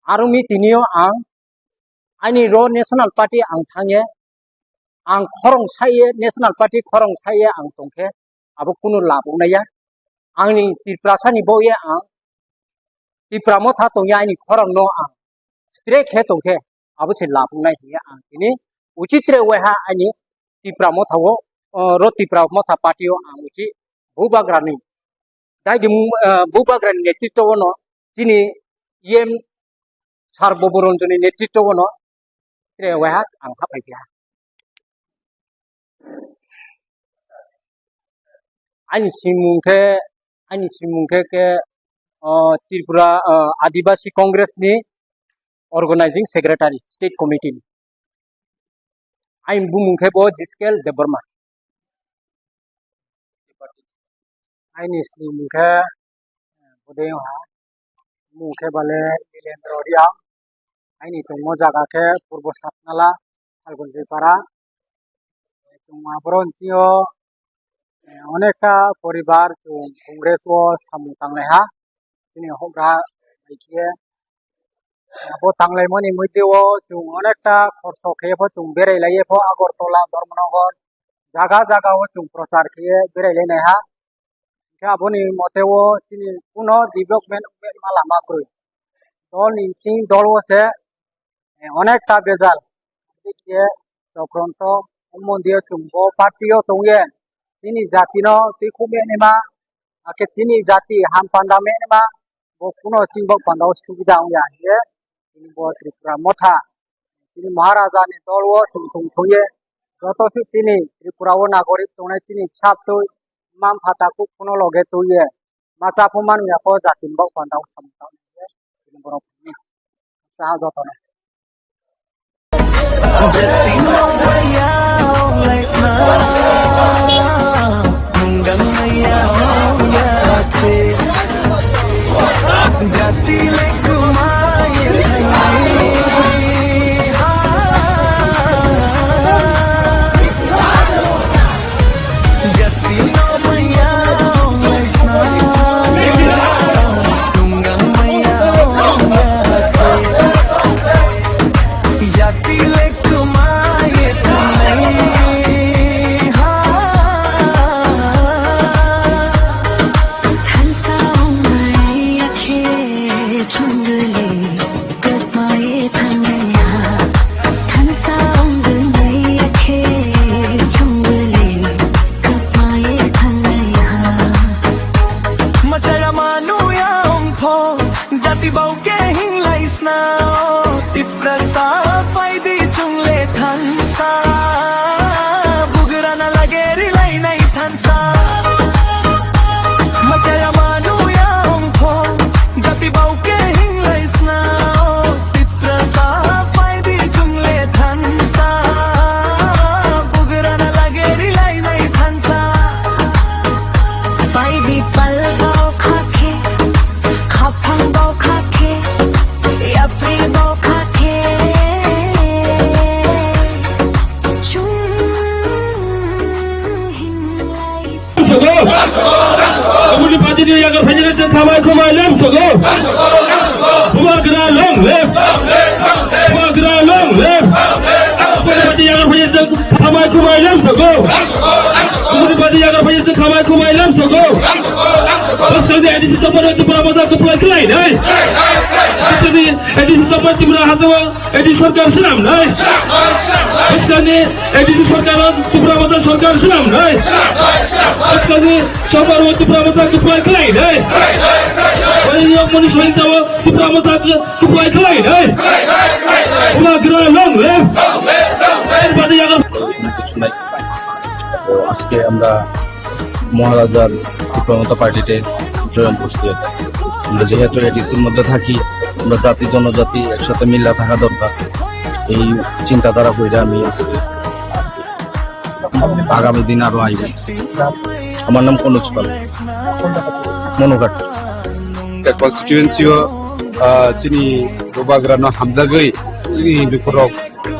arumi tinio ang ani ro national party ang thange ang khorong saye national party khorong saye ang tongke abo kono labong naya angni ti prasani boye ang ti pramo tha tongya ani khorong no ang straight he tongke abo se labung nai hi ang ini uchitre we ha ani ti pramo thawo ro ti pramo tha party o ang uchi bubagrani dai di bubagrani netitwo no chini yem sarboboronjoni netitwo no tre we ha ang ha paipya ani simungke ke Tripura Adivasi Congress ni organizing secretary state committee I'm bumungke bo Jiskel Debarma aini simungke bodeo ha mungke bale Ilendro Ria aini to mojaga ke purbo Satnala Algonji Para tuma brontio অনেকটা পরিবার কংগ্রেস ও সামুং তাংলাই হা তিনি হগ্রা দেখিয়ে আবো তাংলাই মনি মধ্যেও চুং অনেকটা খরচ খেয়ে চুং বেরাইলাইয়ে আগরতলা ধর্মনগর জায়গা জায়গাও চুং প্রচার খেয়ে বেরাইলাইনাই হা আবনি মতেও তিনি কোনো ডেভেলপমেন্ট মালামা কই দল নিচিং দল আছে অনেকটা বেজাল দেখিয়ে তখন তো মন্দির চুংবো পার্টিও তংয়ে Sini jati no ti kume ni ma ake sini jati ham panda me ni ma কোনো চিংবক পান্দাও সুবিধা আইয়ে তিনি ত্রিপুরা মথা তিনি মহারাজানি দল ও সঙ্গে যত তিনি ত্রিপুরাও নাগরিক তংনাই তিনি সাপ তৈ মাম ফাতাকু কোনো লগে তৈয়ে মাথা ফমান ইয়াকো জাতিনবক পান্দাও সামতাও তিনি বরফনি সাহা যতন Kemudian pasti dia akan penjelasan kawai kumai lem sogo. Buat gerak long lem. Buat gerak long lem. Kemudian pasti dia akan penjelasan kawai kumai lem sogo. Kemudian pasti dia akan penjelasan kawai kumai lem sogo. Terus nanti edisi sampai itu peramasa kepulan kelai, dah. Terus nanti edisi sampai itu berhasil edisi सरकार Islam, dah. Terus nanti edisi सरकार itu peramasa सरकार Islam, dah. Terus nanti sampai itu peramasa kepulan kelai, dah. Orang yang manusia itu peramasa kepulan kelai, dah. Buat gerak long lem. Pasti yang তো আজকে আমরা মহারাজার প্রণতা পার্টিতে join করছি। আমরা যেহেতু এডিসির মধ্যে থাকি, আমরা জাতি জনজাতি একসাথে মিল্লা থাকা দরকার, এই চিন্তাধারা কইরা আমি আজকে আগামী দিন আরো আইব। আমার নাম কনুজ পাল, মনোঘাট কনস্টিটুয়েন্সিও চিনি গোবাগ্রানো হামজাগৈ চিনি হিন্দুফोराव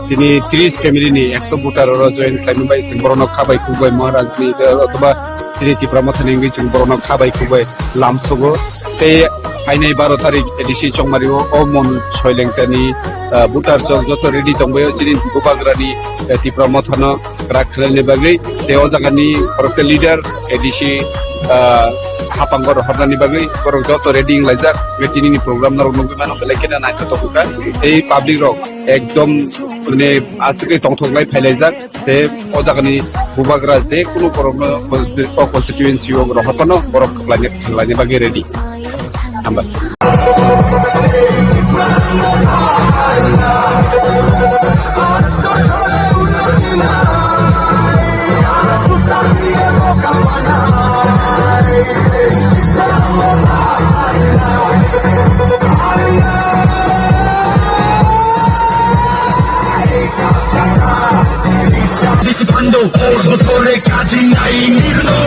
তিনি 30 ফ্যামিলিনি 100 ভোটারর জয়েন খাইনবাই সিং বরনক খাবাই খুবাই মহারাজনি অথবা চিনি ত্রিপুরামথানি সিং বরনক খাবাই খুবাই লামসগো তে ফাইনাই 12 তারিখ এডিসি চংমারিও ও মন ছয়লেংটানি ভোটার যত রেডি দংবায় চিনি গোবাগ্রানি ত্রিপুরামথানো রাখলেনি বাগৈ তে ও জাগানি ফরক লিডার এডিসি হাপাঙ্গর হরনানি বাগৈ বরং যত রেডিং লাইজাক বেটিনি প্রোগ্রাম নার নঙ্গি মানো বেলেকেনা নাইতো তকুকা এই পাবলিক রক একদম মানে আজকে তংথকলাই ফাইলাইজাক তে ও জাগানি গোবাগ্রা যে কোনো কনস্টিটুয়েন্সি ও রহতনো বরক লাইনে বাগৈ রেডি আমরা Disipando motore kaji nai nirno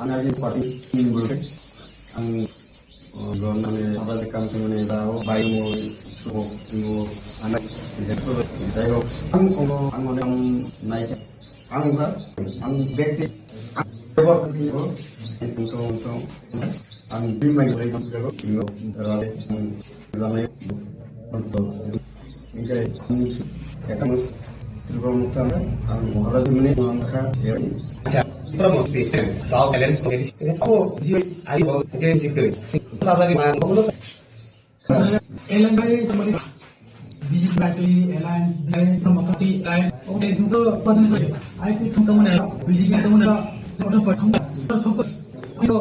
Anali party involved. Government abad company daw bayi mo suko mo anak direktur dayo ang naik ang bekti ang ang bimay lay ng pero yo darale lamay untuk ingkay kamus terbuka ang harus ini mengangkat ya promosi tahu kalian story aku dia ayo mungkin sikit sabar mana boleh Elangai teman BJP Party Alliance dari Promakati Alliance oke itu pada saja aku teman BJP teman orang pertama fokus itu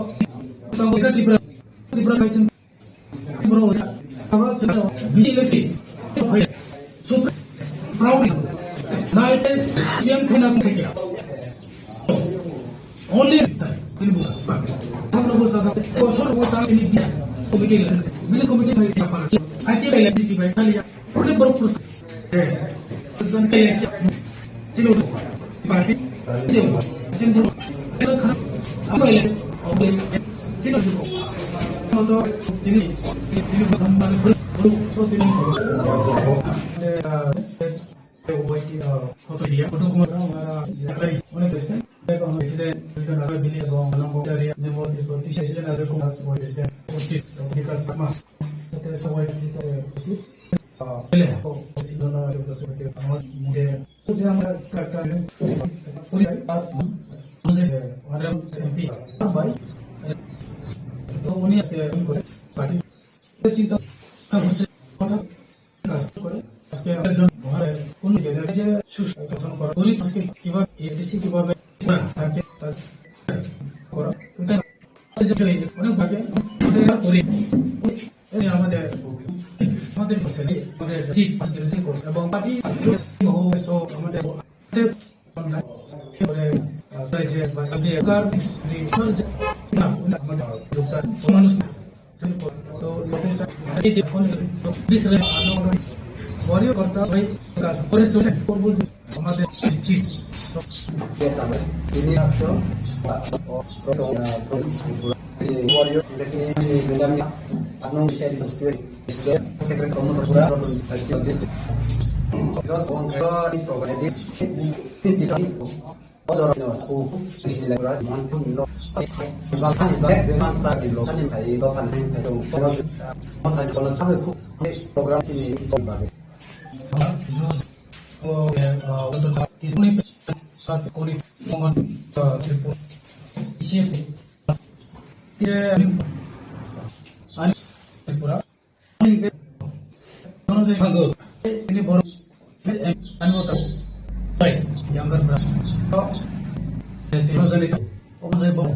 kita di berangkat bro kalau BJP super proud night yang kena kita only ini bukan हम लोग साथ और वो था ini dia komite bilis komite saya apa akhir eleksi di baik kali ya oleh berproses dan eleksi silo parti silo itu kan apa eleksi oleh silo silo motor ini sampai baru so ini foto dia foto kemarin dari mana presiden presiden negara bini এবং dari নেমন্ত্রী প্রতিষ্ঠান আছে কোন আছে বলেছে উচিত বিকাশ কর্ম সাথে সবাই উচিত বলে প্রতিষ্ঠানটা প্রসঙ্গে আমার মুখে যে আমরা একটা পরিচয় আর আমাদের আরএম এমপি ভাই তো উনি করে পার্টি চিন্তা করছে কাজ করে আজকে আমাদের জন্য কোন জায়গায় যে সুস্থ গঠন করা পরি আজকে কিভাবে এডিসি কিভাবে থাকে করা এটা অনেক ভাবে করি আমাদের আমাদের বসে আমাদের চিট বিরোধী করে এবং পার্টি তো আমাদের যে সরকার না আমাদের যোগদান মানুষ তো বড় কথা ভাই কাজ করে করব আমাদের cheat ini action warrior ini dalam anu share sesuai secret kamu berpura Sudah orang itu edit tidak orang itu aku istilah mantul lo bahkan baik zaman saat di lokal ini hari itu kan itu kalau sampai ku program ini sebagai untuk ini saat kulit mongan terpus siapa dia ani terpura ini kalau saya panggil ini baru anggota baik yang berberapa jadi masalah itu orang saya bawa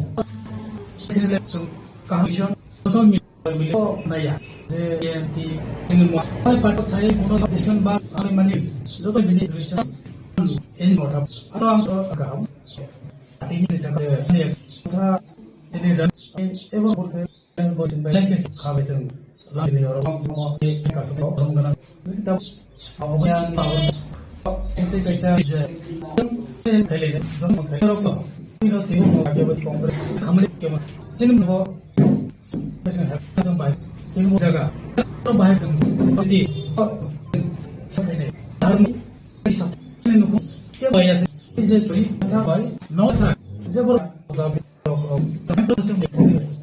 seleksi kahwian atau milik naya jadi ini mau pada saya punya discussion bar kami mani itu jadi discussion ini mau atau agam ini bisa saya ini dan ever boleh buatin banyak kawasan lagi orang mau kasih orang orang kita tahu yang tahu itu saya kali ini orang itu tiba mau kerja bos kongres kami kemana sini mau macam sampai sini mau jaga orang bahaya seperti ini harus bisa ini nuku क्या bahaya sih jadi curi sampai no sa जबर गाबे तो से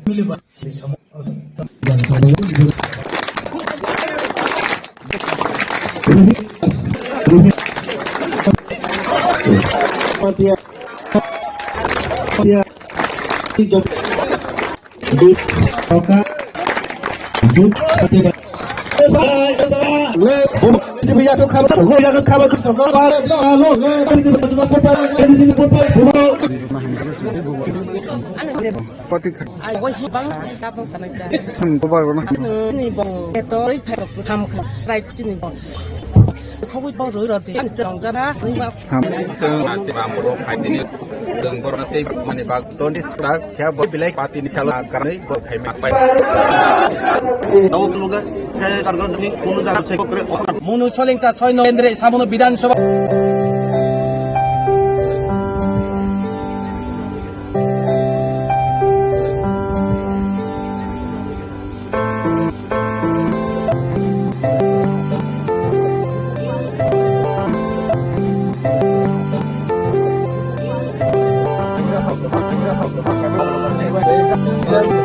मिले बात से सम không biết bao rồi rồi thì anh chồng cho nó nhưng mà nanti bambu kaitini dengkor nanti mani bag tonis sudah kaya buat bilek pati ni salah karena buat kayak apa tahu keluarga kayak karena ini kuno dah saya kira munu soling ta soino Kendri Samono Bidansabha Yes.